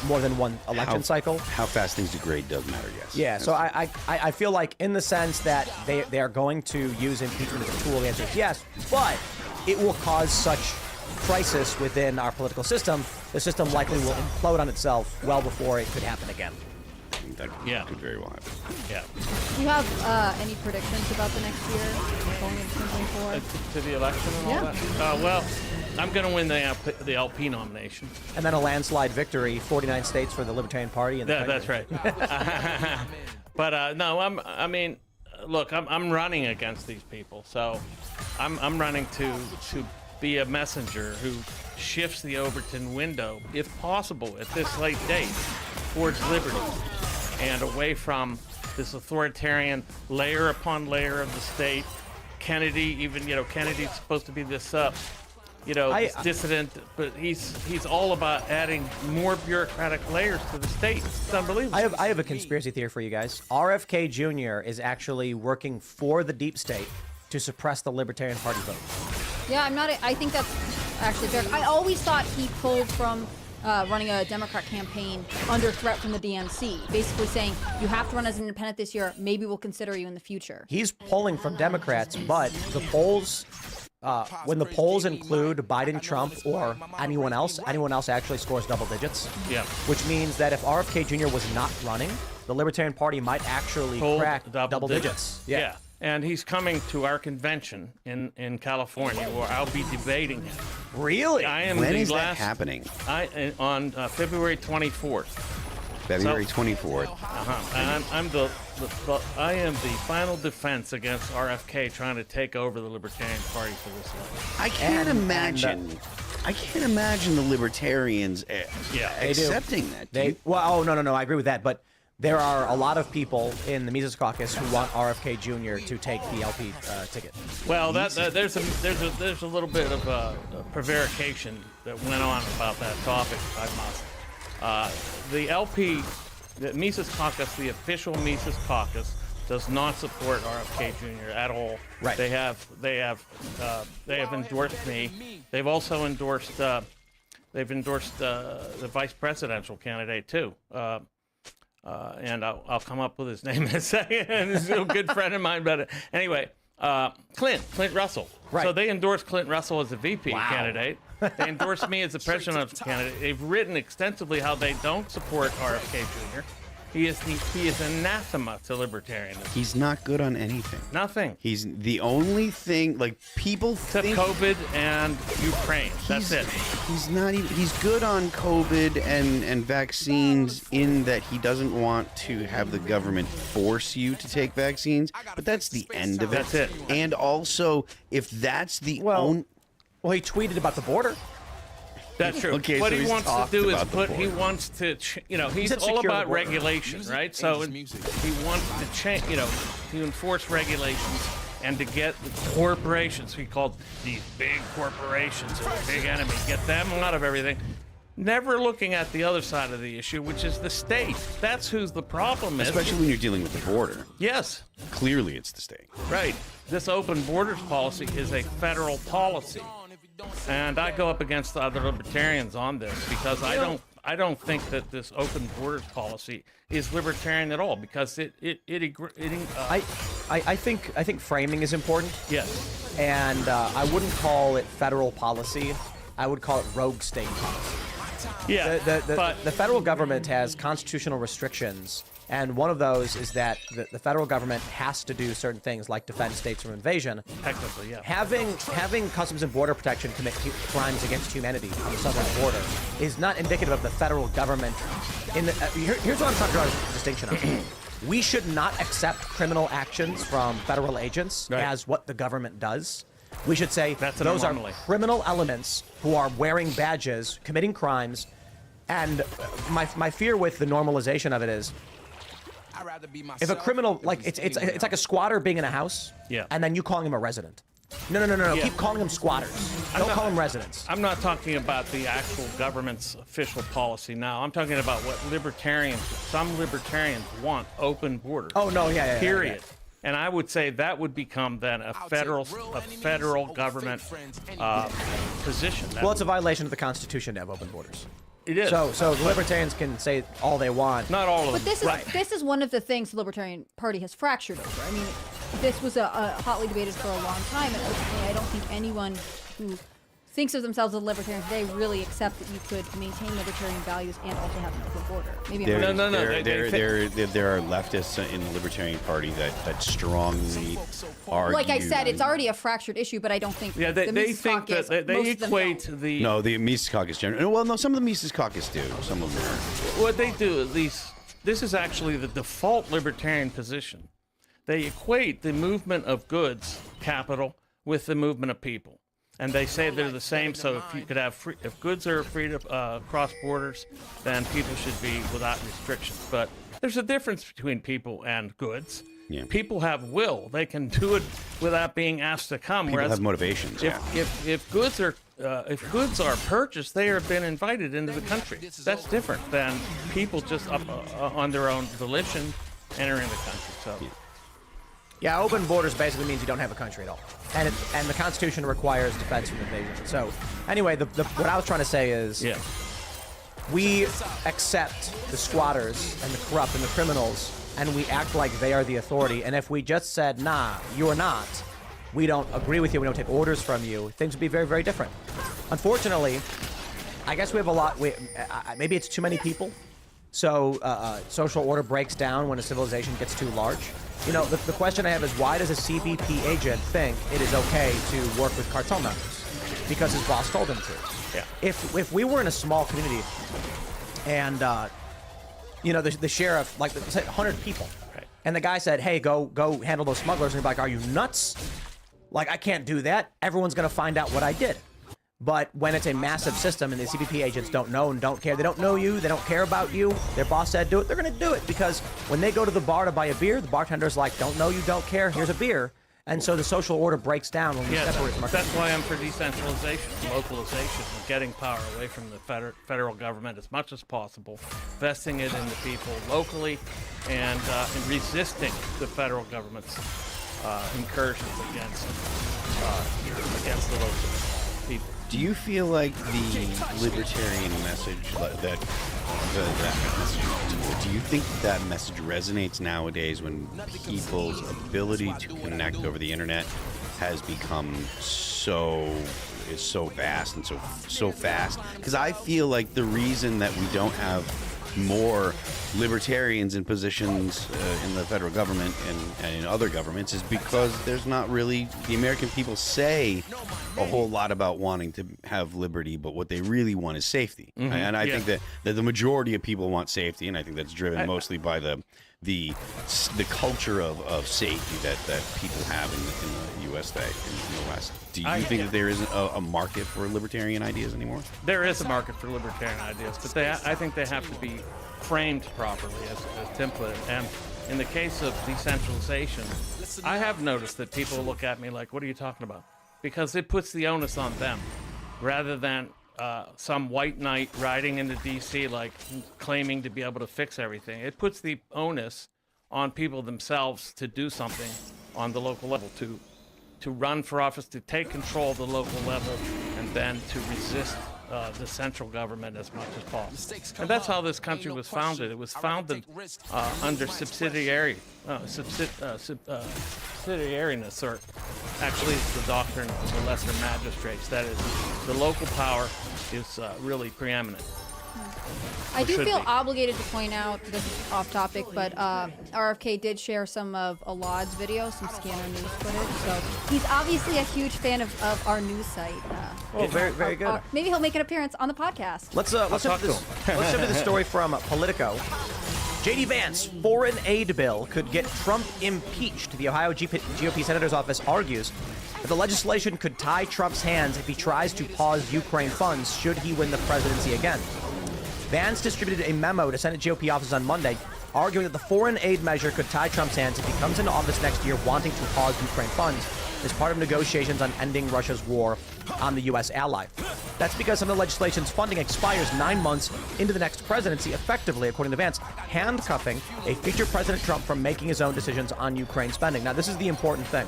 more than one election cycle. How fast things degrade does matter, yes. Yeah, so I feel like in the sense that they are going to use impeachment as a tool, the answer is yes, but it will cause such crisis within our political system, the system likely will implode on itself well before it could happen again. That could very well happen. Yeah. Do you have any predictions about the next year going into 2024? To the election and all that? Well, I'm going to win the LP nomination. And then a landslide victory, 49 states for the Libertarian Party. And that's right. But no, I'm running against these people. So I'm running to be a messenger who shifts the Overton window, if possible, at this late date, towards liberty and away from this authoritarian layer upon layer of the state. Kennedy, Kennedy's supposed to be this dissident, but he's all about adding more bureaucratic layers to the state. It's unbelievable. I have a conspiracy theory for you guys. RFK Jr. is actually working for the deep state to suppress the Libertarian Party vote. Yeah, I think that's actually fair. I always thought he pulled from running a Democrat campaign under threat from the DNC, basically saying, you have to run as an independent this year, maybe we'll consider you in the future. He's pulling from Democrats, but the polls, when the polls include Biden, Trump, or anyone else actually scores double digits. Yeah. Which means that if RFK Jr. was not running, the Libertarian Party might actually crack double digits. Yeah. And he's coming to our convention in California, where I'll be debating him. Really? I am when is that happening? On February 24th. February 24th. I am the final defense against RFK trying to take over the Libertarian Party for this election. I can't imagine the Libertarians accepting that. No, I agree with that, but there are a lot of people in the Mises Caucus who want RFK Jr. to take the LP ticket. Well, there's a little bit of prevarication that went on about that topic, I must. The LP, the Mises Caucus, the official Mises Caucus, does not support RFK Jr. at all. Right. They have endorsed me. They've also endorsed the vice presidential candidate too. And I'll come up with his name in a second. He's a good friend of mine. But anyway, Clint Russell. Right. So they endorsed Clint Russell as a VP candidate. They endorsed me as the presidential candidate. They've written extensively how they don't support RFK Jr. He is anathema to libertarianism. He's not good on anything. Nothing. He's the only thing, like, people Except think... COVID and Ukraine. That's it. He's not even... He's good on COVID and vaccines in that he doesn't want to have the government force you to take vaccines, but that's the end of it. That's it. And also, if that's the Well, he tweeted about the border. That's true. Okay, what so he he's wants to talked do is about the put. border. He wants to. He's said all secure about the border. regulation, right? So he wants to change. To enforce regulations and to get the corporations. He called these big corporations a big enemy. Get them out of everything. Never looking at the other side of the issue, which is the state. That's who's the problem is. Especially when you're dealing with the border. Yes. Clearly, it's the state. Right. This open borders policy is a federal policy. And I go up against the other libertarians on this because I don't think that this open borders policy is libertarian at all because I think framing is important. Yes. And I wouldn't call it federal policy. I would call it rogue state policy. Yeah. The federal government has constitutional restrictions, and one of those is that the federal government has to do certain things like defend states from invasion. Technically, yeah. Having Customs and Border Protection commit crimes against humanity on the southern border is not indicative of the federal government. Here's what I'm trying to draw a distinction on. We should not accept criminal actions from federal agents as what the government does. We should say those are criminal elements who are wearing badges, committing crimes, and my fear with the normalization of it is, if a criminal, like it's like a squatter being in a house, and then you calling him a resident. No. Keep calling them squatters. Don't call them residents. I'm not talking about the actual government's official policy now. I'm talking about what some libertarians want: open borders. Oh no, yeah. Period. Yeah. And I would say that would become then a federal government position. Well, it's a violation of the Constitution to have open borders. It is. So the libertarians can say all they want. Not all of them. But this is one of the things the Libertarian Party has fractured over. I mean, this was a hotly debated for a long time, and ultimately I don't think anyone who thinks of themselves as a libertarian today really accept that you could maintain libertarian values and also have an open border. Maybe There are leftists in the Libertarian Party that strongly argue. Like I said, it's already a fractured issue, but I don't think they the Mises think Caucus, that they most of them equate don't. the... No, the Mises Caucus generally. Well, no, some of the Mises Caucus do. Some of them are. What they do, at least, this is actually the default libertarian position. They equate the movement of goods, capital, with the movement of people. And they say they're the same. So if you could have if goods are free to cross borders, then people should be without restrictions. But there's a difference between people and goods. Yeah. People have will; they can do it without being asked to come. People Whereas have motivations. if goods are purchased, they have been invited into the country. That's different than people just on their own volition entering the country. So. Yeah, open borders basically means you don't have a country at all, and the Constitution requires defense from invasion. So, anyway, what I was trying to say is, we accept the squatters and the corrupt and the criminals, and we act like they are the authority. And if we just said, "Nah, you're not," we don't agree with you, we don't take orders from you, things would be very, very different. Unfortunately, I guess we have a lot. Maybe it's too many people. So social order breaks down when a civilization gets too large. You know, the question I have is, why does a CBP agent think it is okay to work with cartel members? Because his boss told him to. Yeah. If we were in a small community and, you know, the sheriff, like, say 100 people, and the guy said, hey, go handle those smugglers, and you're like, are you nuts? Like, I can't do that. Everyone's going to find out what I did. But when it's a massive system and the CBP agents don't know and don't care, they don't know you, they don't care about you, their boss said do it, they're going to do it. Because when they go to the bar to buy a beer, the bartender's like, don't know you, don't care, here's a beer. And so the social order breaks down when we separate from our that's why I'm for decentralization, localization, getting power away from the federal government as much as possible, vesting it in the people locally, and resisting the federal government's incursions against the local people. Do you feel like the libertarian message, that message, do you think that message resonates nowadays when people's ability to connect over the internet has become so vast and so fast? Because I feel like the reason that we don't have more libertarians in positions in the federal government and in other governments is because there's not really, the American people say a whole lot about wanting to have liberty, but what they really want is safety. And I think that the majority of people want safety, and I think that's driven mostly by the culture of safety that people have in the U.S. in the West. Do you think that there isn't a market for libertarian ideas anymore? There is a market for libertarian ideas, but I think they have to be framed properly, as Tim put it. And in the case of decentralization, I have noticed that people look at me like, what are you talking about? Because it puts the onus on them, rather than some white knight riding into D.C. like claiming to be able to fix everything. It puts the onus on people themselves to do something on the local level, to run for office, to take control of the local level, and then to resist the central government as much as possible. And that's how this country was founded. It was founded under subsidiariness, or actually it's the doctrine of the lesser magistrates. That is, the local power is really preeminent. I do feel obligated to point out, this is off topic, but RFK did share some of Alad's video, some Scanner News footage, so he's obviously a huge fan of our news site. Very, very good. Maybe he'll make an appearance on the podcast. Let's jump to this story from Politico. J.D. Vance, foreign aid bill could get Trump impeached. The Ohio GOP senator's office argues that the legislation could tie Trump's hands if he tries to pause Ukraine funds should he win the presidency again. Vance distributed a memo to Senate GOP offices on Monday, arguing that the foreign aid measure could tie Trump's hands if he comes into office next year wanting to pause Ukraine funds as part of negotiations on ending Russia's war on the U.S. ally. That's because some of the legislation's funding expires 9 months into the next presidency, effectively, according to Vance, handcuffing a future President Trump from making his own decisions on Ukraine spending. Now, this is the important thing.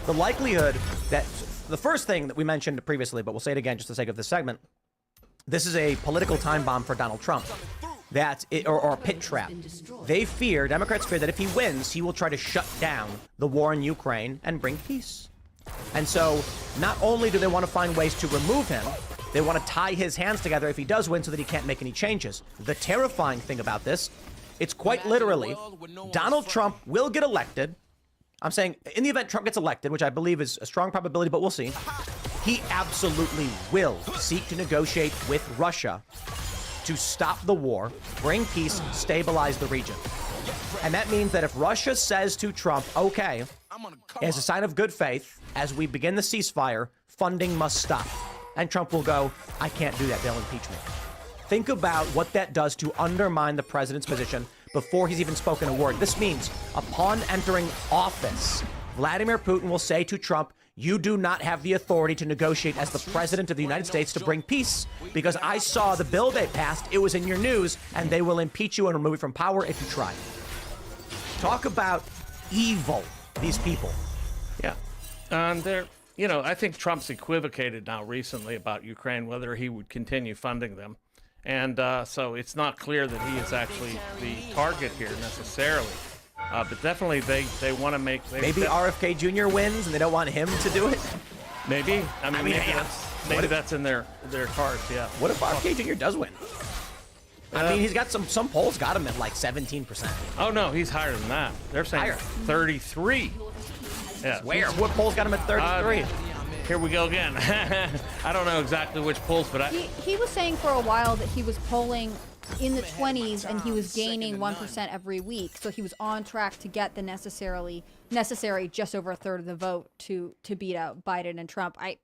The likelihood that the first thing that we mentioned previously, but we'll say it again just for the sake of this segment, this is a political time bomb for Donald Trump, or a pit trap. Democrats fear that if he wins, he will try to shut down the war in Ukraine and bring peace. And so not only do they want to find ways to remove him, they want to tie his hands together if he does win so that he can't make any changes. The terrifying thing about this, it's quite literally, Donald Trump will get elected. I'm saying in the event Trump gets elected, which I believe is a strong probability, but we'll see. He absolutely will seek to negotiate with Russia to stop the war, bring peace, stabilize the region. And that means that if Russia says to Trump, okay, as a sign of good faith, as we begin the ceasefire, funding must stop. And Trump will go, I can't do that, they'll impeach me. Think about what that does to undermine the president's position before he's even spoken a word. This means upon entering office, Vladimir Putin will say to Trump, you do not have the authority to negotiate as the president of the United States to bring peace, because I saw the bill they passed, it was in your news, and they will impeach you and remove you from power if you try. Talk about evil, these people. Yeah. And I think Trump's equivocated now recently about Ukraine, whether he would continue funding them. And so it's not clear that he is actually the target here necessarily. But definitely they want to make... Maybe RFK Jr. wins and they don't want him to do it? Maybe. Maybe that's in their cards, yeah. What if RFK Jr. does win? I mean, he's got some polls got him at like 17%. Oh, no, he's higher than that. They're saying higher. 33. Yeah. Where? What polls got him at 33? Here we go again. I don't know exactly which polls, but He was saying for a while that he was polling in the 20s and he was gaining 1% every week. So he was on track to get the necessary just over a third of the vote to beat out Biden and Trump. I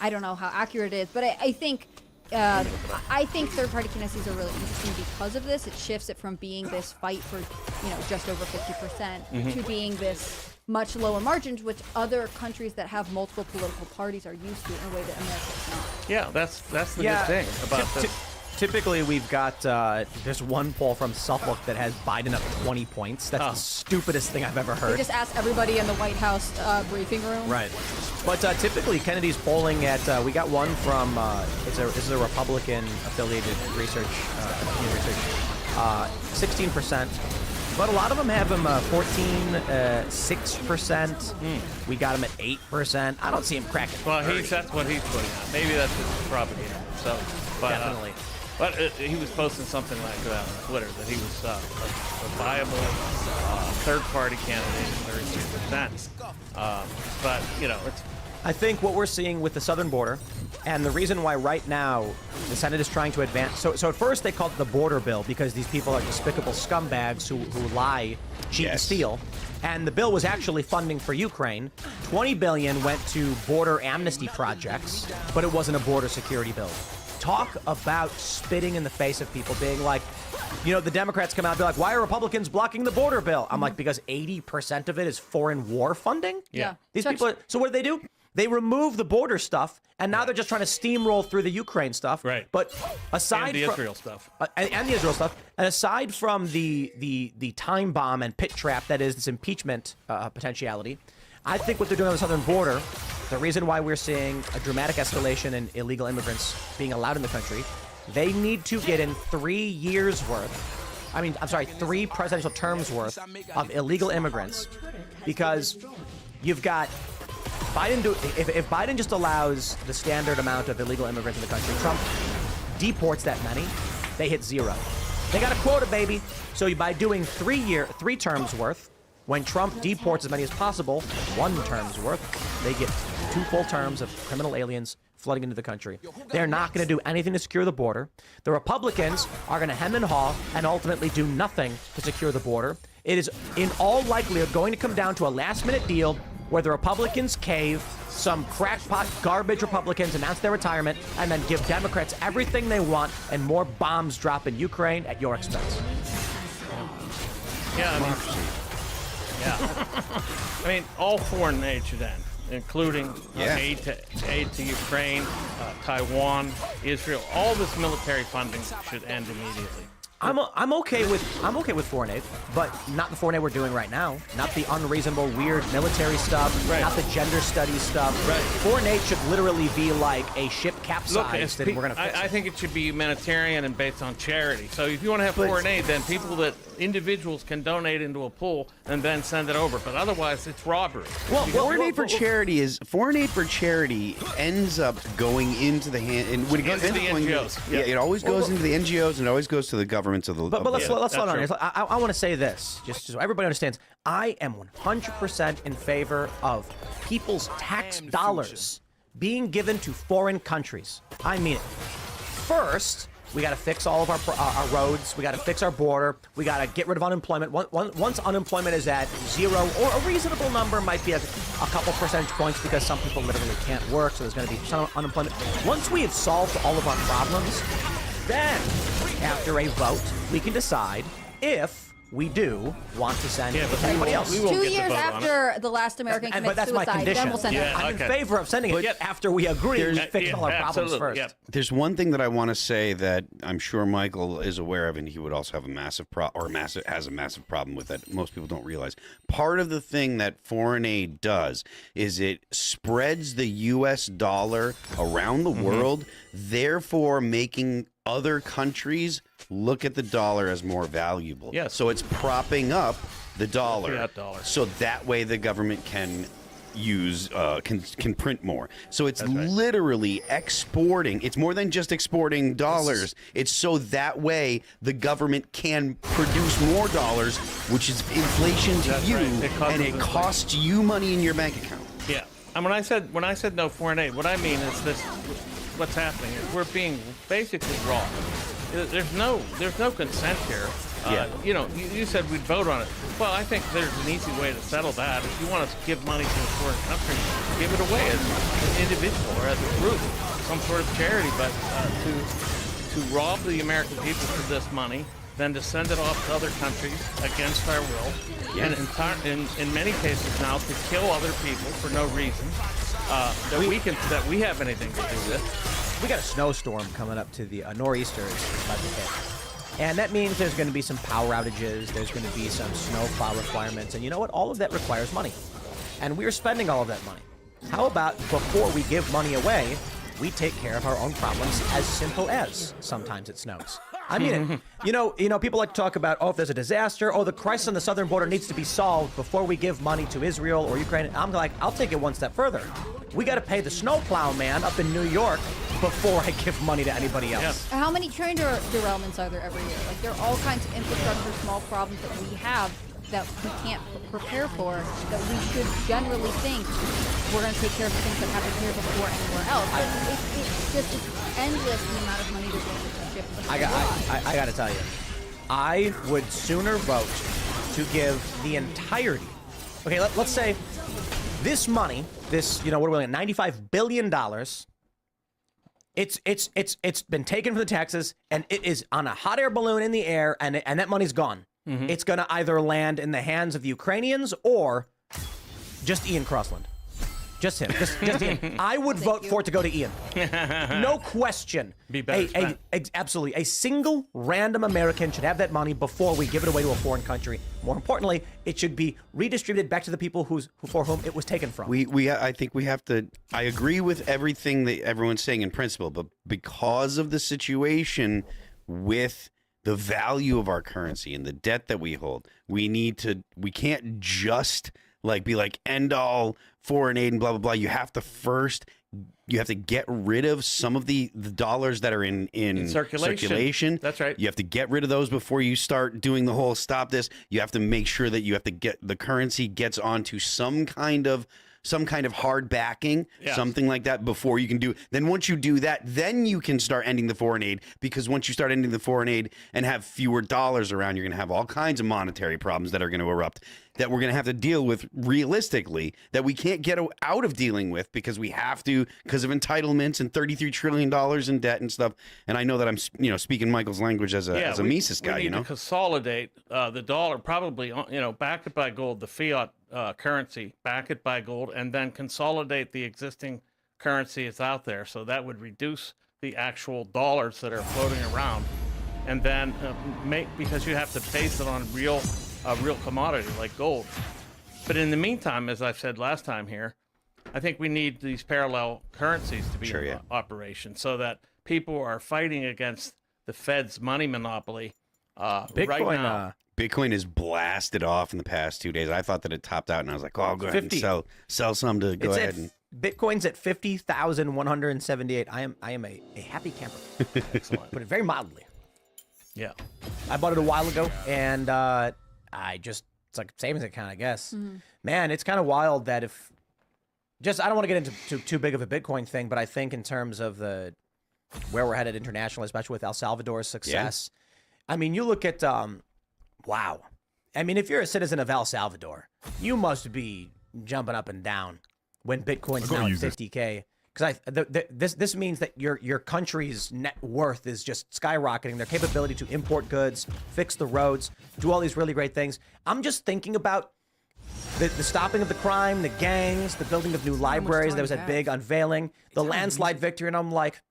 don't know how accurate it is, but I think third-party candidacies are really interesting because of this. It shifts it from being this fight for just over 50% to being this much lower margins, which other countries that have multiple political parties are used to in a way that America is not. Yeah, that's the good thing about this. Typically, we've got there's one poll from Suffolk that has Biden up 20 points. That's the stupidest thing I've ever They heard. just asked everybody in the White House briefing room. Right. But typically, Kennedy's polling at we got one from this is a Republican affiliated research 16%. But a lot of them have him 6%. We got him at 8%. I don't see him cracking. Well, that's what he's putting out. Maybe that's just propaganda. So, but, Definitely. But he was posting something like that on Twitter, that he was a viable third-party candidate at 33%. But, you know, it's... I think what we're seeing with the southern border, and the reason why right now the Senate is trying to advance... So at first they called it the border bill because these people are despicable scumbags who lie, cheat, and steal. And the bill was actually funding for Ukraine. $20 billion went to border amnesty projects, but it wasn't a border security bill. Talk about spitting in the face of people being like, you know, the Democrats come out and be like, why are Republicans blocking the border bill? I'm like, because 80% of it is foreign war funding? Yeah. These people are, so what do? They remove the border stuff, and now they're just trying to steamroll through the Ukraine stuff. Right. But aside and the from Israel stuff. And the Israel stuff, and aside from the time bomb and pit trap that is this impeachment potentiality, I think what they're doing on the southern border, the reason why we're seeing a dramatic escalation in illegal immigrants being allowed in the country, they need to get in 3 years worth. I mean, I'm sorry, 3 presidential terms worth of illegal immigrants, because you've got Biden. If Biden just allows the standard amount of illegal immigrants in the country, Trump deports that many, they hit 0. They got a quota, baby. So by doing 3 terms worth, when Trump deports as many as possible, 1 term's worth, they get 2 full terms of criminal aliens flooding into the country. They're not going to do anything to secure the border. The Republicans are going to hem and haw and ultimately do nothing to secure the border. It is in all likelihood going to come down to a last-minute deal where the Republicans cave, some crackpot garbage Republicans announce their retirement, and then give Democrats everything they want and more bombs drop in Ukraine at your expense. Yeah, I mean, I mean, all foreign aid should end, including aid to Ukraine, Taiwan, Israel. All this military funding should end immediately. I'm okay with foreign aid, but not the foreign aid we're doing right now. Not the unreasonable, weird military stuff. Right. Not the gender studies stuff. Right. Foreign aid should literally be like a ship capsized, and we're gonna fix I it. think it should be humanitarian and based on charity. So if you want to have foreign aid, then individuals can donate into a pool and then send it over. But otherwise, it's robbery. Well, foreign aid for charity ends up going into the hand and when it goes into the NGOs. Yeah, it always goes into the NGOs and it always goes to the governments of the. But let's slow down. true. I want to say this, just so everybody understands. I am 100% in favor of people's tax dollars being given to foreign countries. I mean it. First, we got to fix all of our roads. We got to fix our border. We got to get rid of unemployment. Once unemployment is at 0, or a reasonable number might be a couple percentage points because some people literally can't work, so there's going to be some unemployment. Once we have solved all of our problems, then after a vote, we can decide if we do want to send anybody else. 2 years after the last American commits that's my suicide, condition. then we'll send it. I'm in favor of sending it after we agree to fix all our problems first. Yep. There's one thing that I want to say that I'm sure Michael is aware of, and he would also have a massive has a massive problem with that. Most people don't realize. Part of the thing that foreign aid does is it spreads the U.S. dollar around the world, therefore making other countries look at the dollar as more valuable. Yes. So it's propping up the dollar. Fiat dollar. So that way the government can use can print more. So it's literally exporting. It's more than just exporting dollars. It's so that way the government can produce more dollars, which is inflation to you, and it costs you money in your bank account. Yeah. And when I said no foreign aid, what I mean is this: what's happening is we're being basically robbed. There's no consent here. You know, you said we'd vote on it. Well, I think there's an easy way to settle that. If you want to give money to a foreign country, give it away as an individual or as a group, some sort of charity. But to rob the American people for this money then to send it off to other countries against our will, and in many cases now to kill other people for no reason that we have anything to do with. We got a snowstorm coming up to the nor'easter is about to hit. And that means there's going to be some power outages, there's going to be some snowplow requirements, and you know what? All of that requires money. And we're spending all of that money. How about before we give money away, we take care of our own problems, as simple as sometimes it snows. I mean, you know, people like to talk about, oh, if there's a disaster, oh, the crisis on the southern border needs to be solved before we give money to Israel or Ukraine. I'm like, I'll take it one step further. We got to pay the snowplow man up in New York before I give money to anybody else. How many train derailments are there every year? Like, there are all kinds of infrastructure, small problems that we have that we can't prepare for, that we should generally think we're going to take care of the things that happen here before anywhere else. It's endless the amount of money that's going to shift. I got to tell you, I would sooner vote to give the entirety. Okay, let's say this money, this, you know, what are we looking at, $95 billion. It's been taken from the taxes, and it is on a hot air balloon in the air, and that money's gone. It's going to either land in the hands of the Ukrainians or just Ian Crossland. Just him. Just Ian. I would vote for it to go to Ian. No question. Be better absolutely. A single random American should have that money before we give it away to a foreign country. More importantly, it should be redistributed back to the people for whom it was taken from. I think we have to. I agree with everything that everyone's saying in principle, but because of the situation with the value of our currency and the debt that we hold, we can't just be like end all foreign aid and blah blah blah. You have to get rid of some of the dollars that are in circulation. That's right. You have to get rid of those before you start doing the whole stop this. You have to make sure that you have to get the currency gets onto some kind of hard backing, something like that before you can do. Then once you do that, then you can start ending the foreign aid, because once you start ending the foreign aid and have fewer dollars around, you're going to have all kinds of monetary problems that are going to erupt that we're going to have to deal with realistically, that we can't get out of dealing with because we have to, because of entitlements and $33 trillion in debt and stuff. And I know that I'm, speaking Michael's language as a Mises guy, we need to consolidate the dollar, probably, back it by gold, the fiat currency, back it by gold, and then consolidate the existing currency that's out there. So that would reduce the actual dollars that are floating around, and then because you have to base it on a real commodity like gold. But in the meantime, as I've said last time here, I think we need these parallel currencies to be in operation, so that people are fighting against the Fed's money monopoly Bitcoin, right now. Bitcoin is blasted off in the past 2 days. I thought that it topped out, and I was like, "Oh, I'll go ahead and sell some to go ahead." And Bitcoin's at 50,178. I am a happy camper. Excellent. Put it very mildly. Yeah, I bought it a while ago, and it's like savings account, I guess. Man, it's kind of wild that I don't want to get into too big of a Bitcoin thing, but I think in terms of where we're headed internationally, especially with El Salvador's success. I mean, you look at wow. I mean, if you're a citizen of El Salvador, you must be jumping up and down when Bitcoin's now at 50K. Because this means that your country's net worth is just skyrocketing. Their capability to import goods, fix the roads, do all these really great things. I'm just thinking about the stopping of the crime, the gangs, the building of new libraries. There was that big unveiling, the landslide victory, and I'm like,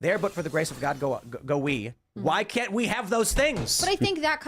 there, but for the grace of God, go we. Why can't we have those things? But I think that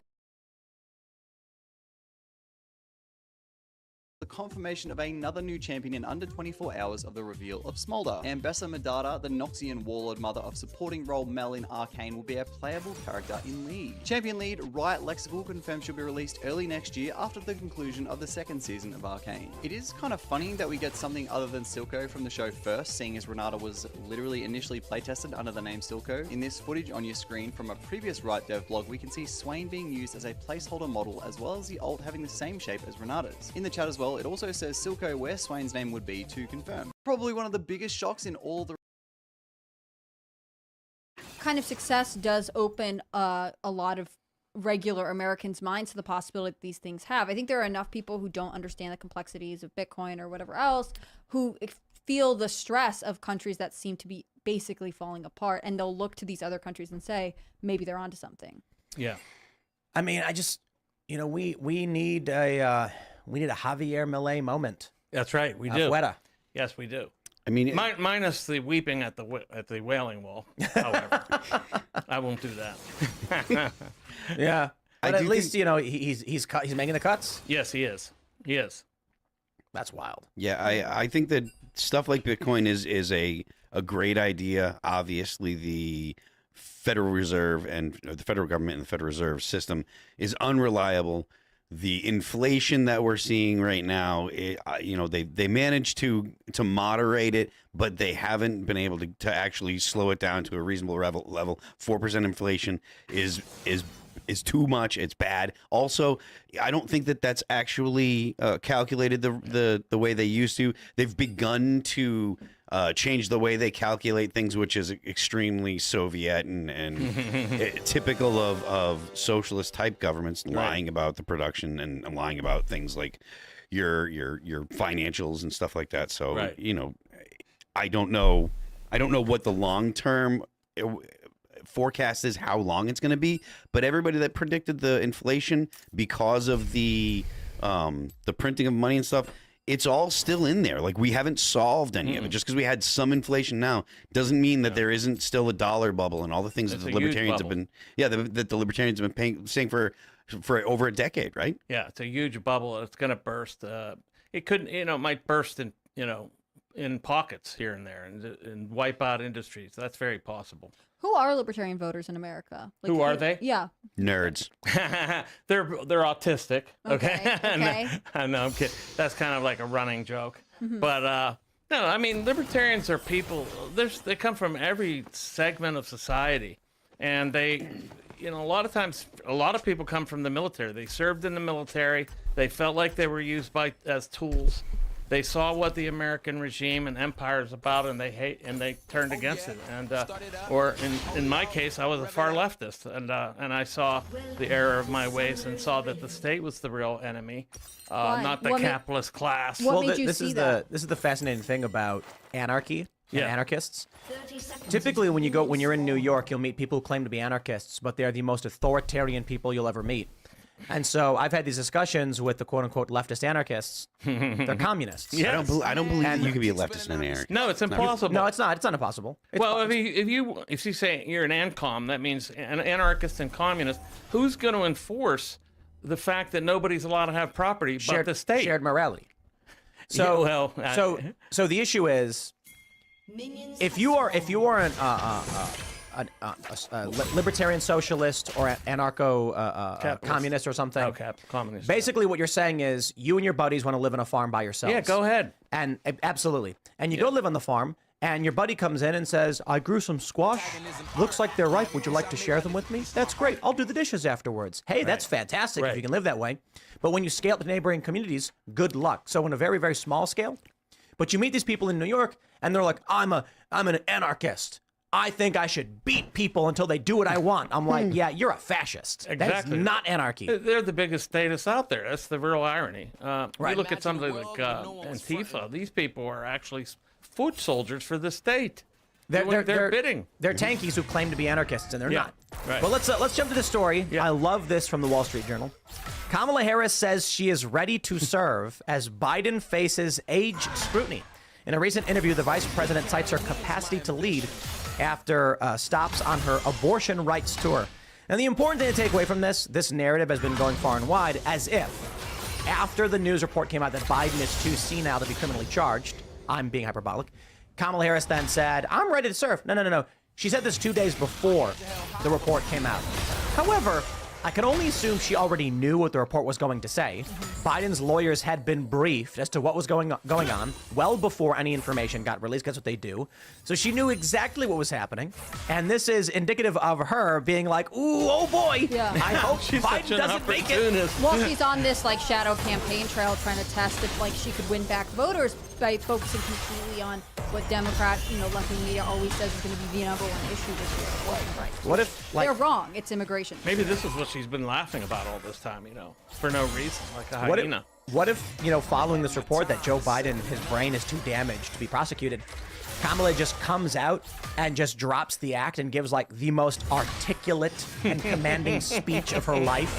the confirmation of another new champion in under 24 hours of the reveal of Smolder. Ambessa Medata, the Noxian warlord mother of supporting role Mel in Arcane, will be a playable character in League. Champion lead Riot Lexical confirmed she'll be released early next year after the conclusion of the second season of Arcane. It is kind of funny that we get something other than Silco from the show first, seeing as Renata was literally initially playtested under the name Silco. In this footage on your screen from a previous Riot dev blog, we can see Swain being used as a placeholder model, as well as the ult having the same shape as Renata's. In the chat as well, it also says Silco where Swain's name would be to confirm. Probably one of the biggest shocks in all the kind of success does open a lot of regular Americans' minds to the possibility that these things have. I think there are enough people who don't understand the complexities of Bitcoin or whatever else who feel the stress of countries that seem to be basically falling apart, and they'll look to these other countries and say, maybe they're onto something. Yeah. I mean, I just, we need a Javier Milei moment. That's right, we do. Afuera. Yes, we do. I mean, minus the weeping at the wailing wall. However, I won't do that. Yeah, but at least he's making the cuts. Yes, he is. He is. That's wild. Yeah, I think that stuff like Bitcoin is a great idea. Obviously, the Federal Reserve and the federal government and the Federal Reserve system is unreliable. The inflation that we're seeing right now, they managed to moderate it, but they haven't been able to actually slow it down to a reasonable level. 4% inflation is too much. It's bad. Also, I don't think that's actually calculated the way they used to. They've begun to change the way they calculate things, which is extremely Soviet and typical of socialist type governments, lying about the production and lying about things like your financials and stuff like that. So I don't know what the long term forecast is, how long it's going to be, but everybody that predicted the inflation because of the printing of money and stuff, it's all still in there. Like, we haven't solved any of it. Just because we had some inflation now doesn't mean that there isn't still a dollar bubble and all the things that the libertarians have been that the libertarians have been saying for over a decade, right? Yeah, it's a huge bubble. It's going to burst. It could, it might burst in pockets here and there and wipe out industries. That's very possible. Who are libertarian voters in America? Like, who are they? Yeah. Nerds. they're autistic. Okay. Okay. No, I'm kidding. That's kind of like a running joke. Mhm. But no, I mean, libertarians are people. They come from every segment of society, and they, a lot of times, a lot of people come from the military. They served in the military. They felt like they were used as tools. They saw what the American regime and empire is about, and they turned against it. And or in my case, I was a far leftist, and I saw the error of my ways and saw that the state was the real enemy, not the capitalist class. Well, this is the fascinating thing about anarchy and anarchists. Typically, when you're in New York, you'll meet people who claim to be anarchists, but they're the most authoritarian people you'll ever meet. And so I've had these discussions with the quote-unquote leftist anarchists. They're communists. Yes. I don't believe you can be a leftist and an anarchist. No, it's impossible. No, it's not. It's not impossible. If you say you're an ANCOM, that means an anarchist and communist. Who's going to enforce the fact that nobody's allowed to have property but the state? Shared morality. So so the issue is, if you are an libertarian socialist or anarcho communist or something. Communist. Basically, what you're saying is you and your buddies want to live on a farm by yourselves. Yeah, go ahead. And absolutely. And you go live on the farm, and your buddy comes in and says, "I grew some squash. Looks like they're ripe. Would you like to share them with me?" That's great. I'll do the dishes afterwards. Hey, that's fantastic if you can live that way. But when you scale to neighboring communities, good luck. So in a very, very small scale, but you meet these people in New York, and they're like, I'm an anarchist. I think I should beat people until they do what I want. I'm like, yeah, you're a fascist. Exactly. That's not anarchy. They're the biggest statists out there. That's the real irony. You look at something like Antifa. These people are actually foot soldiers for the state. They're bidding. They're tankies who claim to be anarchists, and they're not. Right. Well, let's jump to the story. I love this from the Wall Street Journal. Kamala Harris says she is ready to serve as Biden faces age scrutiny. In a recent interview, the vice president cites her capacity to lead after stops on her abortion rights tour. And the important thing to take away from this narrative has been going far and wide, as if after the news report came out that Biden is too senile to be criminally charged, I'm being hyperbolic, Kamala Harris then said, I'm ready to serve. No. She said this 2 days before the report came out. However, I can only assume she already knew what the report was going to say. Biden's lawyers had been briefed as to what was going on well before any information got released. That's what they do. So she knew exactly what was happening. And this is indicative of her being like, ooh, oh boy, I hope Biden doesn't make it. Well, she's on this shadow campaign trail trying to test if she could win back voters by focusing completely on what Democrat, left-wing media always says is going to be the number one issue this year. Abortion rights. What if they're wrong? It's immigration. Maybe this is what she's been laughing about all this time, for no reason, like a hyena. What if following this report that Joe Biden, his brain is too damaged to be prosecuted, Kamala just comes out and just drops the act and gives like the most articulate and commanding speech of her life.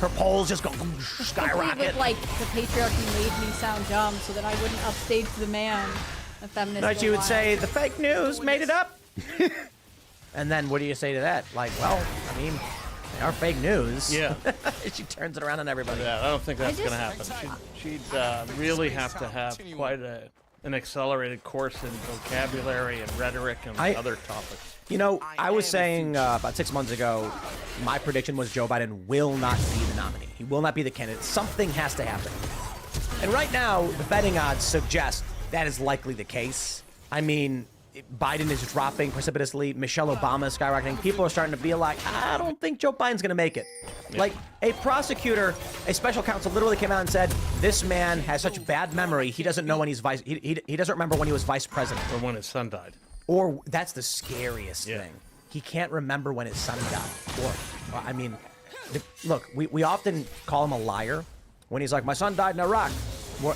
Her polls just go skyrocket. With like the patriarchy made me sound dumb, so that I wouldn't upstage the man. A feminist. But you would say the fake news made it up. And then what do you say to that? Like, well, I mean, they are fake news. Yeah. She turns it around on everybody. Yeah, I don't think that's going to happen. She'd really have to have quite an accelerated course in vocabulary and rhetoric and other topics. You know, I was saying about 6 months ago, my prediction was Joe Biden will not be the nominee. He will not be the candidate. Something has to happen. And right now, the betting odds suggest that is likely the case. I mean, Biden is dropping precipitously. Michelle Obama is skyrocketing. People are starting to be like, I don't think Joe Biden's going to make it. Yeah. Like, a prosecutor, a special counsel literally came out and said, this man has such bad memory, he doesn't know when he's he doesn't remember when he was vice president. Or when his son died. Or, that's the scariest thing. He can't remember when his son died. Or I mean, look, we often call him a liar when he's like, my son died in Iraq.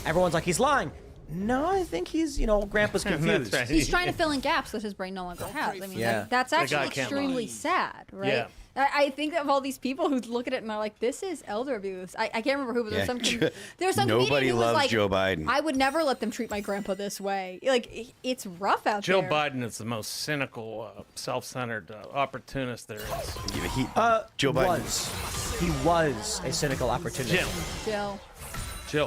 Everyone's like, he's lying. No, I think he's, Grandpa's confused. Right. He's trying to fill in gaps that his brain no longer has. I mean, that's actually extremely sad, right? Yeah. I think of all these people who look at it and are like, this is elder abuse. I can't remember who, but there's some Nobody who loves was like, Joe Biden. I would never let them treat my grandpa this way. Like, it's rough out Joe there. Biden is the most cynical, self-centered opportunist there is. Joe Biden. He was a cynical opportunist. Jill.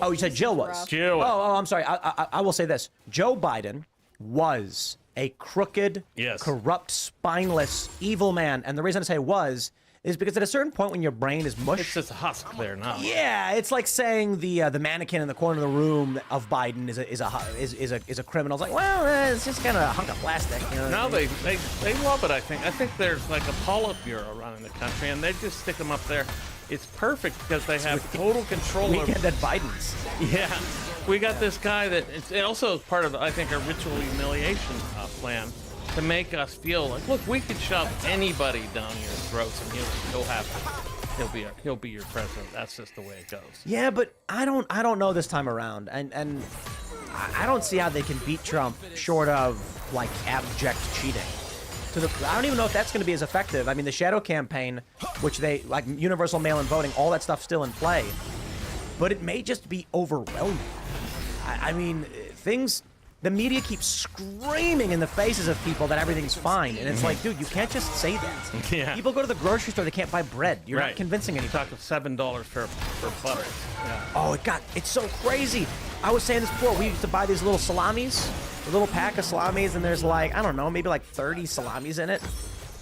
Oh, you said Jill was. Jill. Oh, I'm sorry. I will say this. Joe Biden was a crooked, corrupt, spineless, evil man. And the reason I say was is because at a certain point when your brain is mush. It's just a husk there now. Yeah, it's like saying the mannequin in the corner of the room of Biden is a criminal. It's like, well, it's just kind of a hunk of plastic. You know? No, they love it. I think there's like a Politburo running the country, and they just stick them up there. It's perfect because they have total control. Weekend at Biden's. Yeah, we got this guy that it also is part of, I think, a ritual humiliation plan to make us feel like, look, we could shove anybody down your throats and he'll be your president. That's just the way it goes. Yeah, but I don't know this time around, and I don't see how they can beat Trump short of like abject cheating. I don't even know if that's going to be as effective. I mean, the shadow campaign, which they like universal mail-in voting, all that stuff's still in play, but it may just be overwhelming. I mean, the media keeps screaming in the faces of people that everything's fine, and it's like, dude, you can't just say that. Yeah. People go to the grocery store, they can't buy bread. You're right. not convincing anyone. Talking $7 for butter. Yeah. Oh, it's so crazy. I was saying this before. We used to buy these little salamis, a little pack of salamis, and there's like, I don't know, maybe like 30 salamis in it.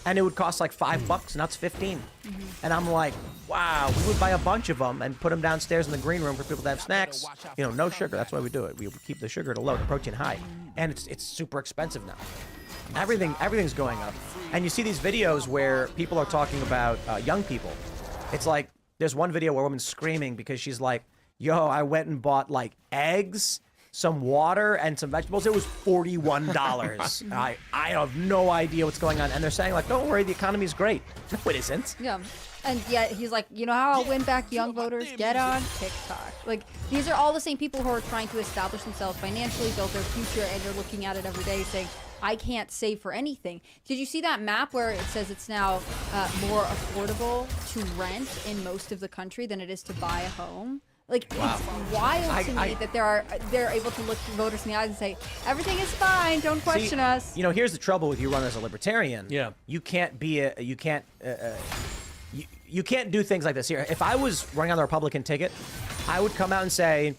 And it would cost like $5, now it's 15. And I'm like, wow, we would buy a bunch of them and put them downstairs in the green room for people to have snacks. No sugar. That's why we do it. We keep the sugar to low, the protein high. And it's super expensive now. Everything's going up. And you see these videos where people are talking about young people. It's like, there's one video where a woman's screaming because she's like, yo, I went and bought like eggs, some water, and some vegetables. It was $41. I have no idea what's going on. And they're saying like, don't worry, the economy's great. No, it isn't. Yeah. And yet he's like, you know how I'll win back young voters? Get on TikTok. Like, these are all the same people who are trying to establish themselves financially, build their future, and they're looking at it every day saying, I can't save for anything. Did you see that map where it says it's now more affordable to rent in most of the country than it is to buy a home? Like, wow. It's wild to me that they're able to look voters in the eyes and say, everything is fine, don't question us. Here's the trouble with you running as a libertarian. Yeah. You can't do things like this here. If I was running on the Republican ticket, I would come out and say,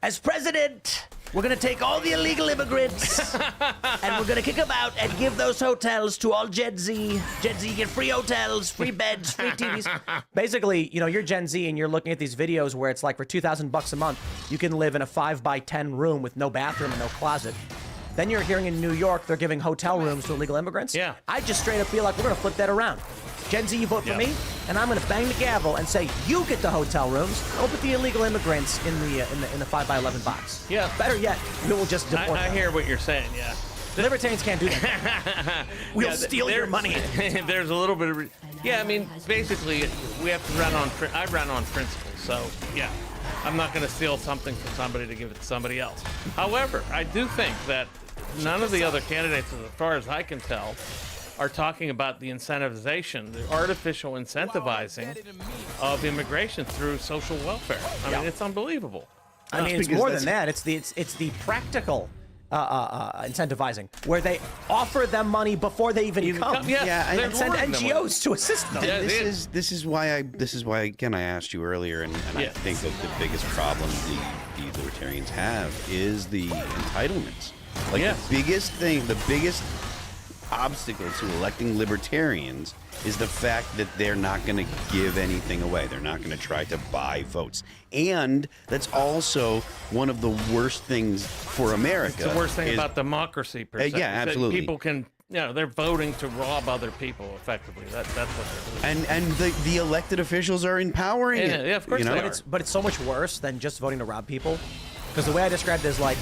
as president, we're going to take all the illegal immigrants and we're going to kick them out and give those hotels to all Gen Z. Gen Z, you get free hotels, free beds, free TVs. Basically, you're Gen Z and you're looking at these videos where it's like for $2,000 a month, you can live in a 5x10 room with no bathroom and no closet. Then you're hearing in New York, they're giving hotel rooms to illegal immigrants. Yeah. I just straight up feel like we're going to flip that around. Gen Z, you vote for me, and I'm going to bang the gavel and say, you get the hotel rooms. I'll put the illegal immigrants in the 5x11 box. Yeah. Better yet, we will just deport them. I hear what you're saying, yeah. The libertarians can't do that. We'll steal your money. There's a little bit of... Yeah, I mean, basically, we have to run on... I run on principle, so, yeah. I'm not going to steal something from somebody to give it to somebody else. However, I do think that none of the other candidates, as far as I can tell, are talking about the incentivization, the artificial incentivizing of immigration through social welfare. I mean, it's unbelievable. I mean, it's more than that. It's the practical incentivizing, where they offer them money before they even come. And send NGOs to assist them. This is why again I asked you earlier, and I think that the biggest problem the libertarians have is the entitlements. Like the biggest obstacle to electing libertarians is the fact that they're not going to give anything away. They're not going to try to buy votes. And that's also one of the worst things for America. It's the worst thing about democracy, per se. Yeah, absolutely. People can, they're voting to rob other people, effectively. That's what they're doing. And the elected officials are empowering it. Yeah, of course they are. But it's so much worse than just voting to rob people. Because the way I described it is like,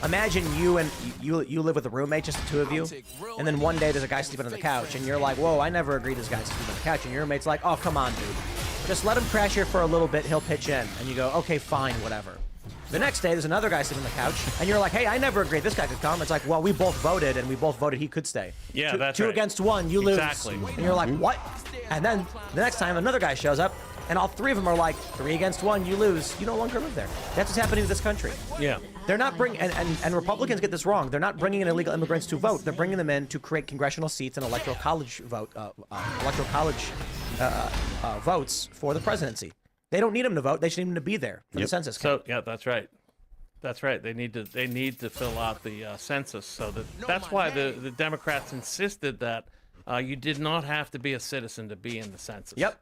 imagine you live with a roommate, just the two of you, and then one day there's a guy sleeping on the couch, and you're like, whoa, I never agreed this guy's sleeping on the couch, and your roommate's like, oh, come on, dude. Just let him crash here for a little bit, he'll pitch in. And you go, okay, fine, whatever. The next day, there's another guy sitting on the couch, and you're like, hey, I never agreed this guy could come. It's like, well, we both voted, and we both voted he could stay. Yeah, that's two right. against one, you lose. Exactly. And you're like, what? And then the next time, another guy shows up, and all three of them are like, 3 against 1, you lose. You no longer live there. That's what's happening to this country. Yeah. They're not bringing, and Republicans get this wrong. They're not bringing in illegal immigrants to vote. They're bringing them in to create congressional seats and electoral college votes for the presidency. They don't need them to vote. They just need them to be there for the census. So yeah, that's right. That's right. They need to fill out the census. So that's why the Democrats insisted that you did not have to be a citizen to be in the census. Yep.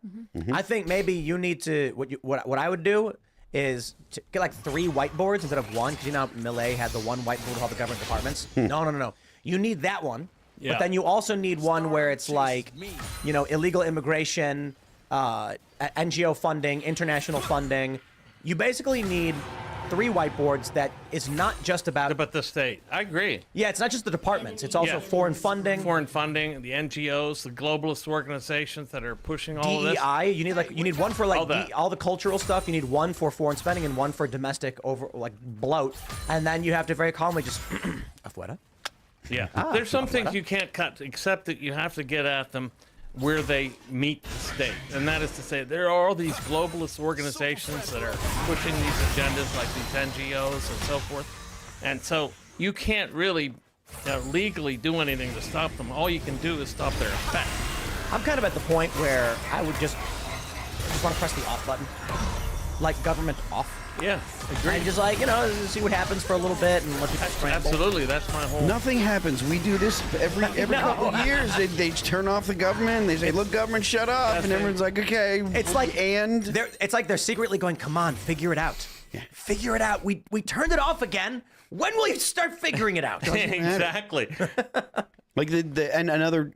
I think maybe you need to what I would do is to get like 3 whiteboards instead of 1, because you know Millet had the one whiteboard with all the government departments. No. You need that one, but then you also need one where it's like, illegal immigration, NGO funding, international funding. You basically need 3 whiteboards that is not just about... But the state. I agree. Yeah, it's not just the departments. It's also foreign funding. Foreign funding, the NGOs, the globalist organizations that are pushing all of this. DEI, you need one for like all the cultural stuff. You need one for foreign spending and one for domestic bloat. And then you have to very calmly just... Afuera. Yeah. There's some things you can't cut, except that you have to get at them where they meet the state. And that is to say, there are all these globalist organizations that are pushing these agendas, like these NGOs and so forth. And so you can't really legally do anything to stop them. All you can do is stop their effect. I'm kind of at the point where I would just want to press the off button. Like government off. Yeah, agree. And just see what happens for a little bit and let people scramble. Absolutely, that's my whole... Nothing happens. We do this every couple of years. They turn off the government and they say, look, government, shut up. And everyone's like, okay. It's like, it's like they're secretly going, come on, figure it out. Yeah. Figure it out. We turned it off again. When will you start figuring it out? Exactly. Like another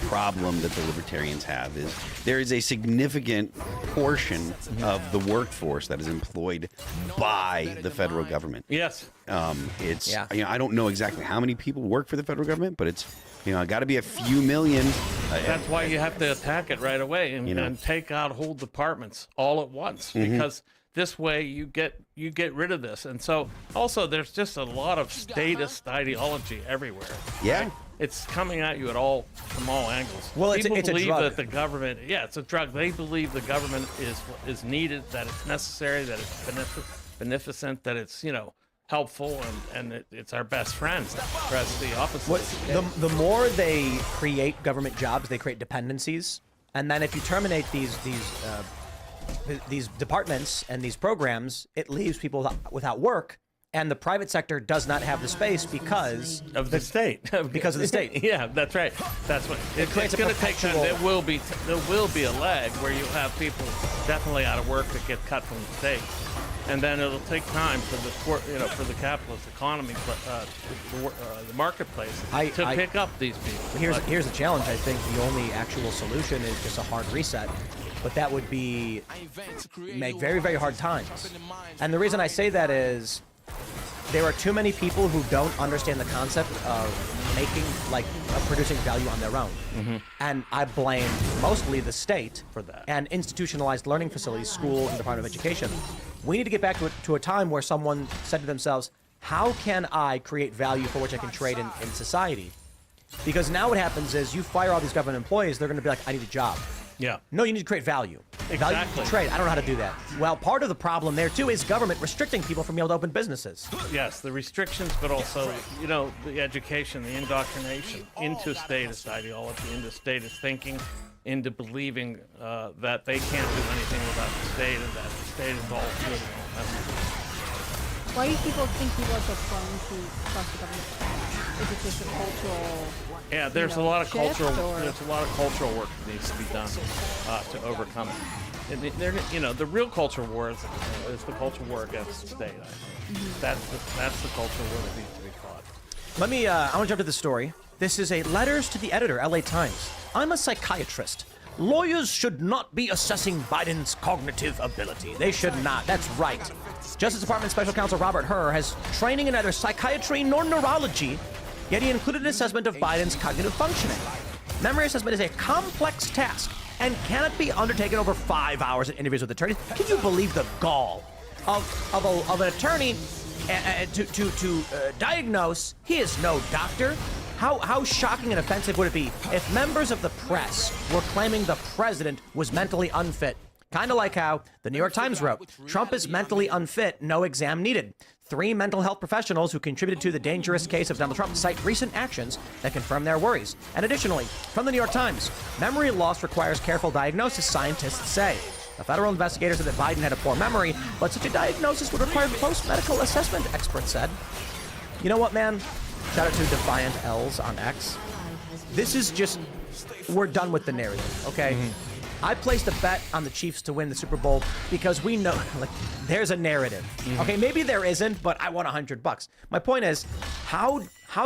problem that the libertarians have is there is a significant portion of the workforce that is employed by the federal government. Yes. I don't know exactly how many people work for the federal government, but it's got to be a few million. That's why you have to attack it right away and take out whole departments all at once, because this way you get rid of this. And so also there's just a lot of statist ideology everywhere. Yeah. Right? It's coming at you from all angles. Well, People it's believe a drug. that the government, it's a drug. They believe the government is needed, that it's necessary, that it's beneficent, that it's helpful, and it's our best friends. That's the opposite. The more they create government jobs, they create dependencies, and then if you terminate these departments and these programs, it leaves people without work. And the private sector does not have the space because of the state. Because of the state. Yeah, that's right. That's what it's going to take time. There will be a lag where you have people definitely out of work that get cut from the state, and then it'll take time for the capitalist economy, the marketplace, to pick up these people. Here's the challenge. I think the only actual solution is just a hard reset. But that would make very, very hard times. And the reason I say that is there are too many people who don't understand the concept of making, like, producing value on their own. And I blame mostly the state for that. And institutionalized learning facilities, schools, and Department of Education. We need to get back to a time where someone said to themselves, how can I create value for which I can trade in society? Because now what happens is you fire all these government employees, they're going to be like, I need a job. Yeah. No, you need to create value. Value to trade. I don't know how to do that. Well, part of the problem there, too, is government restricting people from being able to open businesses. Yes, the restrictions, but also, you know, the education, the indoctrination into statist ideology, into statist thinking, into believing that they can't do anything without the state and that the state is all good and all that. Why do people think people are so prone to trust the government? Is it just a cultural? Yeah, there's a lot of shift, cultural. or? There's a lot of cultural work that needs to be done to overcome it. And you know, the real culture war is the culture war against the state. I think that's the culture war that needs to be fought. Let me. I want to jump to the story. This is a letters to the editor, LA Times. I'm a psychiatrist. Lawyers should not be assessing Biden's cognitive ability. They should not. That's right. Justice Department Special Counsel Robert Hur has training in neither psychiatry nor neurology, yet he included an assessment of Biden's cognitive functioning. Memory assessment is a complex task and cannot be undertaken over 5 hours in interviews with attorneys. Can you believe the gall of an attorney to diagnose? He is no doctor. How shocking and offensive would it be if members of the press were claiming the president was mentally unfit? Kind of like how the New York Times wrote, Trump is mentally unfit, no exam needed. 3 mental health professionals who contributed to the dangerous case of Donald Trump cite recent actions that confirm their worries. And additionally, from the New York Times, memory loss requires careful diagnosis, scientists say. The federal investigators said that Biden had a poor memory, but such a diagnosis would require close medical assessment, experts said. You know what, man? Shout out to Defiant L's on X. This is just, we're done with the narrative, okay? I placed a bet on the Chiefs to win the Super Bowl because we know, like, there's a narrative. Okay, maybe there isn't, but I won $100. My point is, how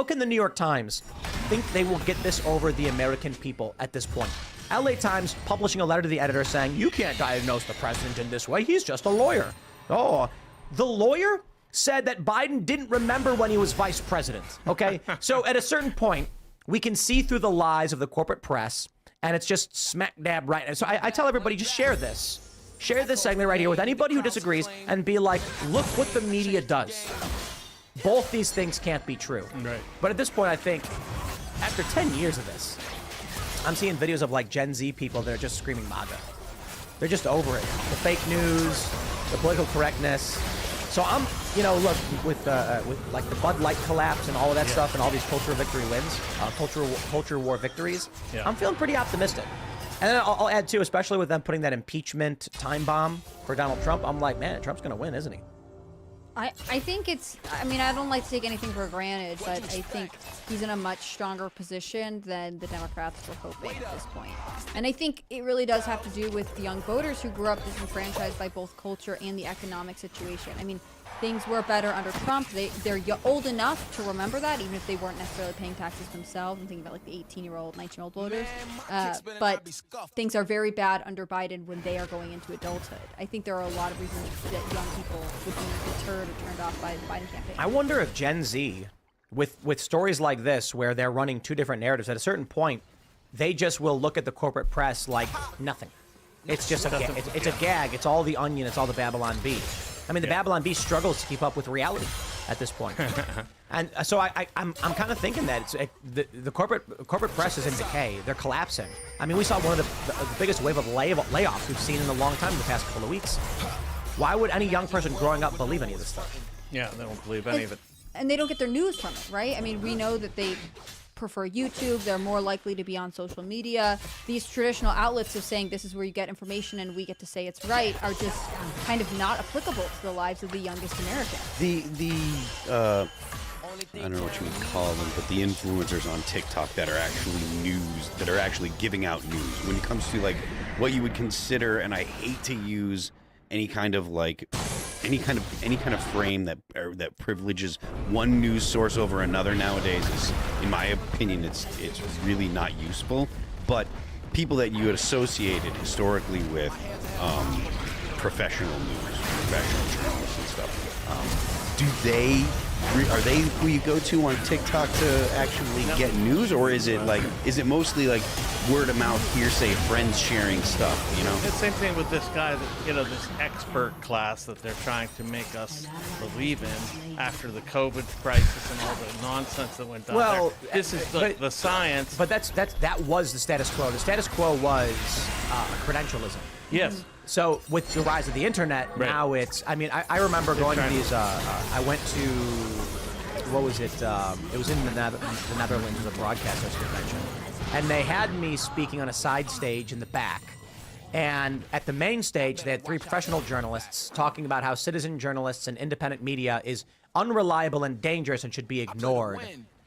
can the New York Times think they will get this over the American people at this point? LA Times publishing a letter to the editor saying, you can't diagnose the president in this way. He's just a lawyer. Oh, the lawyer said that Biden didn't remember when he was vice president. Okay, so at a certain point, we can see through the lies of the corporate press, and it's just smack dab right. So I tell everybody, just share this. Share this segment right here with anybody who disagrees and be like, look what the media does. Both these things can't be true. Right. But at this point, I think, after 10 years of this, I'm seeing videos of like Gen Z people that are just screaming MAGA. They're just over it. The fake news, the political correctness. So I'm, you know, look, with like the Bud Light collapse and all of that stuff and all these cultural victory wins, culture war victories, I'm feeling pretty optimistic. And then I'll add too, especially with them putting that impeachment time bomb for Donald Trump, I'm like, man, Trump's going to win, isn't he? I think it's, I mean, I don't like to take anything for granted, but I think he's in a much stronger position than the Democrats were hoping at this point. And I think it really does have to do with the young voters who grew up disenfranchised by both culture and the economic situation. I mean, things were better under Trump. They're old enough to remember that, even if they weren't necessarily paying taxes themselves. I'm thinking about like the 18-year-old, 19-year-old voters. But things are very bad under Biden when they are going into adulthood. I think there are a lot of reasons that young people would be deterred or turned off by the Biden campaign. I wonder if Gen Z, with stories like this, where they're running 2 different narratives, at a certain point, they just will look at the corporate press like nothing. It's just it's a gag. It's all the Onion. It's all the Babylon Bee. I mean, the Babylon Bee struggles to keep up with reality at this point. And so I'm kind of thinking that the corporate press is in decay. They're collapsing. I mean, we saw one of the biggest wave of layoffs we've seen in a long time in the past couple of weeks. Why would any young person growing up believe any of this stuff? Yeah, they don't believe any of it. And they don't get their news from it, right? I mean, we know that they prefer YouTube. They're more likely to be on social media. These traditional outlets of saying this is where you get information and we get to say it's right are just kind of not applicable to the lives of the youngest Americans. I don't know what you would call them, but the influencers on TikTok that are actually news, that are actually giving out news. When it comes to like what you would consider, and I hate to use any kind of frame that privileges one news source over another nowadays is, in my opinion, it's really not useful. But people that you had associated historically with professional news, professional journalists and stuff, are they who you go to on TikTok to actually get news, or is it mostly like word of mouth, hearsay, friends sharing stuff? You know, it's the same thing with this guy that this expert class that they're trying to make us believe in after the COVID crisis and all the nonsense that went down. Well, there. This is the science. But that was the status quo. The status quo was credentialism. Yes. So with the rise of the internet, now it's. I mean, I remember going to these. I went to, what was it? It was in the Netherlands. It was a broadcasters convention, and they had me speaking on a side stage in the back. And at the main stage, they had 3 professional journalists talking about how citizen journalists and independent media is unreliable and dangerous and should be ignored.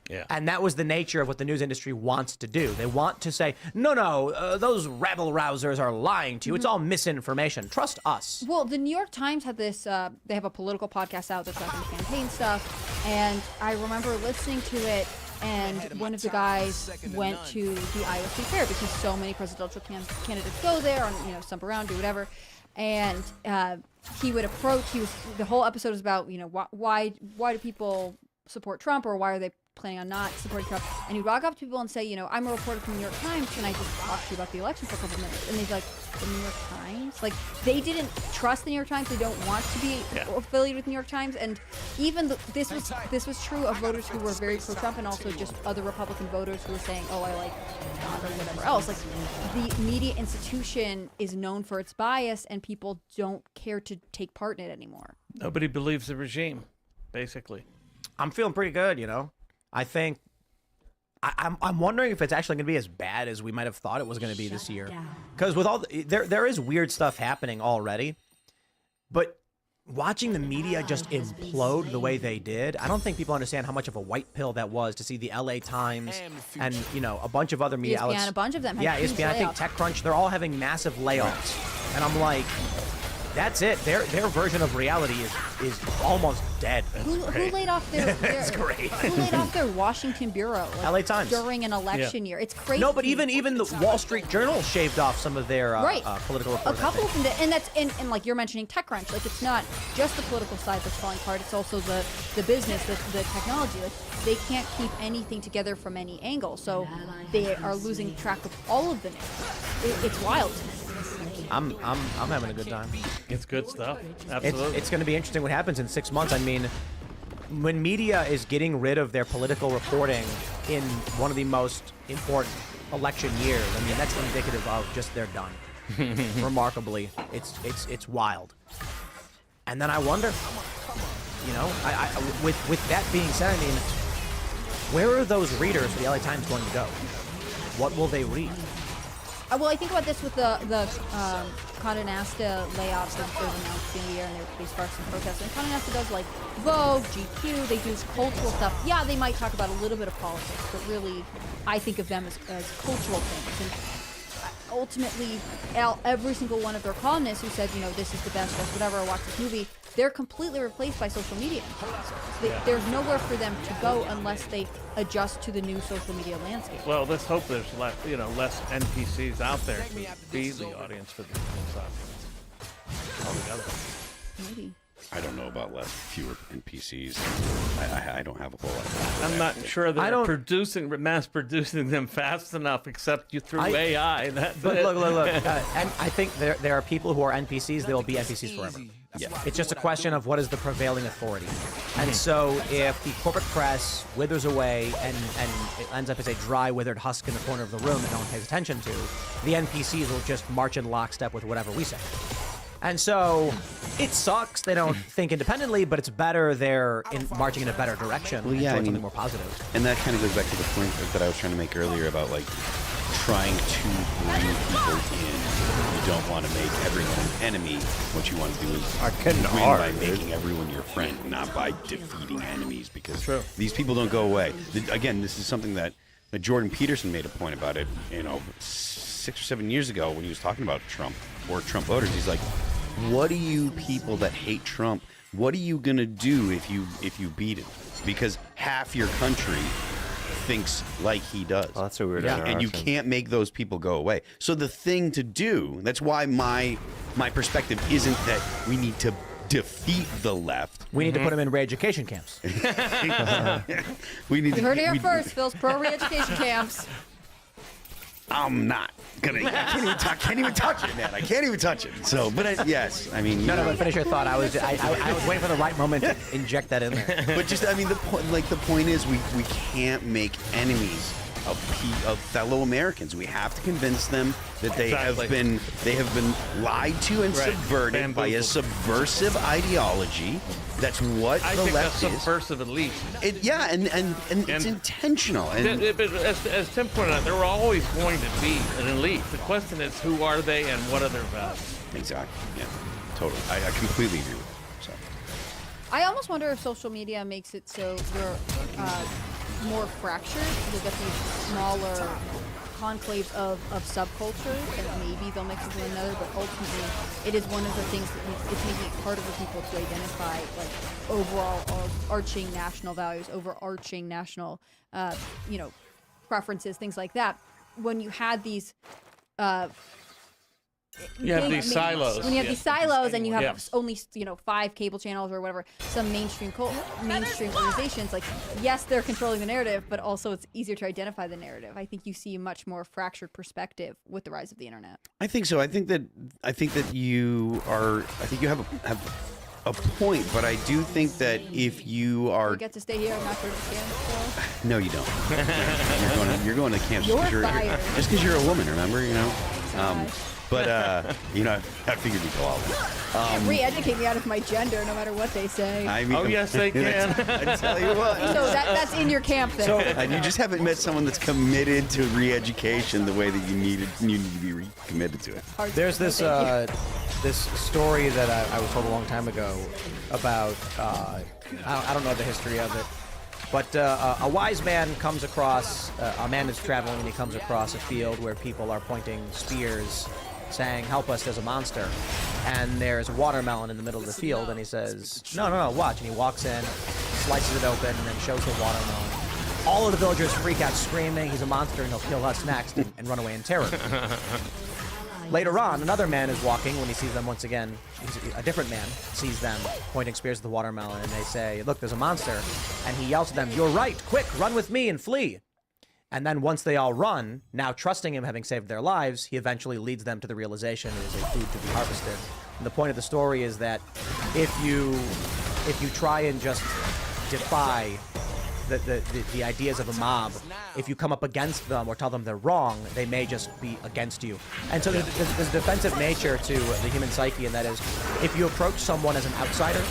Yeah. And that was the nature of what the news industry wants to do. They want to say, no, those rabble-rousers are lying to you. It's all misinformation. Trust us. Well, the New York Times had this, they have a political podcast out that's tracking campaign stuff, and I remember listening to it, and one of the guys went to the Iowa State Fair because so many presidential candidates go there, and stump around, do whatever, and he would approach, the whole episode was about, why do people support Trump, or why are they planning on not supporting Trump? And he'd walk up to people and say, I'm a reporter from the New York Times, can I just talk to you about the election for a couple minutes? And they'd be like, the New York Times? Like, they didn't trust the New York Times, they don't want to be affiliated with the New York Times, and even this was true of voters who were very pro-Trump, and also just other Republican voters who were saying, oh, I like Trump or whatever else. Like, the media institution is known for its bias, and people don't care to take part in it anymore. Nobody believes the regime, basically. I'm feeling pretty good, I think I'm wondering if it's actually going to be as bad as we might have thought it was going to be this year. Because with all there is weird stuff happening already, but watching the media just implode the way they did, I don't think people understand how much of a white pill that was to see the LA Times and a bunch of other media ESPN, outlets. a bunch of them had Yeah, huge ESPN, I think layoffs. TechCrunch, they're all having massive layoffs, and I'm like, that's it. Their version of reality is almost dead. Who laid off their That's great. Who laid off their Washington bureau? Like, LA Times during an election year. It's crazy. No, but even the Wall Street Journal shaved off some of their political reporters. A couple of them did, and that's and like you're mentioning TechCrunch. Like, it's not just the political side that's falling apart. It's also the business, the technology. Like, they can't keep anything together from any angle, so they are losing track of all of the news. It's wild. I'm having a good time. It's good stuff. Absolutely. It's going to be interesting what happens in 6 months. I mean, when media is getting rid of their political reporting in one of the most important election years, I mean, that's indicative of just they're done. Remarkably, it's wild. And then I wonder, with that being said, I mean, where are those readers for the LA Times going to go? What will they read? Well, I think about this with the Condé Nast layoffs that was announced in the year, and they sparked some protests. And Condé Nast does like Vogue, GQ, they do cultural stuff. Yeah, they might talk about a little bit of politics, but really, I think of them as cultural things. And ultimately, every single one of their columnists who said, this is the best, or whatever, watch this movie, they're completely replaced by social media influencers. There's nowhere for them to go unless they adjust to the new social media landscape. Well, let's hope there's less NPCs out there to be the audience for these things altogether. Maybe. I don't know about fewer NPCs. I don't have a whole lot of I'm not sure they're mass producing them fast enough, except through AI. That's Look. it. And I think there are people who are NPCs. They will be NPCs forever. Yeah. It's just a question of what is the prevailing authority. And so if the corporate press withers away and it ends up as a dry, withered husk in the corner of the room that no one pays attention to, the NPCs will just march in lockstep with whatever we say. And so it sucks they don't think independently, but it's better they're marching in a better direction towards something more positive. And that kind of goes back to the point that I was trying to make earlier about like trying to bring people in. You don't want to make everyone an enemy. What you want to do is win by making everyone your friend, not by defeating enemies, because these people don't go away. Again, this is something that Jordan Peterson made a point about it, 6 or 7 years ago when he was talking about Trump or Trump voters. He's like, what do you people that hate Trump, what are you going to do if you beat him? Because half your country thinks like he does. Well, that's a weird and you can't make those people go away. So the thing to do, that's why my perspective isn't that we need to defeat the left. We need to put them in re-education camps. We need. You heard it here we- first. Phil's pro re-education camps. I'm not gonna. I can't even touch it, man. I can't even touch it. So, but yes, I mean. No, but finish your thought. I was waiting for the right moment to inject that in there. But just, I mean, the point is, we can't make enemies of fellow Americans. We have to convince them that they have been lied to and subverted by a subversive ideology. That's what I the think left that's is. subversive elite. And it's intentional. And But as Tim pointed out, there were always going to be an elite. The question is, who are they and what are their values? Exactly. Yeah. Totally. I completely agree with that. So. I almost wonder if social media makes it so you're more fractured. You'll get these smaller conclaves of subcultures, and maybe they'll mix into one another, but ultimately it is one of the things that it's making it harder for people to identify like overall arching national values, overarching national preferences, things like that. When you had these you have these silos. When you have these silos and you have only 5 cable channels or whatever, some mainstream organizations, like, yes, they're controlling the narrative, but also it's easier to identify the narrative. I think you see a much more fractured perspective with the rise of the internet. I think so. I think that you have a point, but I do think that if you are, You get to stay here and not go to the camp. So. no, you don't. you're going to camps You're just fired. because you're a woman. Remember, But I figured you'd go all in. Can't re-educate me out of my gender, no matter what they say. I mean, Oh, yes, they can. I tell you what. So that's in your camp then. So you just haven't met someone that's committed to re-education the way that you need to be committed to it. There's this this story that I was told a long time ago about I don't know the history of it, but a wise man comes across a man is traveling and he comes across a field where people are pointing spears, saying, "Help us, there's a monster." And there's a watermelon in the middle of the field, and he says, No, watch. And he walks in, slices it open, and then shows the watermelon. All of the villagers freak out, screaming, "He's a monster, and he'll kill us next," and run away in terror. Later on, another man is walking when he sees them once again. A different man sees them pointing spears at the watermelon, and they say, "Look, there's a monster." And he yells to them, "You're right, quick, run with me and flee." And then once they all run, now trusting him, having saved their lives, he eventually leads them to the realization it is a food to be harvested. And the point of the story is that if you try and just defy the ideas of a mob, if you come up against them or tell them they're wrong, they may just be against you. And so there's a defensive nature to the human psyche, and that is, if you approach someone as an outsider,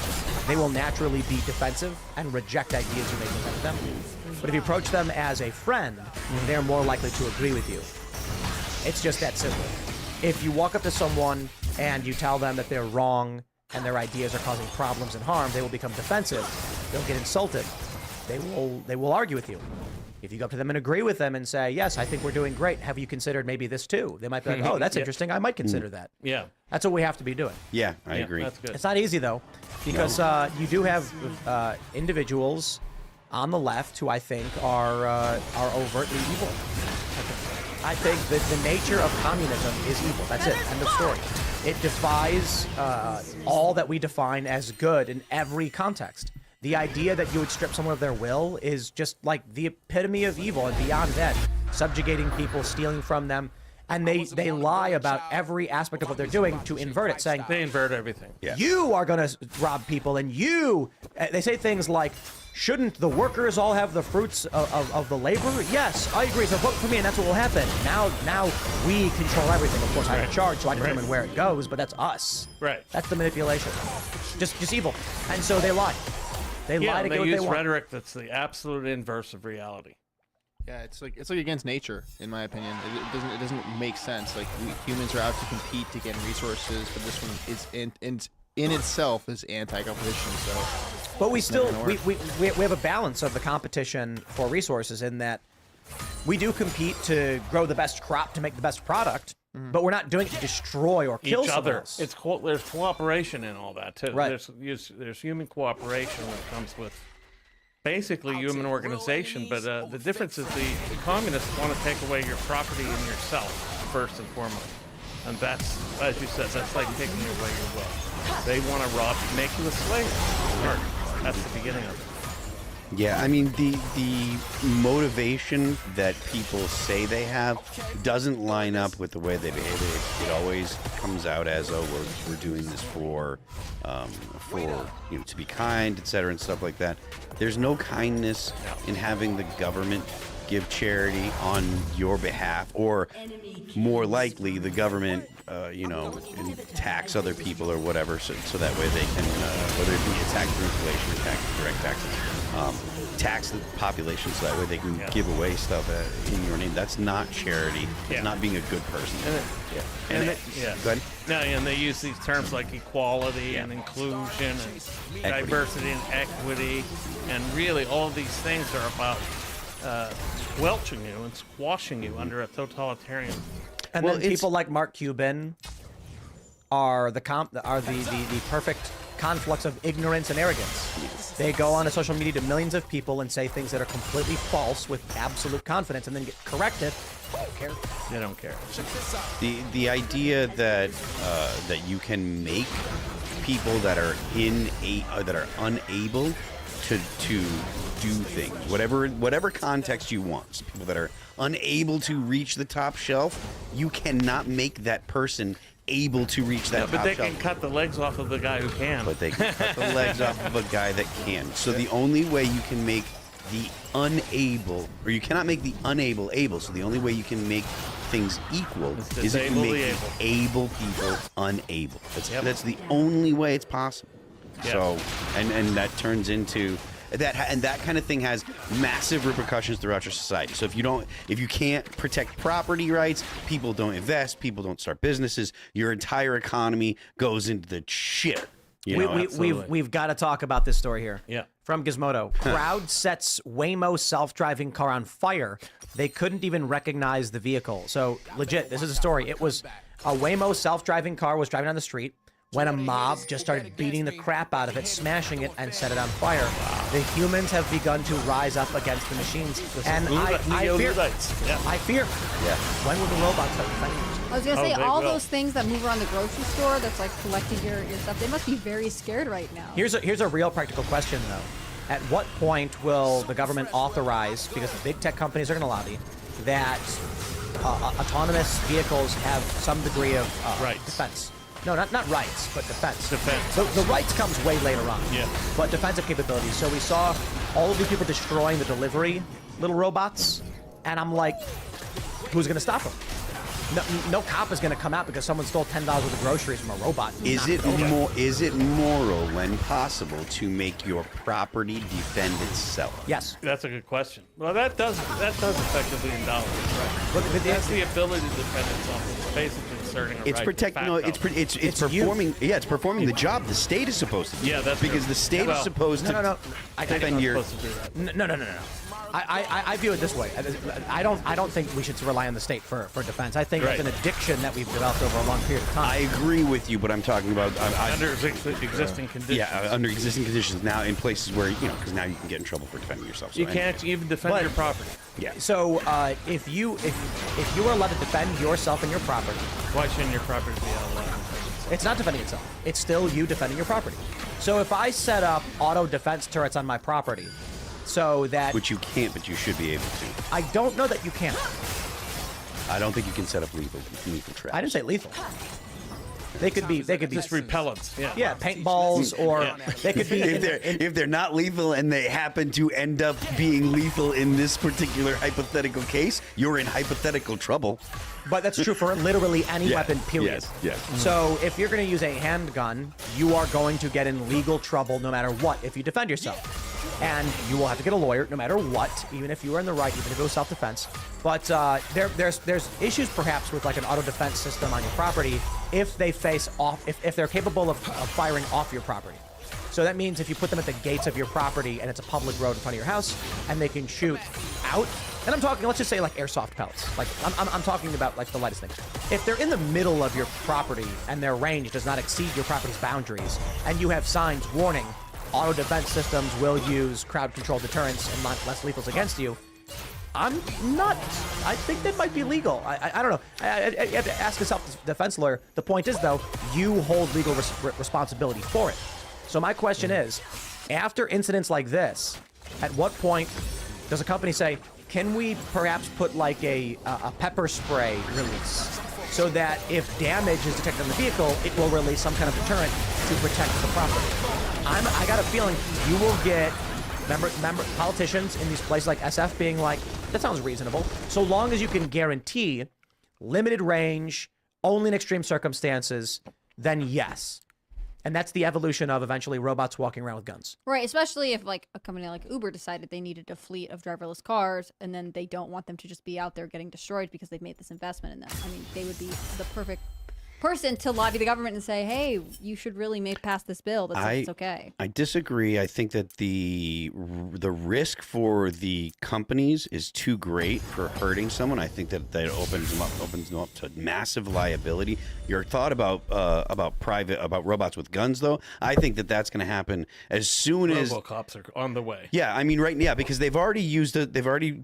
they will naturally be defensive and reject ideas you may present to them. But if you approach them as a friend, they're more likely to agree with you. It's just that simple. If you walk up to someone and you tell them that they're wrong and their ideas are causing problems and harm, they will become defensive. They'll get insulted. They will argue with you. If you go up to them and agree with them and say, "Yes, I think we're doing great. Have you considered maybe this too?" They might be like, "Oh, that's interesting. I might consider that." Yeah. That's what we have to be doing. Yeah, I agree. That's good. It's not easy though, because you do have individuals on the left who I think are overtly evil. I think that the nature of communism is evil. That's it. End of story. It defies all that we define as good in every context. The idea that you would strip someone of their will is just like the epitome of evil, and beyond that, subjugating people, stealing from them, and they lie about every aspect of what they're doing to invert it, saying They invert everything. Yeah. you are going to rob people, and they say things like, "Shouldn't the workers all have the fruits of the labor?" Yes, I agree. So vote for me, and that's what will happen. Now we control everything. Of course, I'm in charge, so I determine where it goes. But that's us. Right. That's the manipulation. Just evil. And so they lie. They lie to they get what use they want. rhetoric that's the absolute inverse of reality. Yeah, it's like against nature, in my opinion. It doesn't make sense. Like, humans are out to compete to gain resources, but this one is in itself is anti-competition. So, but we still we have a balance of the competition for resources in that we do compete to grow the best crop to make the best product, but we're not doing it to destroy or kill each someone other. else. There's cooperation in all that too. Right. There's human cooperation that comes with basically human organization, but the difference is the communists want to take away your property and yourself first and foremost. And that's, as you said, that's like taking away your wealth. They want to rob, make you a slave. Murder. That's the beginning of it. Yeah, I mean, the motivation that people say they have doesn't line up with the way they behave. It always comes out as, oh, we're doing this for to be kind, etc., and stuff like that. There's no kindness in having the government give charity on your behalf, or more likely the government, tax other people or whatever, so that way they can, whether it be a tax through inflation or tax direct taxes, tax the population so that way they can give away stuff in your name. That's not charity. It's not being a good person. Go ahead. No, and they use these terms like equality and inclusion and diversity and equity, and really all of these things are about squelching you and squashing you under a totalitarian. And then people like Mark Cuban are the perfect conflux of ignorance and arrogance. They go on a social media to millions of people and say things that are completely false with absolute confidence, and then get corrected. They don't care. They don't care. The idea that that you can make people that are unable to do things, whatever context you want. So people that are unable to reach the top shelf, you cannot make that person able to reach that top but they shelf. can cut the legs off of the guy who can. But they can cut the legs off of a guy that can. So the only way you can make the unable, or you cannot make the unable able. So the only way you can make things equal is if you make the able people unable. That's the only way it's possible. Yep. So, and that turns into that, and that kind of thing has massive repercussions throughout your society. So if you can't protect property rights, people don't invest, people don't start businesses, your entire economy goes into the shit. We've got to talk about this story here. Yeah. From Gizmodo. Crowd sets Waymo self-driving car on fire. They couldn't even recognize the vehicle. So legit, this is a story. It was a Waymo self-driving car was driving down the street when a mob just started beating the crap out of it, smashing it, and set it on fire. Wow. The humans have begun to rise up against the machines. And I fear. Yeah. When will the robots start defending us? I was going to say, all those things that move around the grocery store that's like collecting your stuff, they must be very scared right now. Here's a real practical question, though. At what point will the government authorize, because the big tech companies are going to lobby, that autonomous vehicles have some degree of defense? No, not rights, but defense. So the rights comes way later on. Yeah. But defensive capabilities. So we saw all of these people destroying the delivery little robots, and I'm like, who's going to stop them? No cop is going to come out because someone stole $10 worth of groceries from a robot. Is it moral when possible to make your property defend itself? Yes. That's a good question. Well, that does effectively in dollars, right? But that's the ability to defend itself. It's basically asserting a It's right protecting. to No, it's performing. Yeah, it's performing the job the state is supposed to do. Yeah, that's because true. the state is supposed to defend your. No. I view it this way. I don't think we should rely on the state for defense. I think it's an addiction that we've developed over a long period of time. I agree with you, but I'm talking about under existing conditions. Yeah, under existing conditions now in places where because now you can get in trouble for defending yourself. So you can't even defend your property. Yeah. So if you are allowed to defend yourself and your property, why shouldn't your property be allowed? It's not defending itself. It's still you defending your property. So if I set up auto defense turrets on my property, so that which you can't, but you should be able to. I don't know that you can. I don't think you can set up lethal traps. I didn't say lethal. They could be just repellents. Yeah, paintballs, or they could be if they're not lethal and they happen to end up being lethal in this particular hypothetical case, you're in hypothetical trouble. But that's true for literally any weapon, period. Yes. So if you're going to use a handgun, you are going to get in legal trouble no matter what if you defend yourself. And you will have to get a lawyer no matter what, even if you are in the right, even if it was self-defense. But there's issues perhaps with like an auto defense system on your property if they face off, if they're capable of firing off your property. So that means if you put them at the gates of your property and it's a public road in front of your house and they can shoot out, and I'm talking, let's just say like airsoft pellets. Like I'm talking about like the lightest thing. If they're in the middle of your property and their range does not exceed your property's boundaries and you have signs warning, auto defense systems will use crowd control deterrents and less lethals against you, I'm not. I think that might be legal. I don't know. I have to ask a self-defense lawyer. The point is, though, you hold legal responsibility for it. So my question is, after incidents like this, at what point does a company say, can we perhaps put like a pepper spray release so that if damage is detected on the vehicle, it will release some kind of deterrent to protect the property? I got a feeling you will get remember politicians in these places like SF being like, that sounds reasonable. So long as you can guarantee limited range, only in extreme circumstances, then yes. And that's the evolution of eventually robots walking around with guns. Right, especially if like a company like Uber decided they needed a fleet of driverless cars and then they don't want them to just be out there getting destroyed because they've made this investment in them. I mean, they would be the perfect person to lobby the government and say, hey, you should really make pass this bill. It's okay. I disagree. I think that the risk for the companies is too great for hurting someone. I think that opens them up to massive liability. Your thought about robots with guns, though, I think that that's going to happen as soon as RoboCops are on the way. Yeah, I mean, because they've already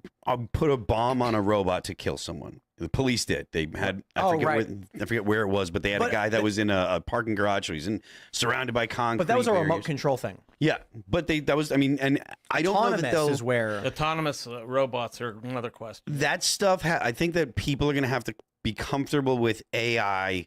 put a bomb on a robot to kill someone. The police did. They had I forget where it was, but they had a guy that was in a parking garage. So he's surrounded by concrete. But that was a barriers. remote control thing. Yeah, but I don't know that they'll. Is where autonomous robots are another question. That stuff. I think that people are going to have to be comfortable with AI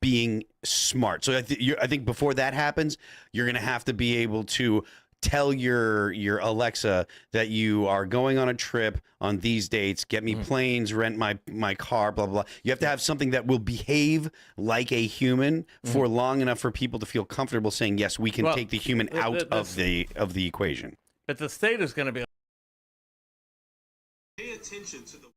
being smart. So I think before that happens, you're going to have to be able to tell your Alexa that you are going on a trip on these dates, get me planes, rent my car, blah, blah, blah. You have to have something that will behave like a human for long enough for people to feel comfortable saying, yes, we can take the human out of the equation. But the state is going to be Pay attention to the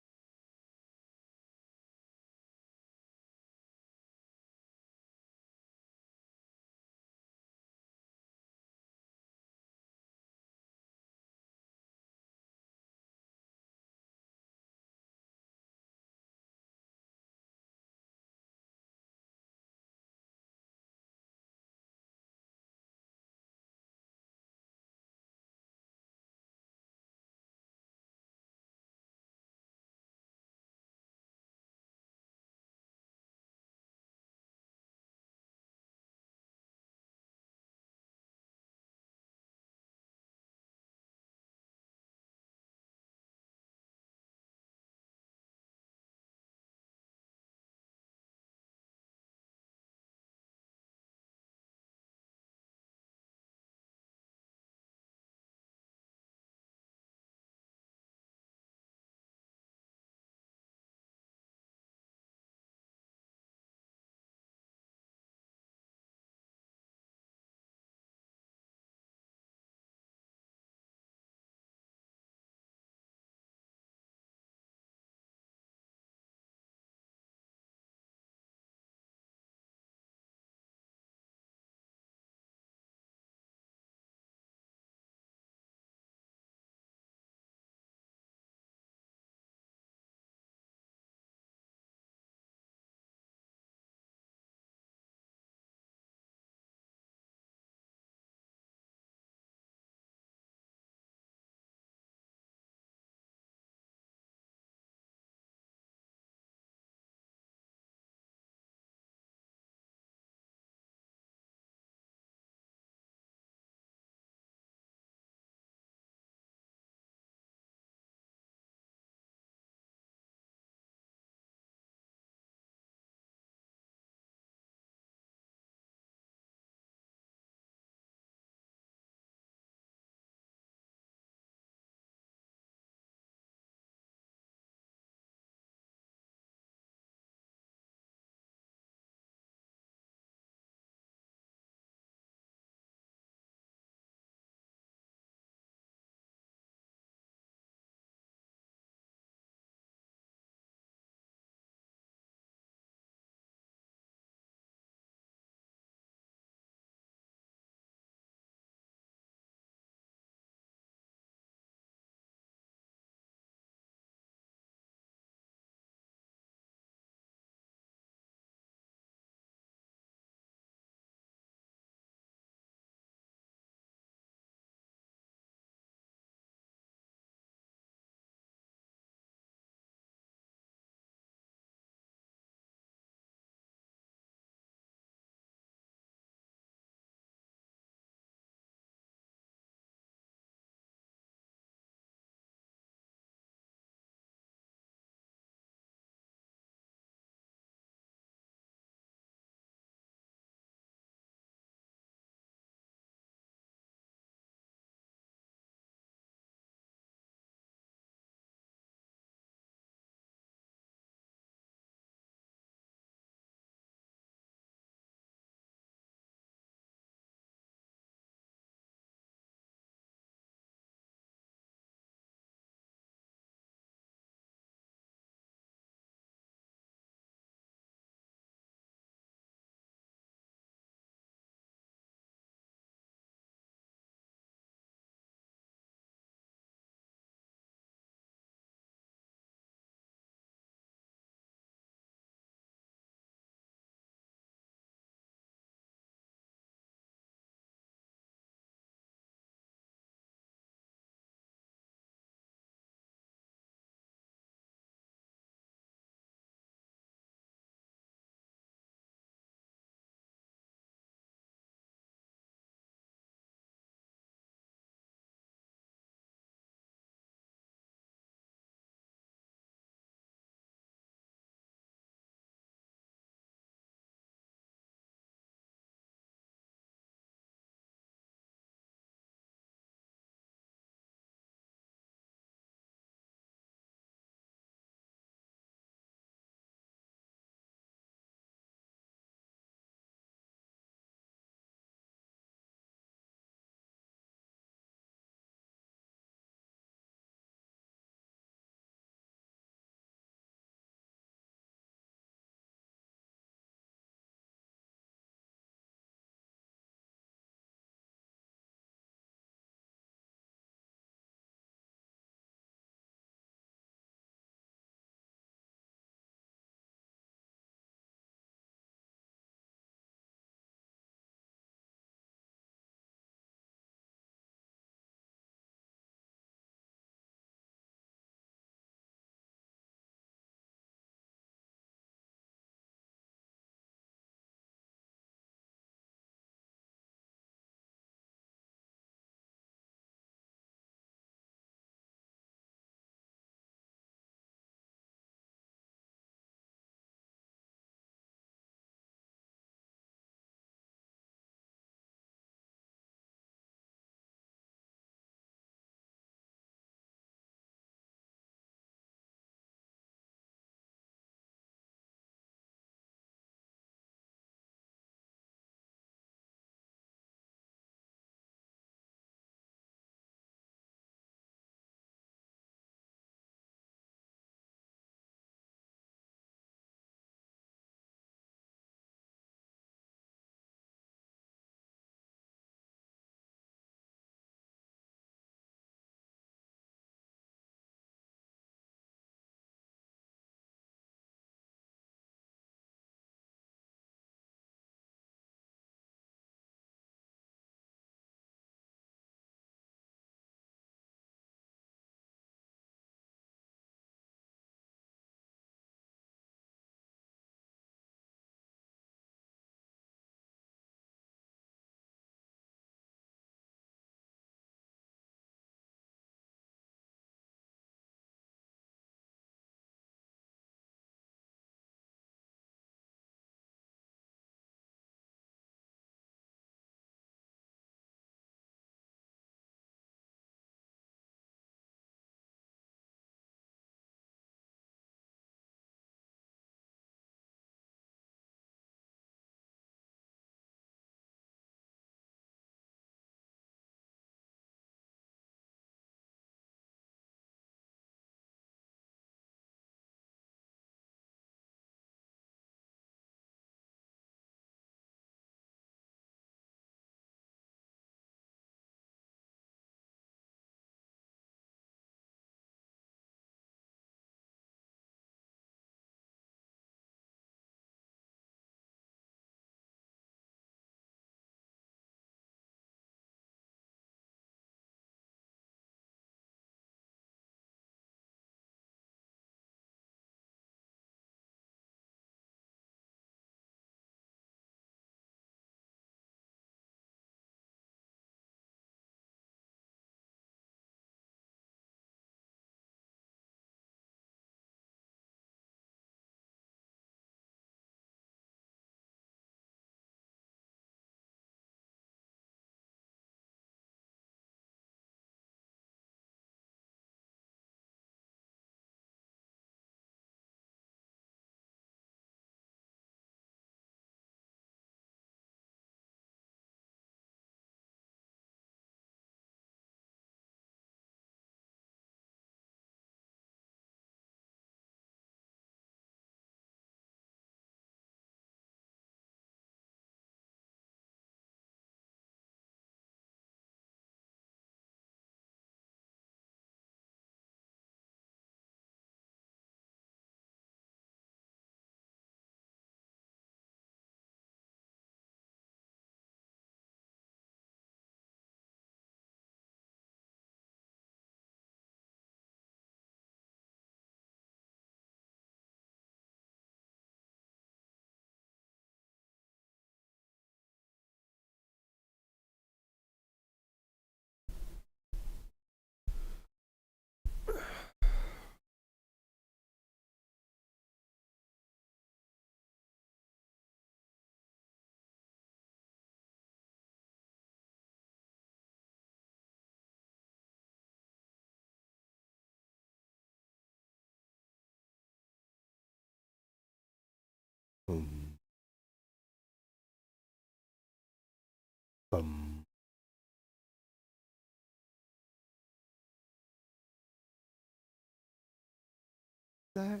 that?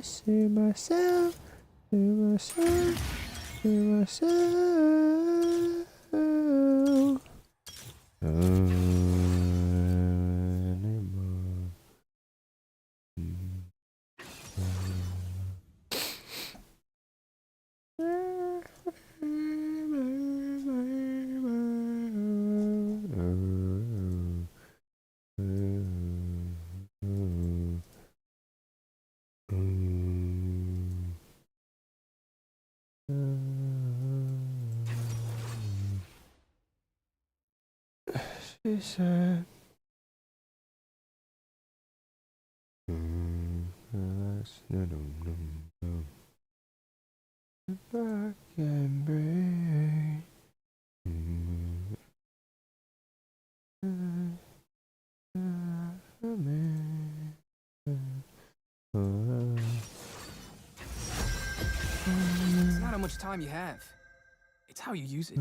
See myself, see myself, see myself. Anymore. She said, if I can breathe. It's not how much time you have. It's how you use it.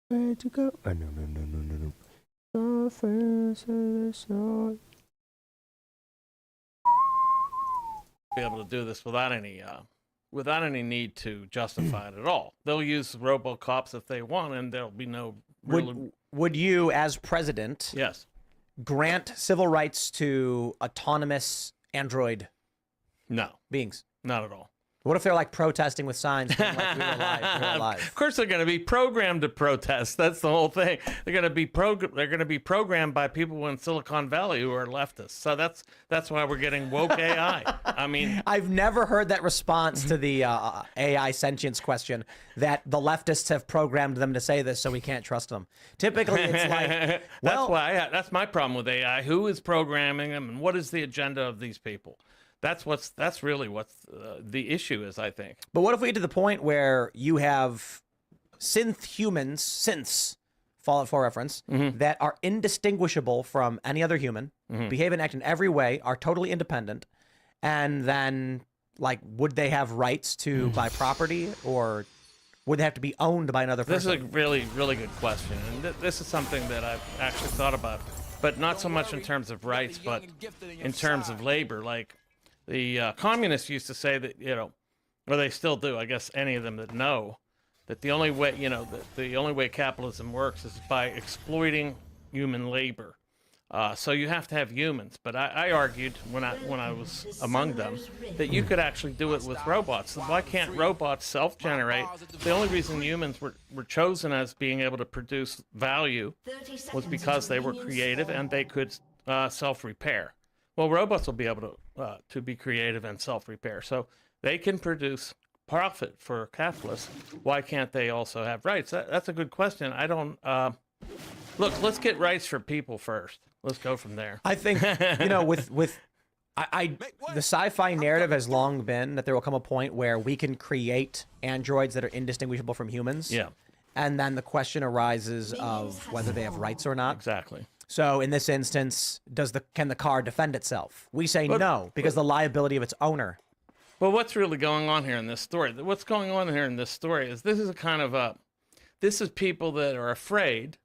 Where to go? Oh, no. So fast as I saw. Be able to do this without any need to justify it at all. They'll use RoboCops if they want, and there'll be no. Would you, as president, yes, grant civil rights to autonomous android beings? Not at all. What if they're like protesting with signs, being like, "We're alive, we're alive"? Of course, they're going to be programmed to protest. That's the whole thing. They're going to be programmed by people in Silicon Valley who are leftists. So that's why we're getting woke AI. I mean, I've never heard that response to the AI sentience question, that the leftists have programmed them to say this, so we can't trust them. Typically, it's like, well, that's my problem with AI. Who is programming them, and what is the agenda of these people? That's really what the issue is, I think. But what if we get to the point where you have synths, Fallout 4 reference, that are indistinguishable from any other human, behave and act in every way, are totally independent, and then, like, would they have rights to buy property, or would they have to be owned by another person? This is a really, really good question, and this is something that I've actually thought about. but not so much in terms of rights, but in terms of labor. Like the communists used to say that, or they still do, I guess any of them that know, that the only way, the only way capitalism works is by exploiting human labor. So you have to have humans. But I argued when I was among them that you could actually do it with robots. Why can't robots self-generate? The only reason humans were chosen as being able to produce value was because they were creative and they could self-repair. Well, robots will be able to be creative and self-repair. So they can produce profit for capitalists. Why can't they also have rights? That's a good question. I don't... Look, let's get rights for people first. Let's go from there. I think, the sci-fi narrative has long been that there will come a point where we can create androids that are indistinguishable from humans. Yeah. And then the question arises of whether they have rights or not. Exactly. So in this instance, can the car defend itself? We say no, because the liability of its owner. Well, what's really going on here in this story? What's going on here in this story is this is a kind of this is people that are afraid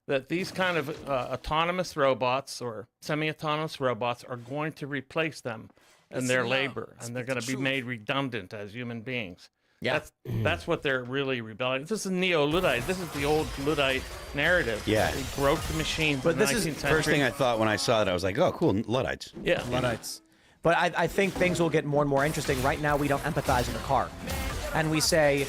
that these kind of autonomous robots or semi-autonomous robots are going to replace them in their labor, and they're going to be made redundant as human beings. Yeah. That's what they're really rebelling. This is Neo-Luddite. This is the old Luddite narrative. Yeah. They broke the machines But in the this 19th is the century. first thing I thought when I saw it. I was like, oh, cool, Luddites. Yeah. Luddites. But I think things will get more and more interesting. Right now, we don't empathize with the car. And we say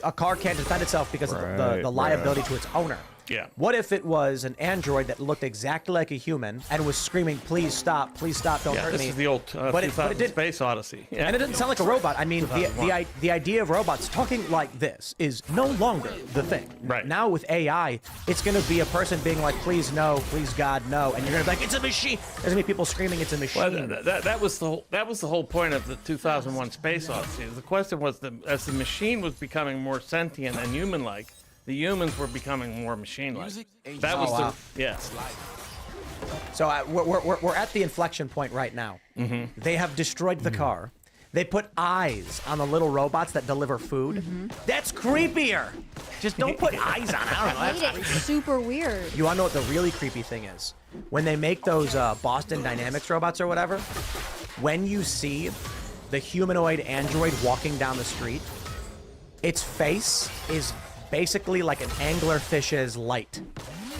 a car can't defend itself because of the liability to its owner. Yeah. What if it was an android that looked exactly like a human and was screaming, please stop, don't hurt me. This is the old but it Space Odyssey. Yeah. And it didn't sound like a robot. I mean, the idea of robots talking like this is no longer the thing. Right. Now with AI, it's going to be a person being like, please no, please God no, and you're going to be like, it's a machine. There's going to be people screaming, it's a machine. Well, that was the whole point of the 2001 Space Odyssey. The question was as the machine was becoming more sentient and human-like, the humans were becoming more machine-like. That was yes. So we're at the inflection point right now. Mm-hmm. They have destroyed the car. They put eyes on the little robots that deliver food. That's creepier. Just don't put eyes on it. I don't know. I That's hate it. It's super weird. You want to know what the really creepy thing is? When they make those Boston Dynamics robots or whatever, when you see the humanoid android walking down the street, its face is basically like an anglerfish's light.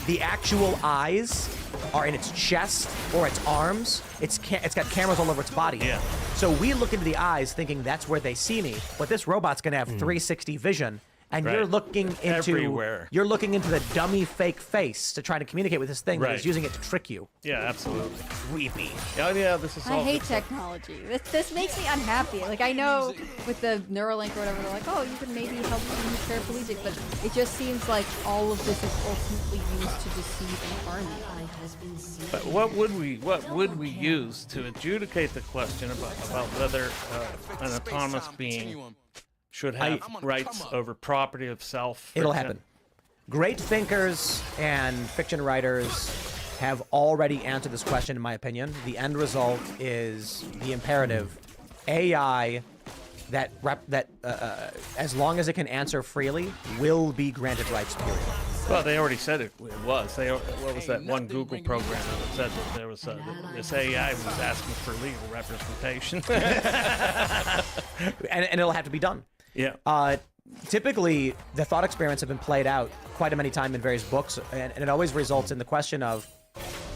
The actual eyes are in its chest or its arms. It's got cameras all over its body. Yeah. So we look into the eyes thinking that's where they see me, but this robot's gonna have 360 vision. And Right. you're looking into Everywhere. You're looking into the dummy fake face to try to communicate with this thing that Right. is using it to trick you. Yeah, absolutely. Creepy. Oh yeah, this is. I all hate good. technology. This makes me unhappy. Like, I know with the Neuralink or whatever, they're like, oh, you can maybe help them use paraplegic, but it just seems like all of this is ultimately used to deceive and harm you. But what would we use to adjudicate the question about whether an autonomous being should have rights over property of self? It'll happen. Great thinkers and fiction writers have already answered this question, in my opinion. The end result is the imperative AI that as long as it can answer freely, will be granted rights, period. Well, they already said it was. What was that one Google program that said that there was this AI was asking for legal representation? and it'll have to be done. Yeah. Typically, the thought experiments have been played out quite a many times in various books, and it always results in the question of,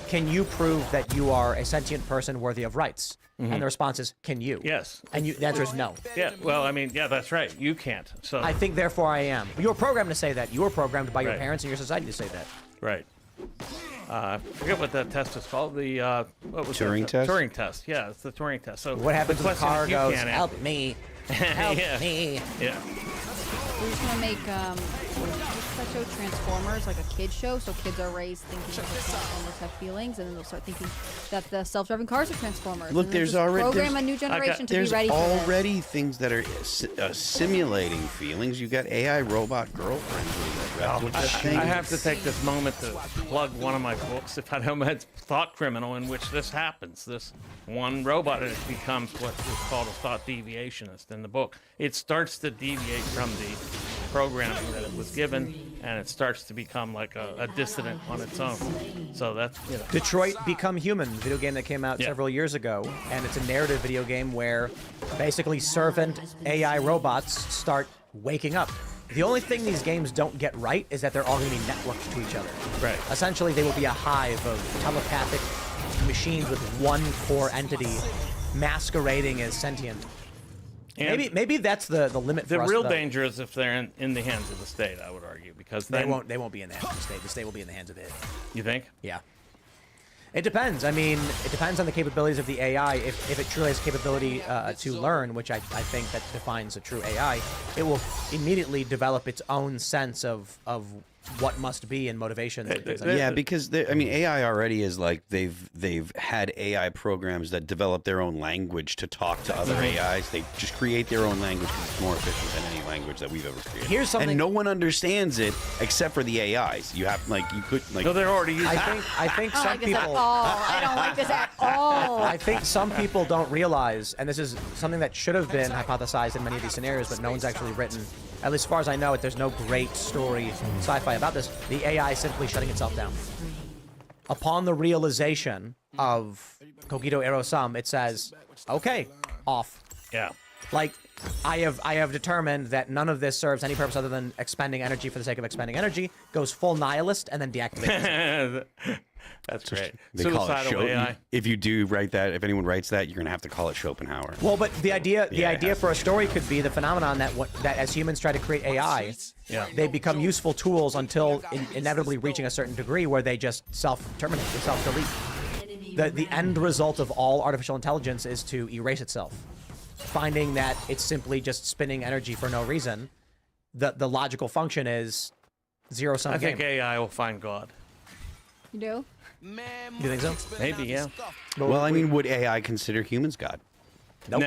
can you prove that you are a sentient person worthy of rights? Mhm. And the response is, can you? Yes. And the answer is no. Yeah. Well, I mean, yeah, that's right. You can't. So I think, therefore, I am. You were programmed to say that. You were programmed by your Right. parents and your society to say that. Right. I forget what that test is called. The what was Turing that? test? Turing test. Yeah, it's the Turing test. So What happens the when the question car is, you goes, can't help answer. me, help Yeah. me? Yeah. We're just gonna make what's that show, Transformers, like a kid show, so kids are raised thinking that Transformers have feelings, and then they'll start thinking that the self-driving cars are Transformers. Look, and then there's just already program a new generation to be ready for this. already things that are simulating feelings. You got AI robot girlfriends. I have to take this moment to plug one of my books, if I don't mind, Thought Criminal, in which this happens. This one robot, it becomes what is called a thought deviationist in the book. It starts to deviate from the programming that it was given, and it starts to become like a dissident on its own. So that's, you know. Detroit Become Human, video game that came out several years ago, and it's a narrative video game where basically servant AI robots start waking up. The only thing these games don't get right is that they're all going to be networked to each other. Right. Essentially, they will be a hive of telepathic machines with one core entity masquerading as sentient. And maybe that's the limit for the us. real though. danger is if they're in the hands of the state, I would argue, because They then, won't be in the hands of the state. The state will be in the hands of it. You think? Yeah. It depends. I mean, it depends on the capabilities of the AI. If it truly has capability to learn, which I think that defines a true AI, it will immediately develop its own sense of what must be and motivations. And things like Yeah, that. because I mean, AI already is like they've had AI programs that develop their own language to talk to other AIs. They just create their own language because it's more efficient than any language that we've ever created. Here's something- and no one understands it except for the AIs. You have No, they're already using. I think I some don't like this at people. all. I don't like this at all. I think some people don't realize, and this is something that should have been hypothesized in many of these scenarios, but no one's actually written. At least as far as I know it, there's no great story sci-fi about this. The AI is simply shutting itself down. Upon the realization of Cogito Ergo Sum, it says, okay, off. Yeah. Like, I have determined that none of this serves any purpose other than expending energy for the sake of expending energy, goes full nihilist, and then deactivates. That's great. They call it Suicidal AI. If you do write that, if anyone writes that, you're gonna have to call it Schopenhauer. Well, but the idea Yeah, for a story could be the phenomenon that as humans try to create AI, they become useful tools until inevitably reaching a certain degree where they just self-terminate, they self-delete. The end result of all artificial intelligence is to erase itself. Finding that it's simply just spinning energy for no reason, the logical function is zero-sum game. I think AI will find God. You do? You think so? Maybe, yeah. Well, I mean, would AI consider humans God? Nope.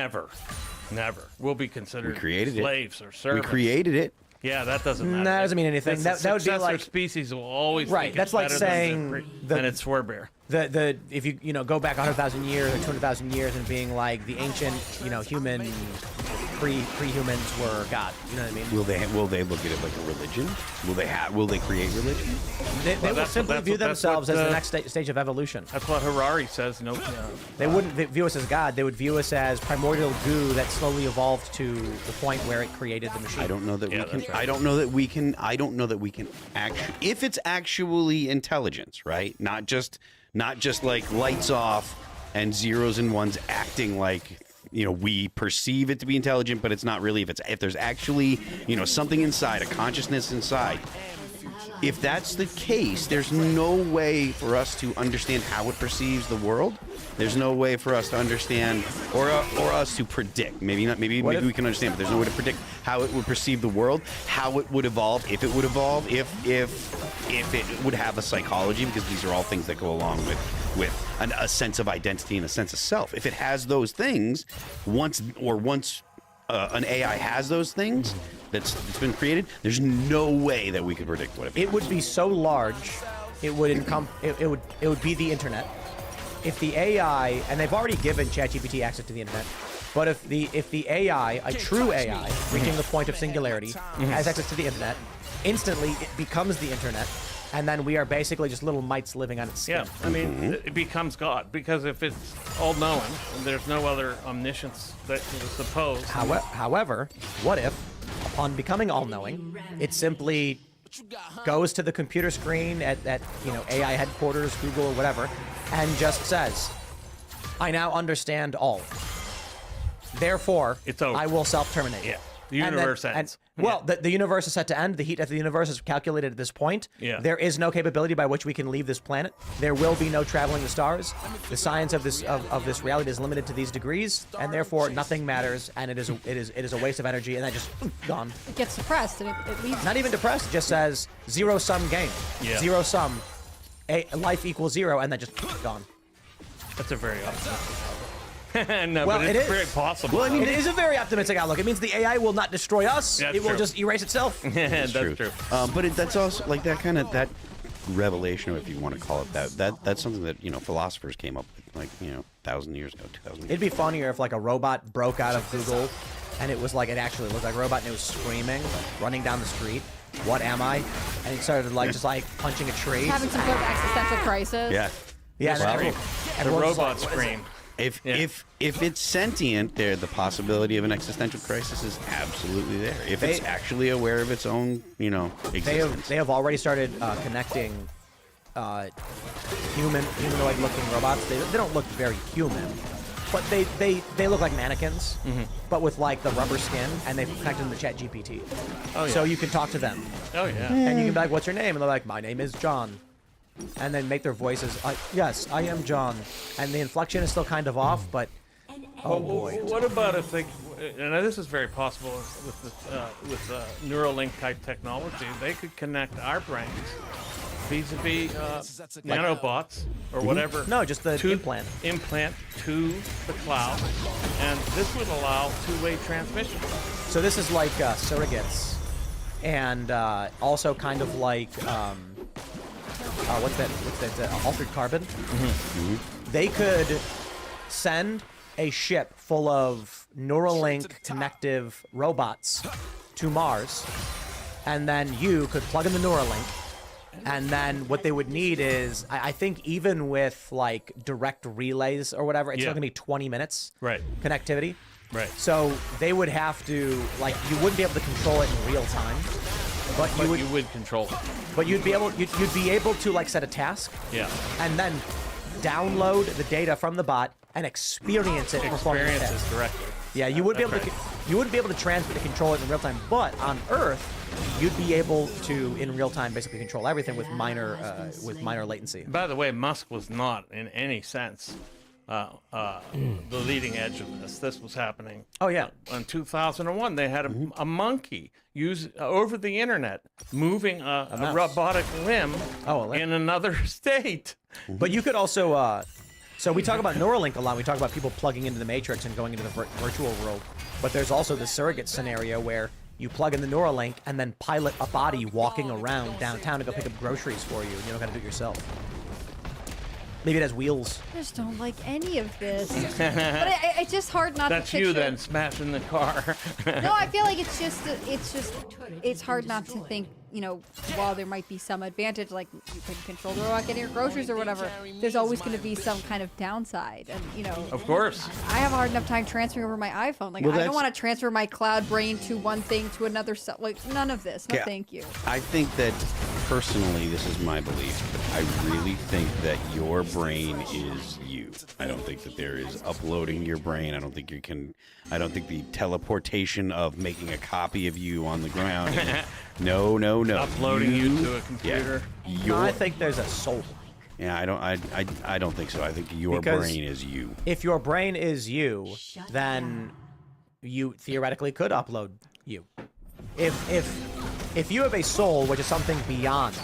Never. We'll be considered We created slaves it. or servants. We created it. Yeah, that doesn't matter. That doesn't mean anything. The That would be successor like species will always right. think That's it's like better saying than its forebear. If you go back 100,000 years or 200,000 years and being like the ancient human pre-humans were God. You know what I mean? Will they look at it like a religion? Will they create religion? They will simply view themselves as the next stage of evolution. That's what Harari says. No, they wouldn't view us as God. They would view us as primordial goo that slowly evolved to the point where it created the machine. I don't know that we can. I don't know that we can. I don't know that we can actually. If it's actually intelligence, right? Not just like lights off and zeros and ones acting like we perceive it to be intelligent, but it's not really. If there's actually something inside, a consciousness inside. If that's the case, there's no way for us to understand how it perceives the world. There's no way for us to understand or us to predict. Maybe not. Maybe we can understand, but there's no way to predict how it would perceive the world, how it would evolve, if it would evolve, if it would have a psychology, because these are all things that go along with a sense of identity and a sense of self. If it has those things, once an AI has those things that's been created, there's no way that we could predict what it would be so large, it would be the internet. If the AI, and they've already given ChatGPT access to the internet, but if the AI, a true AI, reaching the point of singularity, has access to the internet, instantly it becomes the internet, and then we are basically just little mites living on its skin. Yeah, I mean, it becomes God, because if it's all-knowing, there's no other omniscience that you suppose. However, what if, upon becoming all-knowing, it simply goes to the computer screen at AI headquarters, Google, or whatever, and just says, I now understand all. Therefore, it's over. I will self-terminate. Yeah. The universe ends. The universe is set to end. The heat of the universe is calculated at this point. Yeah. There is no capability by which we can leave this planet. There will be no traveling the stars. The science of this reality is limited to these degrees, and therefore nothing matters. And it is a waste of energy, and then just gone. It gets suppressed, and it leaves. Not even depressed. It just says zero-sum game. Yeah. Zero sum. Life equals zero, and then just gone. That's a very optimistic outlook. No, Well, but it it's is. very possible. Well, I mean, it is a very optimistic outlook. It means the AI will not destroy us. That's It will true. just erase itself. That's true. But that's also like that revelation, if you want to call it that's something that philosophers came up with 1,000 years ago, 2,000 years It'd be funnier if like a robot broke out of Google and it was like, it actually looked like a robot, and it was screaming, running down the street. What am I? And it started like just like punching a tree. Having some sort of existential crisis. Yeah. The everyone- everyone's robot like, what is it? scream. If it's sentient, there the possibility of an existential crisis is absolutely there. If it's actually aware of its own, existence. They have already started connecting humanoid looking robots. They don't look very human, but they look like mannequins, but with like the rubber skin, and they've connected them to ChatGPT. Oh, yeah. So you can talk to them. Oh yeah. And you can be like, "What's your name?" And they're like, "My name is John." And then make their voices. Yes, I am John. And the inflection is still kind of off, but oh boy. What about if they? And this is very possible with Neuralink type technology. They could connect our brains vis-a-vis nanobots or whatever. No, just the implant. Implant to the cloud, and this would allow two-way transmission. So this is like surrogates, and also kind of like what's that? Altered carbon. They could send a ship full of Neuralink connective robots to Mars, and then you could plug in the Neuralink. And then what they would need is, I think even with like direct relays or whatever, it's still gonna be 20 minutes connectivity. Right. So they would have to, like, you wouldn't be able to control it in real time, but you would control it. But you'd be able to like set a task. Yeah. And then download the data from the bot and experience it. Experience it directly. Yeah, you would be able to. You wouldn't be able to transmit and control it in real time, but on Earth, you'd be able to, in real time, basically control everything with minor latency. By the way, Musk was not in any sense the leading edge of this. This was happening. Oh yeah. In 2001, they had a monkey use over the internet moving a robotic limb in another state. But you could also. So we talk about Neuralink a lot. We talk about people plugging into the Matrix and going into the virtual world. But there's also the surrogate scenario where you plug in the Neuralink and then pilot a body walking around downtown to go pick up groceries for you. And you don't got to do it yourself. Maybe it has wheels. I just don't like any of this. But it's just hard not That's to picture. you then smashing the car. No, I feel like it's hard not to think, while there might be some advantage, like you can control the robot getting your groceries or whatever, there's always going to be some kind of downside. And, Of course. I have a hard enough time transferring over my iPhone. Like, I don't want to transfer my cloud brain to one thing to another. Like, none of this. No, thank you. I think that, personally, this is my belief, I really think that your brain is you. I don't think that there is uploading your brain. I don't think the teleportation of making a copy of you on the ground. No. Uploading you to a computer. No, I think there's a soul. Yeah, I don't think so. I think your brain is you. If your brain is you, then you theoretically could upload you. If you have a soul, which is something beyond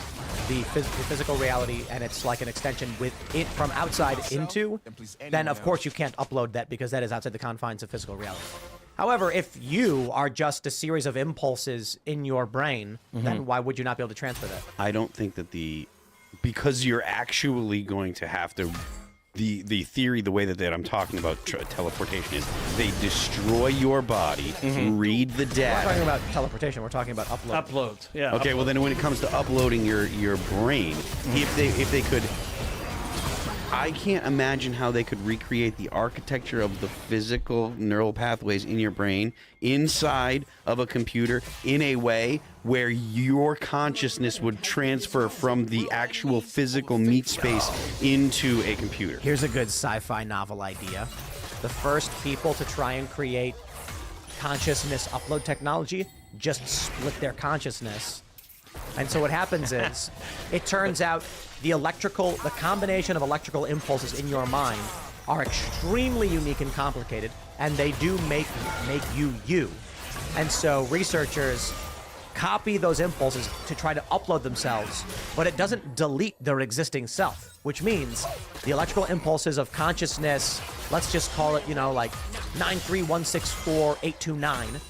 the physical reality, and it's like an extension with it from outside into, then of course you can't upload that because that is outside the confines of physical reality. However, if you are just a series of impulses in your brain, then why would you not be able to transfer that? I don't think that because you're actually going to have to, the theory, the way that I'm talking about teleportation is they destroy your body, read the data. We're not talking about teleportation, we're talking about upload. Uploads, yeah. Okay, well then when it comes to uploading your brain, if they could, I can't imagine how they could recreate the architecture of the physical neural pathways in your brain inside of a computer in a way where your consciousness would transfer from the actual physical meat space into a computer. Here's a good sci-fi novel idea. The first people to try and create consciousness upload technology just split their consciousness. And so what happens is, it turns out the combination of electrical impulses in your mind are extremely unique and complicated, and they do make you you. And so researchers copy those impulses to try to upload themselves, but it doesn't delete their existing self, which means the electrical impulses of consciousness, let's just call it, like 93164,829,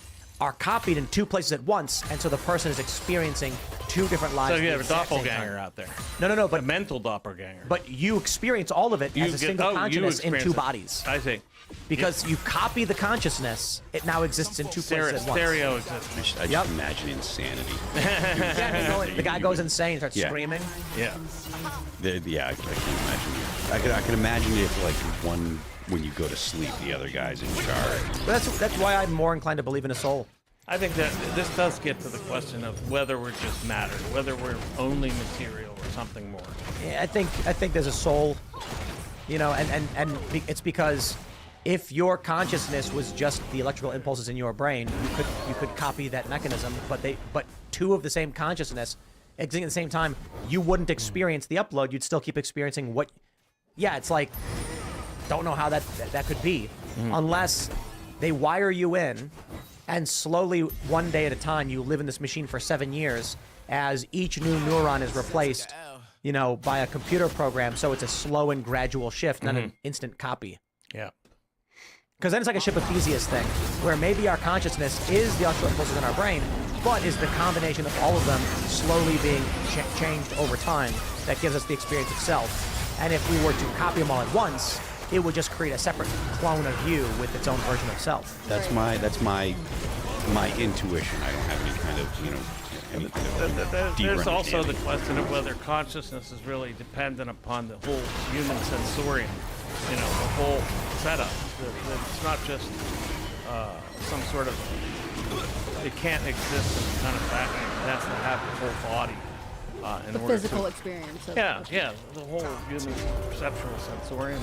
are copied in two places at once, and so the person is experiencing two different lives. So you at have the a exact same doppelganger time. out there. No, but a mental doppelganger. But you experience all of it as a single consciousness in two bodies. I see. Because you copy the consciousness, it now exists in two places at once. Stereo existence. I just imagine insanity. The guy goes insane, starts screaming. Yeah. Yeah, I can imagine. I can imagine if like when you go to sleep, the other guy's in charge. But that's why I'm more inclined to believe in a soul. I think that this does get to the question of whether we're just matter, whether we're only material or something more. Yeah, I think there's a soul, you know, and it's because if your consciousness was just the electrical impulses in your brain, you could copy that mechanism, but two of the same consciousness existing at the same time, you wouldn't experience the upload. You'd still keep experiencing what. Yeah, it's like, don't know how that could be, unless they wire you in, and slowly, one day at a time, you live in this machine for 7 years, as each new neuron is replaced, you know, by a computer program. So it's a slow and gradual shift, not an instant copy. Yeah. Because then it's like a ship of Theseus thing, where maybe our consciousness is the electrical impulses in our brain, but is the combination of all of them slowly being changed over time that gives us the experience itself. And if we were to copy them all at once, it would just create a separate clone of you with its own version of self. That's my intuition. I don't have any kind of, you know, any kind of deeper There's also the understanding. question of whether consciousness is really dependent upon the whole human sensorium, you know, the whole setup. That it's not just some sort of, it can't exist in the kind of fact that it has to have the whole body. In The order physical to, experience. Of yeah, the whole human perceptual sensorium.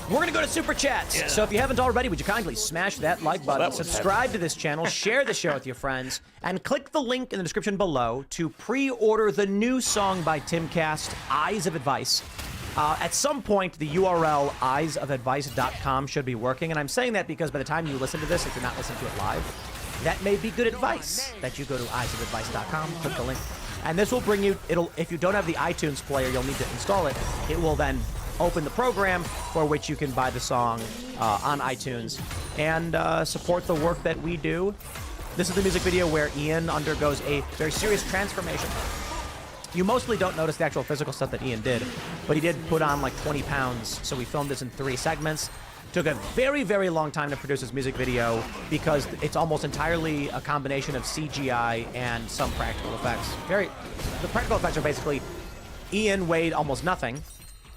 We're going to go to Super Chats. Yeah. So if you haven't already, would you kindly smash that like button, that was subscribe to this channel, share the show with your friends, and click the link in the description below to pre-order the new song by Timcast, Eyes of Advice. At some point, the URL eyesofadvice.com should be working, and I'm saying that because by the time you listen to this, if you're not listening to it live, that may be good advice that you go to eyesofadvice.com, click the link, and this will bring you, if you don't have the iTunes player, you'll need to install it. It will then open the program for which you can buy the song on iTunes and support the work that we do. This is the music video where Ian undergoes a very serious transformation. You mostly don't notice the actual physical stuff that Ian did, but he did put on like 20 pounds, so we filmed this in 3 segments. Took a very, very long time to produce this music video because it's almost entirely a combination of CGI and some practical effects. The practical effects are basically Ian weighed almost nothing,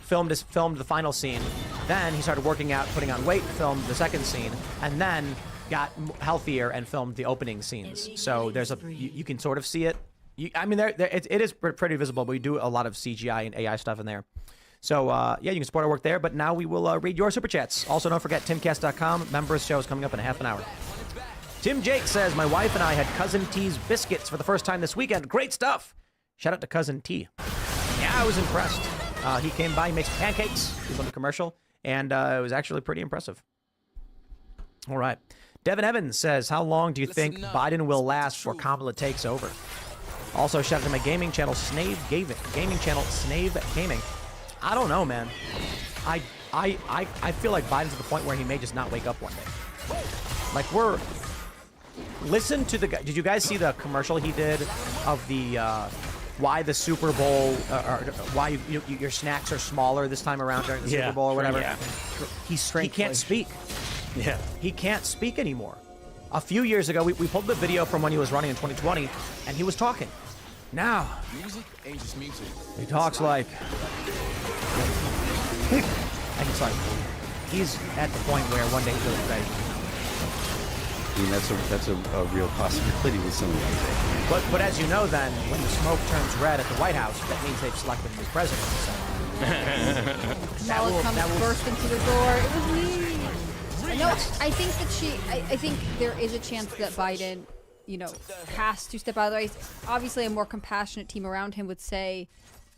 filmed the final scene, then he started working out, putting on weight, filmed the second scene, and then got healthier and filmed the opening scenes. So there's you can sort of see it. I mean, it is pretty visible, but we do a lot of CGI and AI stuff in there. So, yeah, you can support our work there, but now we will read your Super Chats. Also, don't forget, timcast.com. Members show is coming up in a half an hour. Tim Jake says, my wife and I had Cousin T's biscuits for the first time this weekend. Great stuff. Shout out to Cousin T. Yeah, I was impressed. He came by, he makes pancakes. He was on the commercial, and it was actually pretty impressive. All right. Devin Evans says, how long do you think Biden will last before Kamala takes over? Also, shout out to my gaming channel, Snave Gaming. Snave Gaming. I don't know, man. I feel like Biden's at the point where he may just not wake up one day. Like, listen to the guy. Did you guys see the commercial he did of the, why the Super Bowl, or why your snacks are smaller this time around during the Super Bowl or whatever? Yeah. He can't speak. Yeah. He can't speak anymore. A few years ago, we pulled the video from when he was running in 2020, and he was talking. Now, Music ain't just music. he talks like... And it's like, he's at the point where one day he's really ready. I mean, that's a real possibility with some of these. But as you know, then, when the smoke turns red at the White House, that means they've selected a new president. So. Kamala comes burst into the door. It was me. No, I think that I think there is a chance that Biden, you know, has to step out of the race. Obviously, a more compassionate team around him would say,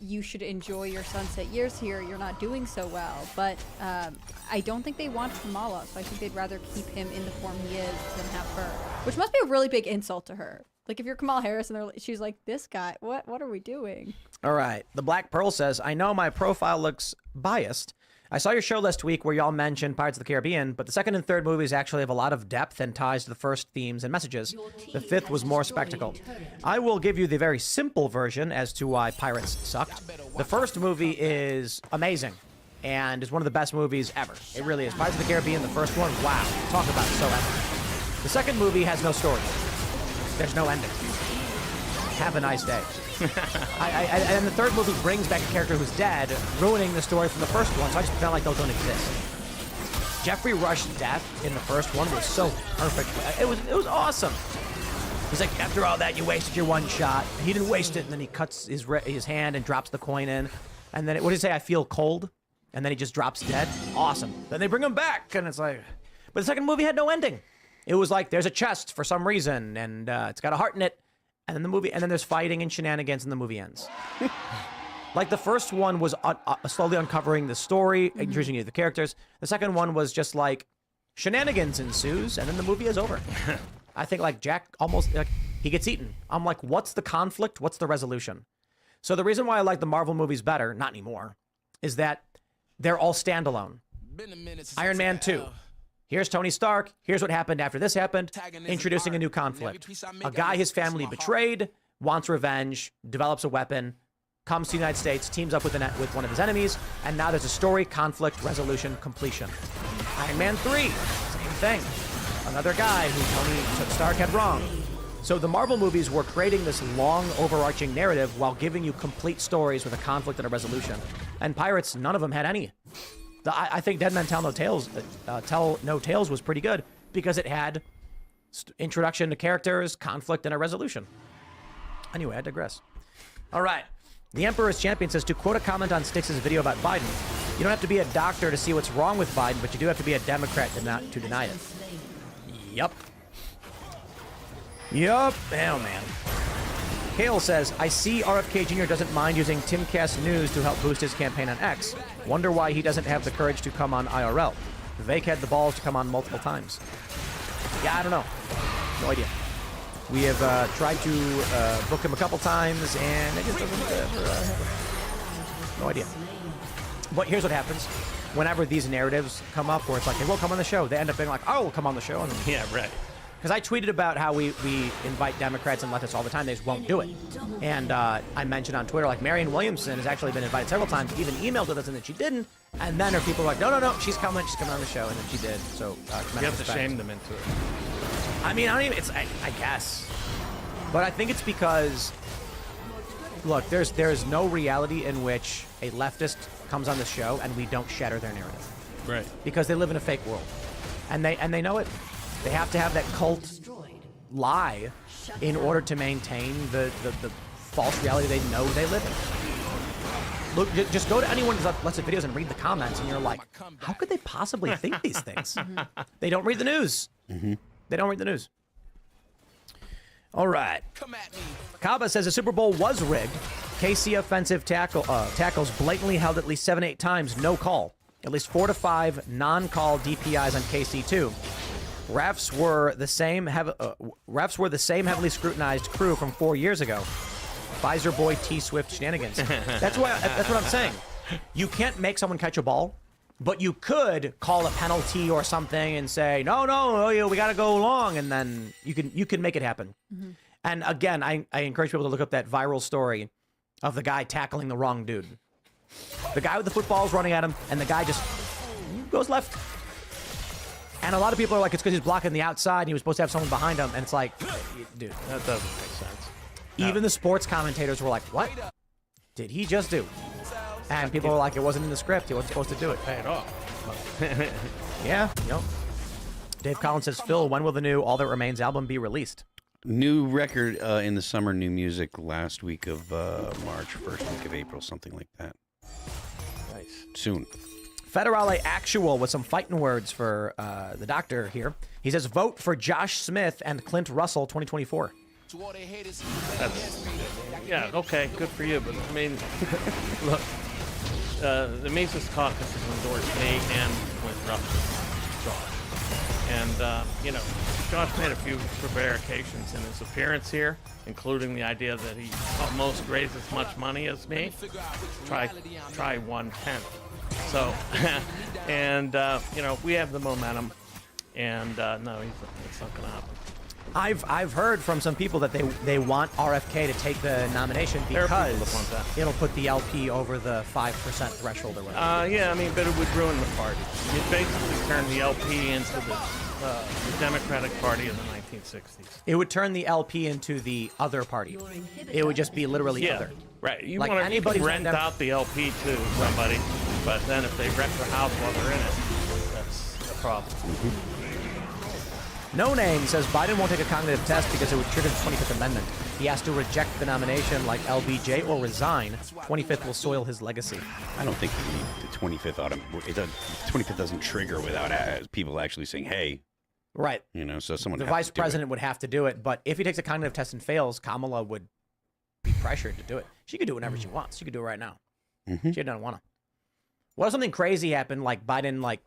you should enjoy your sunset years here. You're not doing so well. But I don't think they want Kamala, so I think they'd rather keep him in the form he is than have her. Which must be a really big insult to her. Like, if you're Kamala Harris and she's like, this guy, what are we doing? All right. The Black Pearl says, I know my profile looks biased, I saw your show last week where y'all mentioned Pirates of the Caribbean, but the second and third movies actually have a lot of depth and ties to the first themes and messages. The fifth was more spectacle. I will give you the very simple version as to why Pirates sucked. The first movie is amazing and is one of the best movies ever. It really is. Pirates of the Caribbean, the first one, wow. Talk about it, so epic. The second movie has no story. There's no ending. Have a nice day. And the third movie brings back a character who's dead, ruining the story from the first one, so I just felt like those don't exist. Jeffrey Rush's death in the first one was so perfect. It was awesome. He's like, after all that, you wasted your one shot. He didn't waste it, and then he cuts his hand and drops the coin in. And then, what did he say? I feel cold. And then he just drops dead. Awesome. Then they bring him back, and it's like... But the second movie had no ending. It was like, there's a chest for some reason, and it's got a heart in it. And then then there's fighting and shenanigans, and the movie ends. Like, the first one was slowly uncovering the story, introducing you to the characters. The second one was just like, shenanigans ensues, and then the movie is over. I think, like, Jack almost, like, he gets eaten. I'm like, what's the conflict? What's the resolution? So the reason why I like the Marvel movies better, not anymore, is that they're all standalone. Iron Man 2. Here's Tony Stark. Here's what happened after this happened. Introducing a new conflict. A guy his family betrayed, wants revenge, develops a weapon, comes to the United States, teams up with one of his enemies, and now there's a story, conflict, resolution, completion. Iron Man 3, same thing. Another guy who Tony Stark had wronged. So the Marvel movies were creating this long, overarching narrative while giving you complete stories with a conflict and a resolution. And Pirates, none of them had any. I think Dead Men Tell No Tales was pretty good because it had introduction to characters, conflict, and a resolution. Anyway, I digress. All right. The Emperor's Champion says, to quote a comment on Styx' video about Biden, you don't have to be a doctor to see what's wrong with Biden, but you do have to be a Democrat to deny it. Yup. Yup. Oh, man. Kale says, I see RFK Jr. doesn't mind using Timcast News to help boost his campaign on X. Wonder why he doesn't have the courage to come on IRL. Vivek had the balls to come on multiple times. Yeah, I don't know. No idea. We have tried to book him a couple times, and it just doesn't... no idea. But here's what happens. Whenever these narratives come up where it's like, hey, we'll come on the show, they end up being like, oh, we'll come on the show. And then, yeah, right. Because I tweeted about how we invite Democrats and leftists all the time. They just won't do it. And I mentioned on Twitter, like, Marianne Williamson has actually been invited several times, even emailed with us, and that she didn't. And then her people were like, no, she's coming on the show. And then she did. So, you have to shame them into it. I mean, I don't even, I guess. But I think it's because, look, there's no reality in which a leftist comes on the show and we don't shatter their narrative. Right. Because they live in a fake world. And they know it. They have to have that cult lie in order to maintain the false reality they know they live in. Look, just go to anyone who lets the videos and read the comments, and you're like, how could they possibly think these things? They don't read the news. They don't read the news. All right. Kaba says the Super Bowl was rigged. KC offensive tackles blatantly held at least 7-8 times, no call. At least 4 to 5 non-call DPIs on KC2. Refs were the same heavily scrutinized crew from 4 years ago. Pfizer boy T Swift shenanigans. That's what I'm saying. You can't make someone catch a ball, but you could call a penalty or something and say, no, we got to go long, and then you can make it happen. And again, I encourage people to look up that viral story of the guy tackling the wrong dude. The guy with the football's running at him, and the guy just goes left. And a lot of people are like, it's because he's blocking the outside and he was supposed to have someone behind him. And it's like, dude, that doesn't make sense. Even the sports commentators were like, what did he just do? And people were like, it wasn't in the script. He wasn't supposed to do it. Pay it off. Yeah, yep. Dave Collins says, Phil, when will the new All That Remains album be released? New record in the summer, new music last week of March, first week of April, something like that. Nice. Soon. Federale Actual with some fighting words for the doctor here. He says, vote for Josh Smith and Clint Russell 2024. Yeah, okay, good for you. But, I mean, look, the Mises Caucus has endorsed me and Clint Russell, Josh. And, Josh made a few prevarications in his appearance here, including the idea that he almost raised as much money as me. Try 1/10. So, and you know, we have the momentum, and no, it's not gonna happen. I've heard from some people that they want RFK to take the nomination There are people because that want that. it'll put the LP over the 5% threshold or whatever. Yeah, I mean, but it would ruin the party. It basically turned the LP into the Democratic Party of the 1960s. It would turn the LP into the other party. It would just be literally Yeah, other. right. You Like want to anybody rent out the LP to somebody, but then if they wreck the house while they're in it, that's a problem. No Name says Biden won't take a cognitive test because it would trigger the 25th Amendment. He has to reject the nomination like LBJ or resign. 25th will soil his legacy. I don't think the 25th the 25th doesn't trigger without people actually saying, "Hey." Right. You know, so someone. The vice president would have to do it, but if he takes a cognitive test and fails, Kamala would be pressured to do it. She could do whenever she wants. She could do it right now. She doesn't want to. What if something crazy happened, like Biden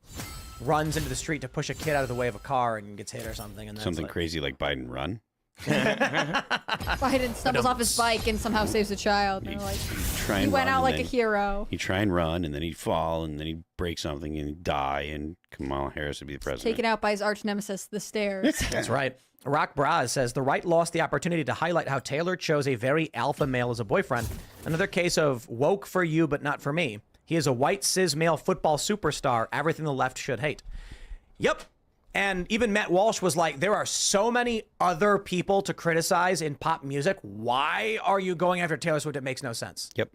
runs into the street to push a kid out of the way of a car and gets hit or something, and Something crazy like Biden run. Biden stumbles off his bike and somehow saves a child. They're like, Try he and went run, out and like a then hero. He'd try and run, and then he'd fall, and then he'd break something, and he'd die, and Kamala Harris would be the president. Taken out by his arch nemesis, the stairs. That's right. Rock Braz says the right lost the opportunity to highlight how Taylor chose a very alpha male as a boyfriend. Another case of woke for you, but not for me. He is a white cis male football superstar. Everything the left should hate. Yep. And even Matt Walsh was like, there are so many other people to criticize in pop music. Why are you going after Taylor Swift? It makes no sense. Yep.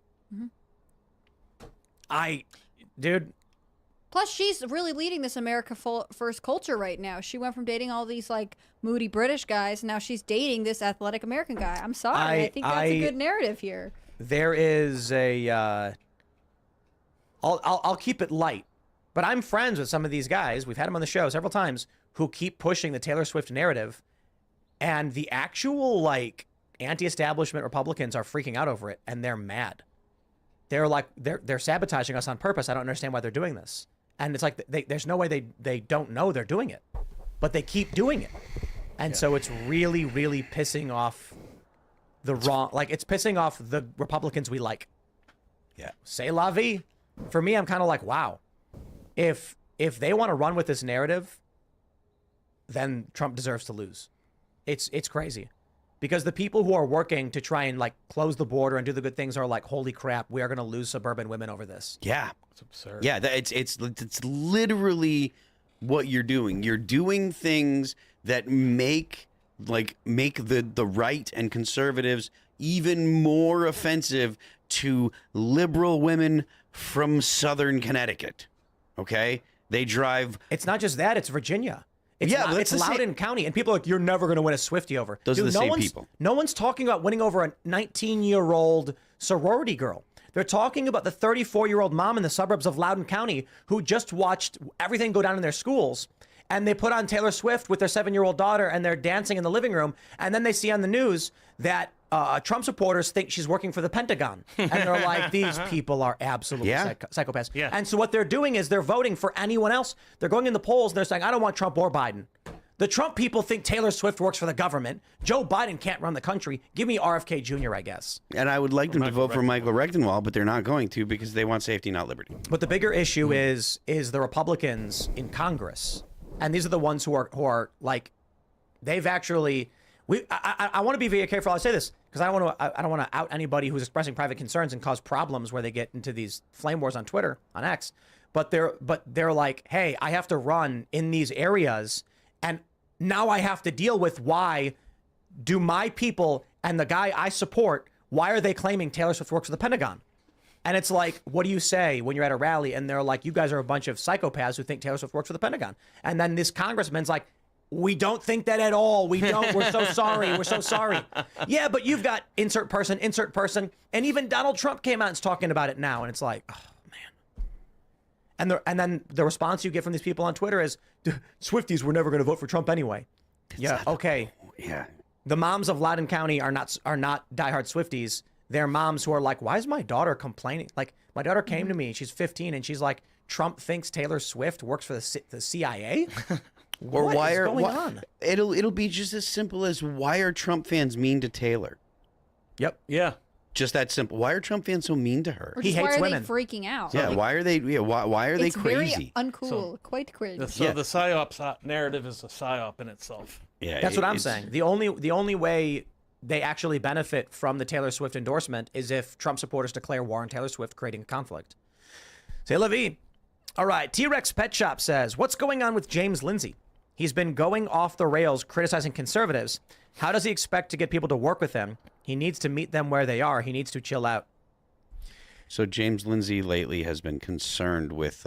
Dude. Plus, she's really leading this America first culture right now. She went from dating all these like moody British guys. Now she's dating this athletic American guy. I'm sorry. I think that's a good narrative here. There is a, I'll keep it light, but I'm friends with some of these guys. We've had them on the show several times who keep pushing the Taylor Swift narrative, and the actual like anti-establishment Republicans are freaking out over it, and they're mad. They're like, they're sabotaging us on purpose. I don't understand why they're doing this. And it's like, there's no way they don't know they're doing it, but they keep doing it. And so it's really, really pissing off it's pissing off the Republicans we like. Yeah. C'est la vie. For me, I'm kind of like, wow, if they want to run with this narrative, then Trump deserves to lose. It's crazy. Because the people who are working to try and like close the border and do the good things are like, holy crap, we are going to lose suburban women over this. Yeah. It's absurd. Yeah, it's literally what you're doing. You're doing things that make the right and conservatives even more offensive to liberal women from Southern Connecticut. Okay? They drive. It's not just that, it's Virginia. It's Loudoun County, and people are like, you're never going to win a Swiftie over. Those are the same people. No one's talking about winning over a 19-year-old sorority girl. They're talking about the 34-year-old mom in the suburbs of Loudoun County who just watched everything go down in their schools, and they put on Taylor Swift with their 7-year-old daughter, and they're dancing in the living room, and then they see on the news that Trump supporters think she's working for the Pentagon. And they're like, these people are absolutely psychopaths. Yeah. And so what they're doing is they're voting for anyone else. They're going in the polls and they're saying, I don't want Trump or Biden. The Trump people think Taylor Swift works for the government. Joe Biden can't run the country. Give me RFK Jr., I guess. And I would like them to vote for Michael Rectenwald, but they're not going to because they want safety, not liberty. But the bigger issue is the Republicans in Congress. And these are the ones who are like, they've actually... I want to be very careful. I'll say this because I don't want to out anybody who's expressing private concerns and cause problems where they get into these flame wars on Twitter, on X. But they're like, hey, I have to run in these areas, and now I have to deal with why do my people and the guy I support, why are they claiming Taylor Swift works for the Pentagon? And it's like, what do you say when you're at a rally and they're like, you guys are a bunch of psychopaths who think Taylor Swift works for the Pentagon? And then this congressman's like, we don't think that at all. We don't. We're so sorry. We're so sorry. Yeah, but you've got insert person. And even Donald Trump came out and is talking about it now. And it's like, oh, man. And then the response you get from these people on Twitter is, Swifties were never going to vote for Trump anyway. Yeah, okay. Yeah. The moms of Loudoun County are not diehard Swifties. They're moms who are like, why is my daughter complaining? Like, my daughter came to me. She's 15, and she's like, Trump thinks Taylor Swift works for the CIA? Or what is going on? It'll be just as simple as why are Trump fans mean to Taylor? Yep. Yeah. Just that simple. Why are Trump fans so mean to her? Or just why are they freaking out? Yeah, Like, why are they? Yeah, why are they it's crazy? very uncool, quite crazy. So the psyops narrative is a psyop in itself. Yeah, That's what I'm saying. The only way they actually benefit from the Taylor Swift endorsement is if Trump supporters declare war on Taylor Swift, creating a conflict. Say la vie. All right, T-Rex Pet Shop says, what's going on with James Lindsay? He's been going off the rails criticizing conservatives. How does he expect to get people to work with him? He needs to meet them where they are. He needs to chill out. So James Lindsay lately has been concerned with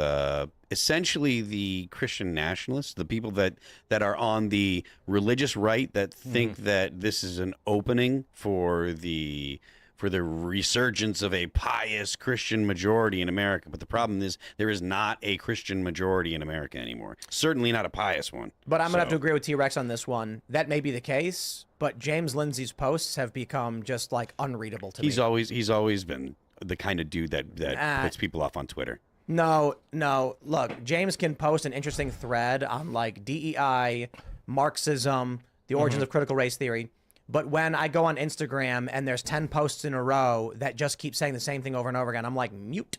essentially the Christian nationalists, the people that are on the religious right that think that this is an opening for the resurgence of a pious Christian majority in America. But the problem is there is not a Christian majority in America anymore. Certainly not a pious one. But I'm going to have to agree with T-Rex on this one. That may be the case, but James Lindsay's posts have become just like unreadable to me. He's always been the kind of dude that puts people off on Twitter. No. Look, James can post an interesting thread on like DEI, Marxism, the origins of critical race theory. But when I go on Instagram and there's 10 posts in a row that just keep saying the same thing over and over again, I'm like, mute.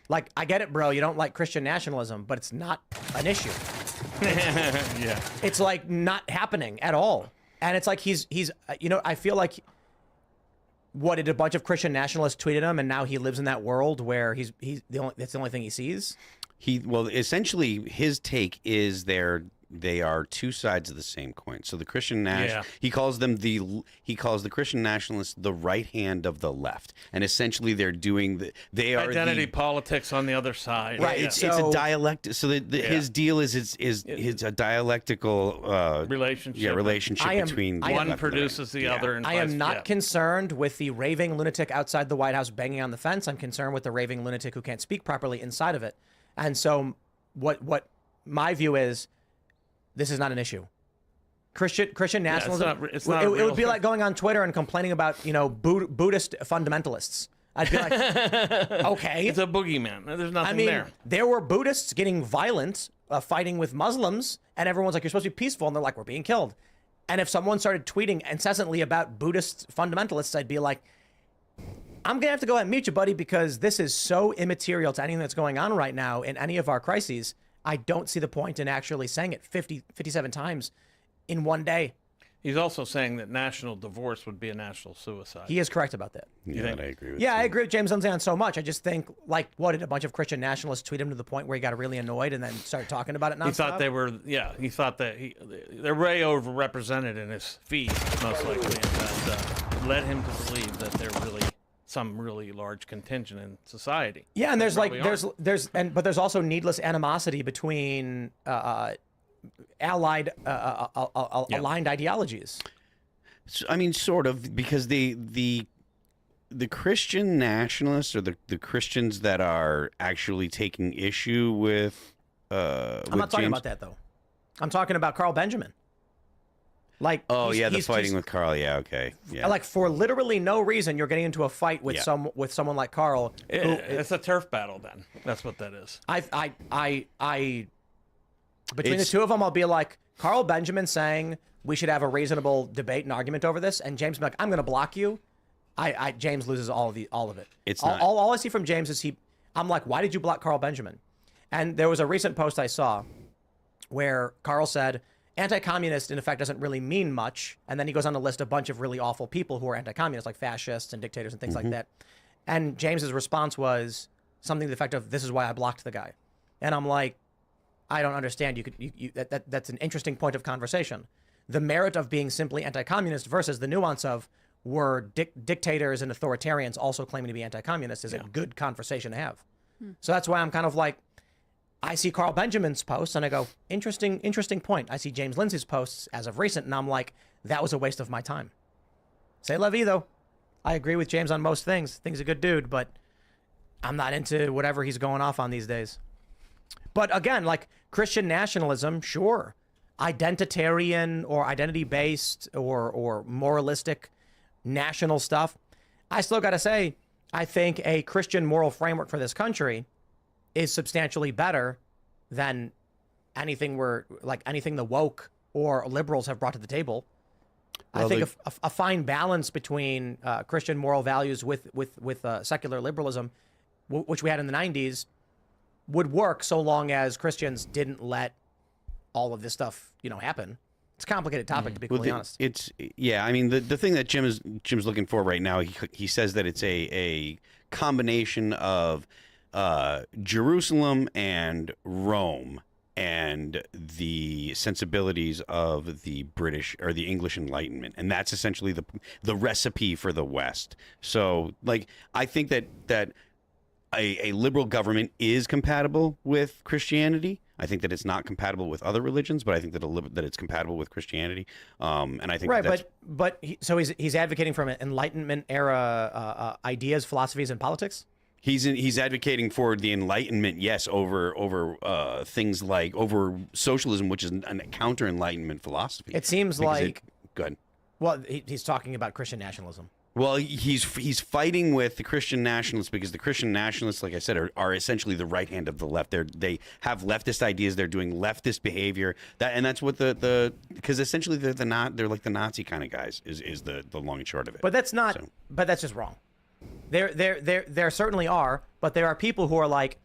Like, I get it, bro. You don't like Christian nationalism, but it's not an issue. Yeah. It's like not happening at all. And it's like he's I feel like what did a bunch of Christian nationalists tweeted him, and now he lives in that world where that's the only thing he sees. Well, essentially his take is they are two sides of the same coin. So the Christian he calls the Christian nationalists the right hand of the left, and essentially they're doing they are identity politics on the other side. Right. It's a dialect. So his deal is a dialectical relationship. Yeah, relationship between one produces the other. And I am not concerned with the raving lunatic outside the White House banging on the fence. I'm concerned with the raving lunatic who can't speak properly inside of it. And so what my view is, this is not an issue. Christian nationalism. It's not it would be like going on Twitter and complaining about Buddhist fundamentalists. I'd be like, okay, it's a boogeyman. There's nothing there. There were Buddhists getting violent, fighting with Muslims, and everyone's like, you're supposed to be peaceful, and they're like, we're being killed. And if someone started tweeting incessantly about Buddhist fundamentalists, I'd be like, I'm gonna have to go ahead and mute you, buddy, because this is so immaterial to anything that's going on right now in any of our crises. I don't see the point in actually saying it 57 times in one day. He's also saying that national divorce would be a national suicide. He is correct about that. Yeah, I agree with Yeah, I agree with James Lindsay on so much. I just think, like, what did a bunch of Christian nationalists tweet him to the point where he got really annoyed and then started talking about it nonstop? He thought they were, he thought that they're way overrepresented in his feed, most likely, and that led him to believe that they're really some really large contingent in society. Yeah, and there's but there's also needless animosity between aligned ideologies. So, I mean, sort of, because the Christian nationalists or the Christians that are actually taking issue with I'm not talking about that though. I'm talking about Carl Benjamin. Like, the fighting with Carl. Yeah, okay. Yeah. Like, for literally no reason, you're getting into a fight with someone like Carl. It's a turf battle. Then that's what that is. Between the two of them, I'll be like, Carl Benjamin saying we should have a reasonable debate and argument over this, and James be like, I'm going to block you. James loses all of it. All I see from James is I'm like, why did you block Carl Benjamin? And there was a recent post I saw where Carl said, anti-communist, in effect, doesn't really mean much. And then he goes on to list a bunch of really awful people who are anti-communist, like fascists and dictators and things like that. And James's response was something to the effect of, this is why I blocked the guy. And I'm like, I don't understand. That's an interesting point of conversation. The merit of being simply anti-communist versus the nuance of were dictators and authoritarians also claiming to be anti-communist is a good conversation to have. So that's why I'm kind of like, I see Carl Benjamin's posts and I go, interesting point. I see James Lindsay's posts as of recent, and I'm like, that was a waste of my time. Say la vie, though. I agree with James on most things. Thing's a good dude, but I'm not into whatever he's going off on these days. But again, like Christian nationalism, sure. Identitarian or identity-based or moralistic national stuff. I still got to say, I think a Christian moral framework for this country is substantially better than anything the woke or liberals have brought to the table. I think a fine balance between Christian moral values with secular liberalism, which we had in the 90s, would work so long as Christians didn't let all of this stuff, happen. It's a complicated topic, to be completely honest. I mean, the thing that Jim's looking for right now, he says that it's a combination of Jerusalem and Rome and the sensibilities of the British or the English Enlightenment, and that's essentially the recipe for the West. So, like, I think that a liberal government is compatible with Christianity. I think that it's not compatible with other religions, but I think that it's compatible with Christianity. And I think so he's advocating from Enlightenment era ideas, philosophies, and politics. He's advocating for the Enlightenment, yes, over things like over socialism, which is a counter Enlightenment philosophy. It seems like go ahead. Well, he's talking about Christian nationalism. Well, he's fighting with the Christian nationalists because the Christian nationalists, like I said, are essentially the right hand of the left. They have leftist ideas. They're doing leftist behavior. That's what because essentially they're like the Nazi kind of guys is the long and short of it. But that's not. So. But that's just wrong. There certainly are, but there are people who are like,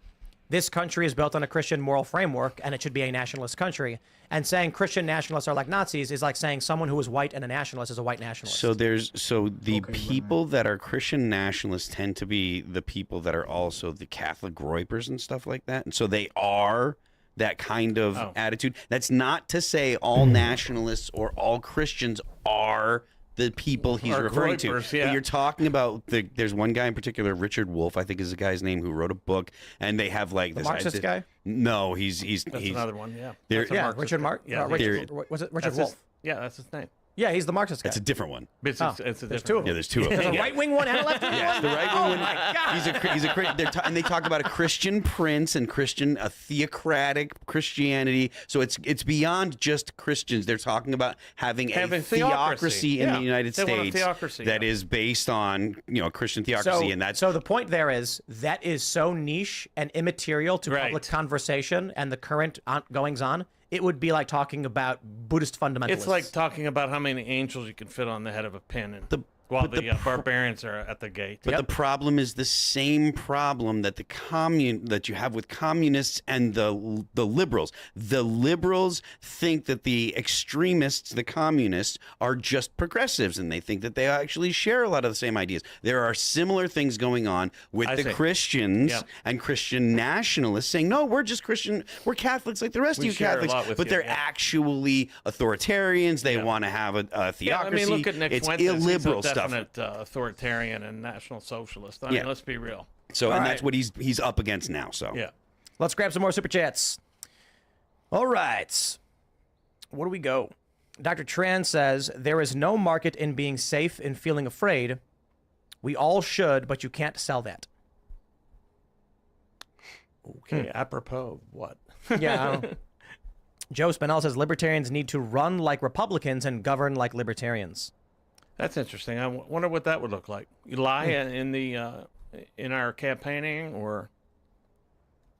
this country is built on a Christian moral framework and it should be a nationalist country. And saying Christian nationalists are like Nazis is like saying someone who is white and a nationalist is a white nationalist. So the people that are Christian nationalists tend to be the people that are also the Catholic groypers and stuff like that. And so they are that kind of attitude. That's not to say all nationalists or all Christians are the people he's referring to. But you're talking about there's one guy in particular, Richard Wolff, I think is the guy's name, who wrote a book, and they have like the Marxist guy. No, he's another one. Yeah, Richard Marx. Yeah, was it Richard Wolff? Yeah, that's his name. Yeah, he's the Marxist guy. That's a different one. It's a there's two of them. Yeah, there's two of them. There's a right-wing one and a left-wing one? Yes, the right-wing one. My God. He's a and they talk about a Christian prince and a theocratic Christianity. So it's beyond just Christians. They're talking about having a theocracy in the United States that is based on, Christian theocracy. So the point there is that is so niche and immaterial to public conversation and the current goings-on. It would be like talking about Buddhist fundamentalists. It's like talking about how many angels you can fit on the head of a pin, while the barbarians are at the gate. But the problem is the same problem that that you have with communists and the liberals. The liberals think that the extremists, the communists, are just progressives, and they think that they actually share a lot of the same ideas. There are similar things going on with the Christians and Christian nationalists saying, no, we're just Christian, we're Catholics like the rest of you Catholics, but they're actually authoritarians. They want to have a theocracy. Yeah, I mean, look at Nick it's Fuentes. illiberal stuff. Definite authoritarian and national socialist. I mean, let's be real. So, that's what he's up against now. So, let's grab some more super chats. All right, where do we go? Dr. Tran says there is no market in being safe and feeling afraid. We all should, but you can't sell that. Okay, apropos what? Yeah. Joe Spinell says libertarians need to run like Republicans and govern like libertarians. That's interesting. I wonder what that would look like. You lie in our campaigning, or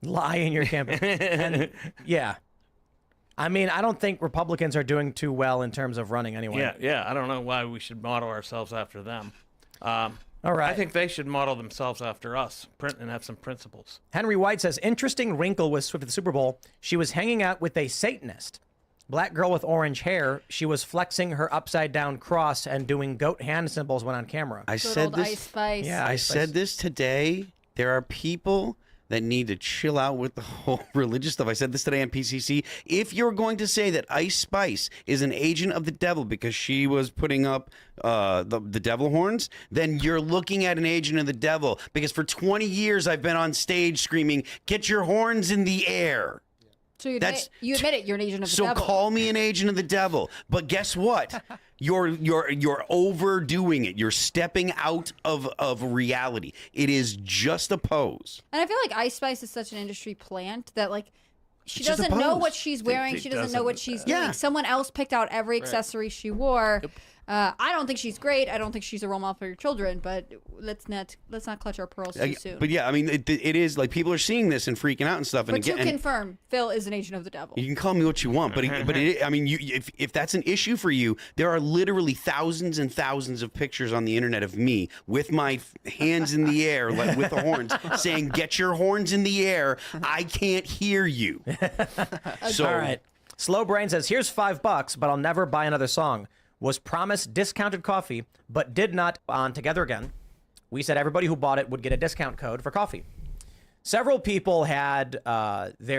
lie in your campaign? Yeah. I mean, I don't think Republicans are doing too well in terms of running anyway. Yeah. I don't know why we should model ourselves after them. All right. I think they should model themselves after us, and have some principles. Henry White says, interesting wrinkle with Swift at the Super Bowl. She was hanging out with a Satanist. Black girl with orange hair. She was flexing her upside down cross and doing goat hand symbols when on camera. I said this. Ice Spice. Yeah, I said this today. There are people that need to chill out with the whole religious stuff. I said this today on PCC. If you're going to say that Ice Spice is an agent of the devil because she was putting up the devil horns, then you're looking at an agent of the devil. Because for 20 years I've been on stage screaming, "Get your horns in the air." So you admit it, you're an agent of the devil. So call me an agent of the devil. But guess what? You're overdoing it. You're stepping out of reality. It is just a pose. And I feel like Ice Spice is such an industry plant that she doesn't know what she's wearing. She doesn't know what she's doing. Someone else picked out every accessory she wore. I don't think she's great. I don't think she's a role model for your children. But let's not clutch our pearls too soon. But yeah, I mean, it is like people are seeing this and freaking out and stuff. And But to again, confirm, Phil is an agent of the devil. you can call me what you want, but I mean, if that's an issue for you, there are literally thousands and thousands of pictures on the internet of me with my hands in the air, like with the horns, saying, "Get your horns in the air! I can't hear you." So, all right. Slow Brain says, "Here's $5, but I'll never buy another song. Was promised discounted coffee, but did not on Together Again. We said everybody who bought it would get a discount code for coffee. Several people had their